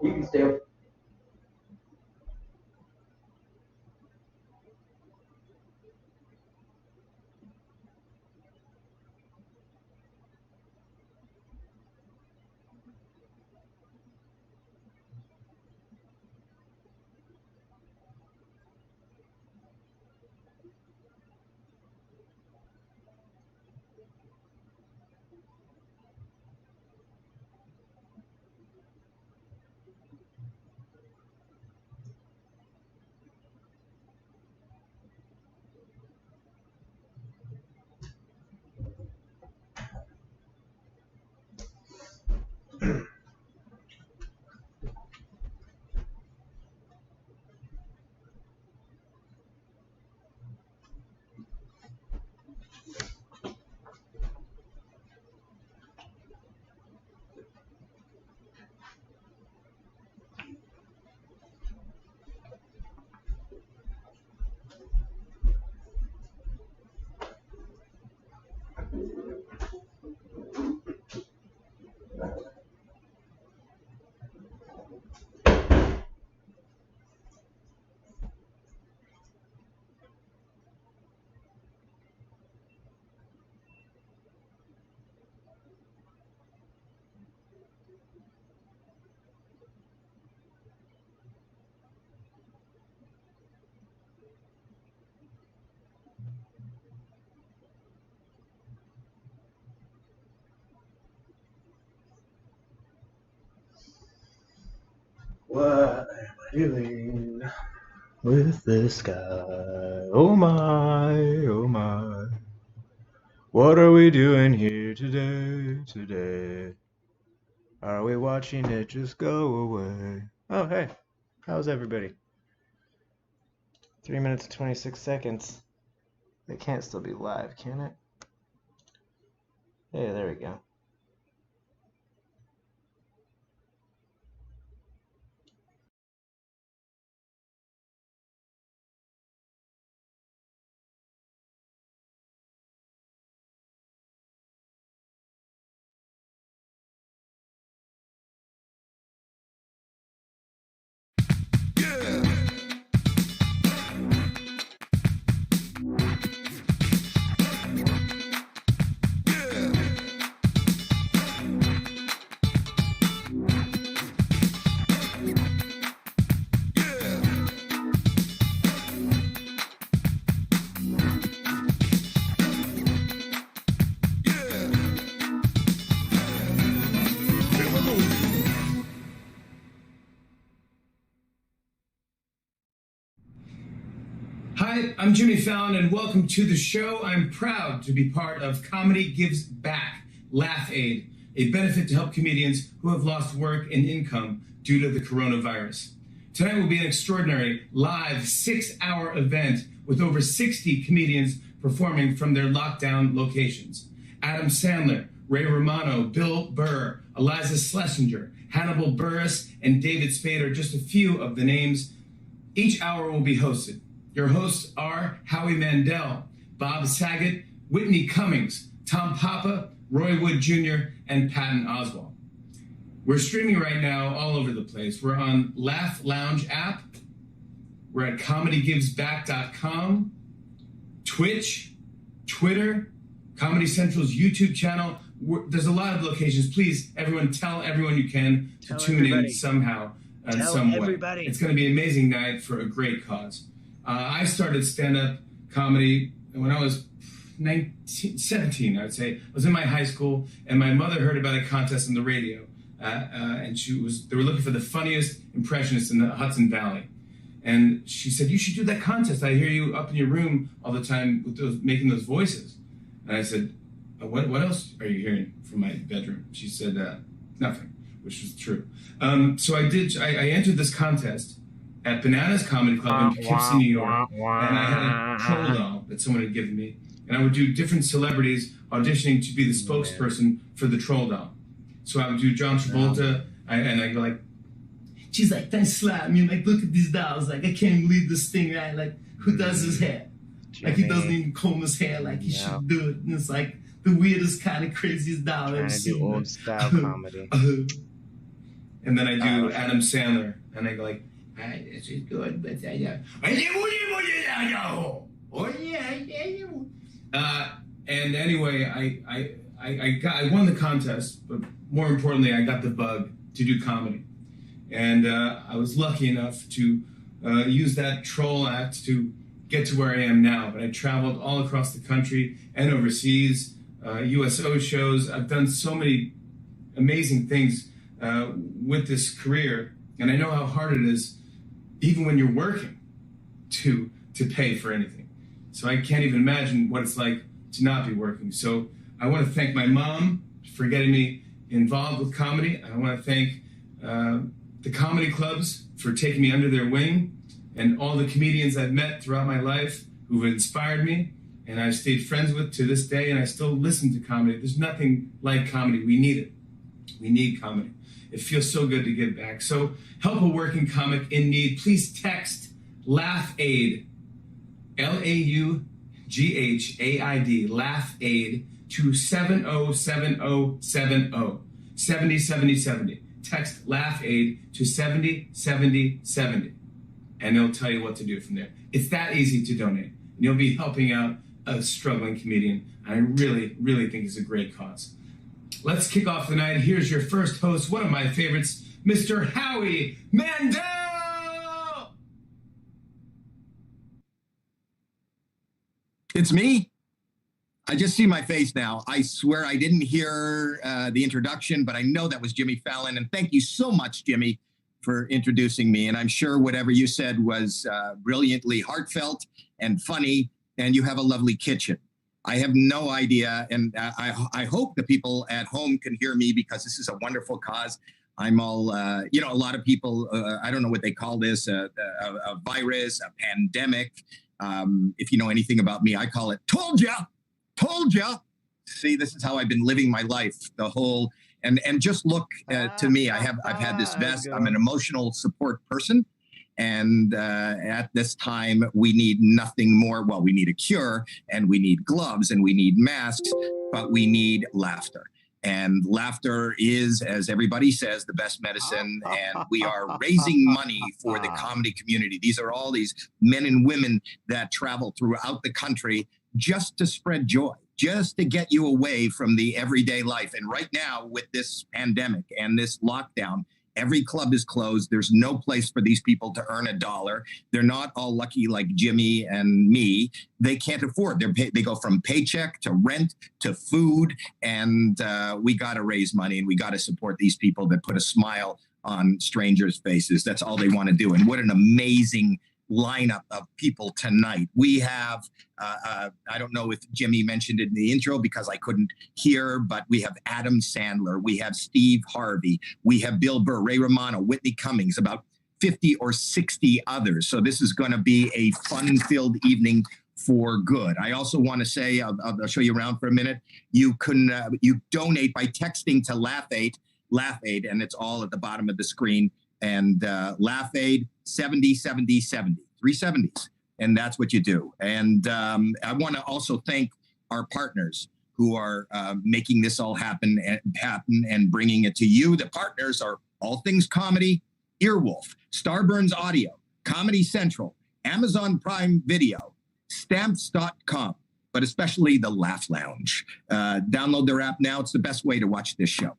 You can stay up. What am I doing with this guy? Oh my, oh my. What are we doing here today? Are we watching it just go away? Oh, hey. How's everybody? 3 minutes and 26 seconds. It can't still be live, can it? Hey, there we go. I'm Jimmy Fallon, and welcome to the show. I'm proud to be part of Comedy Gives Back, Laugh Aid, a benefit to help comedians who have lost work and income due to the coronavirus. Tonight will be an extraordinary live 6-hour event with over 60 comedians performing from their lockdown locations. Adam Sandler, Ray Romano, Bill Burr, Eliza Schlesinger, Hannibal Buress, and David Spade are just a few of the names. Each hour will be hosted. Your hosts are Howie Mandel, Bob Saget, Whitney Cummings, Tom Papa, Roy Wood Jr., and Patton Oswalt. We're streaming right now all over the place. We're on Laugh Lounge app. We're at ComedyGivesBack.com, Twitch, Twitter, Comedy Central's YouTube channel. There's a lot of locations. Please, everyone, tell everyone you can to tune in somehow in some way. It's going to be an amazing night for a great cause. I started stand-up comedy when I was 17, I would say. I was in my high school, and my mother heard about a contest on the radio, and they were looking for the funniest impressionists in the Hudson Valley. And she said, "You should do that contest. I hear you up in your room all the time with making those voices." And I said, what else are you hearing from my bedroom?" She said, "Nothing," which was true. So I entered this contest at Bananas Comedy Club in Poughkeepsie, New York, and I had a troll doll that someone had given me, and I would do different celebrities auditioning to be the spokesperson for the troll doll. So I would do John Travolta, and I go like, she's like, "Thanks, slap me." Like, "Look at these dolls. Like, I can't believe this thing, right? Like, who does his hair? Like, he doesn't even comb his hair like he should do it." And it's like the weirdest kind of craziest doll I've ever seen. Do old style comedy. And then I do Adam Sandler, and I go like, "This is good, but and anyway, I won the contest, but more importantly, I got the bug to do comedy, and I was lucky enough to use that troll act to get to where I am now. But I traveled all across the country and overseas, USO shows. I've done so many amazing things with this career, and I know how hard it is, even when you're working, to pay for anything. So I can't even imagine what it's like to not be working. So I want to thank my mom for getting me involved with comedy. I want to thank the comedy clubs for taking me under their wing, and all the comedians I've met throughout my life who've inspired me and I've stayed friends with to this day, and I still listen to comedy. There's nothing like comedy. We need it. We need comedy. It feels so good to give back. So help a working comic in need. Please text Laugh Aid, LAUGHAID, Laugh Aid, to 707070, 707070. Text Laugh Aid to 707070, and they'll tell you what to do from there. It's that easy to donate, and you'll be helping out a struggling comedian. I really, really think it's a great cause. Let's kick off the night. Here's your first host, one of my favorites, Mr. Howie Mandel! It's me. I just see my face now. I swear I didn't hear the introduction, but I know that was Jimmy Fallon. And thank you so much, Jimmy, for introducing me. And I'm sure whatever you said was brilliantly heartfelt and funny, and you have a lovely kitchen. I have no idea, and I hope the people at home can hear me, because this is a wonderful cause. I'm all, a lot of people, I don't know what they call this, a virus, a pandemic. If you know anything about me, I call it told ya. See, this is how I've been living my life, the whole, and just look to me. I've had this vest. I'm an emotional support person. And at this time, we need nothing more. Well, we need a cure, and we need gloves, and we need masks, but we need laughter. And laughter is, as everybody says, the best medicine. And we are raising money for the comedy community. These are all these men and women that travel throughout the country just to spread joy, just to get you away from the everyday life. And right now, with this pandemic and this lockdown, every club is closed. There's no place for these people to earn $1. They're not all lucky like Jimmy and me. They can't afford. They go from paycheck to rent to food. And we got to raise money, and we got to support these people that put a smile on strangers' faces. That's all they want to do. And what an amazing lineup of people tonight. We have, I don't know if Jimmy mentioned it in the intro because I couldn't hear, but we have Adam Sandler, we have Steve Harvey, we have Bill Burr, Ray Romano, Whitney Cummings, about 50 or 60 others. So this is going to be a fun-filled evening for good. I also want to say, I'll show you around for a minute. You can you donate by texting to Laugh Aid, and it's all at the bottom of the screen. And Laugh Aid 70 70 70, 370s, and that's what you do. And I want to also thank our partners who are making this all happen and bringing it to you. The partners are All Things Comedy, Earwolf, Starburns Audio, Comedy Central, Amazon Prime Video, Stamps.com, but especially the Laugh Lounge. Download their app now. It's the best way to watch this show.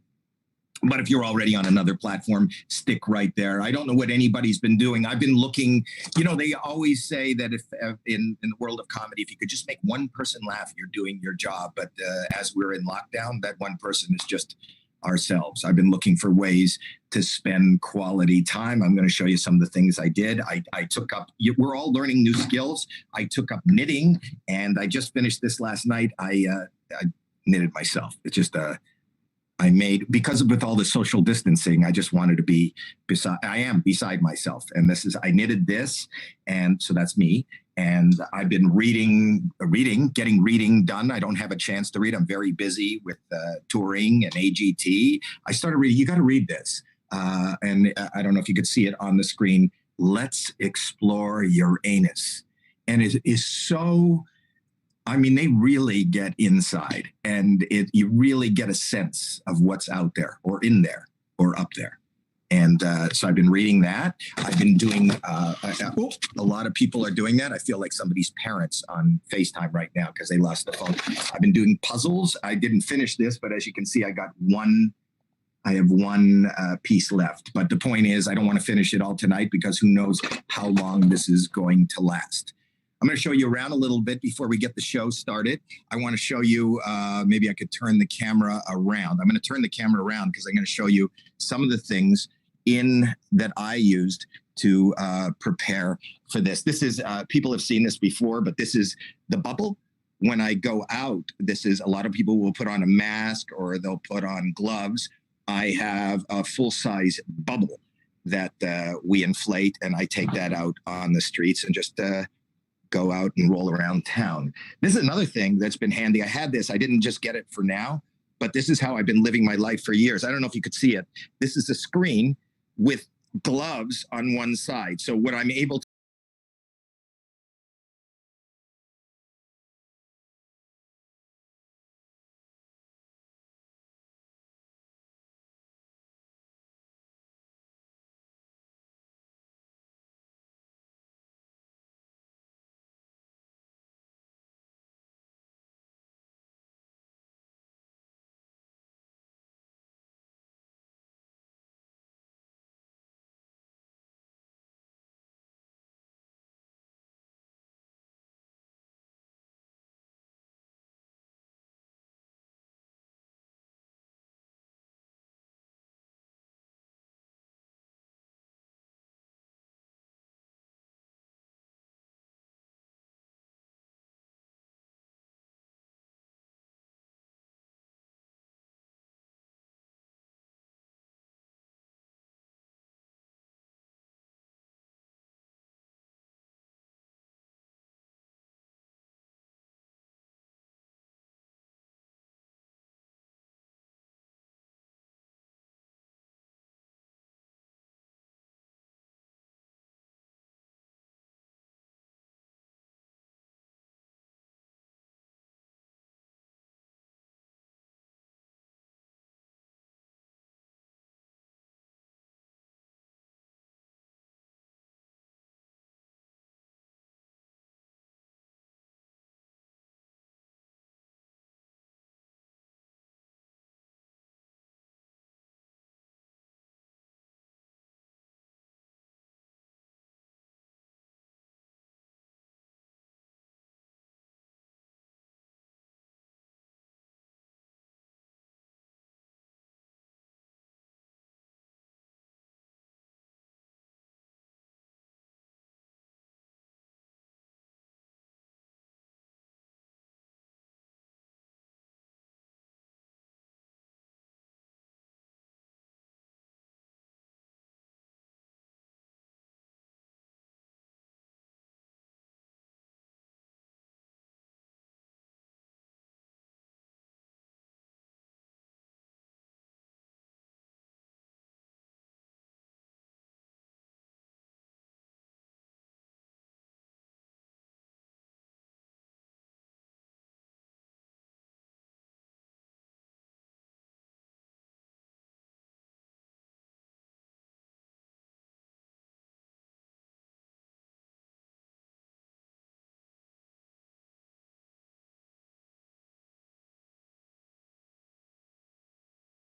But if you're already on another platform, stick right there. I don't know what anybody's been doing. I've been looking, they always say that if in the world of comedy, if you could just make one person laugh, you're doing your job. But as we're in lockdown, that one person is just ourselves. I've been looking for ways to spend quality time. I'm going to show you some of the things I did. I took up, we're all learning new skills. I took up knitting, and I just finished this last night. I knitted myself. It's just I made, because with all the social distancing, I just wanted to be beside myself. And I knitted this. And so that's me. And I've been getting reading done. I don't have a chance to read. I'm very busy with touring and AGT. I started reading, you got to read this. And I don't know if you could see it on the screen. Let's Explore Uranus. And it is so, they really get inside, and you really get a sense of what's out there or in there or up there. And so I've been reading that. I've been doing, a lot of people are doing that. I feel like somebody's parents on FaceTime right now because they lost the phone. I've been doing puzzles. I didn't finish this, but as you can see, I have one piece left. But the point is, I don't want to finish it all tonight because who knows how long this is going to last. I'm going to show you around a little bit before we get the show started. I want to show you, maybe I could turn the camera around. I'm going to turn the camera around because I'm going to show you some of the things that I used to prepare for this. This is, people have seen this before, but this is the bubble. When I go out, a lot of people will put on a mask or they'll put on gloves. I have a full-size bubble that we inflate, and I take that out on the streets and just go out and roll around town. This is another thing that's been handy. I had this, I didn't just get it for now, but this is how I've been living my life for years. I don't know if you could see it. This is a screen with gloves on one side. So what I'm able to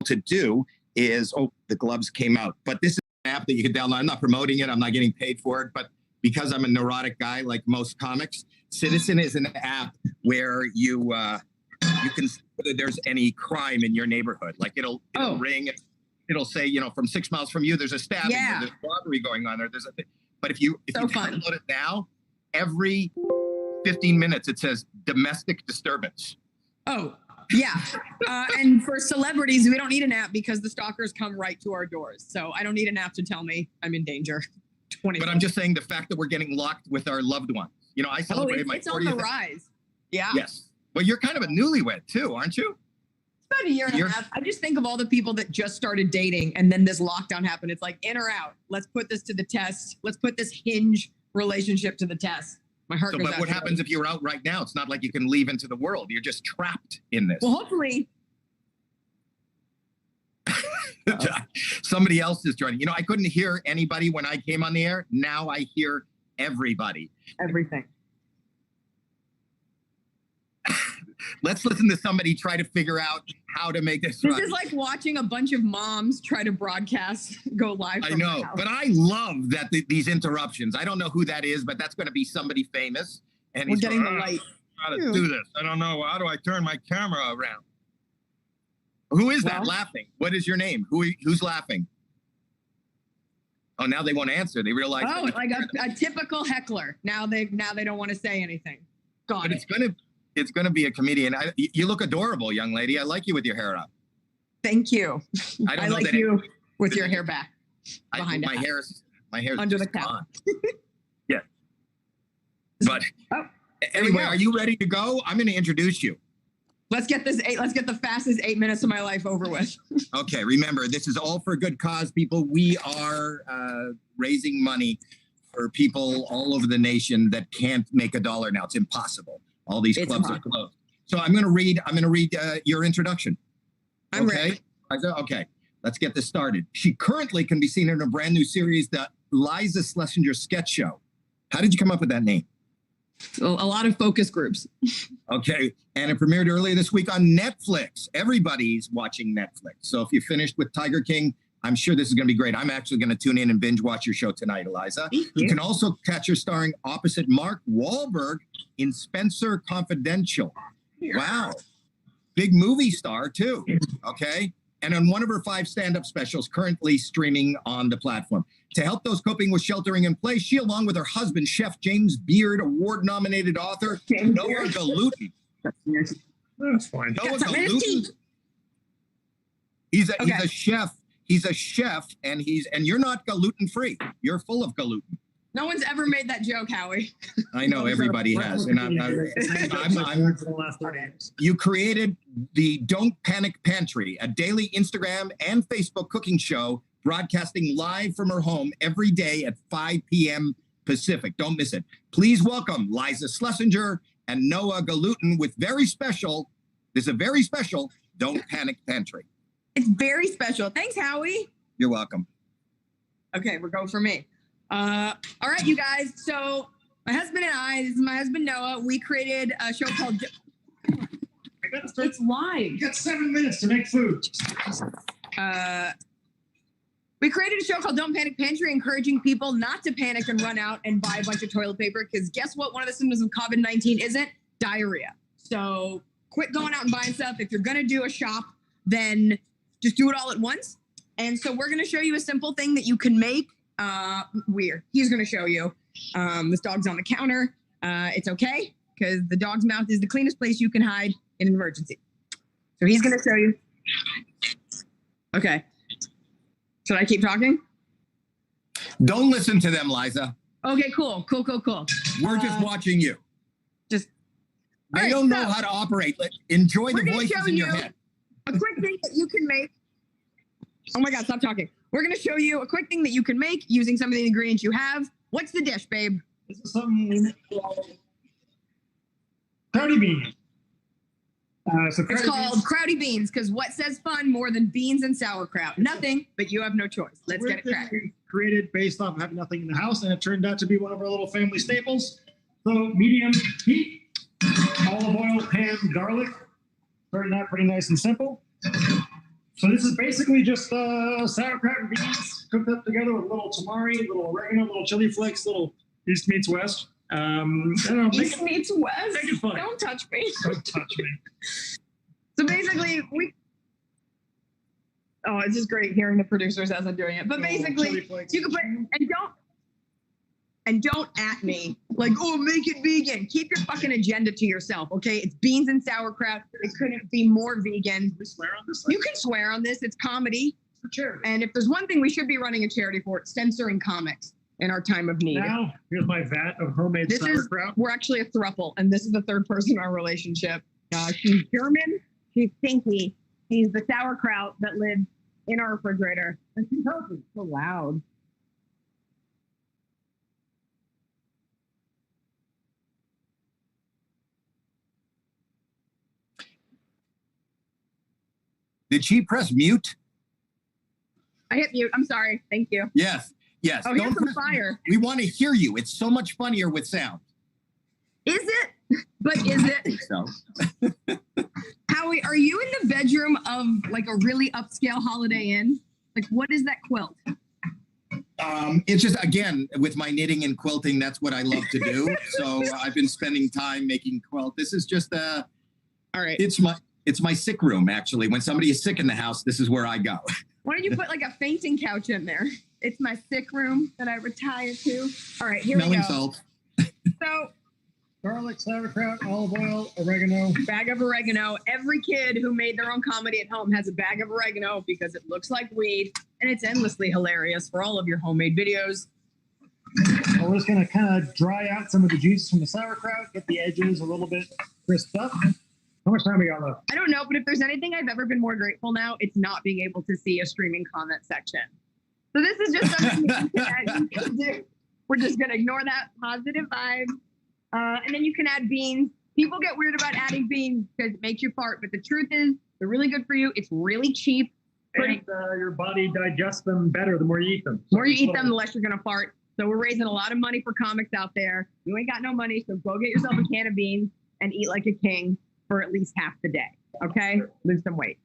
to do is, the gloves came out, but this is an app that you can download. I'm not promoting it. I'm not getting paid for it, but because I'm a neurotic guy like most comics, Citizen is an app where you can see whether there's any crime in your neighborhood. Like it'll ring, it'll say, from 6 miles from you, there's a stabbing, or there's robbery going on, or there's a thing. But if you download it now, every 15 minutes it says domestic disturbance. Oh, yeah. And for celebrities, we don't need an app because the stalkers come right to our doors. So I don't need an app to tell me I'm in danger. But I'm just saying the fact that we're getting locked with our loved ones. I celebrated my 40th. It's on the rise. Yeah. Yes. Well, you're kind of a newlywed too, aren't you? About a year and a half. I just think of all the people that just started dating and then this lockdown happened. It's like in or out. Let's put this to the test. Let's put this Hinge relationship to the test. My heart goes out. But what happens if you're out right now? It's not like you can leave into the world. You're just trapped in this. Well, hopefully. Somebody else is joining. I couldn't hear anybody when I came on the air. Now I hear everybody. Everything. Let's listen to somebody try to figure out how to make this. This is like watching a bunch of moms try to broadcast, go live. I know, but I love that these interruptions. I don't know who that is, but that's going to be somebody famous. And we're getting the light. How to do this? I don't know. How do I turn my camera around? Who is that laughing? What is your name? Who's laughing? Oh, now they won't answer. They realize. Oh, like a typical heckler. Now they don't want to say anything. But it's gonna be a comedian. You look adorable, young lady. I like you with your hair up. Thank you. I like you with your hair back behind my hair's under the cap. Yeah. But anyway, are you ready to go? I'm going to introduce you. Let's get the fastest 8 minutes of my life over with. Okay. Remember, this is all for a good cause, people. We are raising money for people all over the nation that can't make $1 now. It's impossible. All these clubs are closed. So I'm going to read your introduction. I'm ready. Okay. Let's get this started. She currently can be seen in a brand new series, the Liza Schlesinger Sketch Show. How did you come up with that name? A lot of focus groups. Okay. And it premiered earlier this week on Netflix. Everybody's watching Netflix. So if you finished with Tiger King, I'm sure this is going to be great. I'm actually going to tune in and binge watch your show tonight, Eliza. You can also catch her starring opposite Mark Wahlberg in Spencer Confidential. Wow. Big movie star, too. Okay. And on one of her 5 stand-up specials currently streaming on the platform. To help those coping with sheltering in place, she, along with her husband, Chef James Beard, award-nominated author Noah Galutin. That's fine. Noah Galutin. He's a chef. He's a chef, and you're not gluten-free. You're full of gluten. No one's ever made that joke, Howie. I know everybody has, and you created the Don't Panic Pantry, a daily Instagram and Facebook cooking show broadcasting live from her home every day at 5 p.m. Pacific. Don't miss it. Please welcome Liza Schlesinger and Noah Galutin with there's a very special Don't Panic Pantry. It's very special. Thanks, Howie. You're welcome. Okay, we're going for me. All right, you guys. So my husband and I, this is my husband Noah, we created a show called It's live. You got 7 minutes to make food. We created a show called Don't Panic Pantry, encouraging people not to panic and run out and buy a bunch of toilet paper, because guess what? One of the symptoms of COVID-19 isn't diarrhea. So quit going out and buying stuff. If you're going to do a shop, then just do it all at once. And so we're going to show you a simple thing that you can make. He's going to show you. This dog's on the counter. It's okay, because the dog's mouth is the cleanest place you can hide in an emergency. So he's going to show you. Okay. Should I keep talking? Don't listen to them, Liza. Okay, cool. We're just watching you. They don't know how to operate. Enjoy the voices in your head. A quick thing that you can make. Oh my God, stop talking. We're going to show you a quick thing that you can make using some of the ingredients you have. What's the dish, babe? This is something we make called Crowdy beans. It's called Crowdy beans, because what says fun more than beans and sauerkraut? Nothing, but you have no choice. Let's get it cracked. Created based off of having nothing in the house, and it turned out to be one of our little family staples. So medium heat, olive oil, pan, garlic. Starting out pretty nice and simple. So this is basically just sauerkraut and beans cooked up together with a little tamari, a little oregano, a little chili flakes, little East meets West. I don't know. East meets West. Make it fun. Don't touch me. Don't touch me. So basically, oh, it's just great hearing the producers as I'm doing it. But basically, you can put and don't at me like, oh, make it vegan. Keep your fucking agenda to yourself, okay? It's beans and sauerkraut. It couldn't be more vegan. We swear on this? You can swear on this. It's comedy. For charity. And if there's one thing we should be running a charity for, it's censoring comics in our time of need. Now, here's my vat of homemade sauerkraut. We're actually a throuple, and this is the third person in our relationship. She's German. She's stinky. She's the sauerkraut that lives in our refrigerator. And she's healthy. So loud. Did she press mute? I hit mute. I'm sorry. Thank you. Yes. Yes. Oh, here's some press fire. mute. We want to hear you. It's so much funnier with sound. Is it? But is it? So. Howie, are you in the bedroom of like a really upscale Holiday Inn? Like, what is that quilt? It's just, again, with my knitting and quilting, that's what I love to do. So I've been spending time making quilt. This is just all right. It's my sick room, actually. When somebody is sick in the house, this is where I go. Why don't you put like a fainting couch in there? It's my sick room that I retire to. All right, here Smelling we go. salt. So, Garlic, sauerkraut, olive oil, oregano. bag of oregano. Every kid who made their own comedy at home has a bag of oregano because it looks like weed and it's endlessly hilarious for all of your homemade videos. We're just going to kind of dry out some of the juices from the sauerkraut, get the edges a little bit crisped up. How much time we got left? I don't know, but if there's anything I've ever been more grateful now, it's not being able to see a streaming comment section. So this is just something that you can do. We're just going to ignore that positive vibe. And then you can add beans. People get weird about adding beans because it makes you fart, but the truth is they're really good for you. It's really cheap. And your body digests them better the more you eat them. The more you eat them, the less you're going to fart. So we're raising a lot of money for comics out there. You ain't got no money, so go get yourself a can of beans and eat like a king for at least half the day, okay? Lose some weight.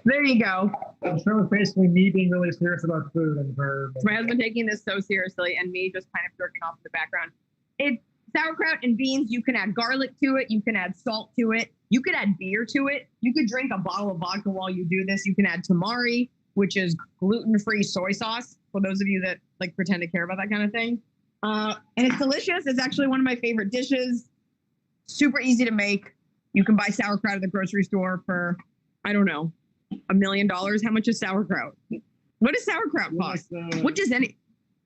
There you go. I'm sure it's basically me being really serious about food and her. It's my husband taking this so seriously and me just kind of jerking off in the background. It's sauerkraut and beans. You can add garlic to it. You can add salt to it. You could add beer to it. You could drink a bottle of vodka while you do this. You can add tamari, which is gluten-free soy sauce, for those of you that like pretend to care about that kind of thing. And it's delicious. It's actually one of my favorite dishes. Super easy to make. You can buy sauerkraut at the grocery store for, I don't know, $1 million. How much is sauerkraut? What does sauerkraut cost? What does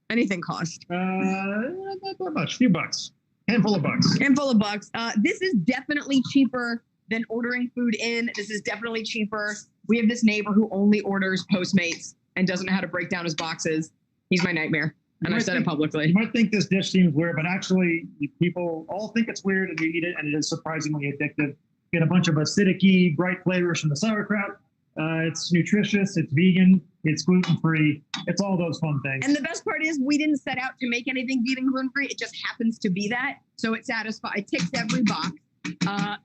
anything cost? Not that much. Few bucks. Handful of bucks. Handful of bucks. This is definitely cheaper than ordering food in. This is definitely cheaper. We have this neighbor who only orders Postmates and doesn't know how to break down his boxes. He's my nightmare. And I said it publicly. You might think this dish seems weird, but actually people all think it's weird and you eat it and it is surprisingly addictive. Get a bunch of acidic-y, bright flavors from the sauerkraut. It's nutritious, it's vegan, it's gluten-free. It's all those fun things. And the best part is we didn't set out to make anything vegan gluten-free. It just happens to be that. So it satisfies, it ticks every box.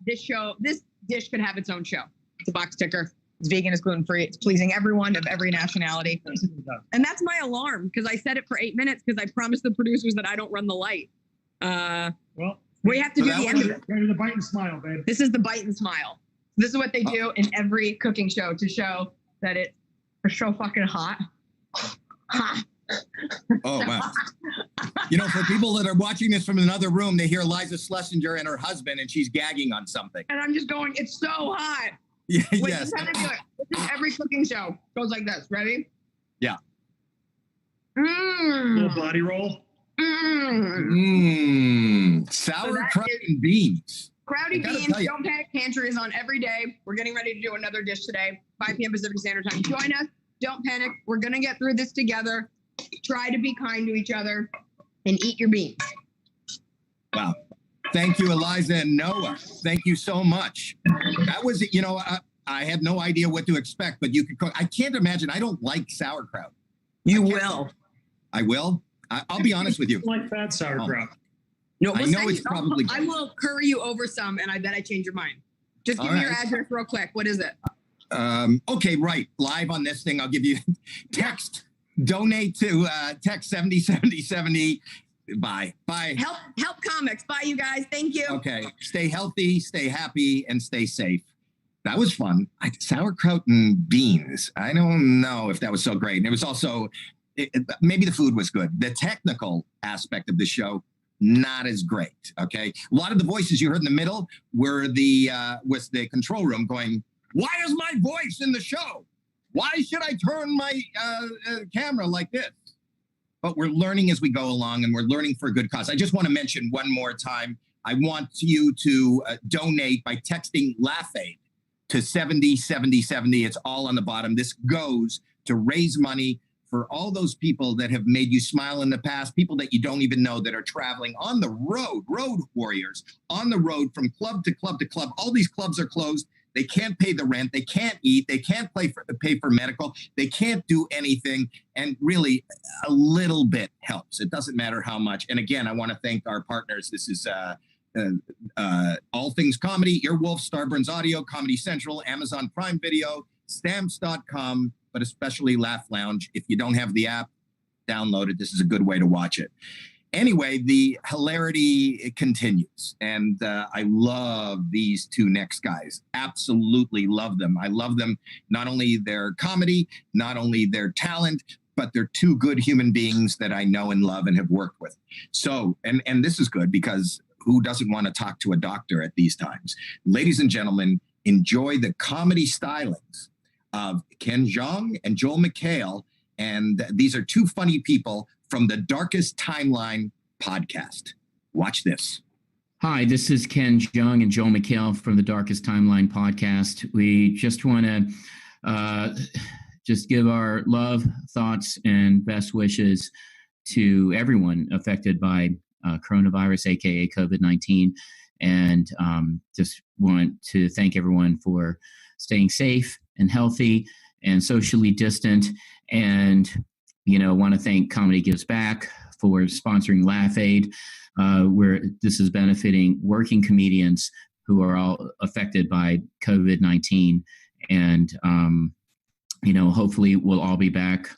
This dish could have its own show. It's a box ticker. It's vegan, it's gluten-free. It's pleasing everyone of every nationality. And that's my alarm because I set it for 8 minutes because I promised the producers that I don't run the light. Well, we have to do the end of it. Go to the bite and smile, babe. This is the bite and smile. This is what they do in every cooking show to show that it's so fucking hot. Ha. Oh, wow. You know, for people that are watching this from another room, they hear Liza Schlesinger and her husband, and she's gagging on something. And I'm just going, it's so hot. Yeah, Wait, yes. this is how they do it. This is every cooking show. Goes like this. Ready? Yeah. Little body roll. Sauerkraut and beans. Crowdy Beans, Don't Panic Pantry is on every day. We're getting ready to do another dish today, 5 p.m. Pacific Standard Time. Join us. Don't panic. We're going to get through this together. Try to be kind to each other and eat your beans. Wow. Thank you, Eliza and Noah. Thank you so much. That was, you know, I had no idea what to expect, but you could cook. I can't imagine. I don't like sauerkraut. You will. I will. I'll be honest with you. Like fat sauerkraut. No, I know it's probably I will curry you over some, and I bet I change your mind. Just give me your address real quick. What is it? Okay, right. Live on this thing, I'll give you text. Donate to text 707070. Bye. Help comics. Bye, you guys. Thank you. Okay. Stay healthy, stay happy, and stay safe. That was fun. Sauerkraut and beans. I don't know if that was so great. And it was also, maybe the food was good. The technical aspect of the show, not as great. Okay. A lot of the voices you heard in the middle were was the control room going, why is my voice in the show? Why should I turn my camera like this? But we're learning as we go along, and we're learning for a good cause. I just want to mention one more time, I want you to donate by texting LaughAid to 707070. It's all on the bottom. This goes to raise money for all those people that have made you smile in the past, people that you don't even know that are traveling on the road warriors, on the road from club to club to club. All these clubs are closed. They can't pay the rent. They can't eat. They can't pay for medical. They can't do anything. And really, a little bit helps. It doesn't matter how much. And again, I want to thank our partners. This is All Things Comedy, Earwolf, Starburns Audio, Comedy Central, Amazon Prime Video, Stamps.com, but especially Laugh Lounge. If you don't have the app, download it. This is a good way to watch it. Anyway, the hilarity continues, and I love these two next guys. Absolutely love them. I love them, not only their comedy, not only their talent, but they're two good human beings that I know and love and have worked with. So, and this is good because who doesn't want to talk to a doctor at these times? Ladies and gentlemen, enjoy the comedy stylings of Ken Jeong and Joel McHale. And these are two funny people from the Darkest Timeline podcast. Watch this. Hi, this is Ken Jeong and Joel McHale from the Darkest Timeline podcast. We just want to just give our love, thoughts, and best wishes to everyone affected by coronavirus, aka COVID-19, and just want to thank everyone for staying safe and healthy and socially distant. And want to thank Comedy Gives Back for sponsoring LaughAid, where this is benefiting working comedians who are all affected by COVID-19. And, hopefully we'll all be back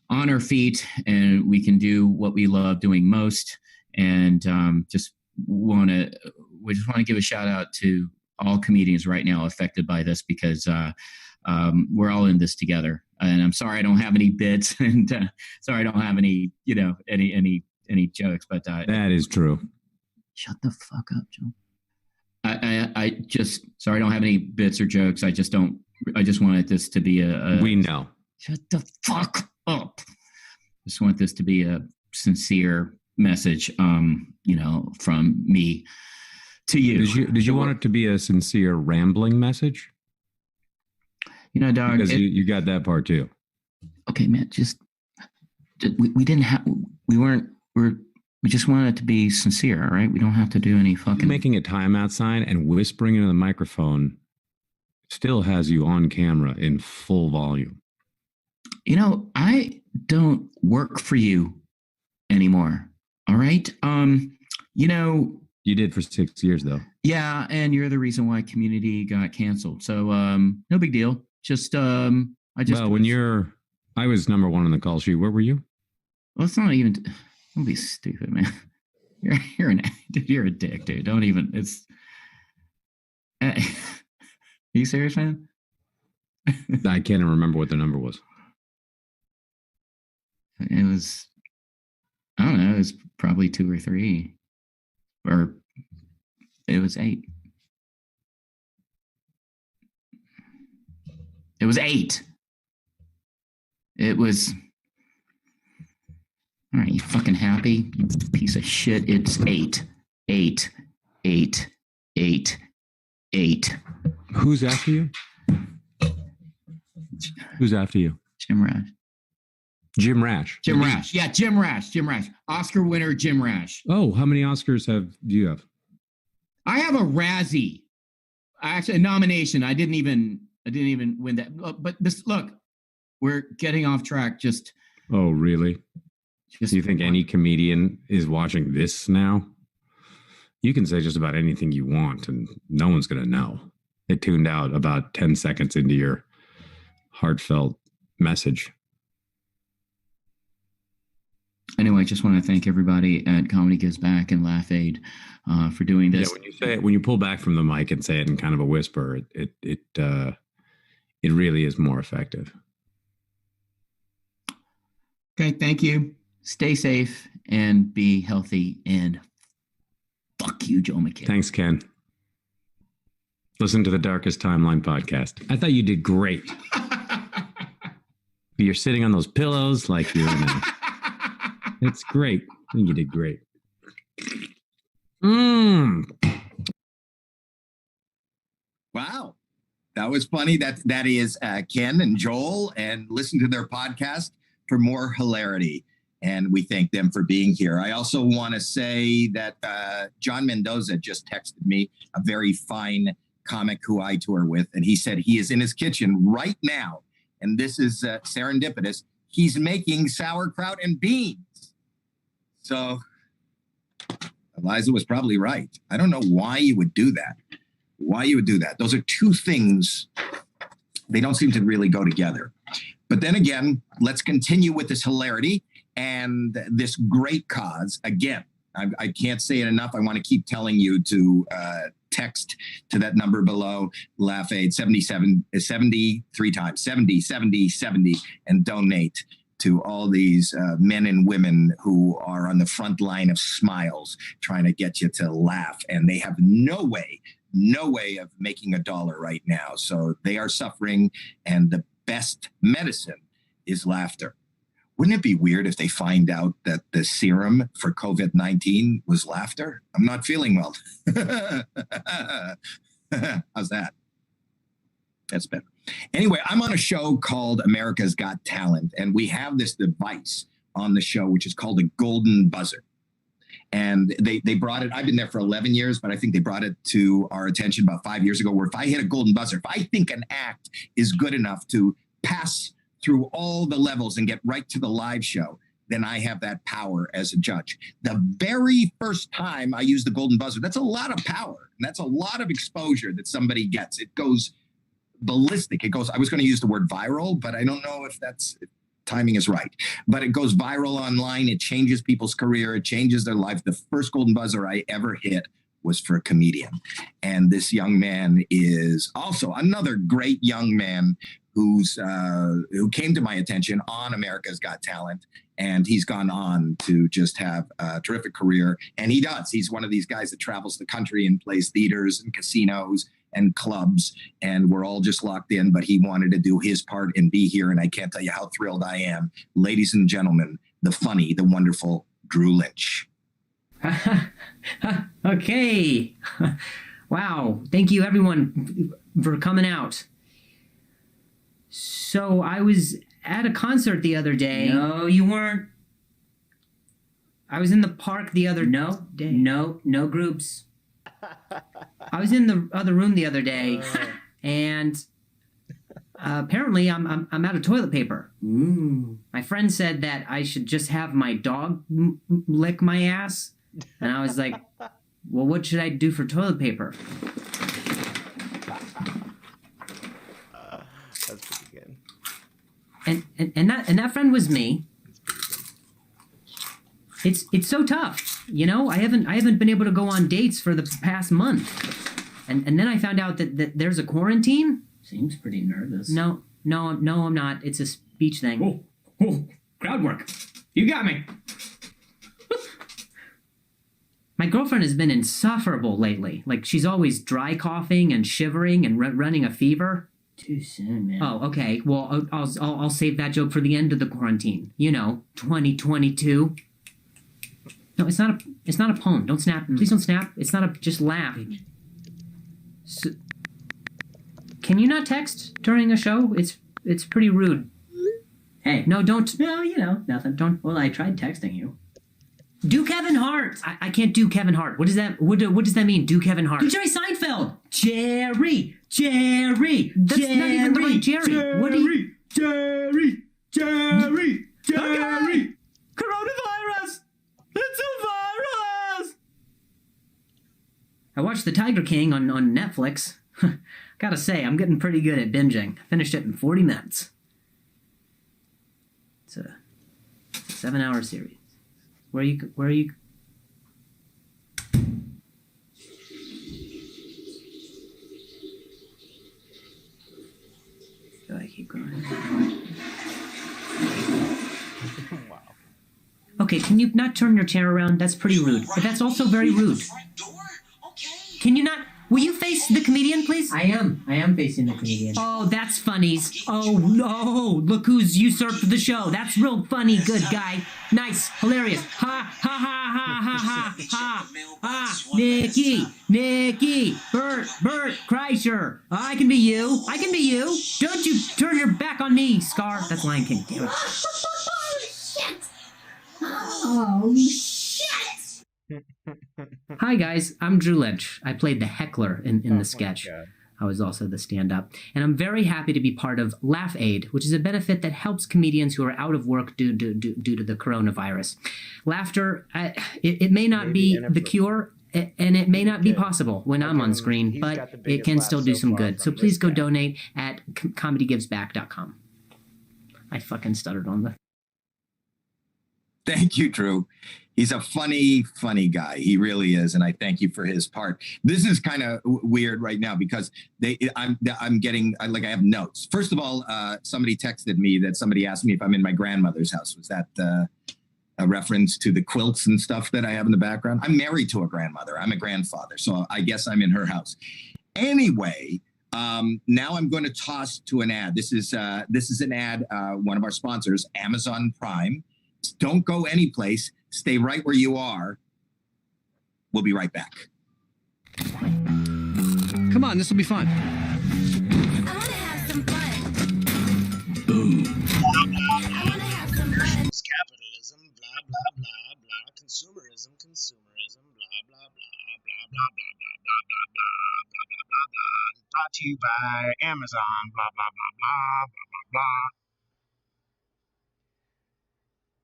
on our feet and we can do what we love doing most. And we just want to give a shout out to all comedians right now affected by this, because we're all in this together. And I'm sorry I don't have any bits, and sorry I don't have any, any jokes. But that is true. Shut the fuck up, Joe. I just sorry I don't have any bits or jokes. I just wanted this to be we know. Shut the fuck up. Just want this to be a sincere message, from me to you. Did you want it to be a sincere rambling message? Dog. Because you got that part too. Okay, man. We just wanted it to be sincere. All right, we don't have to do any fucking making a timeout sign and whispering into the microphone. Still has you on camera in full volume. I don't work for you anymore. All right. You did for 6 years though. Yeah, and you're the reason why Community got canceled. So no big deal. I was number one on the call sheet. Where were you? Well, it's not even. Don't be stupid, man. You're a dick, dude. Don't even. It's. Are you serious, man? I can't even remember what the number was. It was. I don't know. It was probably 2 or 3, or it was 8. It was 8. It was. All right, you fucking happy? You piece of shit. It's 8. 8. 8. 8. 8. Who's after you? Who's after you? Jim Rash. Jim Rash. Jim Rash. Yeah, Jim Rash. Jim Rash. Oscar winner Jim Rash. Oh, how many Oscars do you have? I have a Razzie. Actually, a nomination. I didn't even win that. But this, look, we're getting off track. Oh, really? Do you think any comedian is watching this now? You can say just about anything you want and no one's going to know. It tuned out about 10 seconds into your heartfelt message. Anyway, I just want to thank everybody at Comedy Gives Back and Laugh Aid for doing this. Yeah, when you say it, when you pull back from the mic and say it in kind of a whisper, it really is more effective. Okay, thank you. Stay safe and be healthy, and fuck you, Joe McHale. Thanks, Ken. Listen to the Darkest Timeline podcast. I thought you did great. You're sitting on those pillows like you're in a... It's great. I think you did great. Wow. That was funny. That is Ken and Joel, and listen to their podcast for more hilarity. And we thank them for being here. I also want to say that John Mendoza just texted me, a very fine comic who I tour with, and he said he is in his kitchen right now, and this is serendipitous. He's making sauerkraut and beans. So Eliza was probably right. I don't know why you would do that. Those are two things. They don't seem to really go together. But then again, let's continue with this hilarity and this great cause. Again, I can't say it enough. I want to keep telling you to text to that number below, Laugh Aid 73 times, 70, and donate to all these men and women who are on the front line of smiles, trying to get you to laugh. And they have no way of making $1 right now. So they are suffering, and the best medicine is laughter. Wouldn't it be weird if they find out that the serum for COVID-19 was laughter? I'm not feeling well. How's that? That's better. Anyway, I'm on a show called America's Got Talent, and we have this device on the show, which is called a golden buzzer. And they brought it, I've been there for 11 years, but I think they brought it to our attention about 5 years ago, where if I hit a golden buzzer, if I think an act is good enough to pass through all the levels and get right to the live show, then I have that power as a judge. The very first time I used the golden buzzer, that's a lot of power. And that's a lot of exposure that somebody gets. It goes ballistic. It goes, I was going to use the word viral, but I don't know if timing is right. But it goes viral online. It changes people's career. It changes their life. The first golden buzzer I ever hit was for a comedian. And this young man is also another great young man who came to my attention on America's Got Talent. And he's gone on to just have a terrific career. And he does. He's one of these guys that travels the country and plays theaters and casinos and clubs. And we're all just locked in, but he wanted to do his part and be here. And I can't tell you how thrilled I am. Ladies and gentlemen, the funny, the wonderful Drew Lynch. Okay. Wow. Thank you, everyone, for coming out. So I was at a concert the other day. No, you weren't. I was in the park the other day. No groups. I was in the other room the other day, and apparently I'm out of toilet paper. Ooh. My friend said that I should just have my dog lick my ass, and I was like, well, what should I do for toilet paper? That's pretty good. And that friend was me. It's so tough, you know. I haven't been able to go on dates for the past month, and then I found out that there's a quarantine. Seems pretty nervous. No, I'm not. It's a speech thing. Oh, crowd work. You got me. My girlfriend has been insufferable lately. Like, she's always dry coughing and shivering and running a fever. Too soon, man. Oh, okay. Well, I'll save that joke for the end of the quarantine. You know, 2022. No, it's not a poem. Don't snap. Please don't snap. It's not a, just laugh. So, can you not text during a show? It's pretty rude. Hey. No, don't. No, you know, nothing. Don't. Well, I tried texting you. Do Kevin Hart. I can't do Kevin Hart. What does that mean? Do Kevin Hart. Do Jerry Seinfeld. Jerry. That's not even the right Jerry. What do you? Jerry. Okay. Coronavirus. It's a virus. I watched The Tiger King on Netflix. Gotta say, I'm getting pretty good at binging. Finished it in 40 minutes. It's a 7-hour series. Where are you? Do I keep going? Wow. Okay, can you not turn your chair around? That's pretty rude. But that's also very rude. Can you not? Will you face the comedian, please? I am facing the comedian. Oh, that's funnies. Oh, no. Look who's usurped the show. That's real funny. Good guy. Nice. Hilarious. Ha, ha, ha, ha, ha, ha, ha. Ah, Nikki, Bert Kreischer. I can be you. Don't you turn your back on me, Scar. That's Lion King. Damn it. Oh, shit! Hi, guys. I'm Drew Lynch. I played the heckler in the sketch. God. I was also the stand-up. And I'm very happy to be part of Laugh Aid, which is a benefit that helps comedians who are out of work due to the coronavirus. Laughter, it may not be the cure, and it may not be possible when I'm on screen, but it can still do some good. So please go donate at comedygivesback.com. I fucking stuttered on the... Thank you, Drew. He's a funny guy. He really is, and I thank you for his part. This is kind of weird right now because I'm getting I have notes. First of all, somebody texted me that somebody asked me if I'm in my grandmother's house. Was that a reference to the quilts and stuff that I have in the background? I'm married to a grandmother. I'm a grandfather, so I guess I'm in her house. Anyway, now I'm going to toss to an ad. This is an ad. One of our sponsors, Amazon Prime. Don't go anyplace. Stay right where you are. We'll be right back. Come on, this will be fun. I want to have some fun. Boom. I want to have some fun. Capitalism, blah, blah, blah, blah. Consumerism, blah, blah, blah, blah, blah, blah, blah, blah, blah, blah, blah, blah, blah, blah. Brought to you by Amazon, blah, blah, blah, blah, blah, blah, blah.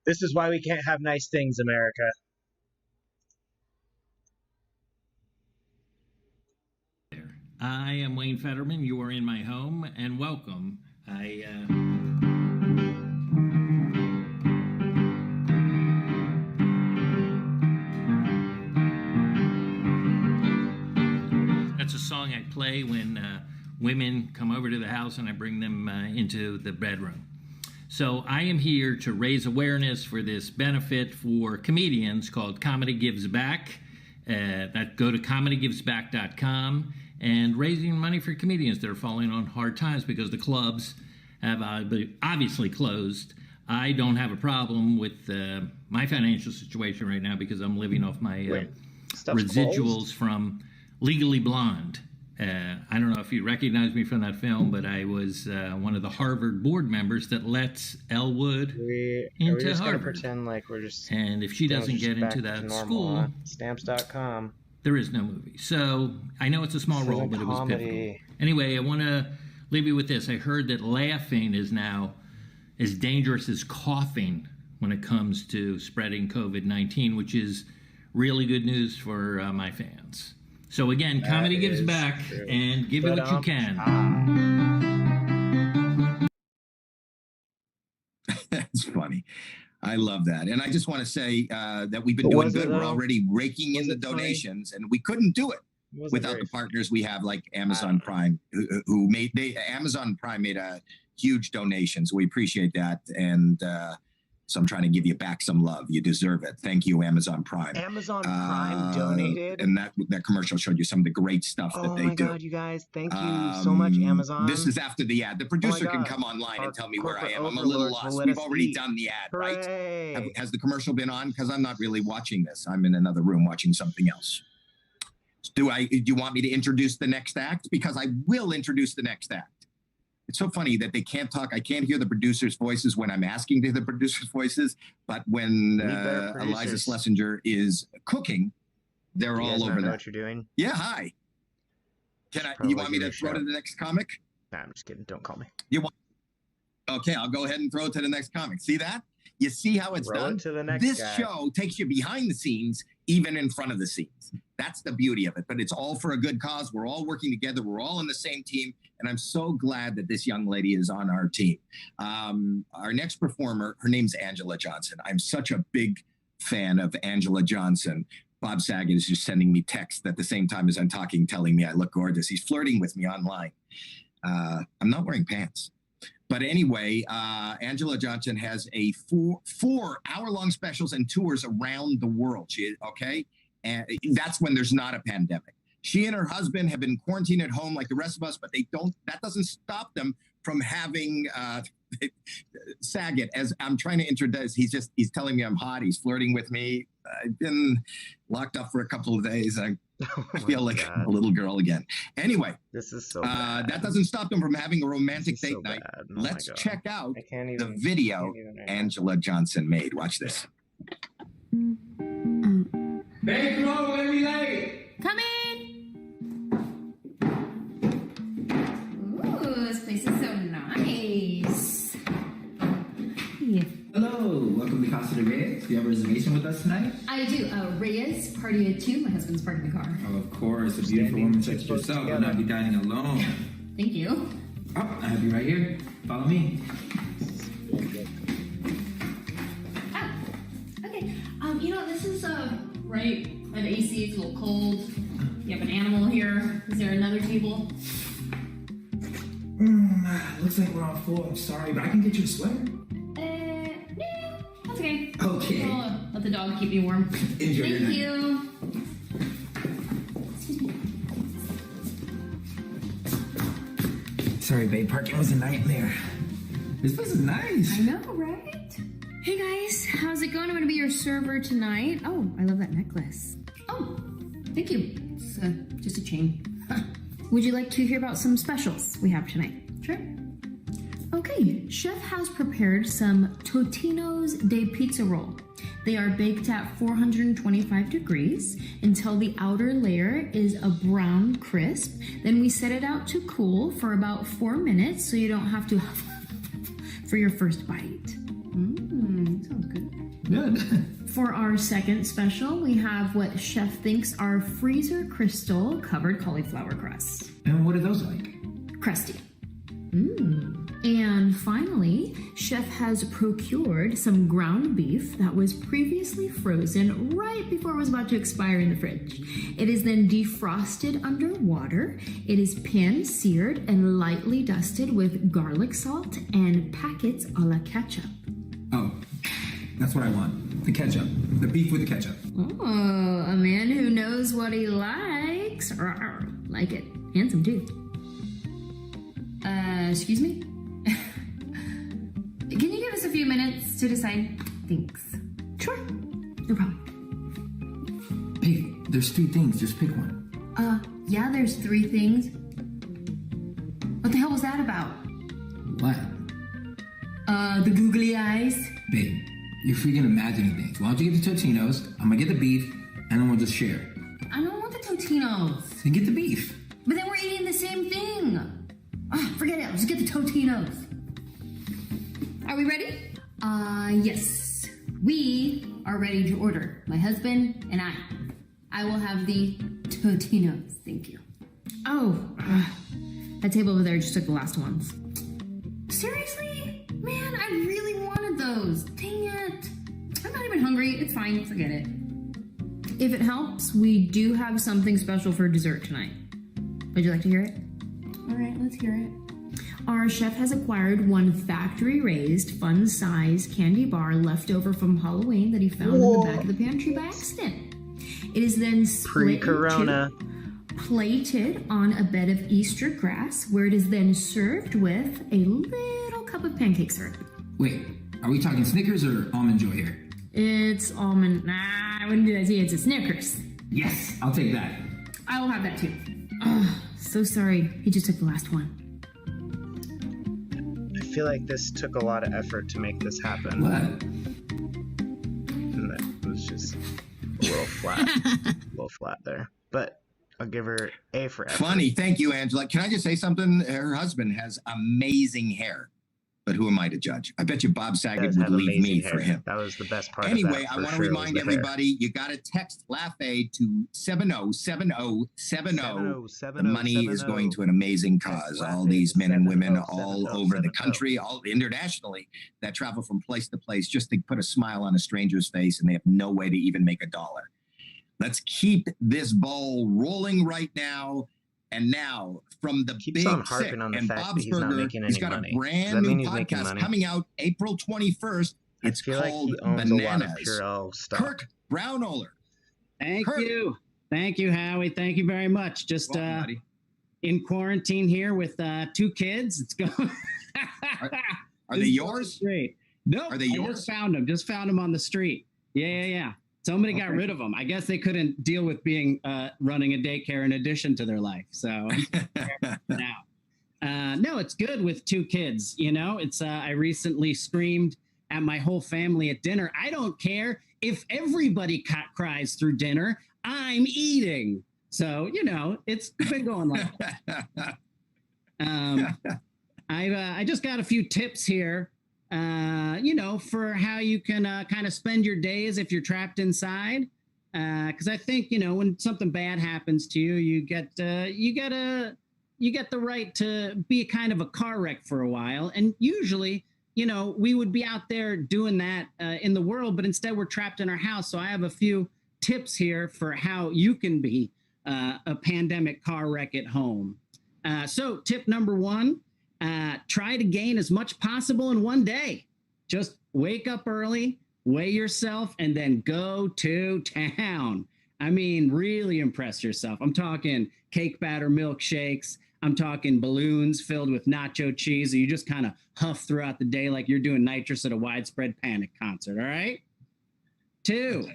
This is why we can't have nice things, America. I am Wayne Fetterman. You are in my home, and welcome. That's a song I play when women come over to the house and I bring them into the bedroom. So I am here to raise awareness for this benefit for comedians called Comedy Gives Back. Go to comedygivesback.com and raising money for comedians that are falling on hard times because the clubs have obviously closed. I don't have a problem with my financial situation right now because I'm living off my residuals from Legally Blonde. I don't know if you recognize me from that film, but I was one of the Harvard board members that lets Elwood into just Harvard. Gonna pretend like we're just. And if she doesn't get into that school, Stamps.com. there is no movie. So I know it's a small role, but it was pivotal. Anyway, I want to leave you with this. I heard that laughing is now as dangerous as coughing when it comes to spreading COVID-19, which is really good news for my fans. So again, Comedy Gives Back, and give it what you can. That's funny. I love that. And I just want to say that we've been doing good. We're already raking in the donations, and we couldn't do it without the partners we have like Amazon Prime, who Amazon Prime made a huge donation. So we appreciate that. And so I'm trying to give you back some love. You deserve it. Thank you, Amazon Prime. Amazon Prime donated. And that commercial showed you some of the great stuff that they do. Oh my God, you guys. Thank you so much, Amazon. This is after the ad. The producer can come online and tell me where I am. I'm a little lost. We've already done the ad, right? Has the commercial been on? Because I'm not really watching this. I'm in another room watching something else. Do you want me to introduce the next act? Because I will introduce the next act. It's so funny that they can't talk. I can't hear the producers' voices when I'm asking to hear the producers' voices, but when Eliza Schlesinger is cooking, they're all over that. Know what you're doing? Yeah, hi. You want me to throw to the next comic? Nah, I'm just kidding. Don't call me. Okay, I'll go ahead and throw it to the next comic. See that? You see how it's Throw done? it to the next This guy. show takes you behind the scenes, even in front of the scenes. That's the beauty of it. But it's all for a good cause. We're all working together. We're all on the same team. And I'm so glad that this young lady is on our team. Our next performer, her name's Angela Johnson. I'm such a big fan of Angela Johnson. Bob Saget is just sending me texts at the same time as I'm talking, telling me I look gorgeous. He's flirting with me online. I'm not wearing pants. But anyway, Angela Johnson has a four hour-long specials and tours around the world. And that's when there's not a pandemic. She and her husband have been quarantined at home like the rest of us, but that doesn't stop them from having Saget, as I'm trying to introduce. He's telling me I'm hot. He's flirting with me. I've been locked up for a couple of days. I feel like a little girl again. Anyway, this is so bad. That doesn't stop them from having a romantic date so night. bad. Oh Let's my God. check out I can't the even, video right Angela Johnson made. Watch this. Babe, come on, let me lay. Come in. Ooh, this place is so nice. Yeah. Hello, welcome to Casa de Reyes. Do you have a reservation with us tonight? I do. Reyes, party at 2. My husband's parking the car. Oh, of course. A beautiful woman such as yourself will not be dining alone. Thank you. Oh, I have you right here. Follow me. Okay. This is right by the AC. It's a little cold. You have an animal here. Is there another table? Looks like we're on full. I'm sorry, but I can get you a sweater. No, that's okay. Okay. I'll let the dog keep me warm. Enjoy your Thank night. you. Excuse me. Sorry, babe. Parking was a nightmare. This place is nice. I know, right? Hey guys, how's it going? I'm gonna be your server tonight. Oh, I love that necklace. Oh, thank you. It's just a chain. Would you like to hear about some specials we have tonight? Sure. Okay, Chef has prepared some Totino's de Pizza Roll. They are baked at 425 degrees until the outer layer is a brown crisp. Then we set it out to cool for about 4 minutes so you don't have to for your first bite. Sounds good. Good. For our second special, we have what Chef thinks are freezer crystal covered cauliflower crusts. And what are those like? Crusty. And finally, Chef has procured some ground beef that was previously frozen right before it was about to expire in the fridge. It is then defrosted under water. It is pan-seared and lightly dusted with garlic salt and packets a la ketchup. Oh, that's what I want. The ketchup. The beef with the ketchup. Oh, a man who knows what he likes. Like it. Handsome too. Excuse me? Can you give us a few minutes to decide? Thanks. Sure. No problem. Hey, there's 3 things. Just pick one. Yeah, there's 3 things. What the hell was that about? What? The googly eyes. Babe, you're freaking imagining things. Why don't you get the Totino's? I'm gonna get the beef, and then we'll just share. I don't want the Totino's. Then get the beef. But then we're eating the same thing. Forget it. I'll just get the Totino's. Are we ready? Yes. We are ready to order. My husband and I. I will have the Totino's. Thank you. Oh, that table over there just took the last ones. Seriously? Man, I really wanted those. Dang it. I'm not even hungry. It's fine. Forget it. If it helps, we do have something special for dessert tonight. Would you like to hear it? All right, let's hear it. Our chef has acquired one factory-raised, fun-size candy bar left over from Halloween that he found in the back of the pantry by accident. It is then split Pre-corona. plated on a bed of Easter grass, where it is then served with a little cup of pancake syrup. Wait, are we talking Snickers or Almond Joy here? It's almond. Nah, I wouldn't do that to you. It's a Snickers. Yes, I'll take that. I will have that too. Oh, so sorry. He just took the last one. I feel like this took a lot of effort to make this happen. What? And that was just a little flat. A little flat there. But I'll give her A for effort. Funny. Thank you, Angela. Can I just say something? Her husband has amazing hair. but who am I to judge? I bet you Bob He Saget does would have leave me amazing for hair. him. That was the best part of Anyway, that, I for want to sure, was remind the hair. everybody, you got to text Laugh Aid to 707070. The money is going to an amazing cause. All these men and women all over the country, all internationally, that travel from place to place just to put a smile on a stranger's face, and they have no way to even make $1. Let's keep this ball rolling right now. And now, from the Keeps Big on Sick harping on the and fact Bob's that he's not Burger, making he's any got money. a Does brand that new mean he's making podcast money? coming out April 21st. It's I feel like called he owns a lot of Bananas. Purell stock. Kirk Brownoller. Thank Kurt. you. Thank you, Howie. Thank you very much. Just Welcome, buddy. in quarantine here with 2 kids. It's going. Are they yours? Great. Nope. Are they I yours? just found them. Just found them on the street. Yeah. Somebody got rid of them. I guess they couldn't deal with being running a daycare in addition to their life. So now, no, it's good with 2 kids. You know, it's I recently screamed at my whole family at dinner. I don't care if everybody cries through dinner. I'm eating. So, you know, it's been going like that. I just got a few tips here, you know, for how you can kind of spend your days if you're trapped inside. Because I think, you know, when something bad happens to you, you get the right to be kind of a car wreck for a while. And usually, you know, we would be out there doing that in the world, but instead we're trapped in our house. So I have a few tips here for how you can be a pandemic car wreck at home. So tip number 1, try to gain as much possible in one day. Just wake up early, weigh yourself, and then go to town. I mean, really impress yourself. I'm talking cake batter milkshakes. I'm talking balloons filled with nacho cheese. So you just kind of huff throughout the day like you're doing nitrous at a Widespread Panic concert. All right. 2,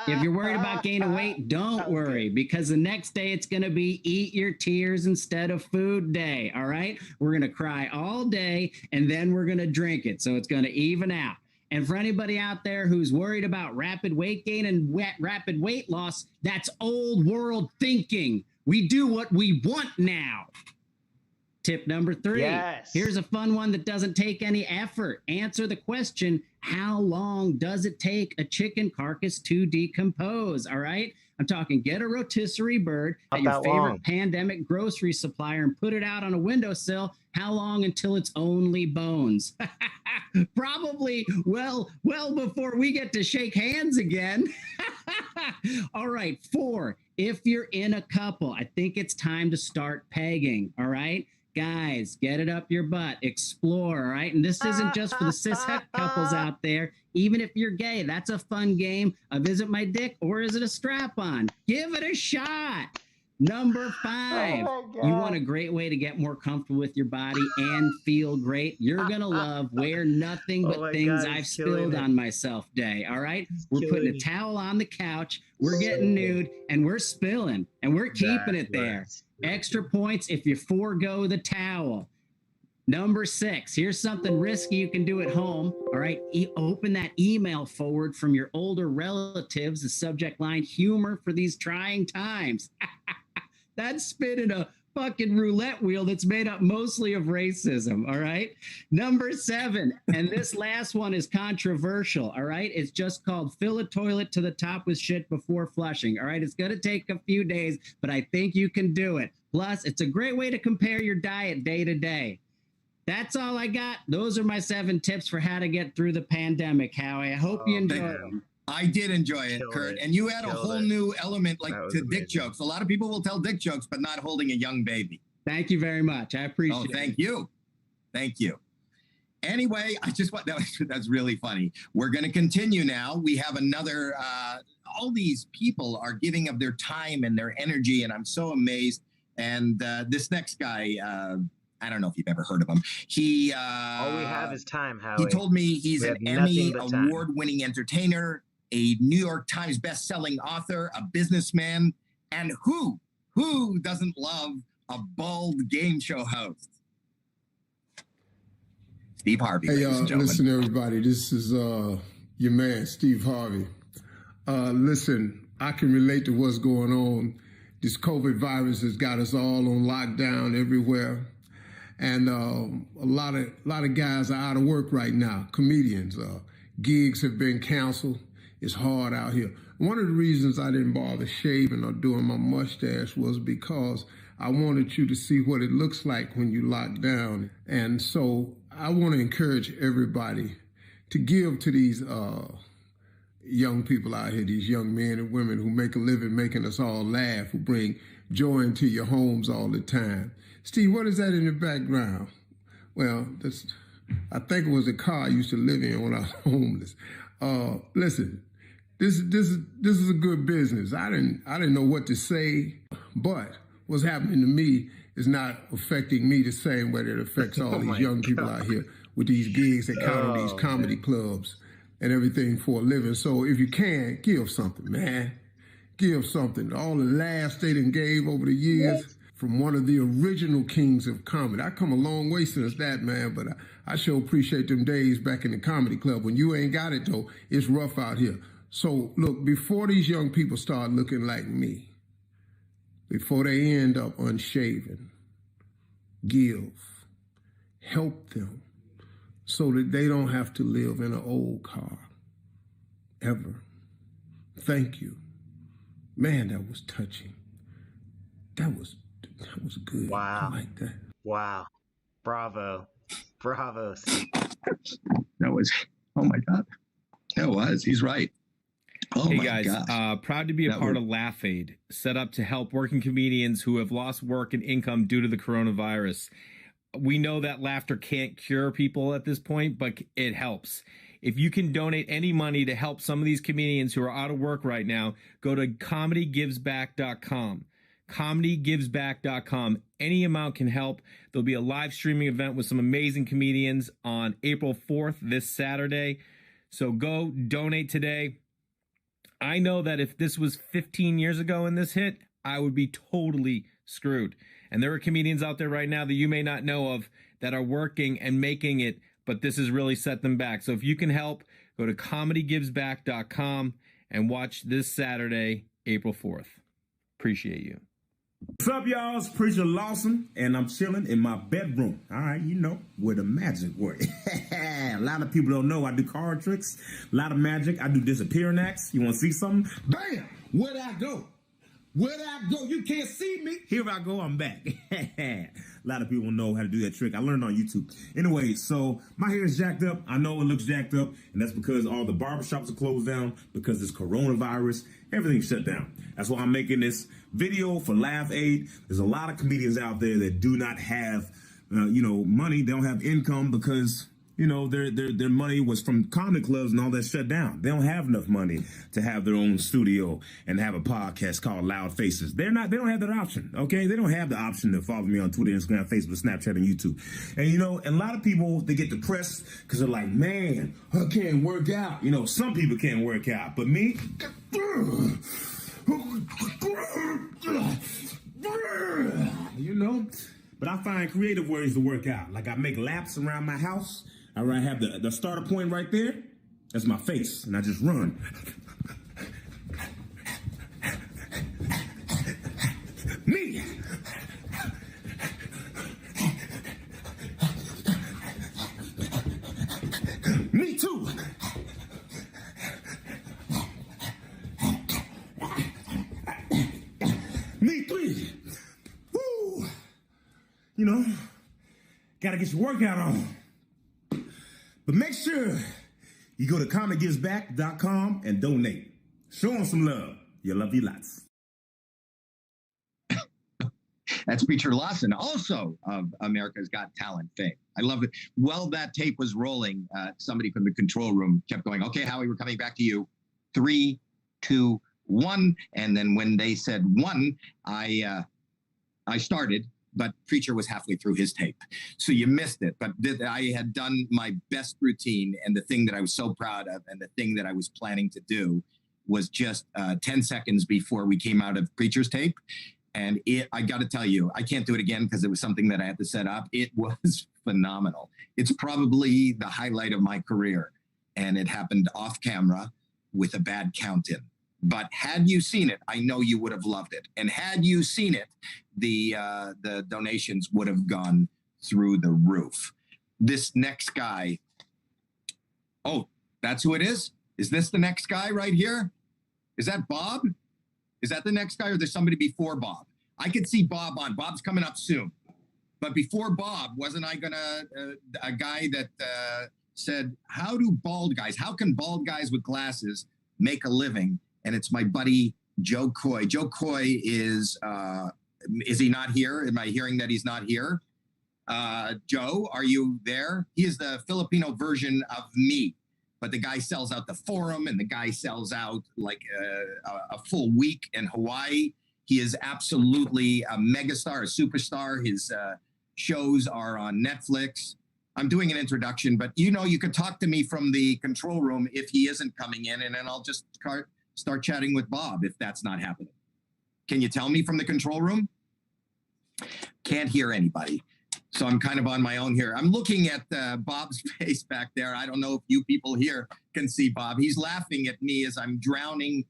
if you're worried about gaining weight, don't worry, because the next day it's going to be eat your tears instead of food day. All right. We're going to cry all day and then we're going to drink it. So it's going to even out. And for anybody out there who's worried about rapid weight gain and rapid weight loss, that's old world thinking. We do what we want now. Tip number 3. Yes. Here's a fun one that doesn't take any effort. Answer the question, how long does it take a chicken carcass to decompose? All right. I'm talking get a rotisserie bird at your Not that favorite long. pandemic grocery supplier and put it out on a windowsill. How long until it's only bones? Probably well before we get to shake hands again. All right. 4, if you're in a couple, I think it's time to start pegging. All right. Guys, get it up your butt, explore, all right? And this isn't just for the cishet couples out there. Even if you're gay, that's a fun game. Visit my dick, or is it a strap-on? Give it a shot. Number 5, you want a great way to get more comfortable with your body and feel great? You're going to love Wear Nothing But Things I've Spilled on Myself Day, all right? We're putting a towel on the couch, we're getting nude, and we're spilling, and we're keeping it there. Extra points if you forego the towel. Number 6, here's something risky you can do at home. All right, open that email forward from your older relatives, the subject line, humor for these trying times. That's spinning a fucking roulette wheel that's made up mostly of racism, all right? Number 7, and this last one is controversial, all right? It's just called fill a toilet to the top with shit before flushing, all right? It's going to take a few days, but I think you can do it. Plus, it's a great way to compare your diet day to day. That's all I got. Those are my 7 tips for how to get through the pandemic, Howie. I hope you enjoyed them. I did enjoy it, Kurt. And you add a whole new element like to dick jokes. A lot of people will tell dick jokes, but not holding a young baby. Thank you very much. I appreciate it. Thank you. Thank you. Anyway, I just want that's really funny. We're going to continue now. We have another, all these people are giving of their time and their energy, and I'm so amazed. And this next guy, I don't know if you've ever heard of him. He all we have is time, Howie. He told me he's We an have Emmy nothing but time. award-winning entertainer, a New York Times best-selling author, a businessman, and who doesn't love a bald game show host? Steve Harvey, Hey, ladies and gentlemen. listen, everybody. This is your man, Steve Harvey. Listen, I can relate to what's going on. This COVID virus has got us all on lockdown everywhere. And a lot of guys are out of work right now, comedians. Gigs have been canceled. It's hard out here. One of the reasons I didn't bother shaving or doing my mustache was because I wanted you to see what it looks like when you lock down. And so I want to encourage everybody to give to these young people out here, these young men and women who make a living making us all laugh, who bring joy into your homes all the time. Steve, what is that in the background? Well, I think it was the car I used to live in when I was homeless. Listen, this is a good business. I didn't know what to say, but what's happening to me is not affecting me the same way that it affects all these young people out here with these gigs that count on these comedy clubs and everything for a living. So if you can, give something, man. Give something. All the laughs they done gave over the years from one of the original kings of comedy. I come a long way since that, man, but I sure appreciate them days back in the comedy club. When you ain't got it, though, it's rough out here. So, look, before these young people start looking like me, before they end up unshaven, give, help them so that they don't have to live in an old car, ever. Thank you. Man, that was touching. That was good. Wow. I like that. Wow. Bravo. Bravo. That was, oh my God. That was, he's right. Oh hey my guys, gosh. Proud to be a part of Laugh Aid, set up to help working comedians who have lost work and income due to the coronavirus. We know that laughter can't cure people at this point, but it helps. If you can donate any money to help some of these comedians who are out of work right now, go to comedygivesback.com. comedygivesback.com. Any amount can help. There'll be a live streaming event with some amazing comedians on April 4th, this Saturday. So go donate today. I know that if this was 15 years ago and this hit, I would be totally screwed. And there are comedians out there right now that you may not know of that are working and making it, but this has really set them back. So if you can help, go to comedygivesback.com and watch this Saturday, April 4th. Appreciate you. What's up, y'all? It's Preacher Lawson, and I'm chilling in my bedroom. All right, you know, where the magic works. A lot of people don't know I do card tricks, a lot of magic. I do disappearing acts. You want to see something? Bam! Where'd I go? Where'd I go? You can't see me. Here I go. I'm back. A lot of people know how to do that trick. I learned on YouTube. Anyway, so my hair is jacked up. I know it looks jacked up, and that's because all the barbershops are closed down because this coronavirus. Everything's shut down. That's why I'm making this video for Laugh Aid. There's a lot of comedians out there that do not have, money. They don't have income because, their money was from comedy clubs and all that shut down. They don't have enough money to have their own studio and have a podcast called Loud Faces. They don't have that option, okay? They don't have the option to follow me on Twitter, Instagram, Facebook, Snapchat, and YouTube. And, and a lot of people, they get depressed because they're like, man, I can't work out. Some people can't work out, but me, but I find creative ways to work out. Like I make laps around my house. I have the starter point right there. That's my face, and I just run. Me. Me too. Me three. Woo. Gotta get your workout on. But make sure you go to comedygivesback.com and donate. Show them some love. You love you lots. That's Preacher Lawson, also of America's Got Talent fame. I love it. While that tape was rolling, somebody from the control room kept going, okay, Howie, we're coming back to you. 3, 2, 1. And then when they said 1, I started. But Preacher was halfway through his tape. So you missed it. But I had done my best routine, and the thing that I was so proud of and the thing that I was planning to do was just 10 seconds before we came out of Preacher's tape. And I got to tell you, I can't do it again because it was something that I had to set up. It was phenomenal. It's probably the highlight of my career. And it happened off camera with a bad count-in. But had you seen it, I know you would have loved it. And had you seen it, the donations would have gone through the roof. This next guy, oh, that's who it is? Is this the next guy right here? Is that Bob? Is that the next guy, or there's somebody before Bob? I could see Bob on. Bob's coming up soon. But before Bob, wasn't I gonna, a guy that said, how can bald guys with glasses make a living? And it's my buddy, Joe Coy. Joe Coy is he not here? Am I hearing that he's not here? Joe, are you there? He is the Filipino version of me, but the guy sells out the Forum, and the guy sells out like a full week in Hawaii. He is absolutely a megastar, a superstar. His shows are on Netflix. I'm doing an introduction, but you could talk to me from the control room if he isn't coming in, and then I'll just start chatting with Bob if that's not happening. Can you tell me from the control room? Can't hear anybody. So I'm kind of on my own here. I'm looking at Bob's face back there. I don't know if you people here can see Bob. He's laughing at me as I'm drowning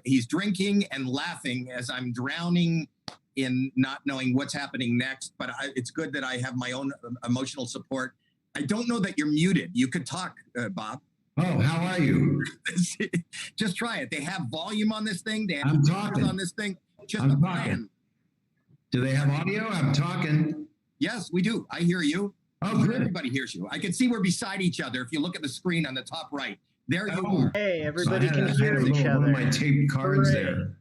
he's drinking and laughing as I'm drowning in not knowing what's happening next. But it's good that I have my own emotional support. I don't know that you're muted. You could talk, Bob. Oh, how are you? Just try it. They have volume on this thing. They have I'm talking on this thing. Just I'm a talking. plan. Do they have audio? I'm talking. Yes, we do. I hear you. Oh, good. Everybody hears you. I can see we're beside each other. If you look at the screen on the top right, there you are. Hey, everybody So I can had hear each one other. of my taped cards there.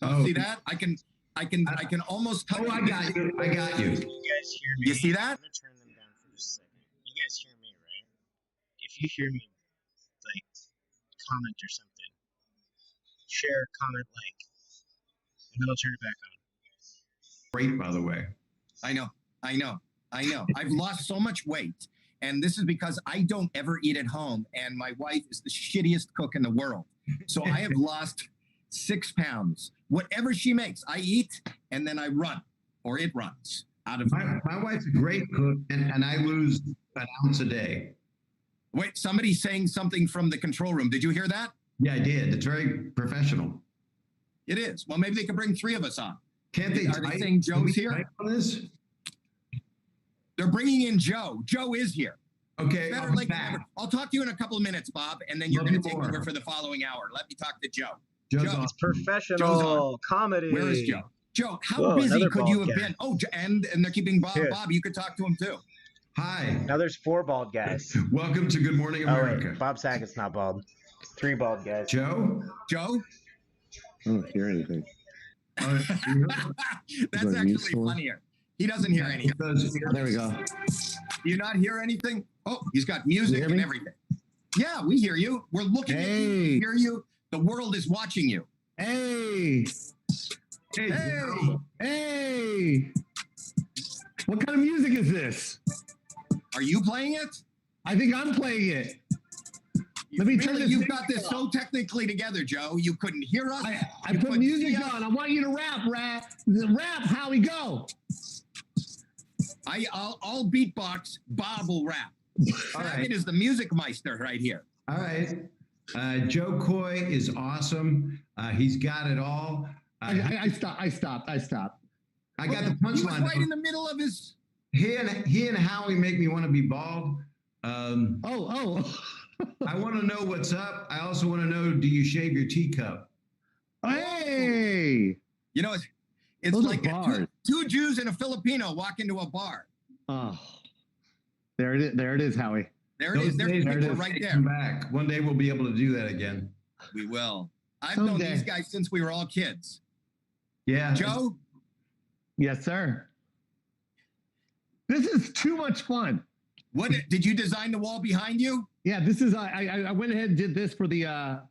Oh, See that? I can almost touch. Oh, I got you. I got you. You guys hear me? You see that? I'm gonna turn them down for just a second. You guys hear me, right? If you hear me, like, comment or something. Share, comment, like, and then I'll turn it back on. Great, by the way. I know. I've lost so much weight, and this is because I don't ever eat at home, and my wife is the shittiest cook in the world. So I have lost 6 pounds. Whatever she makes, I eat, and then I run, or it runs out of. My wife's a great cook, and I lose an ounce a day. Wait, somebody's saying something from the control room. Did you hear that? Yeah, I did. It's very professional. It is. Well, maybe they could bring 3 of us on. Can't they? Are they saying Joe's here? On this? They're bringing in Joe. Joe is here. Okay, Better I'm late than back. never. I'll talk to you in a couple of minutes, Bob, and then you're Love going you to take more. over for the following hour. Let me talk to Joe. Joe's Joe. awesome. It's professional comedy. Where is Joe? Joe, how Whoa, busy another could you bald have guy. been? Oh, and they're keeping Bob. Here. Bob, you could talk to him too. Hi. Now there's 4 bald guys. Welcome to Good Morning Oh America. wait, Bob Saget's not bald. 3 bald guys. Joe? Joe? I don't hear anything. That's that actually useful? funnier. He doesn't hear anything. There we go. Do you not hear anything? Oh, he's got music hear and me? everything. Yeah, we hear you. We're looking at you. We hear you. The world is watching you. Hey. Hey. Hey. What kind of music is this? Are you playing it? I think I'm playing it. Let me turn Really, this you've thing got this off. so technically together, Joe. You couldn't hear us. I You put couldn't music see us. on. I want you to rap, Howie, go. I'll beatbox. Bob will rap. All right. Saget is the music meister right here. All right. Joe Coy is awesome. He's got it all. I stopped. I got the He was punchline. right in the middle of his. He and Howie make me want to be bald. Oh. I want to know what's up. I also want to know, do you shave your teacup? Hey. You know, it's Those are like bars. two Jews and a Filipino walk into a bar. Oh. There it is, Howie. There it is. There's days people are right there. come back. One day we'll be able to do that again. We will. I've known Someday. these guys since we were all kids. Yeah. Joe, Yes, sir. This is too much fun. what did you design the wall behind you? Yeah, this is I went ahead and did this for the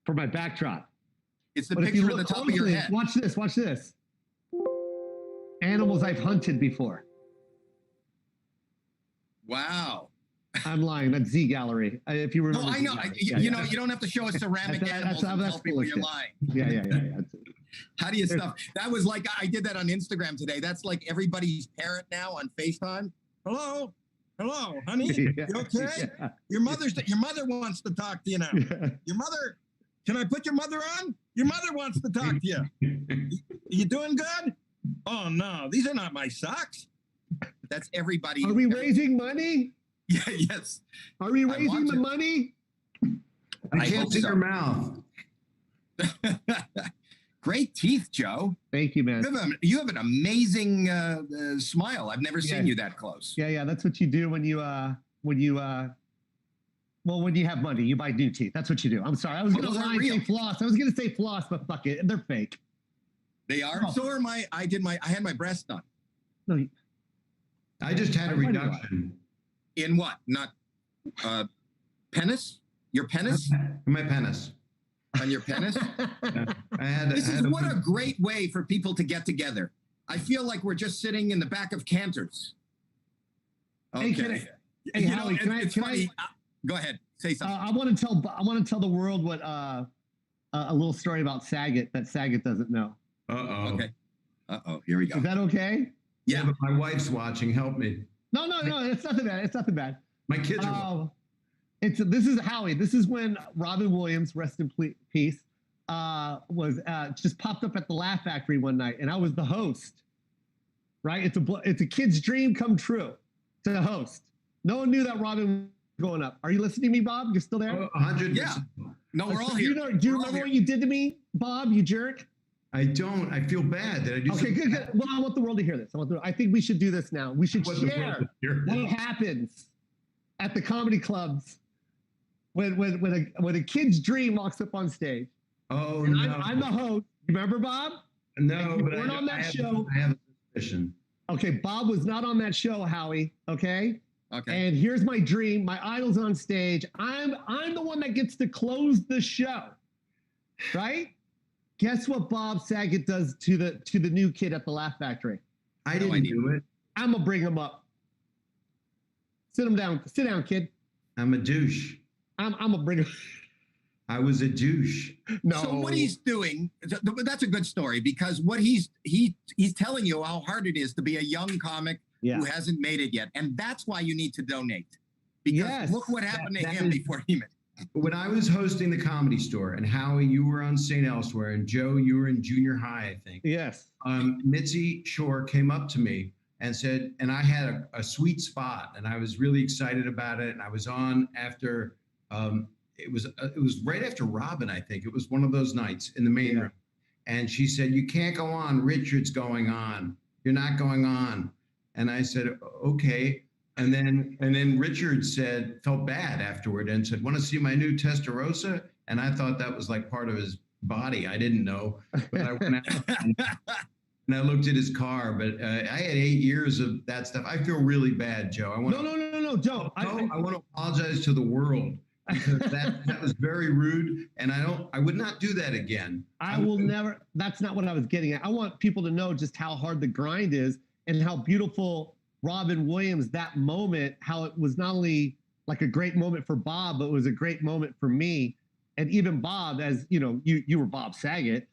for my backdrop. It's the But if you picture of the look top of your closely, head. watch this. Animals I've hunted before. Wow. I'm lying. That's Z Gallery. If you No, remember. I Z know. Gallery. You know, you don't have to show us ceramic animals and tell people you're bullshit. lying. Yeah. How do you stuff? That was like, I did that on Instagram today. That's like everybody's parent now on FaceTime. Hello, honey. You okay? Yeah. Your mother wants to talk to you now. Your mother, can I put your mother on? Your mother wants to talk to you. You doing good? Oh no, these are not my socks. That's everybody. Are we raising money? Yeah, yes. Are we raising the money? I can't see your mouth. Great teeth, Joe. Thank you, man. You have an amazing smile. I've never seen you that close. Yeah. That's what you do when you have money, you buy new teeth. That's what you do. I'm sorry. I was going to lie and say floss. I was going to say floss, but fuck it. They're fake. They are. Oh. So are my. I had my breast done. No, I just had a reduction. In what? Not penis? Your penis? My penis. On your penis? This is what a great way for people to get together. I feel like we're just sitting in the back of Cantor's. Okay. Hey, Howie, it's funny. Go ahead. Say something. I want to tell the world what a little story about Saget that Saget doesn't know. Uh-oh. Okay. Here we go. Is that okay? Yeah. But my wife's watching. Help me. No. It's nothing bad. It's nothing bad. My kids are. This is Howie. This is when Robin Williams, rest in peace, was just popped up at the Laugh Factory one night, and I was the host. Right? It's a kid's dream come true to host. No one knew that Robin was going up. Are you listening to me, Bob? You're still there? 100%. Yeah. No, we're all here. Do you remember what you did to me, Bob? You jerk. I don't. I feel bad. Did I do something? Okay, good. Well, I want the world to hear this. I think we should do this now. We should share what happens at the comedy clubs when a kid's dream walks up on stage. Oh, and no. I'm the host. Remember, Bob? No, you but weren't on that show. I have a suspicion. Okay, Bob was not on that show, Howie. Okay. Okay. And here's my dream. My idol's on stage. I'm the one that gets to close the show. Right? Guess what Bob Saget does to the new kid at the Laugh Factory? I didn't do it. I'm gonna bring him up. Sit him down. Sit down, kid. I'm a douche. I'm gonna bring him. I was a douche. No. So what he's doing, that's a good story because what he's telling you how hard it is to be a young comic who hasn't made it yet, and that's why you need to donate. Because look what happened to him before he made it. When I was hosting the Comedy Store, and Howie, you were on St. Elsewhere, and Joe, you were in junior high, I think. Yes. Mitzi Shore came up to me and said, and I had a sweet spot, and I was really excited about it. And I was on after, it was right after Robin, I think. It was one of those nights in the main room. And she said, "You can't go on. Richard's going on. You're not going on." And I said, "Okay." And then Richard felt bad afterward and said, "Want to see my new Testarossa?" And I thought that was like part of his body. I didn't know, but I went out and I looked at his car. But I had 8 years of that stuff. I feel really bad, Joe. No, Joe. I want to apologize to the world because that was very rude, and I would not do that again. I will never. That's not what I was getting at. I want people to know just how hard the grind is and how beautiful Robin Williams, that moment, how it was not only like a great moment for Bob, but it was a great moment for me. And even Bob, as you know, you were Bob Saget.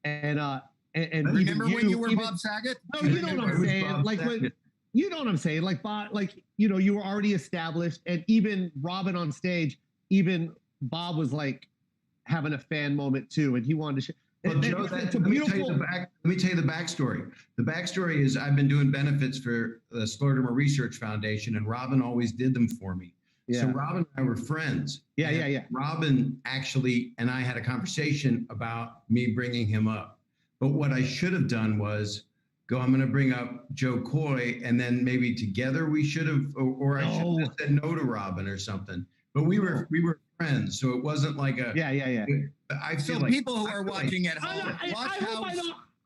And remember when you were Bob Saget? No, you know what I'm saying. Like when you know what I'm saying. Like Bob, like you were already established, and even Robin on stage, even Bob was like having a fan moment too, and he wanted to. Well, Joe, let me tell you the backstory. The backstory is I've been doing benefits for the Scleroderma Research Foundation, and Robin always did them for me. Yeah. So Robin and I were friends. Yeah. Robin actually and I had a conversation about me bringing him up. But what I should have done was I'm going to bring up Joe Coy, and then maybe together we should have, or I should have said no to Robin or something. But we were friends, so it wasn't like a I feel so like people who are watching at home,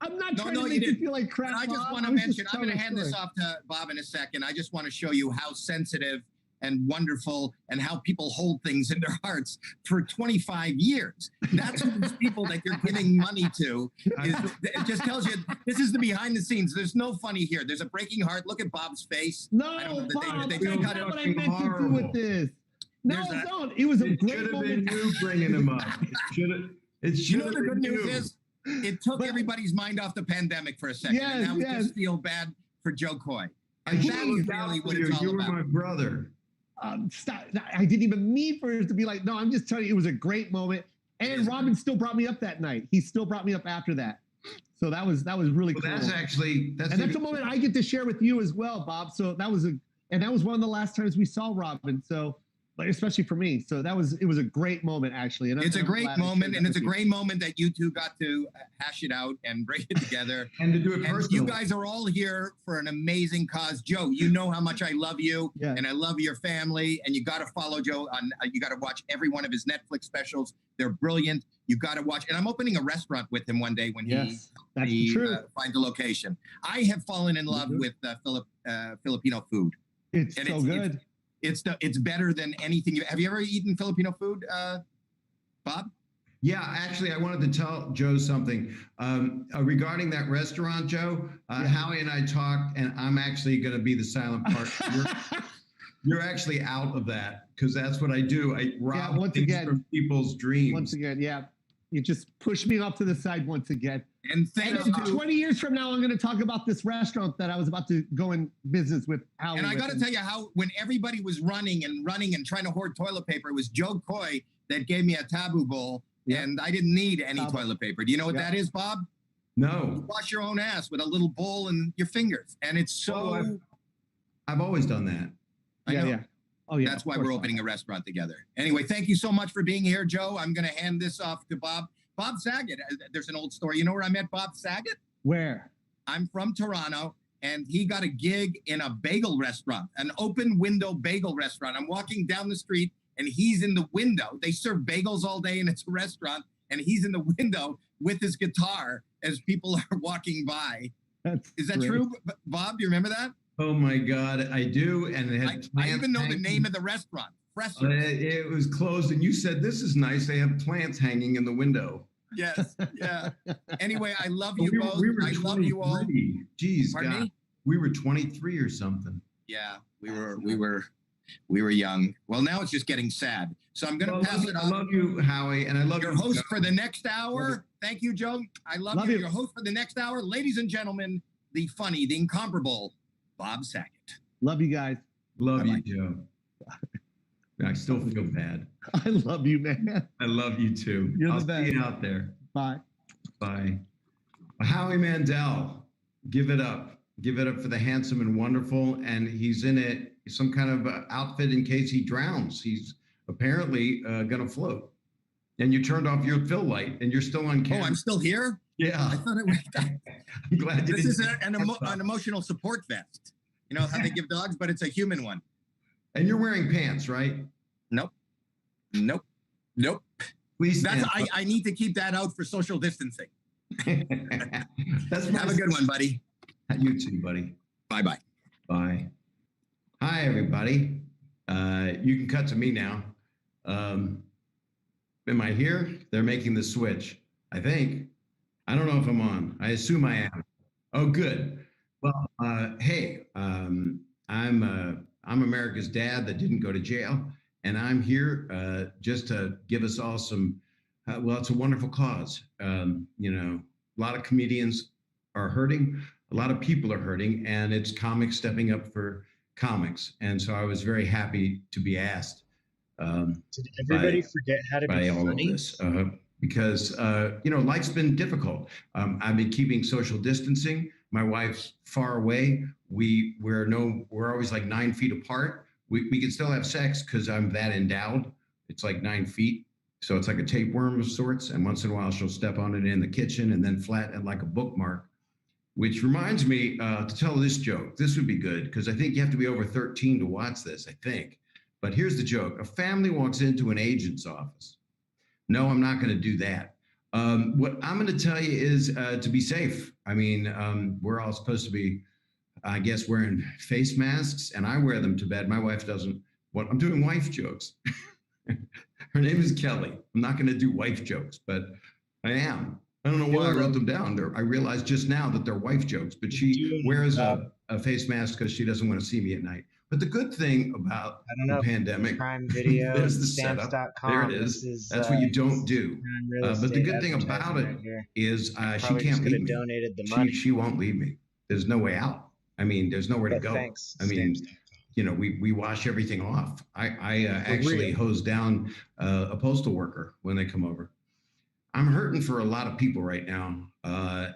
I'm not trying to make you feel like crap. I just want to mention, I'm going to hand this off to Bob in a second. I just want to show you how sensitive and wonderful and how people hold things in their hearts for 25 years. That's who these people that you're giving money to. It just tells you this is the behind the scenes. There's no funny here. There's a breaking heart. Look at Bob's face. No, Bob, that's not what I meant to do with this. No, don't. It was a great moment. Been you bringing him up. You know what the good news is? It took everybody's mind off the pandemic for a second, and now we just feel bad for Joe Coy. And that's really what it's all you about. were my brother. Stop. I didn't even mean for it to be like, no, I'm just telling you, it was a great moment. And Robin still brought me up that night. He still brought me up after that. So that was really Well, cool. that's a moment I get to share with you as well, Bob. So that was one of the last times we saw Robin. So, but especially for me. So it was a great moment actually. And It's a I'm great glad I shared moment, that and it's a with you. great moment that you two got to hash it out and bring it together. And to do it And personally. you guys are all here for an amazing cause. Joe, you know how much I love you, and I love your family, and you got to follow Joe on, you got to watch every one of his Netflix specials. They're brilliant. You got to watch, and I'm opening a restaurant with him one day when he finds a location. I have fallen in love with Filipino food. It's And so good. It's better than anything. Have you ever eaten Filipino food, Bob? Yeah, actually, I wanted to tell Joe something regarding that restaurant, Joe. Howie and I talked, and I'm actually going to be the silent part. You're actually out of that because that's what I do. I rob things from people's dreams. Once again, you just push me off to the side once again. And thanks to 20 years from now, I'm going to talk about this restaurant that I was about to go in business with Howie. And I got to tell you how when everybody was running and trying to hoard toilet paper, it was Joe Coy that gave me a taboo bowl, and I didn't need any toilet paper. Do you know what that is, Bob? No. You wash your own ass with a little bowl and your fingers, and it's so. I've always done that. I know. Oh yeah. That's why we're opening a restaurant together. Anyway, thank you so much for being here, Joe. I'm going to hand this off to Bob. Bob Saget. There's an old story. You know where I met Bob Saget? Where? I'm from Toronto, and he got a gig in a bagel restaurant, an open window bagel restaurant. I'm walking down the street, and he's in the window. They serve bagels all day, and it's a restaurant, and he's in the window with his guitar as people are walking by. Is that true, Bob? Do you remember that? Oh my God, I do. And it had I even know the name of the restaurant. It was closed, and you said, "This is nice. They have plants hanging in the window." Yes, yeah. Anyway, I love you both. I love you all. Jeez, Pardon God. me? We were 23 or something. Yeah, we were young. Well, now it's just getting sad. So I'm going to pass it on. I love you, Howie, and I love your host for the next hour. Thank you, Joe. I love you. Your host for the next hour, ladies and gentlemen, the funny, the incomparable Bob Saget. Love you guys. Love you, Joe. I still feel bad. I love you, man. I love you too. You're I'll the best. see you out there. Bye. Bye. Howie Mandel, give it up. Give it up for the handsome and wonderful. And he's in it, some kind of outfit in case he drowns. He's apparently going to float. And you turned off your fill light and you're still on camera. Oh, I'm still here? Yeah. I thought it was. I'm glad you This is didn't. an emotional support vest. You know how they give dogs, but it's a human one. And you're wearing pants, right? Nope. Please stand I need to keep that out for social distancing. That's Have a good one, buddy. You too, buddy. Bye-bye. Bye. Hi, everybody. You can cut to me now. Am I here? They're making the switch, I think. I don't know if I'm on. I assume I am. Oh, good. Well, hey, I'm America's dad that didn't go to jail, and I'm here just to give us all some. Well, it's a wonderful cause. You know, a lot of comedians are hurting, a lot of people are hurting, and it's comics stepping up for comics. And so I was very happy to be asked. Did everybody forget how to be all funny? of this? Because you know, life's been difficult. I've been keeping social distancing. My wife's far away. We're always like 9 feet apart. We can still have sex because I'm that endowed. It's like 9 feet. So it's like a tapeworm of sorts. And once in a while she'll step on it in the kitchen and then flatten it like a bookmark, which reminds me to tell this joke. This would be good because I think you have to be over 13 to watch this, I think. But here's the joke. A family walks into an agent's office. No, I'm not going to do that. What I'm going to tell you is to be safe. I mean, we're all supposed to be, I guess, wearing face masks, and I wear them to bed. My wife doesn't. What I'm doing wife jokes. Her name is Kelly. I'm not going to do wife jokes, but I am. I don't know why I wrote them down. I realized just now that they're wife jokes, but she wears a face mask because she doesn't want to see me at night. But the good thing about the pandemic, Prime Video, there's the setup. There it is. That's what you don't do. But the good thing about it is she can't leave me. Donated the money. She won't leave me. There's no way out. I mean, there's nowhere to go. Thanks, I mean, you know, we wash everything off. I actually hose down a postal worker when they come over. I'm hurting for a lot of people right now,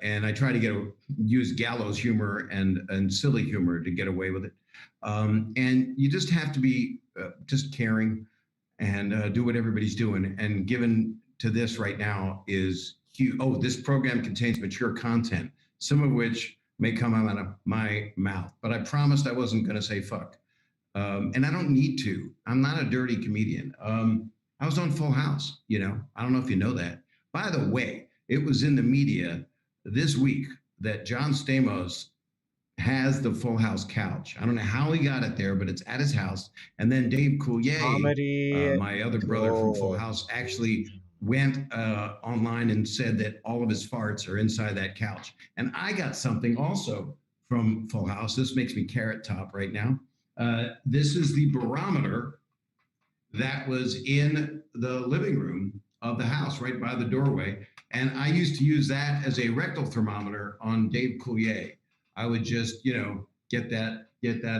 and I try to use gallows humor and silly humor to get away with it. And you just have to be just caring and do what everybody's doing. And given to this right now is huge. Oh, this program contains mature content, some of which may come out of my mouth, but I promised I wasn't going to say fuck. And I don't need to. I'm not a dirty comedian. I was on Full House, I don't know if you know that. By the way, it was in the media this week that John Stamos has the Full House couch. I don't know how he got it there, but it's at his house. And then Dave Coulier, Comedy my other brother from Full House, actually went online and said that all of his farts are inside that couch. And I got something also from Full House. This makes me carrot top right now. This is the barometer that was in the living room of the house right by the doorway. And I used to use that as a rectal thermometer on Dave Coulier. I would just, get that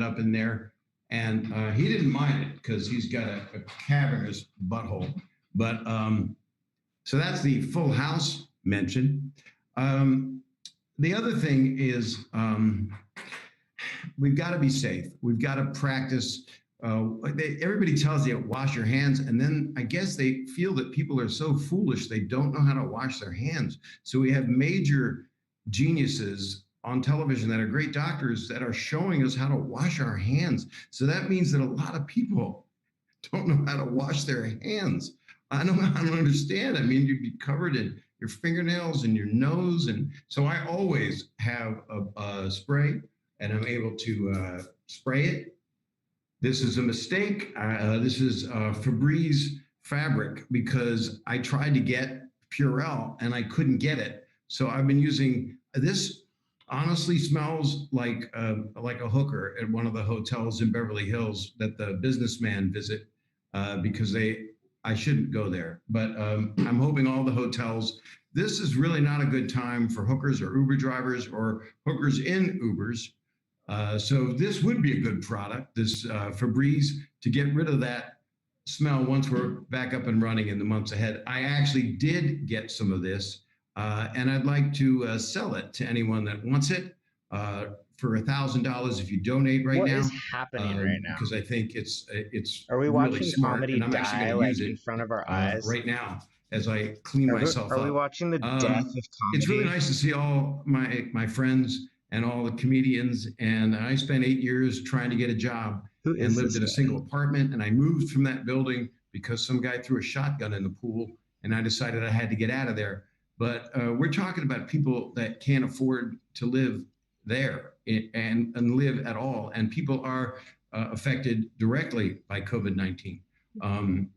up in there. And he didn't mind it because he's got a cavernous butthole. But so that's the Full House mention. The other thing is we've got to be safe. We've got to practice. Everybody tells you wash your hands, and then I guess they feel that people are so foolish they don't know how to wash their hands. So we have major geniuses on television that are great doctors that are showing us how to wash our hands. So that means that a lot of people don't know how to wash their hands. I don't understand. I mean, you'd be covered in your fingernails and your nose, and so I always have a spray, and I'm able to spray it. This is a mistake. This is Febreze fabric because I tried to get Purell and I couldn't get it. So I've been using this. Honestly, smells like a hooker at one of the hotels in Beverly Hills that the businessmen visit because I shouldn't go there. But I'm hoping all the hotels. This is really not a good time for hookers or Uber drivers or hookers in Ubers. So this would be a good product, this Febreze, to get rid of that smell once we're back up and running in the months ahead. I actually did get some of this, and I'd like to sell it to anyone that wants it for $1,000 if you donate right now. What is happening right now? Because I think it's Are we really watching smart, comedy and I'm die actually going to use in it front of our eyes right now as I clean myself up. Are we watching the death of comedy? It's really nice to see all my friends and all the comedians. And I spent 8 years trying to get a job and lived in a single apartment. And I moved from that building because some guy threw a shotgun in the pool and I decided I had to get out of there. But we're talking about people that can't afford to live there and live at all. And people are affected directly by COVID-19.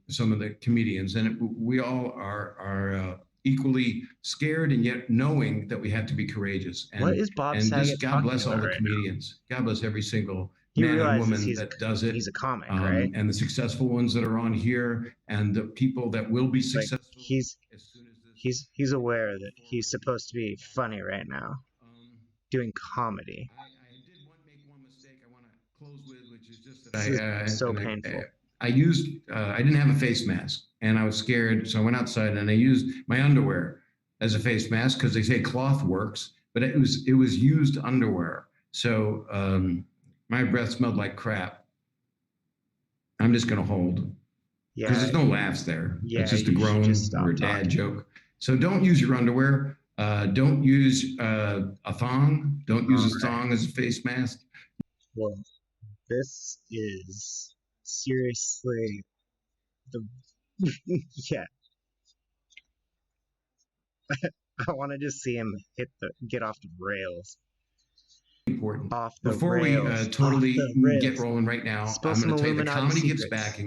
Some of the comedians, and we all are equally scared and yet knowing that we have to be courageous. And, what is Bob and Saget just God bless all the right comedians. Now? God bless every single He man and realizes woman that does it. He's a comic, right? And the successful ones that are on here and the people that will be successful. He's aware that he's supposed to be funny right now, doing comedy. I did make one mistake I want to close with, which is just that so painful. I didn't have a face mask and I was scared. So I went outside and I used my underwear as a face mask because they say cloth works, but it was used underwear. So my breath smelled like crap. I'm just going to hold because there's no laughs there. Yeah, it's just a groan or a dad joke. So don't use your underwear. Don't use a thong. Don't use a thong as a face mask. Well, this is seriously the yeah. I want to just see him get off the rails. Important. Off the Before rails. we totally get rolling right now, Spill I'm going some to tell you the Illuminati Comedy Gives secrets. Back.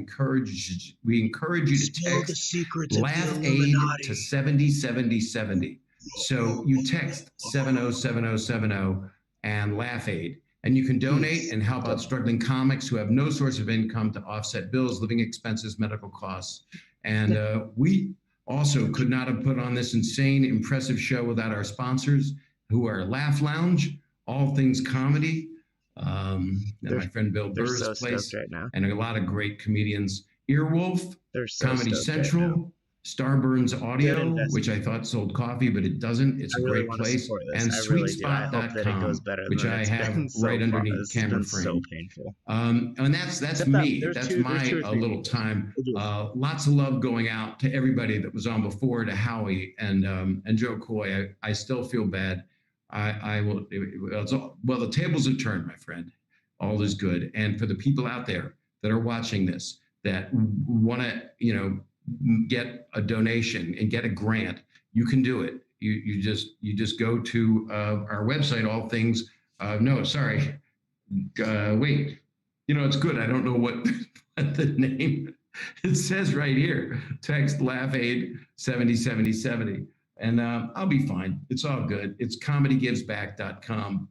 We encourage you to Spill the text secrets of the Laugh Aid Illuminati. to 707070. So you text 707070 and Laugh Aid. And you can donate and help out struggling comics who have no source of income to offset bills, living expenses, medical costs. And we also could not have put on this insane, impressive show without our sponsors, who are Laugh Lounge, All Things Comedy, and my friend Bill Burr's so place, stoked right now. and a lot of great comedians. Earwolf, They're so Comedy stoked right Central, Starburns Audio, investment. which I thought sold coffee, but it doesn't. It's I a really great want to place. support this. And I really do. I hope that it goes sweetspot.com, better which than I it's have been so right far. underneath It's camera been frame. so painful. And that's Except me. there's That's two or my three little people. time. Lots of love going out to everybody that was on before, to Howie and Joe Coy. I still feel bad. I will. Well, the tables have turned, my friend. All is good. And for the people out there that are watching this, that want to, get a donation and get a grant, you can do it. You just go to our website, all things. Wait. It's good. I don't know what the name. It says right here. Text Laugh Aid 707070, and I'll be fine. It's all good. It's comedygivesback.com.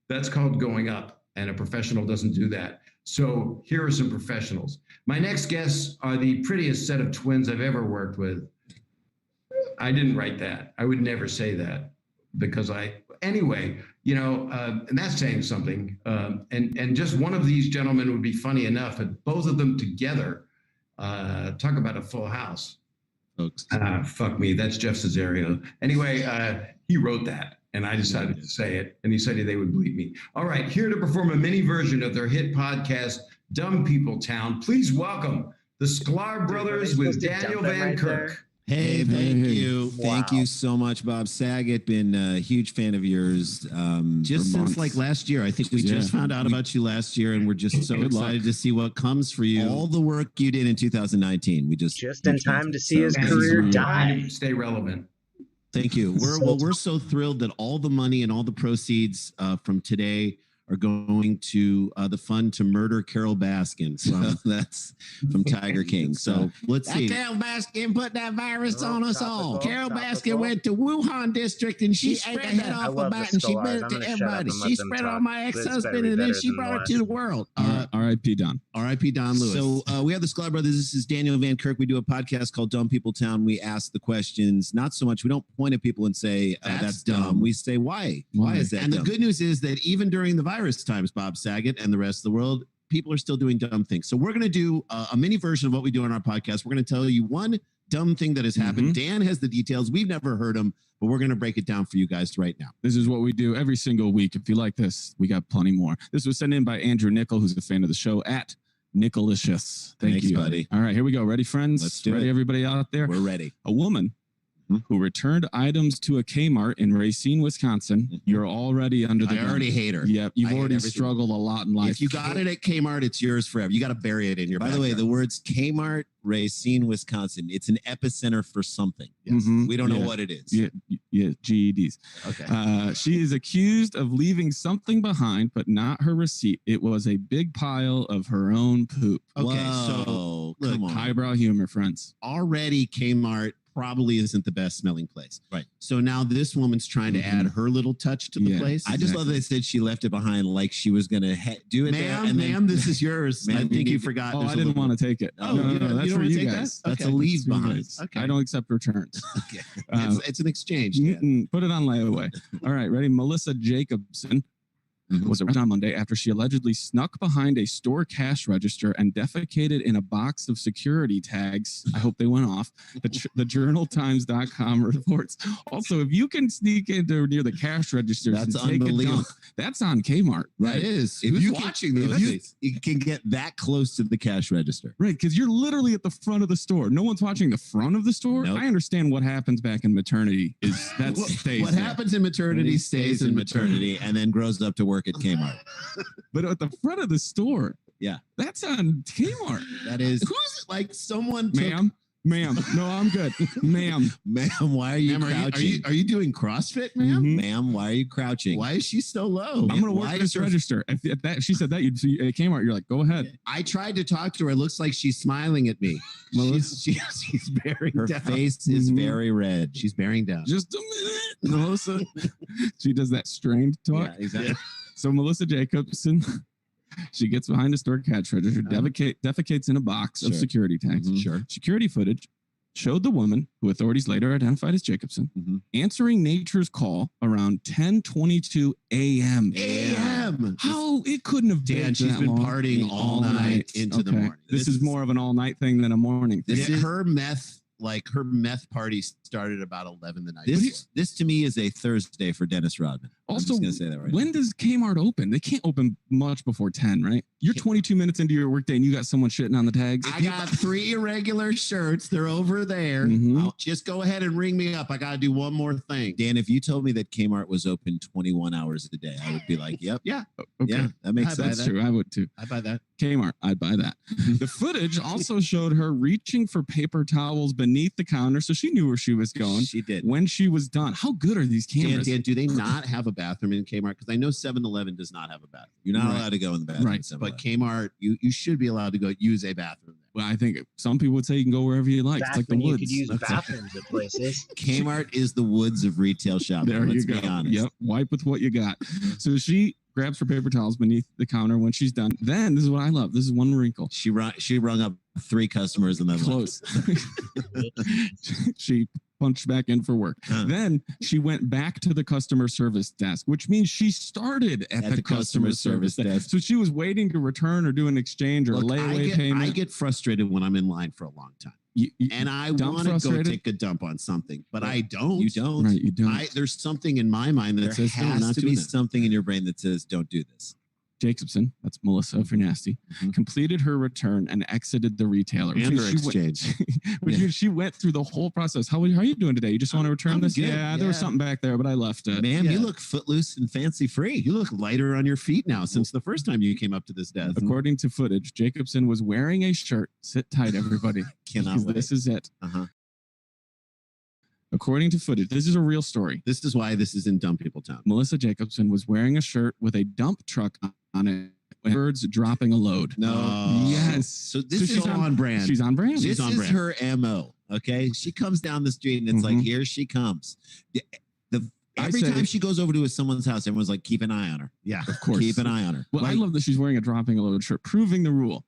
That's called going up, and a professional doesn't do that. So here are some professionals. My next guests are the prettiest set of twins I've ever worked with. I didn't write that. I would never say that because anyway, and that's saying something. And just one of these gentlemen would be funny enough, but both of them together, talk about a full house. Folks. Fuck me. That's Jeff Cesario. Anyway, he wrote that. And I decided to say it, and he said they would believe me. All right, here to perform a mini version of their hit podcast, Dumb People Town. Please welcome the Sklar Brothers with Daniel Van Kirk. Hey, thank you. Thank you so much, Bob Saget. Been a huge fan of yours just since like last year. I think we just found out about you last year, and we're just so excited to see what comes for you. All the work you did in 2019. We just in time to see his career die. Stay relevant. Thank you. We're so thrilled that all the money and all the proceeds from today are going to the fund to murder Carol Baskin. That's from Tiger King. So let's see. Carol Baskin put that virus on us all. Carol Baskin went to Wuhan district and she ate the head off a bat and she fed it to everybody. She spread it on my ex-husband and then she brought it to the world. R.I.P. Don. R.I.P. Don Lewis. So we have the Sklar Brothers. This is Daniel Van Kirk. We do a podcast called Dumb People Town. We ask the questions. Not so much. We don't point at people and say, that's dumb. We say, why? Why is that? And the good news is that even during the virus times, Bob Saget and the rest of the world, people are still doing dumb things. So we're going to do a mini version of what we do on our podcast. We're going to tell you one dumb thing that has happened. Dan has the details. We've never heard them, but we're going to break it down for you guys right now. This is what we do every single week. If you like this, we got plenty more. This was sent in by Andrew Nickel, who's a fan of the show, at Nickolicious. Thanks, you, buddy. All right, here we go. Ready, friends? Let's do it. Everybody out there? We're ready. A woman who returned items to a Kmart in Racine, Wisconsin. You're already under the gun. I already hate her. Yep, you've I hate already everything. struggled a lot in life. If you got it at Kmart, it's yours forever. You got to bury it in your backyard. By the way, the words Kmart, Racine, Wisconsin, it's an epicenter for something. Yes. We don't know what it is. Yeah, GEDs. Okay. She is accused of leaving something behind, but not her receipt. It was a big pile of her own poop. Okay, so look, come on. highbrow humor, friends. Already Kmart probably isn't the best smelling place. Right. So now this woman's trying to add her little touch to the place. I just love that they said she left it behind like she was going to do it there. And ma'am, this is yours. I think you forgot. Oh, I didn't want to take it. Oh, no, that's for you guys. That's a leave behind. Okay. I don't accept returns. Okay. It's an exchange. Put it on layaway. All right, ready? Melissa Jacobson was arrested on Monday after she allegedly snuck behind a store cash register and defecated in a box of security tags. I hope they went off. The journaltimes.com reports. Also, if you can sneak into near the cash registers That's and take a unbelievable. dump, that's on Kmart. That is. Who's watching this? You can get that close to the cash register. Right, because you're literally at the front of the store. No one's watching the front of the store. I understand what happens back in maternity is that stays What there. happens in maternity stays in maternity and then grows up to work at Kmart. But at the front of the store, yeah, that's on Kmart. That is. Who's like someone Ma'am, no, I'm good. Ma'am, why are you Ma'am, crouching? Are you doing CrossFit, ma'am? Ma'am, why are you crouching? Why is she so low? I'm gonna work this register. If that she said that you'd see at Kmart, you're like, go ahead. I tried to talk to her. It looks like she's smiling at me. She's bearing Her down. face is very red. She's bearing down. Just a minute, Melissa. She does that strained talk. Yeah, exactly. So Melissa Jacobson, she gets behind a store cash register, defecates in a box of Sure. security tags. Sure. Security footage showed the woman, who authorities later identified as Jacobson, answering Nature's call around 10:22 a.m. A.m. How it couldn't have been. Dan, she's that been long. partying all night into the morning. This is more of an all night thing than a morning thing. This is her meth like her meth party started about 11 the night. This to me is a Thursday for Dennis Rodman. Also, I'm just gonna say that right when does Kmart open? They can't open much before 10, right? You're 22 minutes into your workday and you got someone shitting on the tags. I got 3 irregular shirts. They're over there. I'll just go ahead and ring me up. I got to do one more thing. Dan, if you told me that Kmart was open 21 hours a day, I would be like, yep. Okay. Yeah, that makes sense. That's true. I would too. I buy that. Kmart, I'd buy that. The footage also showed her reaching for paper towels beneath the counter, so she knew where she was going. She did. When she was done. How good are these cameras? Dan, do they not have a bathroom in Kmart? Because I know 7-Eleven does not have a bathroom. You're not allowed to go in the bathroom. Right. But Kmart, you should be allowed to go use a bathroom. Well, I think some people would say you can go wherever you like. It's like the You woods. could use bathrooms at places. Kmart is the woods of retail shopping. There Let's you go. be honest. Yep. Wipe with what you got. So she grabs her paper towels beneath the counter when she's done. Then this is what I love. This is one wrinkle. She rung up 3 customers and then close. She punched back in for work. Then she went back to the customer service desk, which means she started at the customer service desk. So she was waiting to return or do an exchange or a layaway payment. I get frustrated when I'm in line for a long time. And I want to go take a dump on something, but I don't. You don't. Right, you don't. There's something in my mind that says there has to be something in your brain that says don't do this. Jacobson, that's Melissa if you're nasty, completed her return and exited the retailer. And her exchange. She went through the whole process. How are you doing today? You just want to return this? Good. Yeah, there was something back there, but I left it. Man, you look footloose and fancy free. You look lighter on your feet now since the first time you came up to this desk. According to footage, Jacobson was wearing a shirt. Sit tight, everybody. Cannot wait. This is it. According to footage, this is a real story. This is why this is in Dumb People Town. Melissa Jacobson was wearing a shirt with a dump truck on it. Birds dropping a load. No. Yes. So this is on brand. She's on brand. This is her MO. Okay. She comes down the street and it's like, here she comes. Every time she goes over to someone's house, everyone's like, keep an eye on her. Yeah, of course. Keep an eye on her. Well, I love that she's wearing a dropping a load shirt, proving the rule.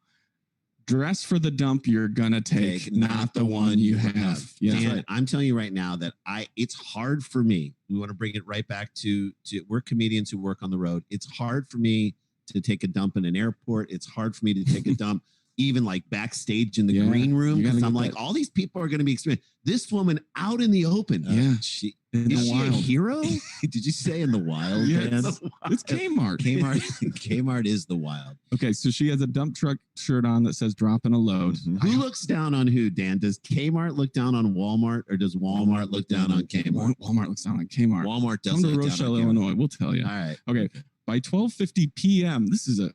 Dress for the dump you're gonna take, not the one you have. Yes, and I'm telling you right now that it's hard for me. We want to bring it right back to we're comedians who work on the road. It's hard for me to take a dump in an airport. It's hard for me to take a dump even like backstage in the green room, because I'm like, all these people are going to be experienced. This woman out in the open. Is she wild. a hero? Did you say in the wild? Yeah, man? it's Kmart. Kmart is the wild. Okay, so she has a dump truck shirt on that says dropping a load. Who looks down on who, Dan? Does Kmart look down on Walmart, or does Walmart look down on Kmart? Walmart looks down on Kmart. Walmart does. Come to Rochelle, Illinois. We'll tell you. All right. Okay. By 12:50 p.m.,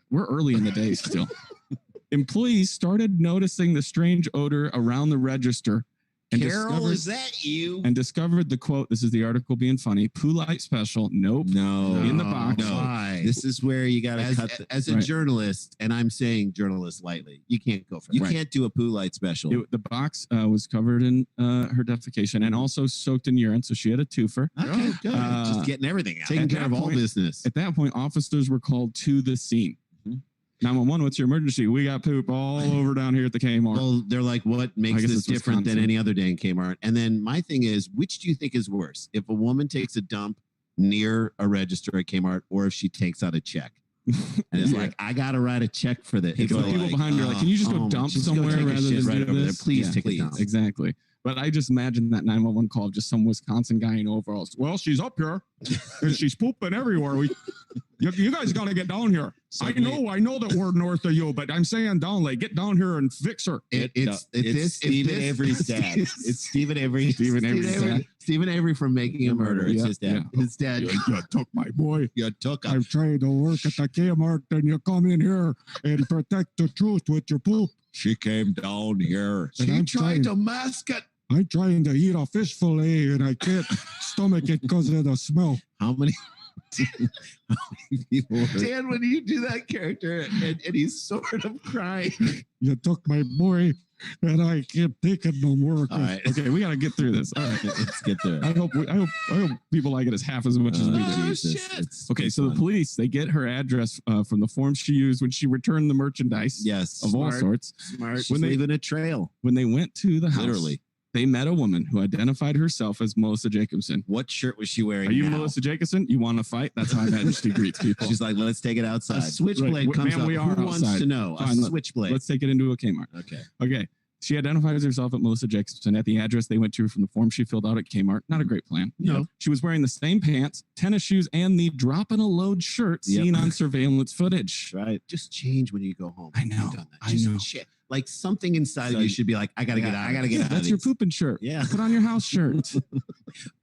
we're early in the day still. Employees started noticing the strange odor around the register. And Carol, is that you? And discovered the quote. This is the article being funny. Poo Light special. Nope. No. In the box. No. Why? This is where you got to cut. As a journalist, and I'm saying journalist lightly, you can't go for that. You can't do a Poo Light special. The box was covered in her defecation and also soaked in urine. So she had a twofer. Okay, good. Just getting everything out. Taking care of all business. At that point, officers were called to the scene. 911, what's your emergency? We got poop all over down here at the Kmart. Well, they're like, what makes this different than any other day in Kmart? And then my thing is, which do you think is worse? If a woman takes a dump near a register at Kmart, or if she takes out a check? And it's like, I got to write a check for this. People behind me are like, can you just go dump somewhere rather than right over there? Please take a dump. Exactly. But I just imagine that 911 call of just some Wisconsin guy in overalls. Well, she's up here and she's pooping everywhere. You guys got to get down here. I know that we're north of you, but I'm saying down, like, get down here and fix her. It's Stephen Avery's dad. It's Stephen Avery. Stephen Avery from Making a Murder. It's his dad. His dad. You took my boy. You took him. I'm trying to work at the Kmart, and you come in here and protect the truth with your poop. She came down here. She tried to mask it. I'm trying to eat a fish fillet, and I can't stomach it because of the smell. How many people? Dan, when you do that character and he's sort of crying. You took my boy, and I can't take it no more. All right. Okay, we got to get through this. All right, let's get through it. I hope people like it as half as much as we do. Okay, so the police, they get her address from the form she used when she returned the merchandise. Yes, of all sorts. Smart. She's leaving a trail. When they went to the house, literally, they met a woman who identified herself as Melissa Jacobson. What shirt was she wearing? Are you Melissa Jacobson? You want to fight? That's how she greets people. She's like, let's take it outside. A switchblade comes up. Who wants to know? A switchblade. Let's take it into a Kmart. Okay. She identifies herself at Melissa Jacobson at the address they went to from the form she filled out at Kmart. Not a great plan. No. She was wearing the same pants, tennis shoes, and the drop and a load shirt seen on surveillance footage. Right. Just change when you go home. I know. I know. Like something inside of you should be like, I gotta get out. I gotta get out. That's your pooping shirt. Yeah. Put on your house shirt.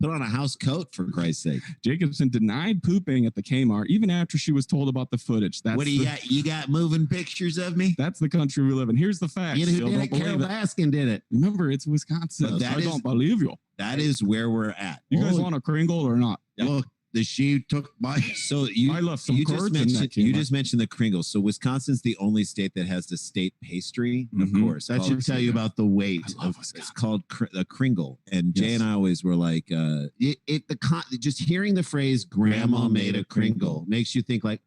Put on a house coat, for Christ's sake. Jacobson denied pooping at the Kmart even after she was told about the footage. That's what do you got? You got moving pictures of me? That's the country we live in. Here's the fact. You know who did it? Carol Baskin did it. Remember, it's Wisconsin. I don't believe you. That is where we're at. You guys want a Kringle or not? Look, she took my. So I left some cards you just mentioned the Kringles. So Wisconsin's the only state that has the state pastry. Of course, that should tell you about the weight of. It's called a Kringle, and Jay and I always were like, just hearing the phrase "Grandma made a Kringle" makes you think like,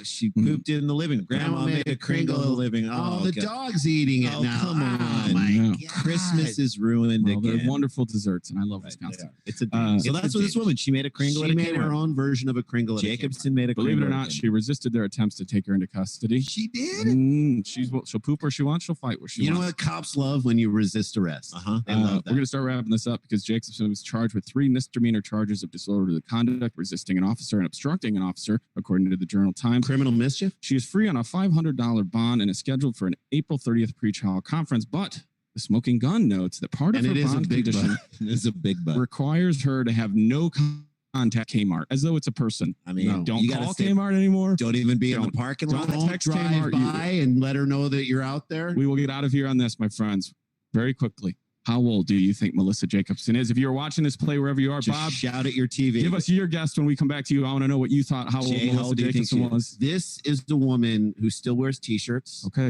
she pooped in the living room. Grandma made a Kringle in the living room. Oh, the dog's eating it now. Come on, my God. Christmas is ruined again. They're wonderful desserts, and I love Wisconsin. It's a so that's what this woman. She made a Kringle. She made her own version of a Kringle. Jacobson made a Kringle. Believe it or not, she resisted their attempts to take her into custody. She did. She'll poop where she wants. She'll fight where she wants. You know what cops love when you resist arrest. They love that. We're going to start wrapping this up because Jacobson was charged with 3 misdemeanor charges of disorderly conduct, resisting an officer, and obstructing an officer, according to the Journal-Times. Criminal mischief. She is free on a $500 bond and is scheduled for an April 30th pretrial conference, but the Smoking Gun notes that part of her bond condition is a big but. Requires her to have no contact Kmart, as though it's a person. I mean, don't call Kmart anymore. Don't even be in the parking lot. Don't text drive Kmart by and let her know that you're out there. We will get out of here on this, my friends, very quickly. How old do you think Melissa Jacobson is? If you're watching this play wherever you are, just Bob, shout at your TV. Give us your guess when we come back to you. I want to know what you thought. How old Melissa Jacobson was? This is the woman who still wears T-shirts. Okay.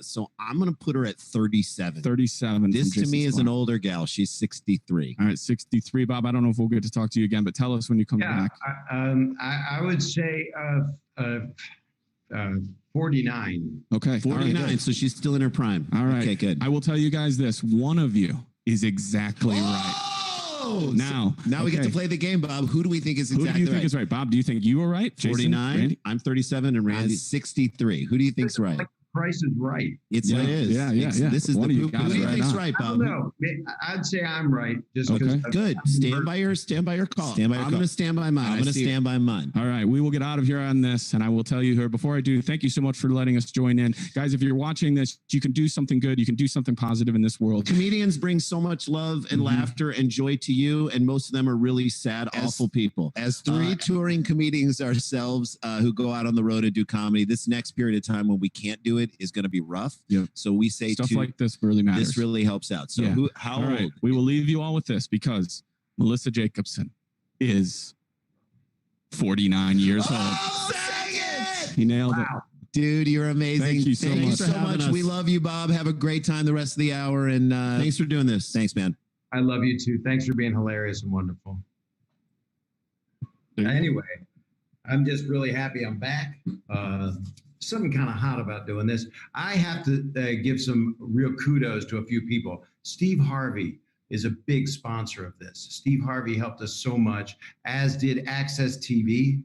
So I'm going to put her at 37. 37. This to me is an older gal. She's 63. All right, 63. Bob, I don't know if we'll get to talk to you again, but tell us when you come back. I would say 49. Okay. 49. Right, so she's still in her prime. All right. Okay, good. I will tell you guys this. One of you is exactly right. Now we get to play the game, Bob. Who do we think is exactly right? Who do you think is right? Bob, do you think you were right? 49. I'm 37 and Randy's 63. Who do you think's right? Price is Right. It is. Yeah. This is One the of you poop. got Who do it you right think's on. right, I Bob? don't know. I'd say I'm right. Just Okay. Good. Stand by your call. I'm going to stand by mine. I'm going to stand by mine. All right, we will get out of here on this, and I will tell you here before I do. Thank you so much for letting us join in, guys. If you're watching this, you can do something good. You can do something positive in this world. Comedians bring so much love and laughter and joy to you, and most of them are really sad, awful people. As 3 touring comedians ourselves who go out on the road and do comedy, this next period of time when we can't do it is going to be rough. Yeah. So we say Stuff like this really matters. This really helps out. So how all right, old? we will leave you all with this because Melissa Jacobson is 49 years old. He nailed it. Dude, you're amazing. Thank you so much. Thanks so much. We love you, Bob. Have a great time the rest of the hour. And thanks for doing this. Thanks, man. I love you too. Thanks for being hilarious and wonderful. Anyway, I'm just really happy I'm back. Something kind of hot about doing this. I have to give some real kudos to a few people. Steve Harvey is a big sponsor of this. Steve Harvey helped us so much, as did Access TV.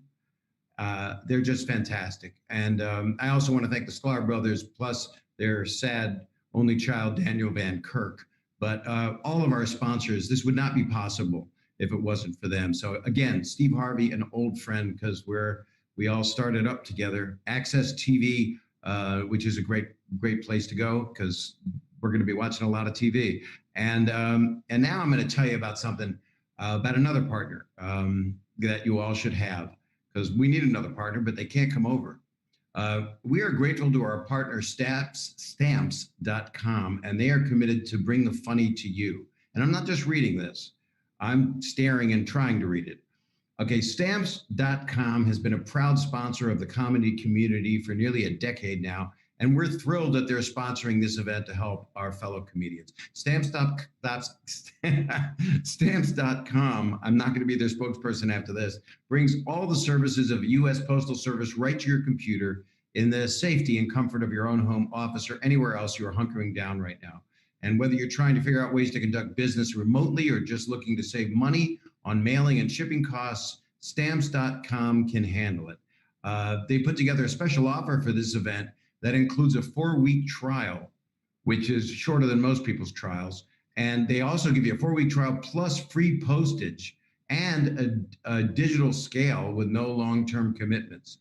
They're just fantastic. And I also want to thank the Sklar brothers, plus their sad only child, Daniel Van Kirk. But all of our sponsors, this would not be possible if it wasn't for them. So again, Steve Harvey, an old friend, because we all started up together. Access TV, which is a great place to go because we're going to be watching a lot of TV. And now I'm going to tell you about something about another partner that you all should have, because we need another partner, but they can't come over. We are grateful to our partner Stamps.com, and they are committed to bring the funny to you. And I'm not just reading this. I'm staring and trying to read it. Okay, Stamps.com has been a proud sponsor of the comedy community for nearly a decade now, and we're thrilled that they're sponsoring this event to help our fellow comedians. Stamps.com, I'm not going to be their spokesperson after this, brings all the services of U.S. Postal Service right to your computer in the safety and comfort of your own home office or anywhere else you are hunkering down right now. And whether you're trying to figure out ways to conduct business remotely or just looking to save money on mailing and shipping costs, Stamps.com can handle it. They put together a special offer for this event that includes a 4-week trial which is shorter than most people's trials. And they also give you a 4-week trial plus free postage and a digital scale with no long-term commitments.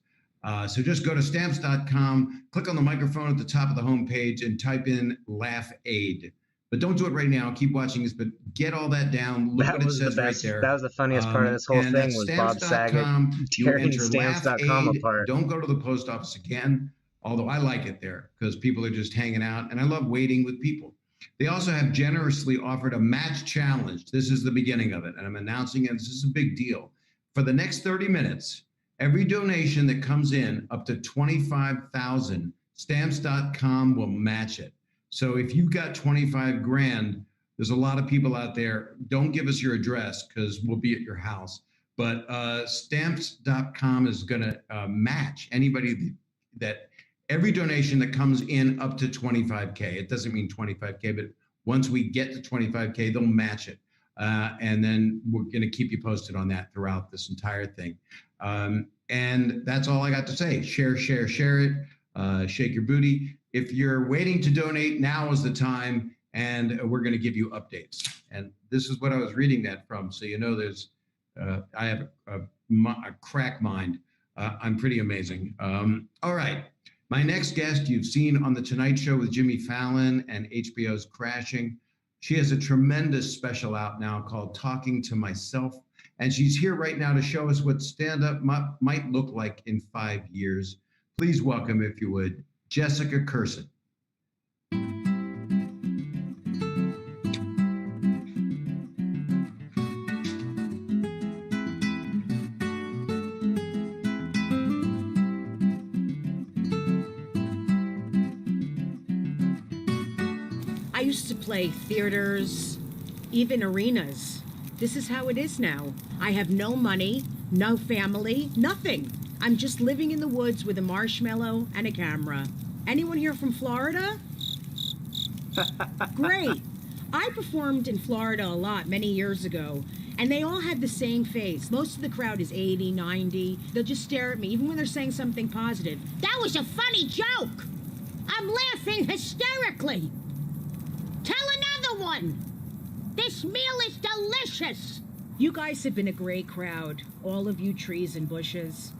So just go to stamps.com, click on the microphone at the top of the homepage and type in Laugh Aid. But don't do it right now. Keep watching this, but get all that down. Look what it says right there. That was the funniest part of this whole thing was Bob Saget tearing stamps.com apart. Don't go to the post office again, although I like it there because people are just hanging out, and I love waiting with people. They also have generously offered a match challenge. This is the beginning of it, and I'm announcing it. This is a big deal. For the next 30 minutes, every donation that comes in up to $25,000, stamps.com will match it. So if you've got 25 grand, there's a lot of people out there. Don't give us your address because we'll be at your house. But stamps.com is going to match anybody that every donation that comes in up to 25K. It doesn't mean 25K, but once we get to 25K, they'll match it. And then we're going to keep you posted on that throughout this entire thing. And that's all I got to say. Share, share, share it. Shake your booty. If you're waiting to donate, now is the time, and we're going to give you updates. And this is what I was reading that from, so you know there's, I have a crack mind. I'm pretty amazing. All right, my next guest you've seen on The Tonight Show with Jimmy Fallon and HBO's Crashing. She has a tremendous special out now called Talking to Myself, and she's here right now to show us what stand-up might look like in 5 years. Please welcome, if you would, Jessica Kirson. I used to play theaters, even arenas. This is how it is now. I have no money, no family, nothing. I'm just living in the woods with a marshmallow and a camera. Anyone here from Florida? Great. I performed in Florida a lot many years ago, and they all had the same face. Most of the crowd is 80, 90. They'll just stare at me, even when they're saying something positive. That was a funny joke. I'm laughing hysterically. Tell another one. This meal is delicious. You guys have been a great crowd, all of you trees and bushes.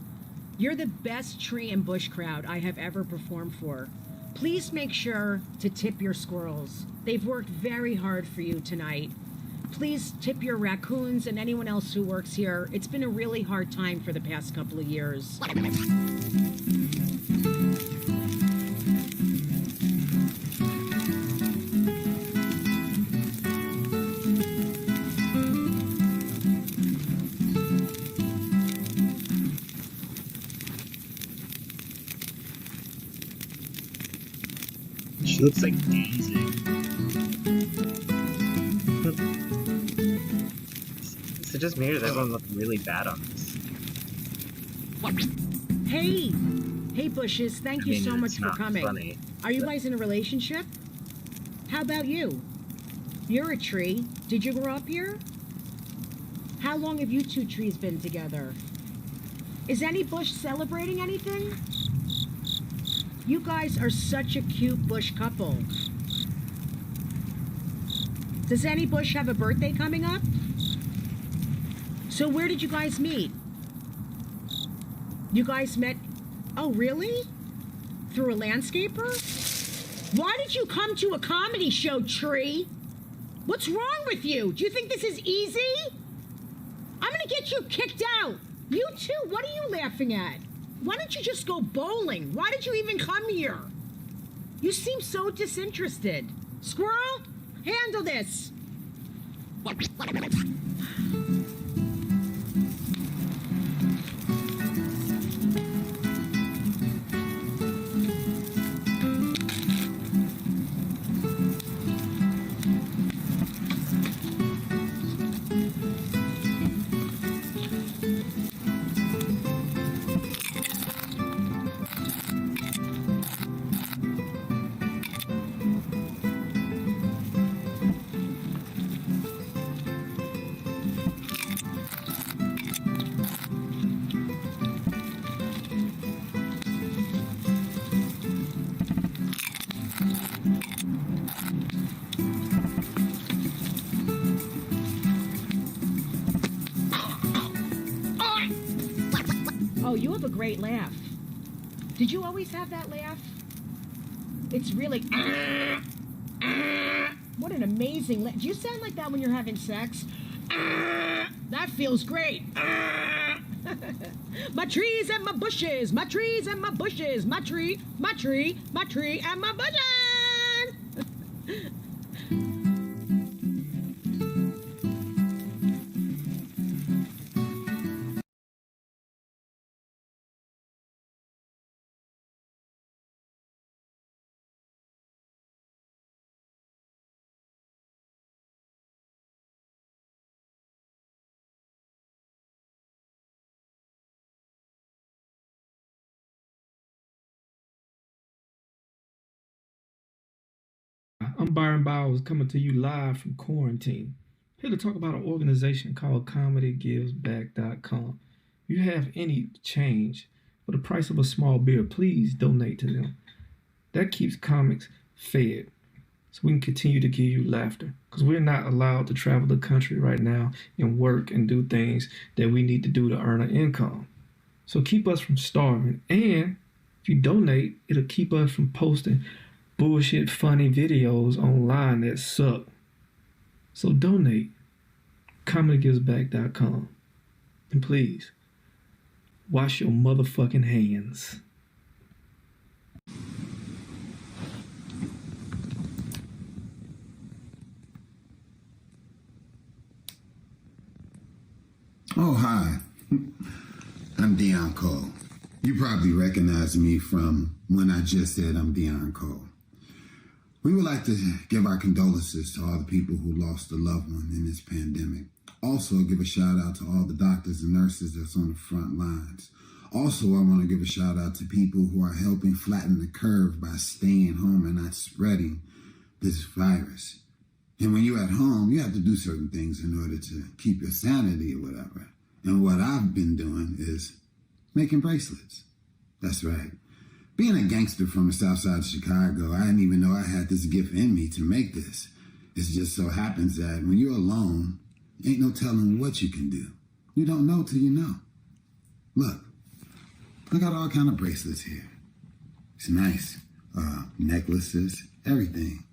You're the best tree and bush crowd I have ever performed for. Please make sure to tip your squirrels. They've worked very hard for you tonight. Please tip your raccoons and anyone else who works here. It's been a really hard time for the past couple of years. She looks like Daisy. Is it just me or does everyone look really bad on this? Hey bushes, thank you so much for coming. Funny, Are you guys in a relationship? How about you? You're a tree. Did you grow up here? How long have you two trees been together? Is any bush celebrating anything? You guys are such a cute bush couple. Does any bush have a birthday coming up? So where did you guys meet? You guys met, oh really? Through a landscaper? Why did you come to a comedy show, Tree? What's wrong with you? Do you think this is easy? I'm gonna get you kicked out. You too, what are you laughing at? Why don't you just go bowling? Why did you even come here? You seem so disinterested. Squirrel, handle this. you have a great laugh. Did you always have that laugh? It's really... What an amazing laugh. Do you sound like that when you're having sex? That feels great. My trees and my bushes, my trees and my bushes, my tree and my bushes. I'm Byron Bowles coming to you live from quarantine. Here to talk about an organization called ComedyGivesBack.com. If you have any change for the price of a small beer, please donate to them. That keeps comics fed so we can continue to give you laughter, because we're not allowed to travel the country right now and work and do things that we need to do to earn an income. So keep us from starving, and if you donate, it'll keep us from posting bullshit funny videos online that suck. So donate. ComedyGivesBack.com. And please, wash your motherfucking hands. Oh, hi. I'm Deon Cole. You probably recognize me from when I just said I'm Deon Cole. We would like to give our condolences to all the people who lost a loved one in this pandemic. Also, give a shout out to all the doctors and nurses that's on the front lines. Also, I want to give a shout out to people who are helping flatten the curve by staying home and not spreading this virus. And when you're at home, you have to do certain things in order to keep your sanity or whatever. And what I've been doing is making bracelets. That's right. Being a gangster from the south side of Chicago, I didn't even know I had this gift in me to make this. It just so happens that when you're alone, ain't no telling what you can do. You don't know till you know. Look, I got all kind of bracelets here. It's nice. Necklaces, everything.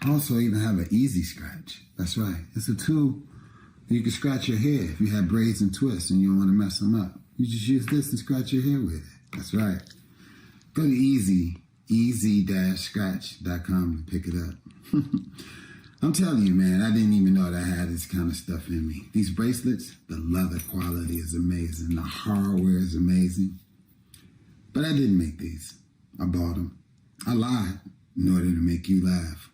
I also even have an easy scratch. That's right. It's a tool you can scratch your hair if you have braids and twists and you don't want to mess them up. You just use this and scratch your hair with it. That's right. Go to easy-scratch.com to pick it up. I'm telling you, man, I didn't even know that I had this kind of stuff in me. These bracelets, the leather quality is amazing. The hardware is amazing. But I didn't make these. I bought them. I lied in order to make you laugh.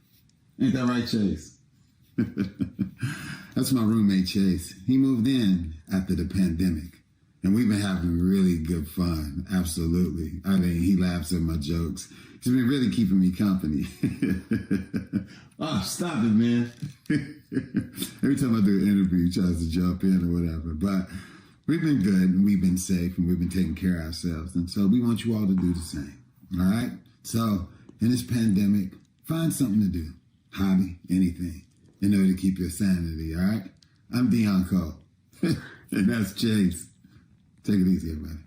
Ain't that right, Chase? That's my roommate, Chase. He moved in after the pandemic. And we've been having really good fun. Absolutely. I mean, he laughs at my jokes. He's been really keeping me company. Oh, stop it, man. Every time I do an interview, he tries to jump in or whatever. But we've been good, and we've been safe, and we've been taking care of ourselves. And so we want you all to do the same. All right? So in this pandemic, find something to do. Hobby, anything, in order to keep your sanity, all right? I'm Deon Cole. And that's Chase. Take it easy, everybody.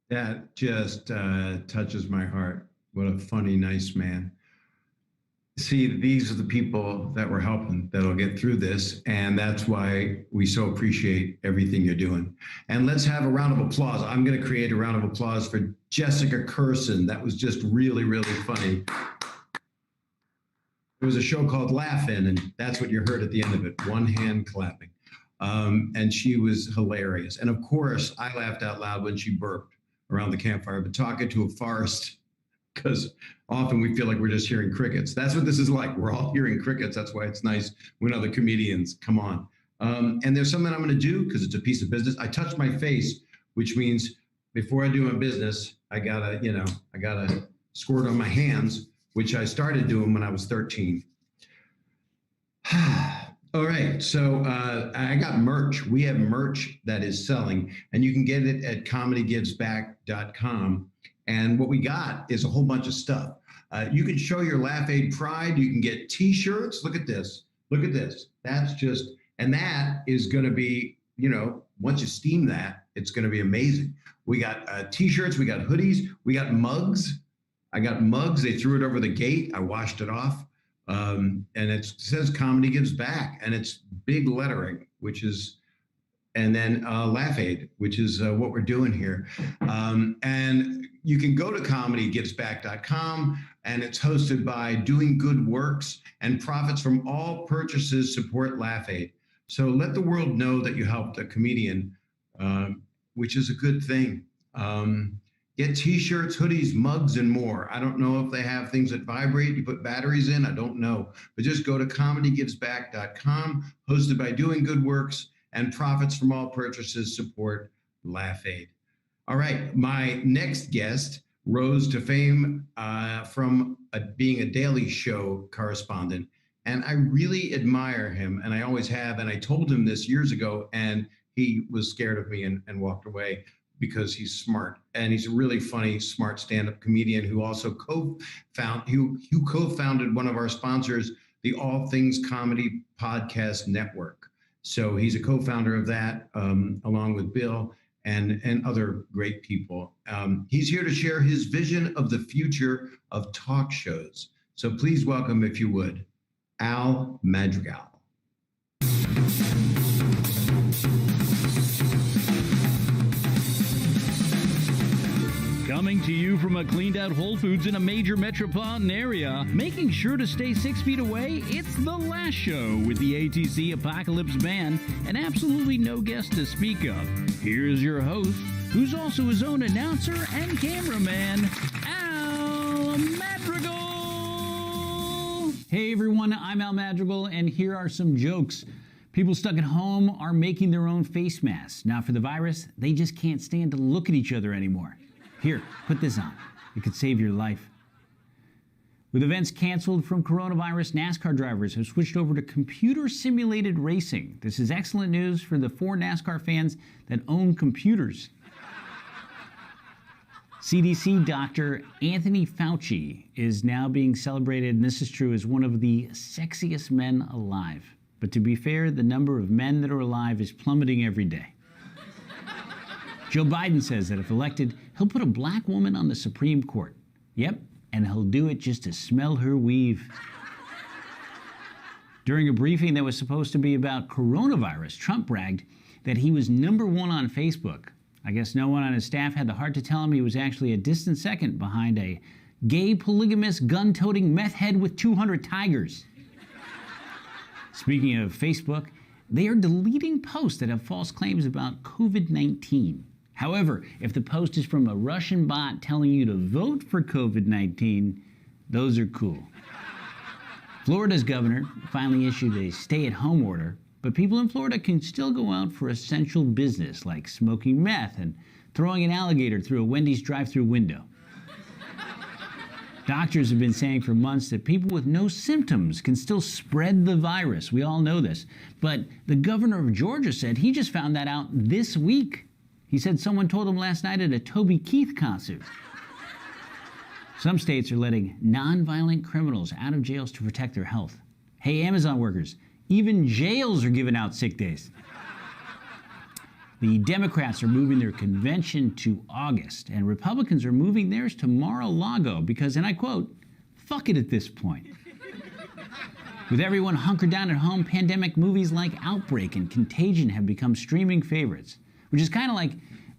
That just touches my heart. What a funny, nice man. See, these are the people that we're helping that'll get through this. And that's why we so appreciate everything you're doing. And let's have a round of applause. I'm going to create a round of applause for Jessica Curson. That was just really, really funny. There was a show called Laugh-In, and that's what you heard at the end of it, one hand clapping. And she was hilarious. And of course, I laughed out loud when she burped around the campfire, but talking to a forest, because often we feel like we're just hearing crickets. That's what this is like. We're all hearing crickets. That's why it's nice when other comedians come on. And there's something I'm going to do because it's a piece of business. I touch my face, which means before I do my business, I gotta squirt on my hands, which I started doing when I was 13. All right, so I got merch. We have merch that is selling, and you can get it at ComedyGivesBack.com. And what we got is a whole bunch of stuff. You can show your Laugh Aid pride. You can get T-shirts. Look at this. Look at this. That's just And that is going to be, once you steam that, it's going to be amazing. We got T-shirts, we got hoodies, we got mugs. I got mugs. They threw it over the gate. I washed it off. And it says Comedy Gives Back. And it's big lettering, and then Laugh Aid, which is what we're doing here. And you can go to comedygivesback.com, and it's hosted by Doing Good Works, and profits from all purchases support Laugh Aid. So let the world know that you helped a comedian, which is a good thing. Get T-shirts, hoodies, mugs, and more. I don't know if they have things that vibrate. You put batteries in. I don't know. But just go to comedygivesback.com, hosted by Doing Good Works, and profits from all purchases support Laugh Aid. All right. My next guest rose to fame from being a Daily Show correspondent. And I really admire him, and I always have. And I told him this years ago, and he was scared of me and walked away, because he's smart, and he's a really funny, smart stand-up comedian who also co-founded one of our sponsors, the All Things Comedy Podcast Network. So he's a co-founder of that, along with Bill and other great people. He's here to share his vision of the future of talk shows. So please welcome, if you would, Al Madrigal. Coming to you from a cleaned-out Whole Foods in a major metropolitan area, making sure to stay 6 feet away, it's The Last Show with the ATC Apocalypse Band and absolutely no guest to speak of. Here's your host, who's also his own announcer and cameraman, Al Madrigal! Hey everyone, I'm Al Madrigal, and here are some jokes. People stuck at home are making their own face masks. Now for the virus, they just can't stand to look at each other anymore. Here, put this on. It could save your life. With events canceled from coronavirus, NASCAR drivers have switched over to computer-simulated racing. This is excellent news for the 4 NASCAR fans that own computers. CDC Dr. Anthony Fauci is now being celebrated, and this is true, as one of the sexiest men alive. But to be fair, the number of men that are alive is plummeting every day. Joe Biden says that if elected, he'll put a black woman on the Supreme Court. Yep, and he'll do it just to smell her weave. During a briefing that was supposed to be about coronavirus, Trump bragged that he was #1 on Facebook. I guess no one on his staff had the heart to tell him he was actually a distant second behind a gay, polygamous, gun-toting meth head with 200 tigers. Speaking of Facebook, they are deleting posts that have false claims about COVID-19. However, if the post is from a Russian bot telling you to vote for COVID-19, those are cool. Florida's governor finally issued a stay-at-home order, but people in Florida can still go out for essential business like smoking meth and throwing an alligator through a Wendy's drive-thru window. Doctors have been saying for months that people with no symptoms can still spread the virus. We all know this. But the governor of Georgia said he just found that out this week. He said someone told him last night at a Toby Keith concert. Some states are letting non-violent criminals out of jails to protect their health. Hey, Amazon workers, even jails are giving out sick days. The Democrats are moving their convention to August, and Republicans are moving theirs to Mar-a-Lago because, and I quote, fuck it at this point. With everyone hunkered down at home, pandemic movies like Outbreak and Contagion have become streaming favorites, which is kind of like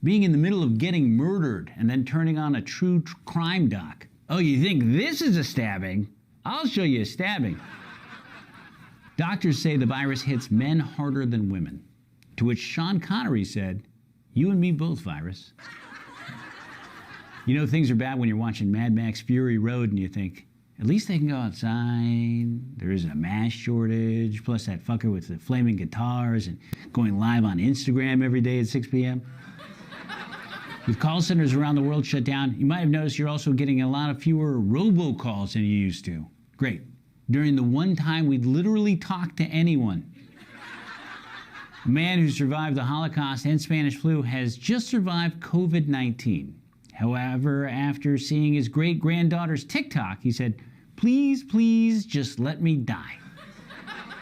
being in the middle of getting murdered and then turning on a true crime doc. Oh, you think this is a stabbing? I'll show you a stabbing. Doctors say the virus hits men harder than women. To which Sean Connery said, "You and me both, virus." You know things are bad when you're watching Mad Max Fury Road and you think, at least they can go outside, there isn't a mask shortage, plus that fucker with the flaming guitars and going live on Instagram every day at 6 p.m. With call centers around the world shut down, you might have noticed you're also getting a lot of fewer robocalls than you used to. Great. During the one time we'd literally talk to anyone. A man who survived the Holocaust and Spanish flu has just survived COVID-19. However, after seeing his great-granddaughter's TikTok, he said, please, please, just let me die.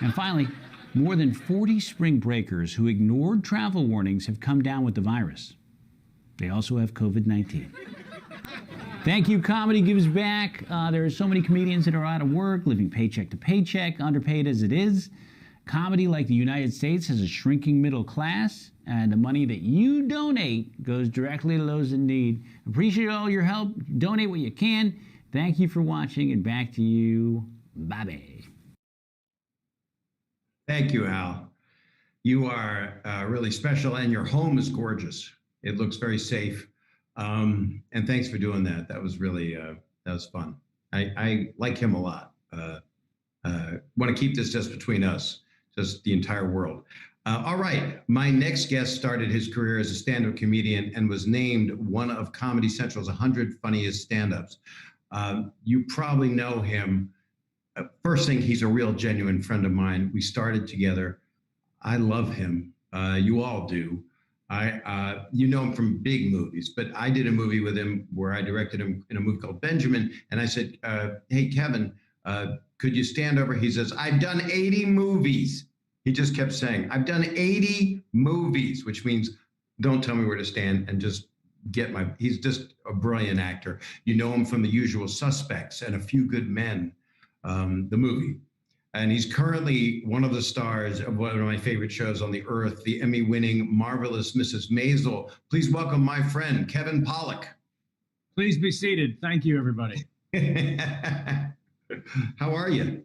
And finally, More than 40 spring breakers who ignored travel warnings have come down with the virus. They also have COVID-19. Thank you, Comedy Gives Back. There are so many comedians that are out of work, living paycheck to paycheck, underpaid as it is. Comedy, like the United States, has a shrinking middle class, and the money that you donate goes directly to those in need. Appreciate all your help. Donate what you can. Thank you for watching, and back to you, Bobby. Thank you, Al. You are really special, and your home is gorgeous. It looks very safe. And thanks for doing that. That was really, that was fun. I like him a lot. Want to keep this just between us, just the entire world. All right. My next guest started his career as a stand-up comedian and was named one of Comedy Central's 100 funniest stand-ups. You probably know him. First thing, he's a real genuine friend of mine. We started together. I love him. You all do. You know him from big movies, but I did a movie with him where I directed him in a movie called Benjamin. And I said, hey, Kevin, could you stand over? He says, I've done 80 movies. He just kept saying, I've done 80 movies, which means don't tell me where to stand and just he's just a brilliant actor. You know him from The Usual Suspects and A Few Good Men, the movie. And he's currently one of the stars of one of my favorite shows on the earth, the Emmy-winning Marvelous Mrs. Maisel. Please welcome my friend, Kevin Pollak. Please be seated. Thank you, everybody. How are you?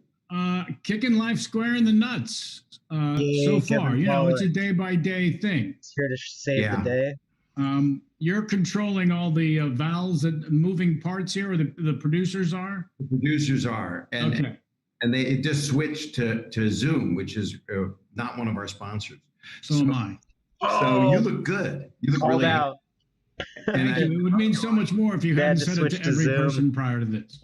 Kicking life square in the nuts so far. Kevin You know, Pollak. it's a day-by-day thing. It's here to save the day. You're controlling all the valves and moving parts here, or the producers are? The producers are. And, Okay. and it just switched to Zoom, which is not one of our sponsors. So am I. So you look good. You look Called really out. Thank you. It would mean so much more if you They had hadn't to said it switch to to every Zoom. person prior to this.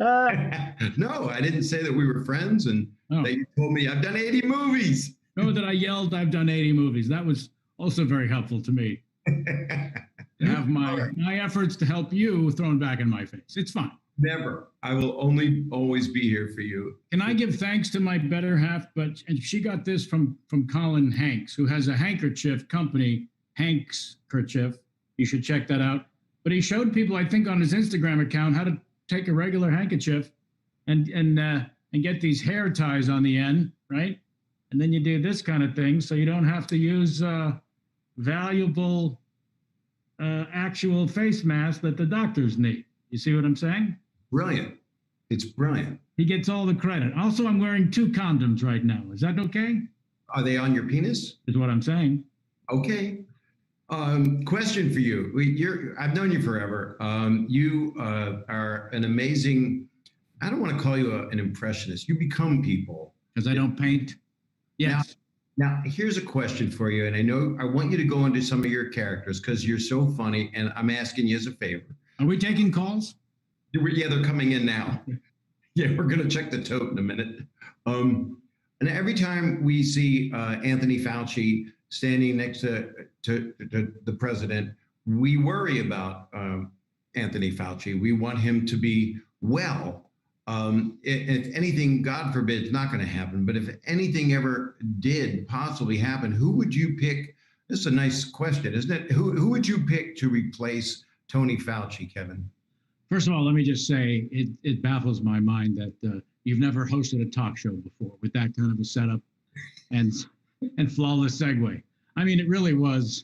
No, I didn't say that we were friends, and they told me I've done 80 movies. No, that I yelled, I've done 80 movies. That was also very helpful to me. To have my efforts to help you thrown back in my face. It's fine. Never. I will always be here for you. Can I give thanks to my better half? And she got this from Colin Hanks, who has a handkerchief company, Hanks Kerchief. You should check that out. But he showed people, I think, on his Instagram account how to take a regular handkerchief and get these hair ties on the end, right? And then you do this kind of thing, so you don't have to use valuable actual face masks that the doctors need. You see what I'm saying? Brilliant. It's brilliant. He gets all the credit. Also, I'm wearing 2 condoms right now. Is that okay? Are they on your penis? Is what I'm saying. Okay. Question for you. I've known you forever. You are an amazing, I don't want to call you an impressionist. You become people. Because I don't paint? Yes. Now, here's a question for you. And I want you to go into some of your characters because you're so funny. And I'm asking you as a favor. Are we taking calls? Yeah, they're coming in now. Yeah, we're going to check the tote in a minute. And every time we see Anthony Fauci standing next to the president, we worry about Anthony Fauci. We want him to be well. If anything, God forbid, it's not going to happen. But if anything ever did possibly happen, who would you pick? This is a nice question, isn't it? Who would you pick to replace Tony Fauci, Kevin? First of all, let me just say it baffles my mind that you've never hosted a talk show before with that kind of a setup and flawless segue. I mean, it really was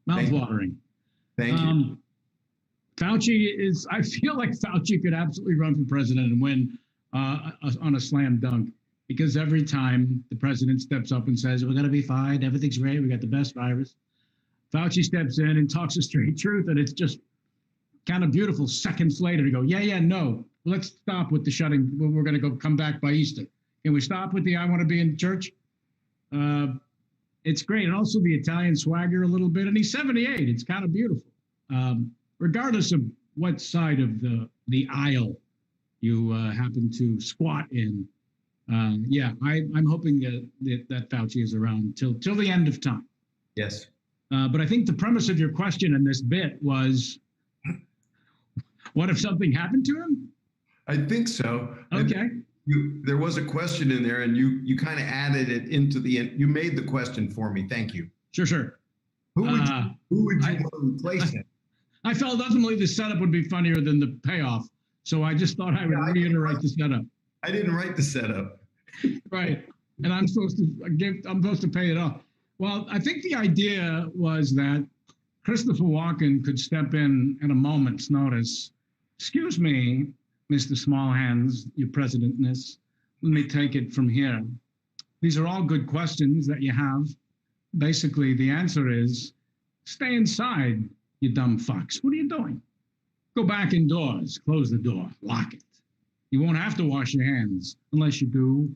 mouthwatering. Thank you. Fauci is, I feel like Fauci could absolutely run for president and win on a slam dunk, because every time the president steps up and says, we're going to be fine, everything's great, we got the best virus, Fauci steps in and talks a straight truth, and it's just kind of beautiful seconds later to go, no, let's stop with the shutting. We're going to come back by Easter. Can we stop with the I want to be in church? It's great. And also the Italian swagger a little bit. And he's 78. It's kind of beautiful. Regardless of what side of the aisle you happen to squat in. I'm hoping that Fauci is around till the end of time. Yes. But I think the premise of your question in this bit was, what if something happened to him? I think so. Okay. There was a question in there, and you kind of added it into the. You made the question for me. Thank you. Sure. Who would you want to replace him? I felt ultimately the setup would be funnier than the payoff, so I just thought I would reiterate the setup. I didn't write the setup. Right, and I'm supposed to pay it off. Well, I think the idea was that Christopher Walken could step in at a moment's notice. Excuse me, Mr. Smallhands, your presidentness. Let me take it from here. These are all good questions that you have. Basically, the answer is stay inside, you dumb fucks. What are you doing? Go back indoors, close the door, lock it. You won't have to wash your hands unless you do.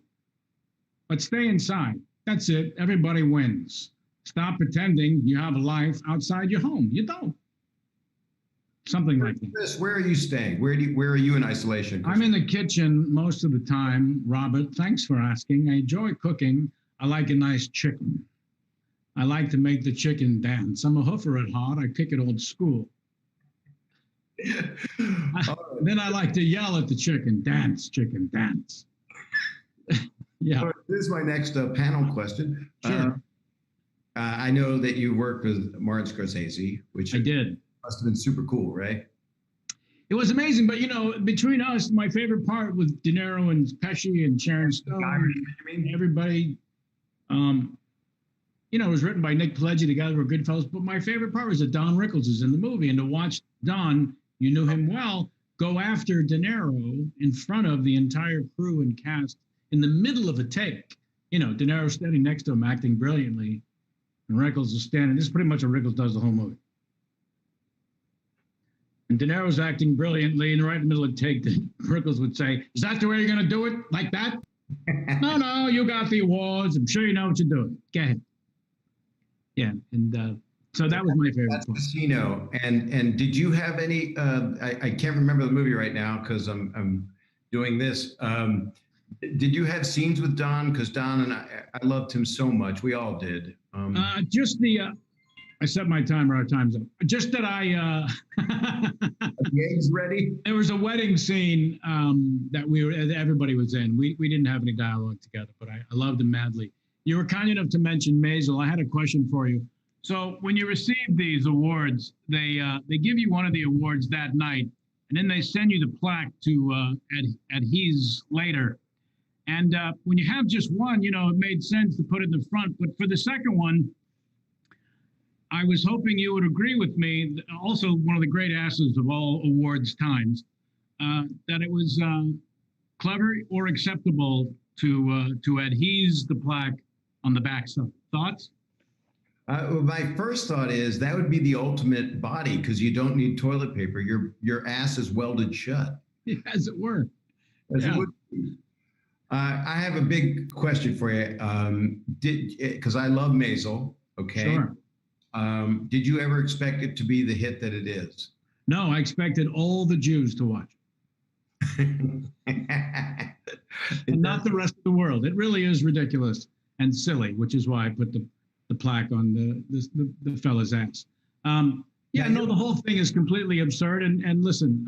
But stay inside. That's it. Everybody wins. Stop pretending you have a life outside your home. You don't. Something like that. Chris, where are you staying? Where are you in isolation? I'm in the kitchen most of the time, Robert. Thanks for asking. I enjoy cooking. I like a nice chicken. I like to make the chicken dance. I'm a hoofer at heart. I kick it old school. Then I like to yell at the chicken, dance, chicken, dance. Yeah. All right, this is my next panel question. Sure. I know that you worked with Martin Scorsese, which I did. Must have been super cool, right? It was amazing, but between us, my favorite part was De Niro and Pesci and Sharon Stone. Everybody, it was written by Nick Pileggi, the guys who were Goodfellas. But my favorite part was that Don Rickles is in the movie, and to watch Don, you knew him well, go after De Niro in front of the entire crew and cast in the middle of a take. De Niro standing next to him, acting brilliantly, and Rickles is standing. This is pretty much what Rickles does the whole movie. And De Niro's acting brilliantly, and right in the middle of the take, Rickles would say, "Is that the way you're going to do it? Like that?" No, you got the awards. I'm sure you know what you're doing. Go ahead. Yeah, and so that was my favorite. That's Casino. And did you have any? I can't remember the movie right now because I'm doing this. Did you have scenes with Don? Because Don and I loved him so much. We all did. Just I set my timer. Our time's up. Just that Are the eggs ready? There was a wedding scene that everybody was in. We didn't have any dialogue together, but I loved him madly. You were kind enough to mention Maisel. I had a question for you. So when you receive these awards, they give you one of the awards that night, and then they send you the plaque to adhese later. And when you have just one, it made sense to put it in the front. But for the second one, I was hoping you would agree with me, also one of the great asses of all awards times, that it was clever or acceptable to adhese the plaque on the backside. Thoughts? My first thought is that would be the ultimate body because you don't need toilet paper. Your ass is welded shut. As it were. As it would be. I have a big question for you. Because I love Maisel, okay? Sure. Did you ever expect it to be the hit that it is? No, I expected all the Jews to watch. And not the rest of the world. It really is ridiculous and silly, which is why I put the plaque on the fella's ass. The whole thing is completely absurd. And listen,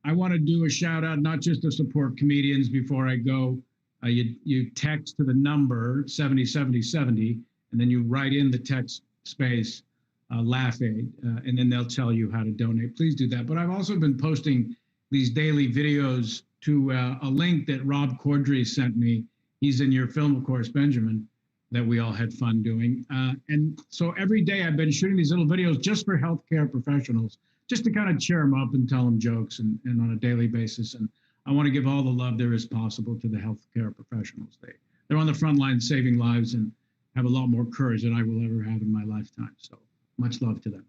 I want to do a shout out, not just to support comedians before I go. You text to the number 707070, and then you write in the text space Laugh Aid, and then they'll tell you how to donate. Please do that. But I've also been posting these daily videos to a link that Rob Corddry sent me. He's in your film, of course, Benjamin, that we all had fun doing. And so every day I've been shooting these little videos just for healthcare professionals, just to kind of cheer them up and tell them jokes and on a daily basis. And I want to give all the love there is possible to the healthcare professionals. They're on the front line saving lives and have a lot more courage than I will ever have in my lifetime. So much love to them.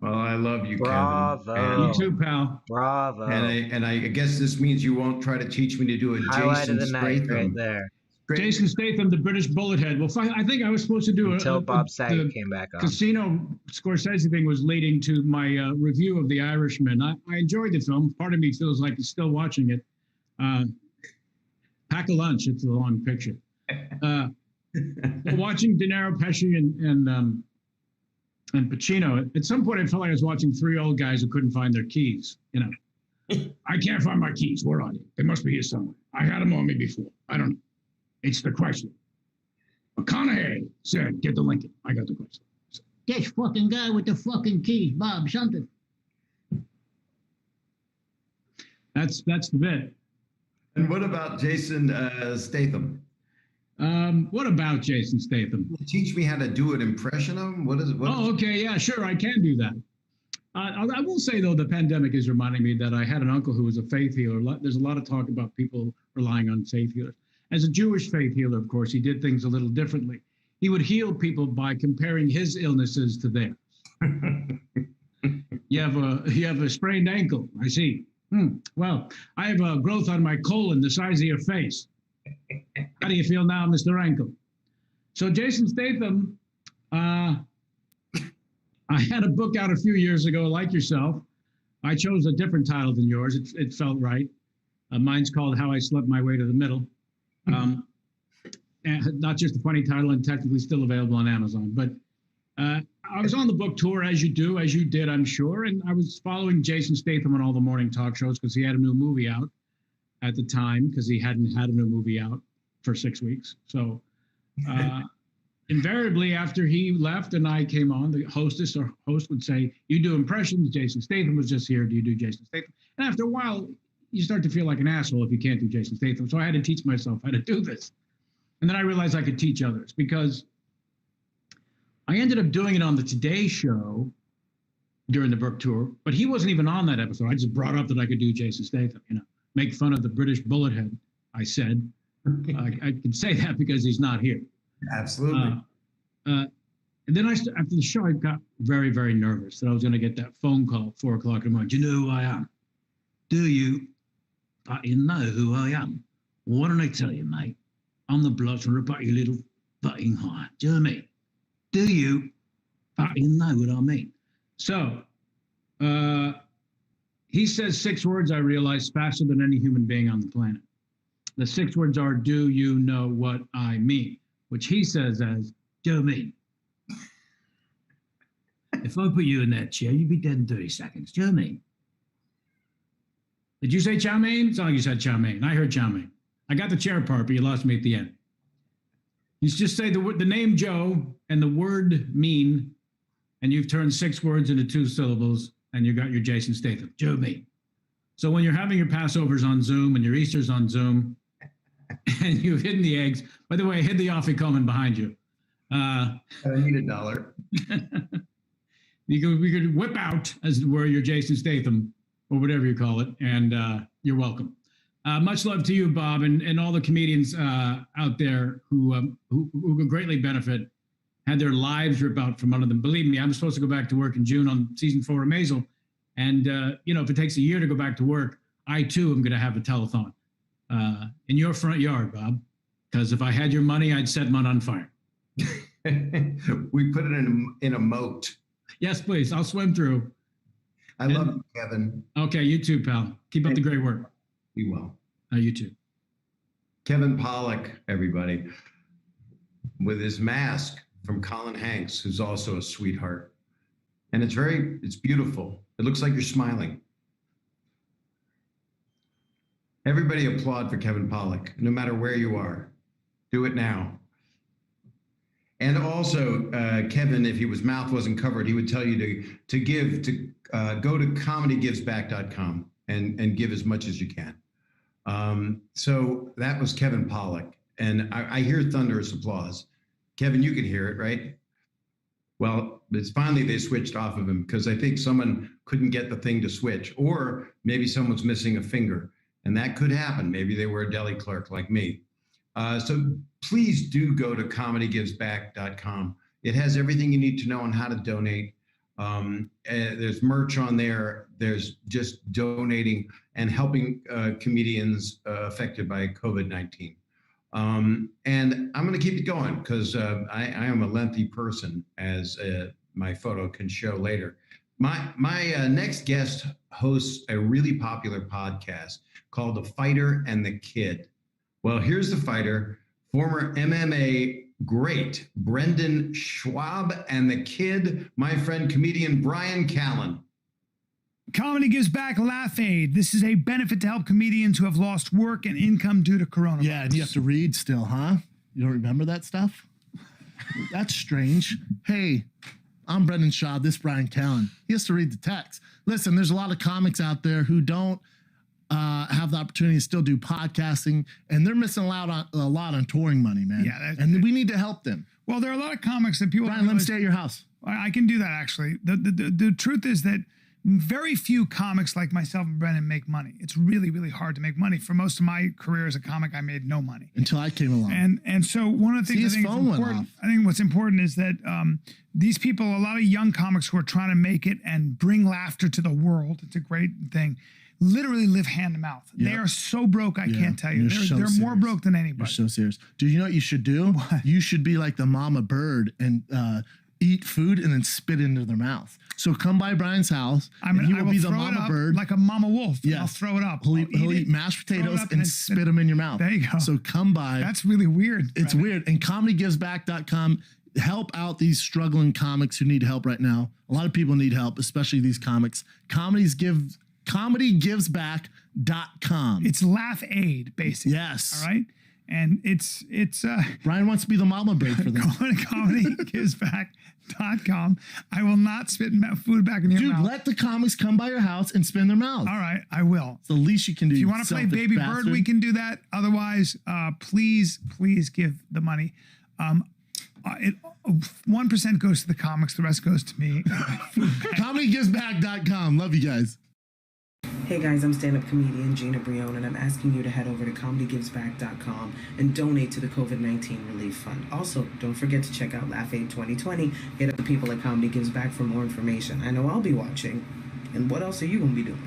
Well, I love you, Bravo. Kevin. You too, pal. Bravo. And I guess this means you won't try to teach me to do a Highlight Jason of the night Statham. right there. Jason Statham, the British bullet head. Well, I think I was supposed to do Until Bob Saget came back on. Casino Scorsese thing was leading to my review of The Irishman. I enjoyed the film. Part of me feels like he's still watching it. Pack a lunch. It's a long picture. Watching De Niro, Pesci, and Pacino. At some point, I felt like I was watching three old guys who couldn't find their keys. I can't find my keys. Where are they? They must be here somewhere. I had him on me before. I don't know. It's the question. McConaughey said, get the Lincoln. I got the question. This fucking guy with the fucking keys, Bob, something. That's the bit. And what about Jason Statham? What about Jason Statham? Teach me how to do an impression of him. What is it? Okay, yeah, sure, I can do that. I will say, though, the pandemic is reminding me that I had an uncle who was a faith healer. There's a lot of talk about people relying on faith healers. As a Jewish faith healer, of course, he did things a little differently. He would heal people by comparing his illnesses to theirs. You have a sprained ankle, I see. Well, I have a growth on my colon the size of your face. How do you feel now, Mr. Ankle? So Jason Statham, I had a book out a few years ago, like yourself. I chose a different title than yours. It felt right. Mine's called How I Slept My Way to the Middle. And not just a funny title, and technically still available on Amazon. But I was on the book tour, as you did, I'm sure. And I was following Jason Statham on all the morning talk shows because he had a new movie out at the time, because he hadn't had a new movie out for 6 weeks. So invariably, after he left and I came on, the hostess or host would say, you do impressions. Jason Statham was just here. Do you do Jason Statham? And after a while, you start to feel like an asshole if you can't do Jason Statham. So I had to teach myself how to do this. And then I realized I could teach others, because I ended up doing it on the Today Show during the book tour, but he wasn't even on that episode. I just brought up that I could do Jason Statham, make fun of the British bullet head, I said. I can say that because he's not here. Absolutely. And then after the show, I got very, very nervous that I was going to get that phone call at 4 o'clock in the morning. Do you know who I am? Do you fucking know who I am? Well, why don't I tell you, mate? I'm the bloke from about your little fucking high. Do you know what I mean? Do you fucking know what I mean? So he says 6 words, I realize, faster than any human being on the planet. The 6 words are, do you know what I mean? Which he says as, do you mean? If I put you in that chair, you'd be dead in 30 seconds. Do you know what I mean? Did you say chow mein? It's not like you said chow mein. I heard chow mein. I got the chair part, but you lost me at the end. You just say the name Joe and the word mean, and you've turned 6 words into 2 syllables, and you got your Jason Statham. Joe mean. So when you're having your Passovers on Zoom and your Easters on Zoom, and you've hidden the eggs, by the way, I hid the Afikoman behind you. I need $1. We could whip out, as it were, your Jason Statham, or whatever you call it, and you're welcome. Much love to you, Bob, and all the comedians out there who could greatly benefit, had their lives ripped out from under them. Believe me, I'm supposed to go back to work in June on season 4 of Maisel. And, if it takes a year to go back to work, I, too, am going to have a telethon in your front yard, Bob, because if I had your money, I'd set mine on fire. We put it in a moat. Yes, please. I'll swim through. I love you, Kevin. Okay, you too, pal. Keep up the great work. You will. You too. Kevin Pollak, everybody, with his mask from Colin Hanks, who's also a sweetheart. And it's beautiful. It looks like you're smiling. Everybody applaud for Kevin Pollak, no matter where you are. Do it now. And also, Kevin, if his mouth wasn't covered, he would tell you to go to comedygivesback.com and give as much as you can. So that was Kevin Pollak. And I hear thunderous applause. Kevin, you can hear it, right? Well, it's finally they switched off of him because I think someone couldn't get the thing to switch, or maybe someone's missing a finger. And that could happen. Maybe they were a deli clerk like me. So please do go to comedygivesback.com. It has everything you need to know on how to donate. There's merch on there. There's just donating and helping comedians affected by COVID-19. And I'm going to keep it going because I am a lengthy person, as my photo can show later. My next guest hosts a really popular podcast called The Fighter and the Kid. Well, here's the fighter, former MMA great Brendan Schwab, and the kid, my friend, comedian Brian Callen. Comedy Gives Back Laugh Aid. This is a benefit to help comedians who have lost work and income due to coronavirus. Yeah, and you have to read still, huh? You don't remember that stuff? That's strange. Hey, I'm Brendan Shaw. This is Brian Callen. He has to read the text. Listen, there's a lot of comics out there who don't have the opportunity to still do podcasting, and they're missing a lot on touring money, man. Yeah, and we need to help them. Well, there are a lot of comics that people. Brian, let me stay at your house. I can do that, actually. The truth is that very few comics like myself and Brendan make money. It's really, really hard to make money. For most of my career as a comic, I made no money. Until I came along. And so one of the things I think what's important is that these people, a lot of young comics who are trying to make it and bring laughter to the world, it's a great thing, literally live hand to mouth. Yep. They are so broke, I can't tell you. They're more broke than anybody. You're so serious. Do you know what you should do? What? You should be like the mama bird and eat food and then spit into their mouth. So come by Brian's house, and he will be the mama bird. Like a mama wolf. Yes. I'll throw it up. He'll eat mashed potatoes and spit them in your mouth. There you go. So come by. That's really weird. It's weird. And comedygivesback.com. Help out these struggling comics who need help right now. A lot of people need help, especially these comics. ComedyGivesBack.com. It's Laugh Aid, basically. Yes. All right. And it's Brian wants to be the mama bird for them. Go to ComedyGivesBack.com. I will not spit food back in your mouth. Dude, let the comics come by your house and spin their mouth. All right, I will. It's the least you can do. If you want to play Baby Bird, we can do that. Otherwise, please give the money. 1% goes to the comics. The rest goes to me. ComedyGivesBack.com. Love you guys. Hey guys, I'm stand-up comedian Gina Brione, and I'm asking you to head over to ComedyGivesBack.com and donate to the COVID-19 Relief Fund. Also, don't forget to check out Laugh Aid 2020. Hit up the people at Comedy Gives Back for more information. I know I'll be watching. And what else are you going to be doing?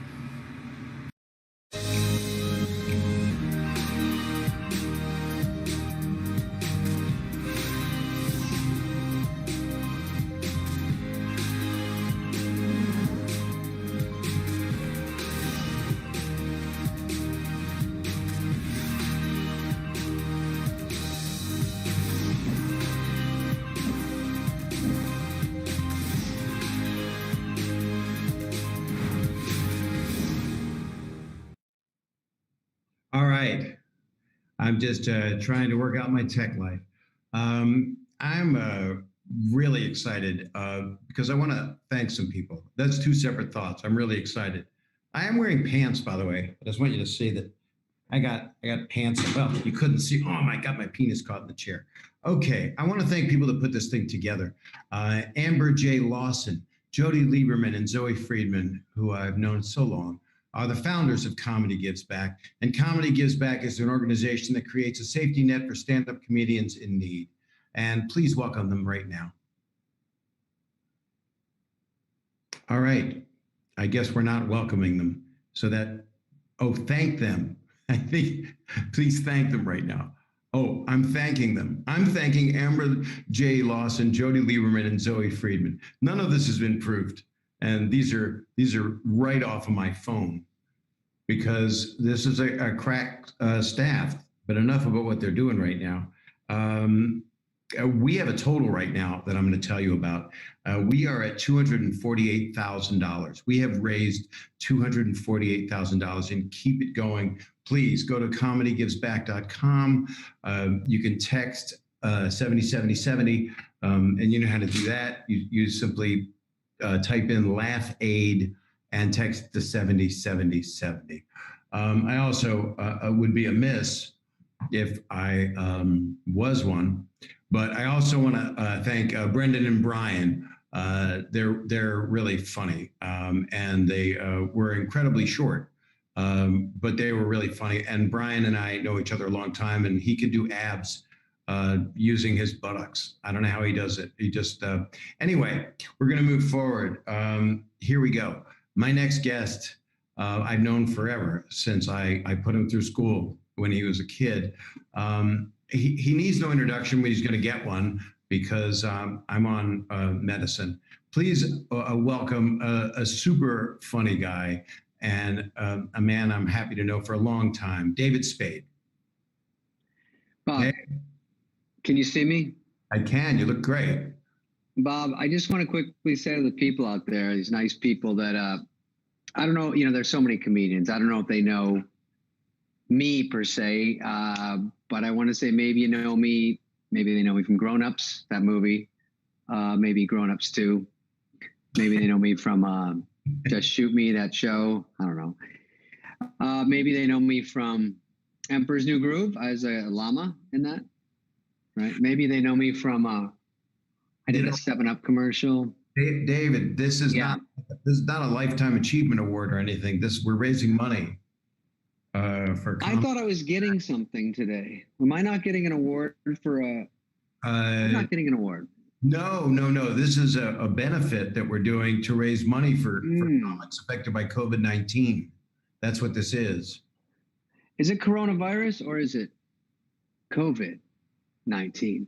All right. I'm just trying to work out my tech life. I'm really excited because I want to thank some people. That's two separate thoughts. I'm really excited. I am wearing pants, by the way. I just want you to see that I got pants. Well, you couldn't see. Oh my God, my penis caught in the chair. Okay, I want to thank people that put this thing together. Amber J. Lawson, Jody Lieberman, and Zoe Friedman, who I've known so long, are the founders of Comedy Gives Back. And Comedy Gives Back is an organization that creates a safety net for stand-up comedians in need. And please welcome them right now. All right. I guess we're not welcoming them. So that, thank them. I think, please thank them right now. Oh, I'm thanking them. I'm thanking Amber J. Lawson, Jody Lieberman, and Zoe Friedman. None of this has been proved. And these are right off of my phone because this is a crack staff, but enough about what they're doing right now. We have a total right now that I'm going to tell you about. We are at $248,000. We have raised $248,000 and keep it going. Please go to ComedyGivesBack.com. You can text 707070, and you know how to do that. You simply type in Laugh Aid and text to 707070. I also would be amiss if I was one, but I also want to thank Brendan and Brian. They're really funny, and they were incredibly short, but they were really funny. And Brian and I know each other a long time, and he can do abs using his buttocks. I don't know how he does it. He just, anyway, we're going to move forward. Here we go. My next guest, I've known forever since I put him through school when he was a kid. He needs no introduction, but he's going to get one because I'm on medicine. Please welcome a super funny guy and a man I'm happy to know for a long time, David Spade. Bob, hey. Can you see me? I can. You look great. Bob, I just want to quickly say to the people out there, these nice people, that I don't know. You know, there's so many comedians. I don't know if they know me per se, but I want to say maybe you know me. Maybe they know me from Grown Ups, that movie. Maybe Grown Ups 2. Maybe they know me from Just Shoot Me, that show. I don't know. Maybe they know me from Emperor's New Groove as a llama in that. Right? Maybe they know me from I did a 7-Up commercial. David, this is not a Lifetime Achievement Award or anything. We're raising money for. I thought I was getting something today. Am I not getting an award for a? I'm not getting an award. No. This is a benefit that we're doing to raise money for comics affected by COVID-19. That's what this is. Is it coronavirus or is it COVID-19?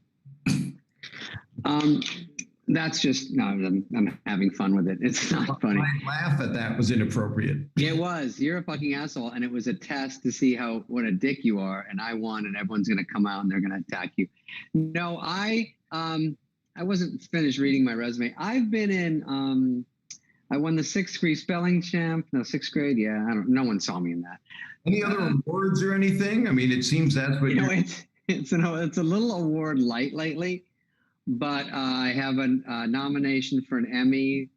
That's just no. I'm having fun with it. It's not funny. My laugh at that was inappropriate. It was. You're a fucking asshole, and it was a test to see what a dick you are. And I won, and everyone's gonna come out and they're gonna attack you. No, I wasn't finished reading my resume. I've been in. I won the 6th grade spelling champ. No, 6th grade. Yeah, no one saw me in that. Any other awards or anything? I mean, it seems that's what it's a little award light lately, but I have a nomination for an Emmy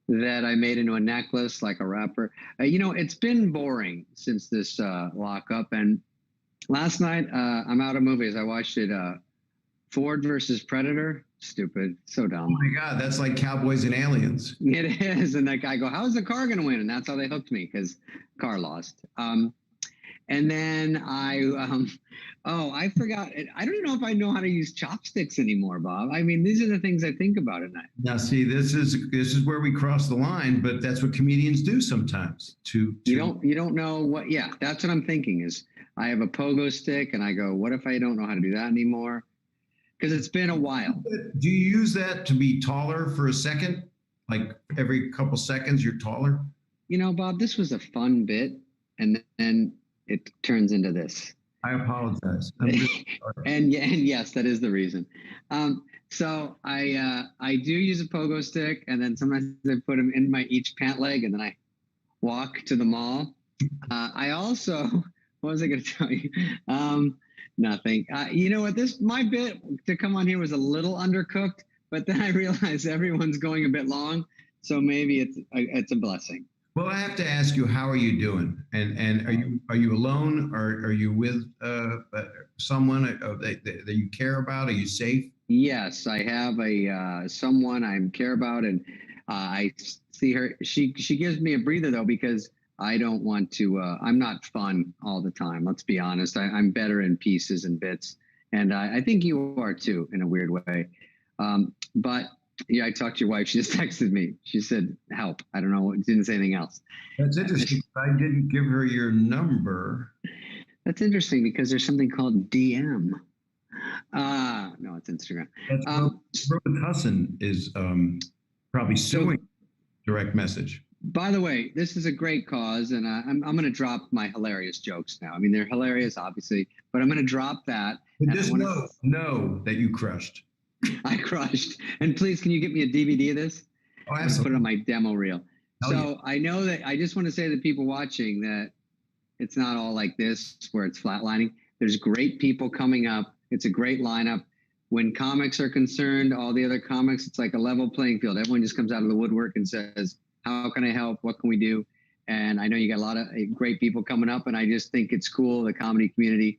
that I made into a necklace like a rapper. It's been boring since this lockup. And last night, I'm out of movies. I watched it, Ford versus Predator. Stupid. So dumb. Oh my God, that's like Cowboys and Aliens. It is. And that guy go, how's the car going to win? And that's how they hooked me because car lost. And then I forgot. I don't even know if I know how to use chopsticks anymore, Bob. I mean, these are the things I think about at night. Now, see, this is where we cross the line, but that's what comedians do sometimes. You don't know what? Yeah, that's what I'm thinking. Is I have a pogo stick, and I go, what if I don't know how to do that anymore? Because it's been a while. Do you use that to be taller for a second? Like every couple seconds, you're taller? Bob, this was a fun bit, and then it turns into this. I apologize. and yes, that is the reason. So I do use a pogo stick, and then sometimes I put them in my each pant leg, and then I walk to the mall. I also, what was I going to tell you? Nothing. You know what? My bit to come on here was a little undercooked, but then I realized everyone's going a bit long, so maybe it's a blessing. Well, I have to ask you, how are you doing? And are you alone, or are you with someone that you care about? Are you safe? Yes, I have someone I care about, and I see her. She gives me a breather though, because I don't want to. I'm not fun all the time. Let's be honest. I'm better in pieces and bits, and I think you are too, in a weird way. But. Yeah, I talked to your wife. She just texted me. She said, help. I don't know. Didn't say anything else. That's interesting. I didn't give her your number. That's interesting because there's something called DM. No, it's Instagram. Robitussin is probably suing direct message. By the way, this is a great cause, and I'm going to drop my hilarious jokes now. I mean, they're hilarious, obviously, but I'm going to drop that. But just know that you crushed. I crushed. And please, can you get me a DVD of this? Oh, I'm going to put it on my demo reel. Oh, so I know that I just want to say to people watching that it's not all like this where it's flatlining. There's great people coming up. It's a great lineup. When comics are concerned, all the other comics, it's like a level playing field. Everyone just comes out of the woodwork and says, how can I help? What can we do? And I know you got a lot of great people coming up, and I just think it's cool. The comedy community,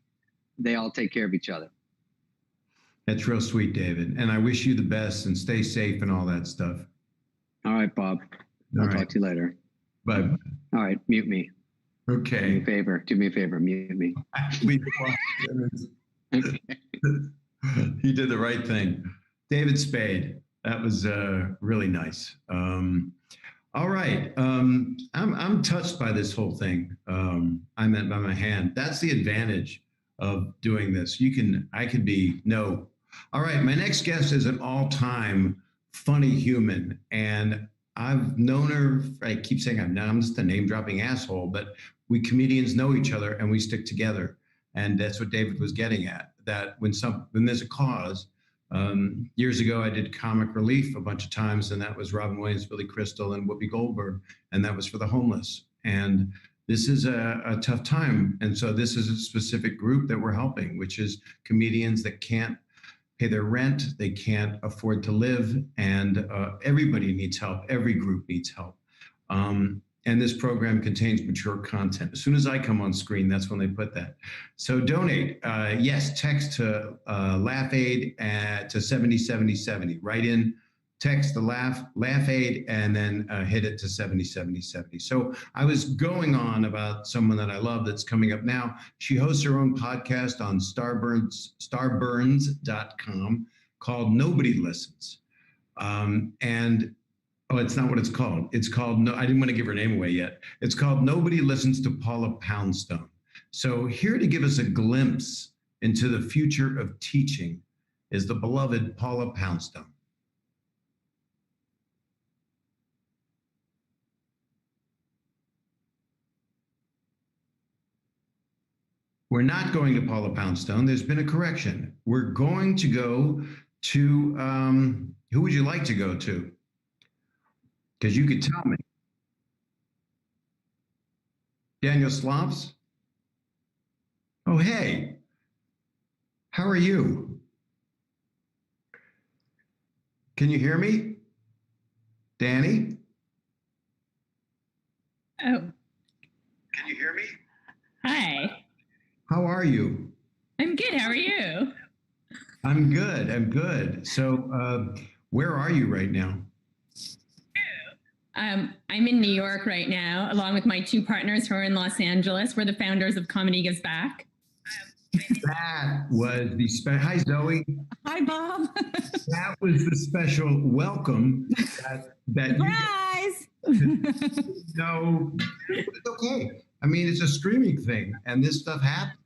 they all take care of each other. That's real sweet, David. And I wish you the best and stay safe and all that stuff. All right, Bob. I'll talk to you later. Bye. All right, mute me. Okay. Do me a favor. Do me a favor. Mute me. He did the right thing. David Spade. That was really nice. All right. I'm touched by this whole thing. I meant by my hand. That's the advantage of doing this. All right, my next guest is an all-time funny human, and I've known her. I keep saying I'm just a name-dropping asshole, but we comedians know each other and we stick together, and that's what David was getting at. That when there's a cause, Years ago, I did Comic Relief a bunch of times, and that was Robin Williams, Billy Crystal, and Whoopi Goldberg, and that was for the homeless. And this is a tough time. And so this is a specific group that we're helping, which is comedians that can't pay their rent, they can't afford to live, and everybody needs help. Every group needs help. And this program contains mature content. As soon as I come on screen, that's when they put that. So donate. Yes, text to Laugh Aid to 707070. Write in, text the Laugh Aid, and then hit it to 707070. So I was going on about someone that I love that's coming up now. She hosts her own podcast on starburns.com called Nobody Listens. Oh, it's not what it's called. It's called, no, I didn't want to give her name away yet. It's called Nobody Listens to Paula Poundstone. So here to give us a glimpse into the future of teaching is the beloved Paula Poundstone. We're not going to Paula Poundstone. There's been a correction. We're going to go to, who would you like to go to? Because you could tell me. Daniel Slops? Oh, hey. How are you? Can you hear me? Danny? Oh. Can you hear me? Hi. How are you? I'm good. How are you? I'm good. I'm good. So where are you right now? I'm in New York right now, along with my two partners who are in Los Angeles. We're the founders of Comedy Gives Back. That was the hi, Zoe. Hi, Bob. That was the special welcome that Surprise! No, it's okay. I mean, it's a streaming thing, and this stuff happens.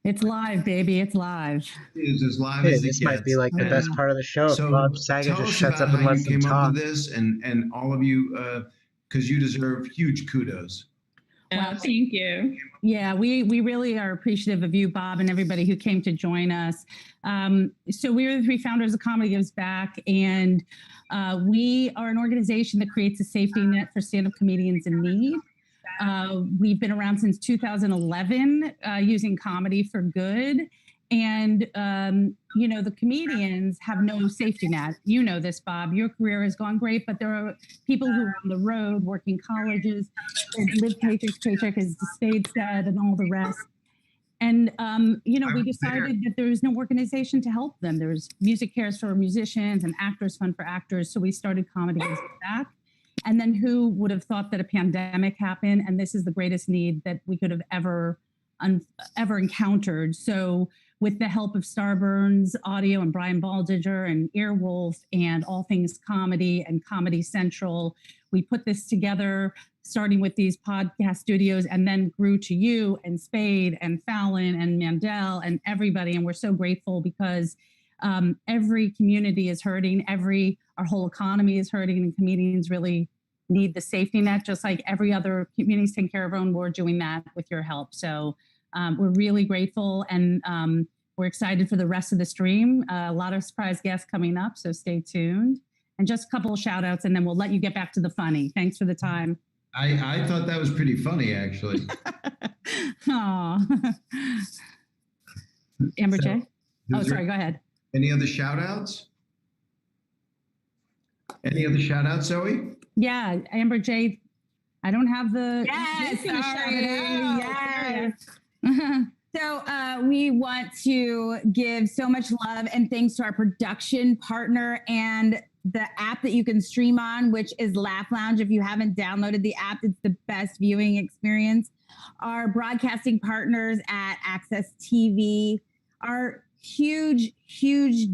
It's live, baby. It's live. It is as live as it This gets. might be like the best part of the show. So Bob Saget tell just us shuts about up and how lets you them came up talk. with this, and all of you, because you deserve huge kudos. Well, thank you. Yeah, we really are appreciative of you, Bob, and everybody who came to join us. So we're the three founders of Comedy Gives Back, and we are an organization that creates a safety net for stand-up comedians in need. We've been around since 2011, using comedy for good. And, you know, the comedians have no safety net. You know this, Bob. Your career has gone great, but there are people who are on the road, working colleges, live paycheck to paycheck, as Spade said, and all the rest. And, you know, we decided that there was no organization to help them. There's Music Cares for musicians and Actors Fund for actors. So we started Comedy Gives Back. And then who would have thought that a pandemic happened? And this is the greatest need that we could have ever encountered. So with the help of Starburns Audio and Brian Baldinger and Earwolf and All Things Comedy and Comedy Central, we put this together, starting with these podcast studios, and then grew to you and Spade and Fallon and Mandel and everybody. And we're so grateful because every community is hurting. Our whole economy is hurting, and comedians really need the safety net, just like every other community's taking care of their own. We're doing that with your help. So we're really grateful, and we're excited for the rest of the stream. A lot of surprise guests coming up, so stay tuned. And just a couple of shout outs, and then we'll let you get back to the funny. Thanks for the time. I thought that was pretty funny, actually. Aw. Amber J? Oh, sorry, go ahead. Any other shout outs? Any other shout outs, Zoe? Yeah, Amber J. I don't have the. Yes, sorry. Yes. So we want to give so much love and thanks to our production partner and the app that you can stream on, which is Laugh Lounge. If you haven't downloaded the app, it's the best viewing experience. Our broadcasting partners at Access TV, our huge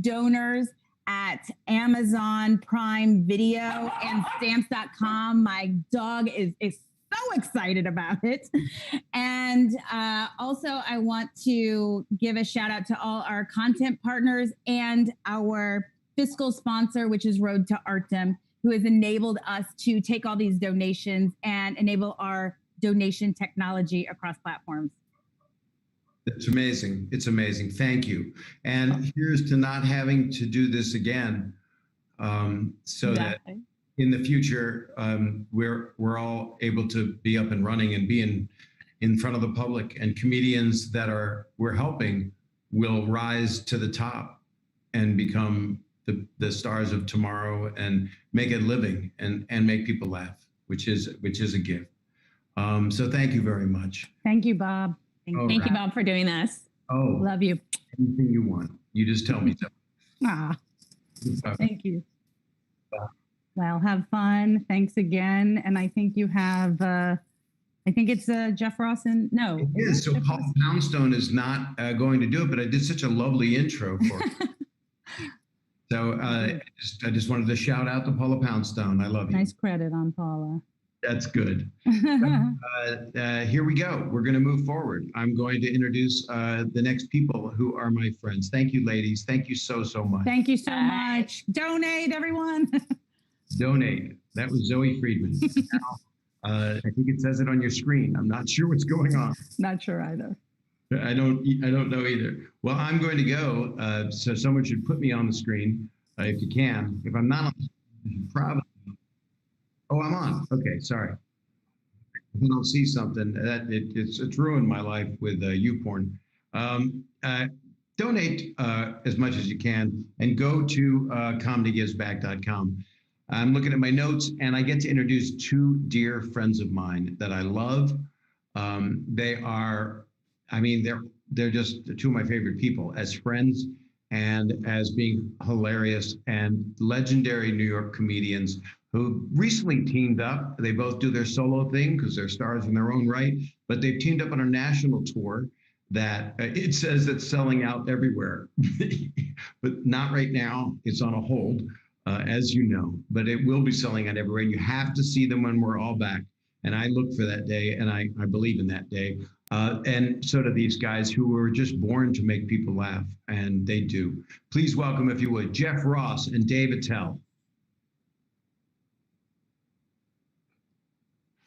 donors at Amazon Prime Video and Stamps.com. My dog is so excited about it. And also, I want to give a shout out to all our content partners and our fiscal sponsor, which is Road to Artem, who has enabled us to take all these donations and enable our donation technology across platforms. It's amazing. It's amazing. Thank you. And here's to not having to do this again, so that in the future we're all able to be up and running and be in front of the public. And comedians that we're helping will rise to the top and become the stars of tomorrow and make a living and make people laugh, which is a gift. So thank you very much. Thank you, Bob. Thank you, Bob, for doing this. Oh, love you. Anything you want. You just tell me so. Thank you. Well, have fun. Thanks again. And I think you have, I think it's Jeff Ross and no. It is. So Paul Poundstone is not going to do it, but I did such a lovely intro for it. So I just wanted to shout out to Paula Poundstone. I love you. Nice credit on Paula. That's good. Here we go. We're going to move forward. I'm going to introduce the next people who are my friends. Thank you, ladies. Thank you so much. Thank you so much. Donate, everyone. Donate. That was Zoe Friedman. Now, I think it says it on your screen. I'm not sure what's going on. Not sure either. I don't know either. Well, I'm going to go. So someone should put me on the screen if you can. If I'm not on the screen, probably. Oh, I'm on. Okay, sorry. If I don't see something, it's ruined my life with YouPorn. Donate as much as you can and go to comedygivesback.com. I'm looking at my notes and I get to introduce two dear friends of mine that I love. They're just two of my favorite people as friends and as being hilarious and legendary New York comedians who recently teamed up. They both do their solo thing because they're stars in their own right, but they've teamed up on a national tour that it says it's selling out everywhere, but not right now. It's on a hold, as you know, but it will be selling out everywhere. You have to see them when we're all back. And I look for that day and I believe in that day. And so do these guys who were just born to make people laugh, and they do. Please welcome, if you would, Jeff Ross and Dave Attell.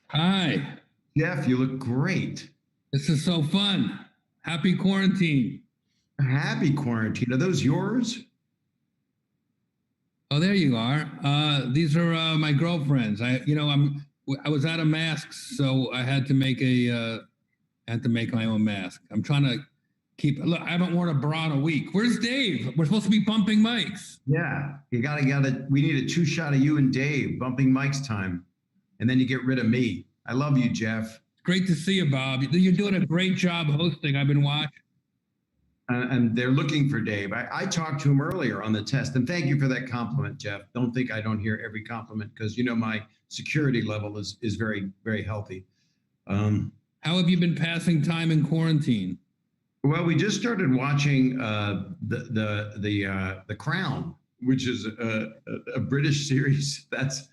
Hi. Jeff, you look great. This is so fun. Happy quarantine. Happy quarantine. Are those yours? Oh, there you are. These are my girlfriends. I was out of masks, so I had to make my own mask. I'm trying to look, I haven't worn a bra in a week. Where's Dave? We're supposed to be bumping mics. Yeah, we need a 2-shot of you and Dave, bumping mics time. And then you get rid of me. I love you, Jeff. Great to see you, Bob. You're doing a great job hosting. I've been watching. And they're looking for Dave. I talked to him earlier on the test, and thank you for that compliment, Jeff. Don't think I don't hear every compliment because my security level is very, very healthy. How have you been passing time in quarantine? Well, we just started watching the Crown, which is a British series. That's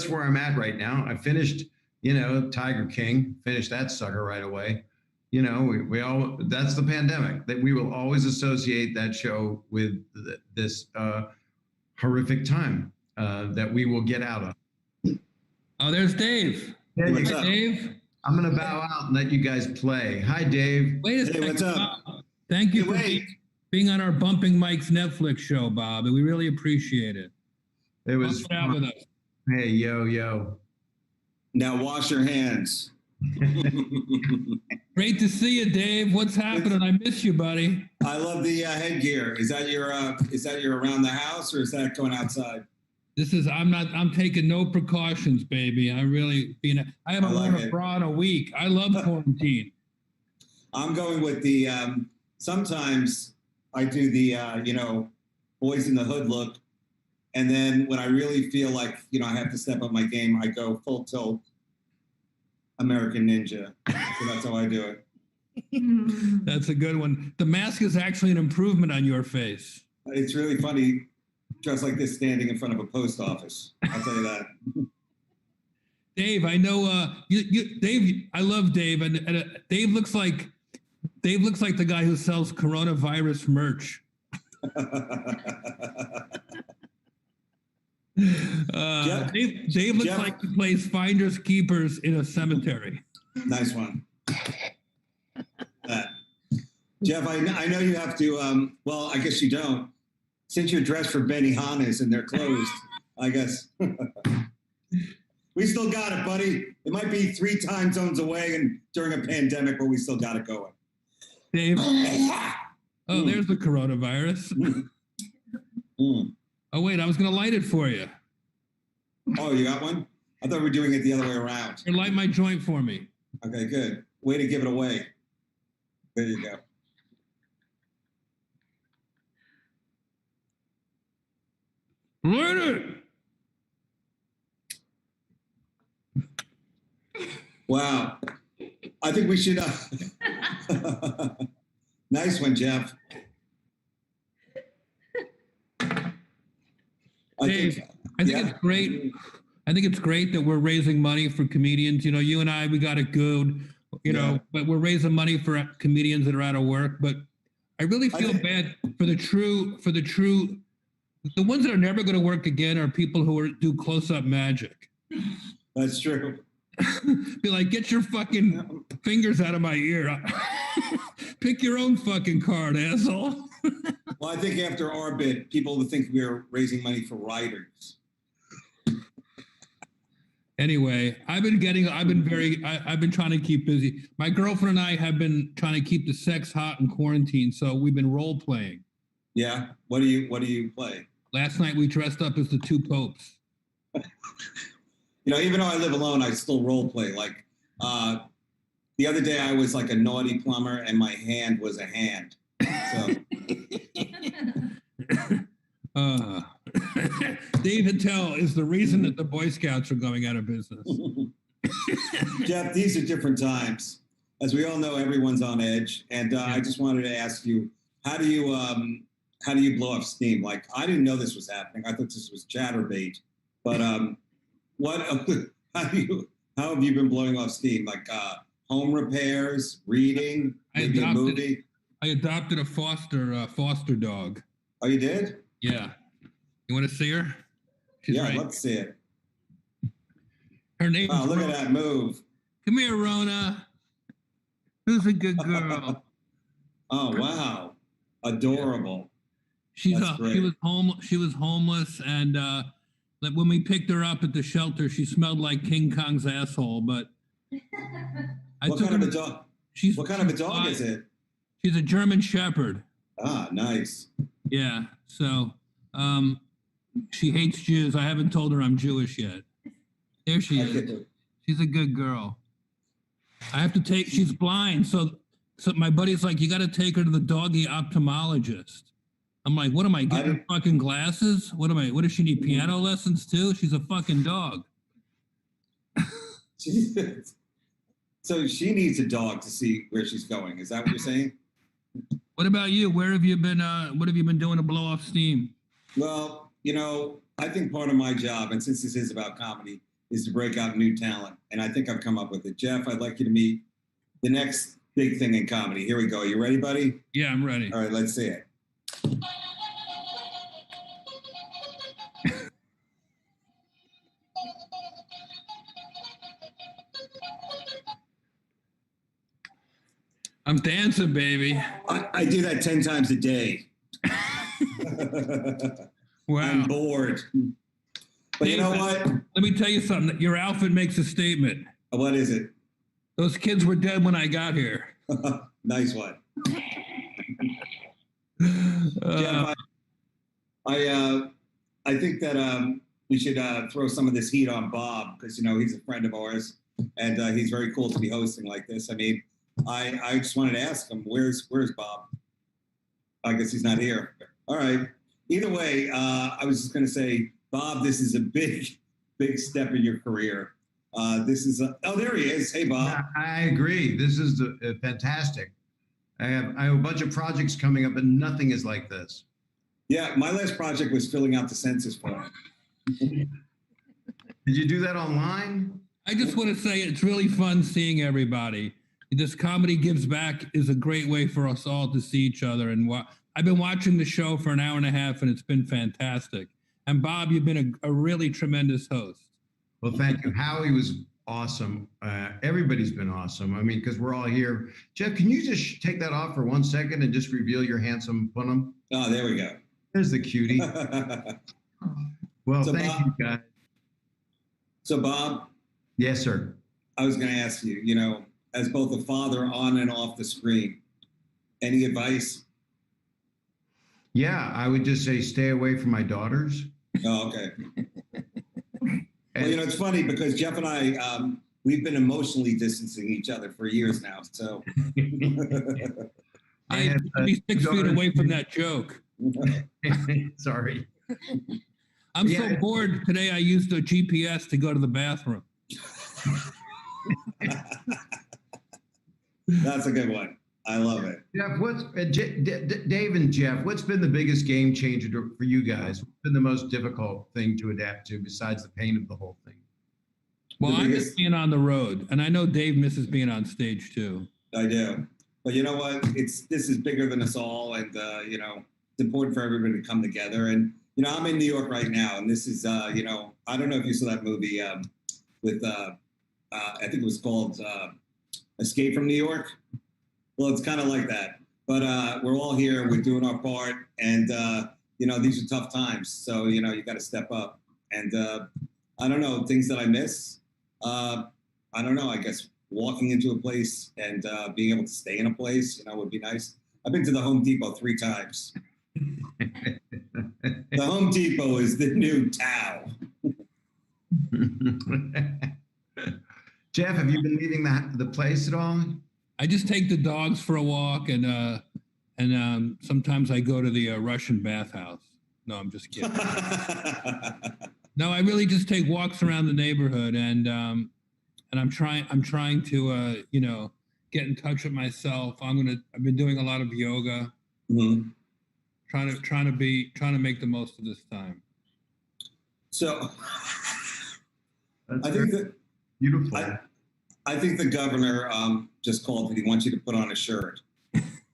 where I'm at right now. I finished, Tiger King, finished that sucker right away. That's the pandemic, that we will always associate that show with this horrific time that we will get out of. Oh, there's Dave. Hey, what's up? Dave? I'm going to bow out and let you guys play. Hi, Dave. Wait a second. What's up? Thank you for being on our Bumping Mics Netflix show, Bob. And we really appreciate it. It was fun. With us. Hey, yo. Now wash your hands. Great to see you, Dave. What's happening? I miss you, buddy. I love the headgear. Is that your around the house or is that going outside? I'm taking no precautions, baby. I haven't worn a bra in a week. I love quarantine. I'm going with the, sometimes I do the, Boys in the Hood look. And then when I really feel like, I have to step up my game, I go full tilt American Ninja. So that's how I do it. That's a good one. The mask is actually an improvement on your face. It's really funny, dressed like this, standing in front of a post office. I'll tell you that. Dave, I know Dave. I love Dave, and Dave looks like the guy who sells coronavirus merch. Dave looks like he plays Finders Keepers in a cemetery. Nice one. Jeff, I know you have to. Well, I guess you don't. Since you're dressed for Benihana's and they're closed, I guess. We still got it, buddy. It might be 3 time zones away and during a pandemic, but we still got it going. Dave. Oh, there's the coronavirus. Oh, wait, I was going to light it for you. Oh, you got one? I thought we were doing it the other way around. Here, light my joint for me. Okay, good. Way to give it away. There you go. Light it! Wow. I think we should. Nice one, Jeff. Dave, I think it's great. I think it's great that we're raising money for comedians. You know, you and I, we got it good, you know, but we're raising money for comedians that are out of work. But I really feel bad for the ones that are never going to work again are people who do close-up magic. That's true. Be like, get your fucking fingers out of my ear. Pick your own fucking card, asshole. Well, I think after our bit, people would think we are raising money for writers. Anyway, I've been trying to keep busy. My girlfriend and I have been trying to keep the sex hot in quarantine, so we've been role playing. Yeah. What do you play? Last night we dressed up as the 2 popes. You know, even though I live alone, I still role play. Like the other day, I was like a naughty plumber, and my hand was a hand. So. Dave Attell is the reason that the Boy Scouts are going out of business. Jeff, these are different times. As we all know, everyone's on edge, and I just wanted to ask you, how do you blow off steam? Like, I didn't know this was happening. I thought this was chatterbait, but how have you been blowing off steam? Like home repairs, reading, maybe a movie? I adopted a foster dog. Oh, you did? Yeah. You want to see her? She's yeah, right. Let's see it. Her name. Oh, look at that move. Come here, Rona. Who's a good girl? Oh, wow. Adorable. She was homeless, and when we picked her up at the shelter, she smelled like King Kong's asshole. But what kind of a dog? What kind of a dog is it? She's a German Shepherd. Ah, nice. Yeah. So, she hates Jews. I haven't told her I'm Jewish yet. There she is. She's a good girl. I have to she's blind. So my buddy's like, you got to take her to the doggy ophthalmologist. I'm like, what am I getting fucking glasses? What does she need piano lessons too? She's a fucking dog. So she needs a dog to see where she's going. Is that what you're saying? What about you? Where have you been? What have you been doing to blow off steam? Well, you know, I think part of my job, and since this is about comedy, is to break out new talent. And I think I've come up with it. Jeff, I'd like you to meet the next big thing in comedy. Here we go. You ready, buddy? Yeah, I'm ready. All right, let's see it. I'm dancing, baby. I do that 10 times a day. Wow. I'm bored. But Dave, you know what? Let me tell you something. Your outfit makes a statement. What is it? Those kids were dead when I got here. Nice one. Jeff, I think that we should throw some of this heat on Bob because, you know, he's a friend of ours and he's very cool to be hosting like this. I mean, I just wanted to ask him, where's Bob? I guess he's not here. All right. Either way, I was just going to say, Bob, this is a big step in your career. This is there he is. Hey, Bob. I agree. This is fantastic. I have a bunch of projects coming up, and nothing is like this. Yeah, my last project was filling out the census form. Did you do that online? I just want to say it's really fun seeing everybody. This Comedy Gives Back is a great way for us all to see each other. And I've been watching the show for an hour and a half, and it's been fantastic. And Bob, you've been a really tremendous host. Well, thank you. Howie was awesome. Everybody's been awesome. I mean, because we're all here. Jeff, can you just take that off for 1 second and just reveal your handsome punum? Oh, there we go. There's the cutie. Well, So, thank Bob- you, guys. So, Bob, Yes, sir. I was going to ask you, you know, as both a father on and off the screen, any advice? Yeah, I would just say stay away from my daughters. Oh, okay. Well, you know, it's funny because Jeff and I, we've been emotionally distancing each other for years now. So I have Be 6 feet away from that joke. Sorry. I'm so Yeah. bored today. I used a GPS to go to the bathroom. That's a good one. I love it. Jeff, what's Dave and Jeff? What's been the biggest game changer for you guys? What's been the most difficult thing to adapt to besides the pain of the whole thing? Well, The I miss biggest- being on the road, and I know Dave misses being on stage too. I do. But you know what? This is bigger than us all. And, you know, it's important for everybody to come together. And, you know, I'm in New York right now. And this is, you know, I don't know if you saw that movie with, I think it was called Escape from New York. Well, it's kind of like that. But we're all here. We're doing our part. And, you know, these are tough times. So, you know, you got to step up. And I don't know, things that I miss. I don't know, I guess walking into a place and being able to stay in a place, you know, would be nice. I've been to the Home Depot 3 times. The Home Depot is the new Tao. Jeff, have you been leaving the place at all? I just take the dogs for a walk, and sometimes I go to the Russian bathhouse. No, I'm just kidding. No, I really just take walks around the neighborhood, and I'm trying to you know, get in touch with myself. I've been doing a lot of yoga. Mm-hmm. Trying to make the most of this time. So I think that beautiful. I think the governor just called and he wants you to put on a shirt.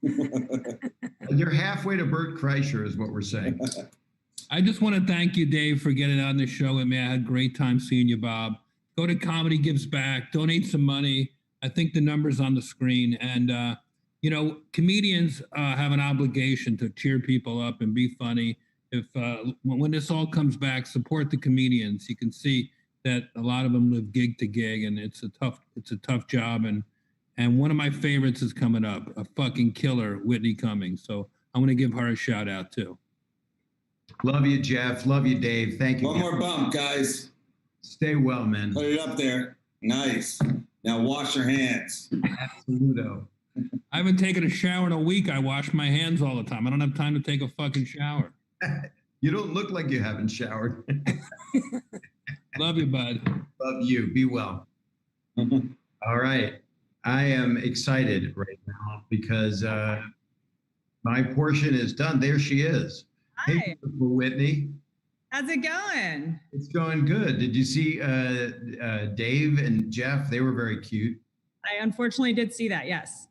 You're halfway to Bert Kreischer is what we're saying. I just want to thank you, Dave, for getting on the show with me. I had a great time seeing you, Bob. Go to Comedy Gives Back, donate some money. I think the number's on the screen. And, you know, comedians have an obligation to cheer people up and be funny. If when this all comes back, support the comedians. You can see that a lot of them live gig to gig, and it's a tough job. And one of my favorites is coming up, a fucking killer, Whitney Cummings. So I'm going to give her a shout out too. Love you, Jeff. Love you, Dave. Thank you. One more bump, guys. Stay well, man. Put it up there. Nice. Now wash your hands. Absoluto. I haven't taken a shower in a week. I wash my hands all the time. I don't have time to take a fucking shower. You don't look like you haven't showered. Love you, bud. Love you. Be well. All right. I am excited right now because my portion is done. There she is. Hi. Hey, beautiful Whitney. How's it going? It's going good. Did you see Dave and Jeff? They were very cute. I unfortunately did see that, yes.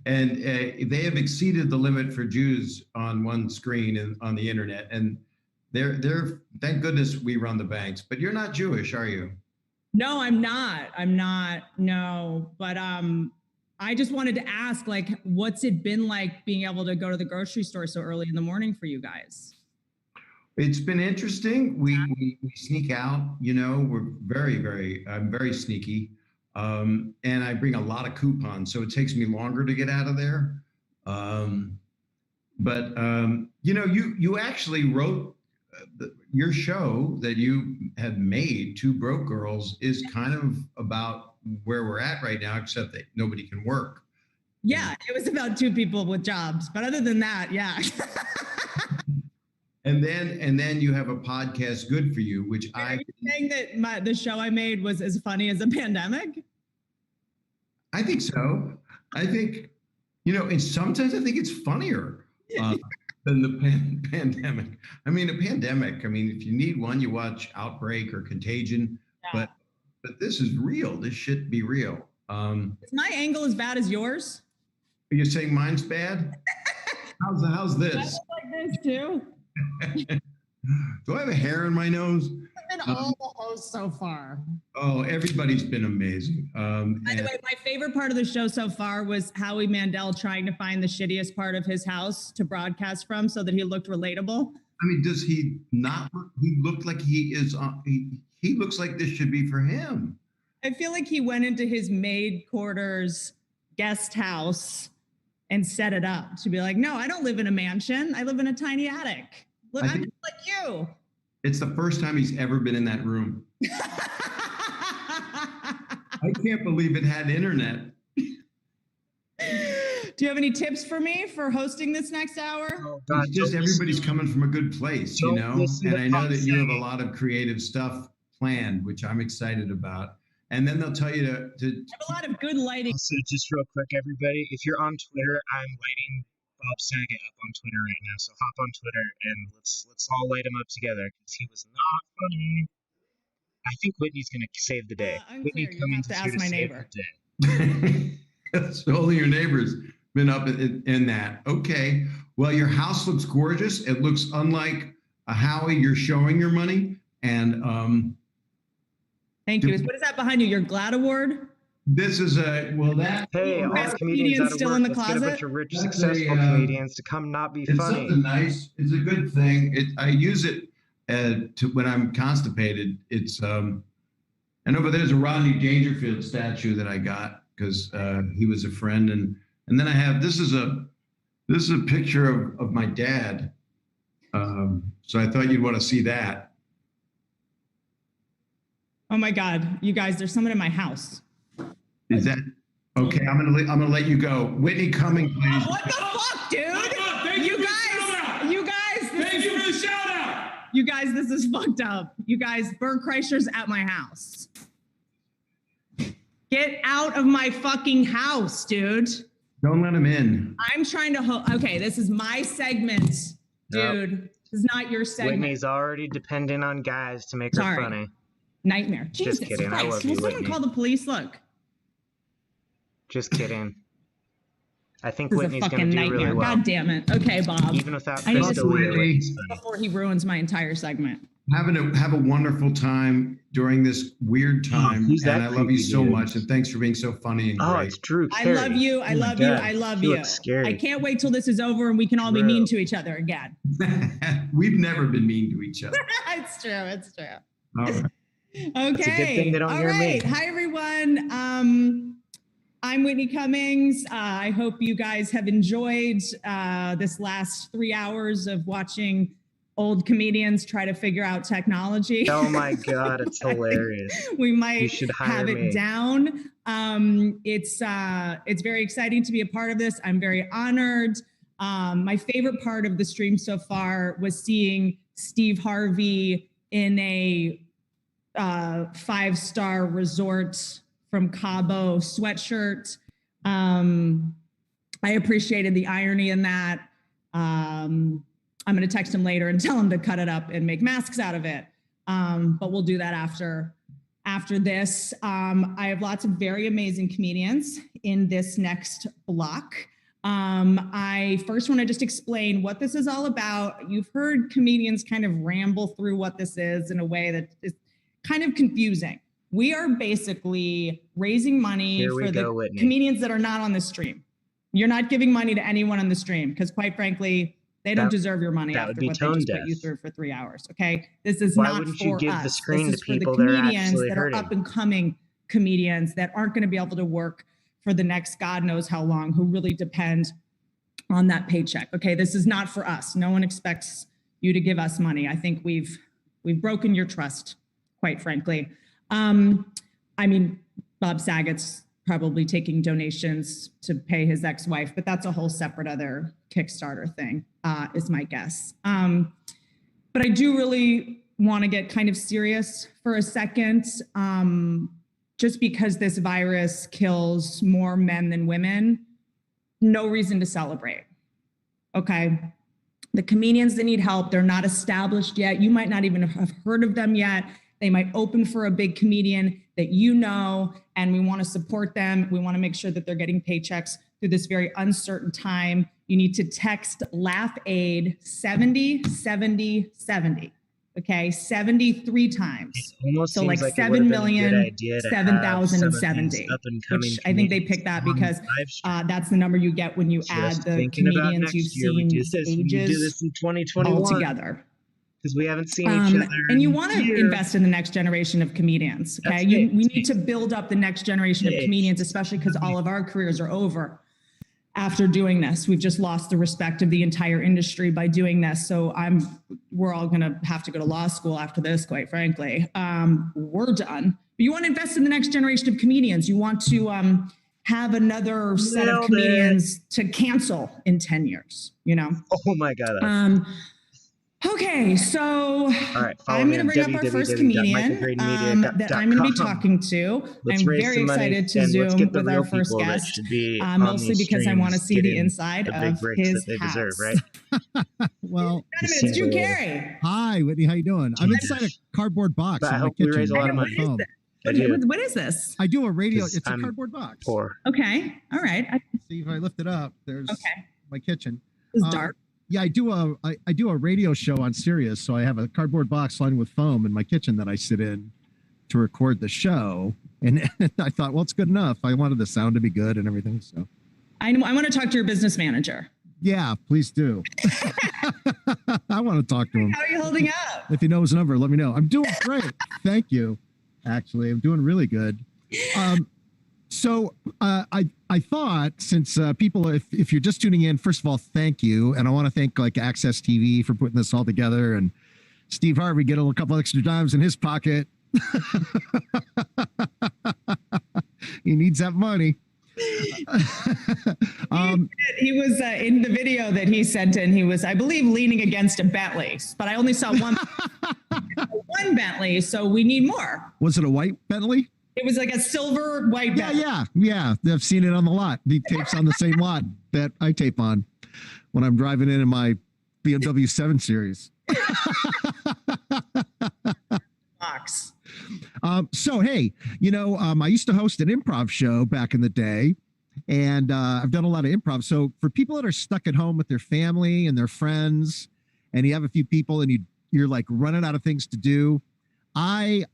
And they have exceeded the limit for Jews on one screen and on the internet. And they're thank goodness we run the banks. But you're not Jewish, are you? No, I'm not. No. But I just wanted to ask, like, what's it been like being able to go to the grocery store so early in the morning for you guys? It's been interesting. We sneak out, you know, we're I'm very sneaky. And I bring a lot of coupons, so it takes me longer to get out of there. But you know, you actually wrote your show that you have made, Two Broke Girls, is kind of about where we're at right now, except that nobody can work. Yeah, it was about 2 people with jobs, but other than that, yeah. And then you have a podcast, Good For You, which Are you saying that the show I made was as funny as a pandemic? I think so. I think, you know, and sometimes I think it's funnier than the pandemic. I mean, a pandemic, I mean, if you need one, you watch Outbreak or Contagion, Yeah. but this is real. This should be real. Is my angle as bad as yours? Are you saying mine's bad? How's I this? look like this too. Do I have a hair in my nose? And all the hosts so far. Oh, everybody's been amazing. By the way, my favorite part of the show so far was Howie Mandel trying to find the shittiest part of his house to broadcast from so that he looked relatable. I mean, does he not look? He looked like he is. He looks like this should be for him. I feel like he went into his maid quarters guest house and set it up to be like, no, I don't live in a mansion. I live in a tiny attic. Look, I'm just like you. It's the first time he's ever been in that room. I can't believe it had internet. Do you have any tips for me for hosting this next hour? Oh, God, it's just everybody's coming from a good place, you know? And I know that you have a lot of creative stuff planned, which I'm excited about. And then they'll tell you to I have a lot of good lighting. Also, just real quick, everybody, if you're on Twitter, I'm lighting Bob Saget up on Twitter right now. So hop on Twitter and let's all light him up together because he was not funny. I think Whitney's gonna save the day. Whitney Cummings is here to save the day. So only your neighbor's been up in that. Okay. Well, your house looks gorgeous. It looks unlike a Howie. You're showing your money. And thank you. What is that behind you? Your GLAAD award? This is that. Hey, all best the comedians out of still work. in the Let's closet? get a bunch of rich, successful comedians to come not be It's funny. something nice. It's a good thing. I use it when I'm constipated. It's I know, but there's a Rodney Dangerfield statue that I got because he was a friend, and then I have this is a picture of my dad. So I thought you'd want to see that. Oh my God, you guys, there's someone in my house. Is that okay? I'm gonna let you go. Whitney Cummings, ladies. What the fuck, dude? You guys, Thank you for the shout out. You guys, this is fucked up. You guys, Bert Kreischer's at my house. Get out of my fucking house, dude. Don't let him in. I'm trying to okay, this is my segment, dude. Yep. This is not your segment. Whitney's already dependent on guys to make her Sorry. funny. Nightmare. Just Jesus kidding. I Christ. love Will you, someone Whitney. call the police? Look. Just kidding. I think This is a Whitney's fucking gonna do nightmare. really well. God damn it. Okay, Bob. Even without I need to Crystal Lee, it's funny. before he ruins my entire segment. Have a wonderful time during this weird time, who's that and I love you creepy so dude? much. And thanks for being so funny and Oh, great. it's Drew I Carey. love you. I Oh my love you. God, I love he you. looks scary. I can't wait till this is over and we can all be Drew. mean to each other again. We've never been mean to each other. It's true. It's true. All right. Okay. It's a good thing they don't All hear me. right. Hi, everyone. I'm Whitney Cummings. I hope you guys have enjoyed this last 3 hours of watching old comedians try to figure out technology. Oh my God, it's hilarious. We You might should hire have it me. down. It's very exciting to be a part of this. I'm very honored. My favorite part of the stream so far was seeing Steve Harvey in a 5-star resort from Cabo sweatshirt. I appreciated the irony in that. I'm going to text him later and tell him to cut it up and make masks out of it. But we'll do that after this. I have lots of very amazing comedians in this next block. I first want to just explain what this is all about. You've heard comedians kind of ramble through what this is in a way that is kind of confusing. We are basically raising money Here we for go, the Whitney. comedians that are not on the stream. You're not giving money to anyone on the stream because, quite frankly, they don't That- deserve your money that would after be what they tone just put you deaf. through for 3 hours. Okay, this is Why not wouldn't for you give us. the screen This to is for the people that are comedians actually that are hurting? up and coming comedians that aren't going to be able to work for the next God knows how long, who really depend on that paycheck. Okay, this is not for us. No one expects you to give us money. I think we've broken your trust, quite frankly. I mean, Bob Saget's probably taking donations to pay his ex-wife, but that's a whole separate other Kickstarter thing, is my guess. But I do really want to get kind of serious for a second. Just because this virus kills more men than women, no reason to celebrate. Okay. The comedians that need help, they're not established yet. You might not even have heard of them yet. They might open for a big comedian that you know, and we want to support them. We want to make sure that they're getting paychecks through this very uncertain time. you need to text Laugh Aid 70 70 70. Okay, 73 times. It almost So seems like like it would've been a good 7,000,070, idea to have some of these up-and-coming which I think they picked that because that's the number you get when you add Just the thinking about comedians you've next year, we seen do this. We do ages this in 2021 all together. because we haven't seen each other. And you in want to years. invest in the next generation of comedians. Okay. That's We it. need to build up the next generation of Yeah. comedians, especially because all of our careers are over after doing this. We've just lost the respect of the entire industry by doing this. So we're all going to have to go to law school after this, quite frankly. We're done. But you want to invest in the next generation of comedians. You want to have another set of Nailed it. comedians to cancel in 10 years, you know? Oh my God. Okay, so All right, follow I'm me going to on bring up our first comedian that I'm going to be talking to. Let's I'm raise very some money, excited to and let's Zoom get the with real our first people that guest, should be on mostly these because I want to streams see the getting inside the big of breaks his that they house. deserve, right? Well, Gentlemen, it's Drew Carey. Hi, Whitney. How you doing? I'm inside a cardboard box But I in my hope we kitchen. raise a lot of on money. my phone. What is this? I do a radio. 'Cause It's a I'm cardboard box. Poor. Okay, all right. See if I lift it up. There's my kitchen. It's dark. Yeah, I do a radio show on Sirius, so I have a cardboard box lined with foam in my kitchen that I sit in to record the show. And I thought, well, it's good enough. I wanted the sound to be good and everything. So I want to talk to your business manager. yeah, please do. I want to talk to him. How are you holding up? If he knows his number, let me know. I'm doing great. Thank you. Actually, I'm doing really good. So I thought, since people, if you're just tuning in, first of all, thank you, and I want to thank like Access TV for putting this all together, and Steve Harvey get a couple extra dimes in his pocket. He needs that money. He was in the video that he sent in. He was, I believe, leaning against a Bentley, but I only saw one Bentley, so we need more. Was it a white Bentley? It was like a silver white Bentley. Yeah. I've seen it on the lot. He tapes on the same lot that I tape on when I'm driving in my BMW 7 Series. Box. So, hey, I used to host an improv show back in the day, and I've done a lot of improv. So for people that are stuck at home with their family and their friends, and you have a few people and you're like running out of things to do, I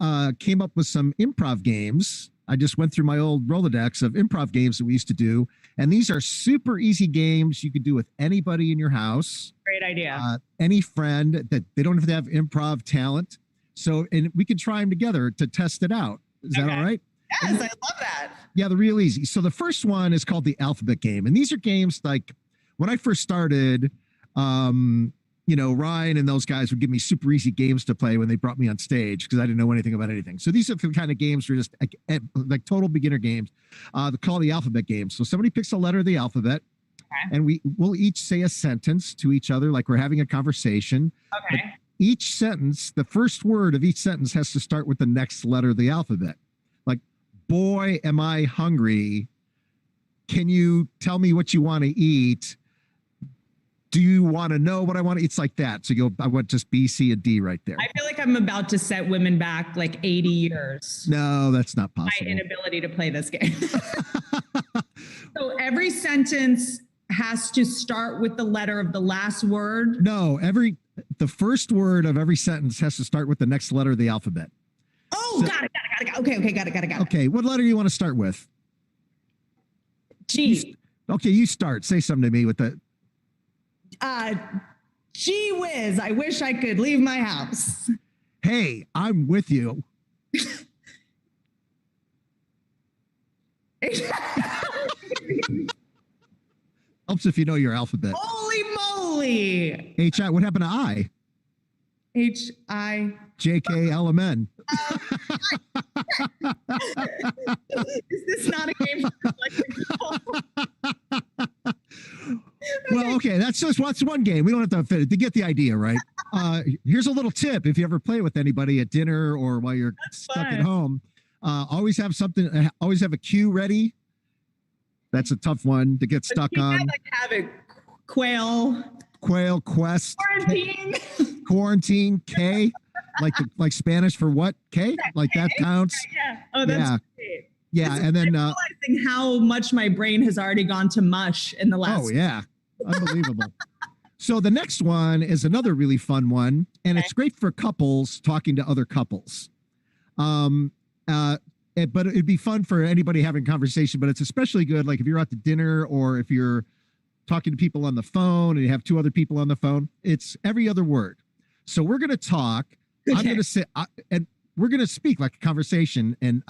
came up with some improv games. I just went through my old Rolodex of improv games that we used to do. And these are super easy games you could do with anybody in your house. Great idea. Any friend that they don't have to have improv talent. So, and we could try them together to test it out. Is that all right? Yes, I love that. Yeah, they're real easy. So the first one is called the alphabet game. And these are games like when I first started, Ryan and those guys would give me super easy games to play when they brought me on stage because I didn't know anything about anything. So these are the kind of games where just like total beginner games. They're called the alphabet game. So somebody picks a letter of the alphabet, and we'll each say a sentence to each other like we're having a conversation. Okay. But each sentence, the first word of each sentence has to start with the next letter of the alphabet. Like, boy, am I hungry. Can you tell me what you want to eat? Do you want to know what I want to eat? It's like that. So I want just B, C, and D right there. I feel like I'm about to set women back like 80 years. No, that's not possible. My inability to play this game. So every sentence has to start with the letter of the last word. No, the first word of every sentence has to start with the next letter of the alphabet. Oh, got it. Okay, got it. Okay, what letter do you want to start with? G. Okay, you start. Say something to me with the. Gee whiz, I wish I could leave my house. Hey, I'm with you. Helps if you know your alphabet. Holy moly. H-I, what happened to I? H-I. J-K-L-M-N. Is this not a game for Well, okay, that's one game. We don't have to fit it to get the idea, right? Here's a little tip. If you ever play with anybody at dinner or while you're stuck at home, always have a cue ready. That's a tough one to get stuck on. Have it. Quail, quest, quarantine, K, like Spanish for what? K, like that counts. Yeah. Oh, that's great. Yeah, and then realizing how much my brain has already gone to mush in the last. Oh yeah. Unbelievable. So the next one is another really fun one, and it's great for couples talking to other couples. But it'd be fun for anybody having conversation, but it's especially good like if you're out to dinner or if you're talking to people on the phone and you have two other people on the phone. It's every other word. So we're going to talk. I'm going to say, and we're going to speak like a conversation and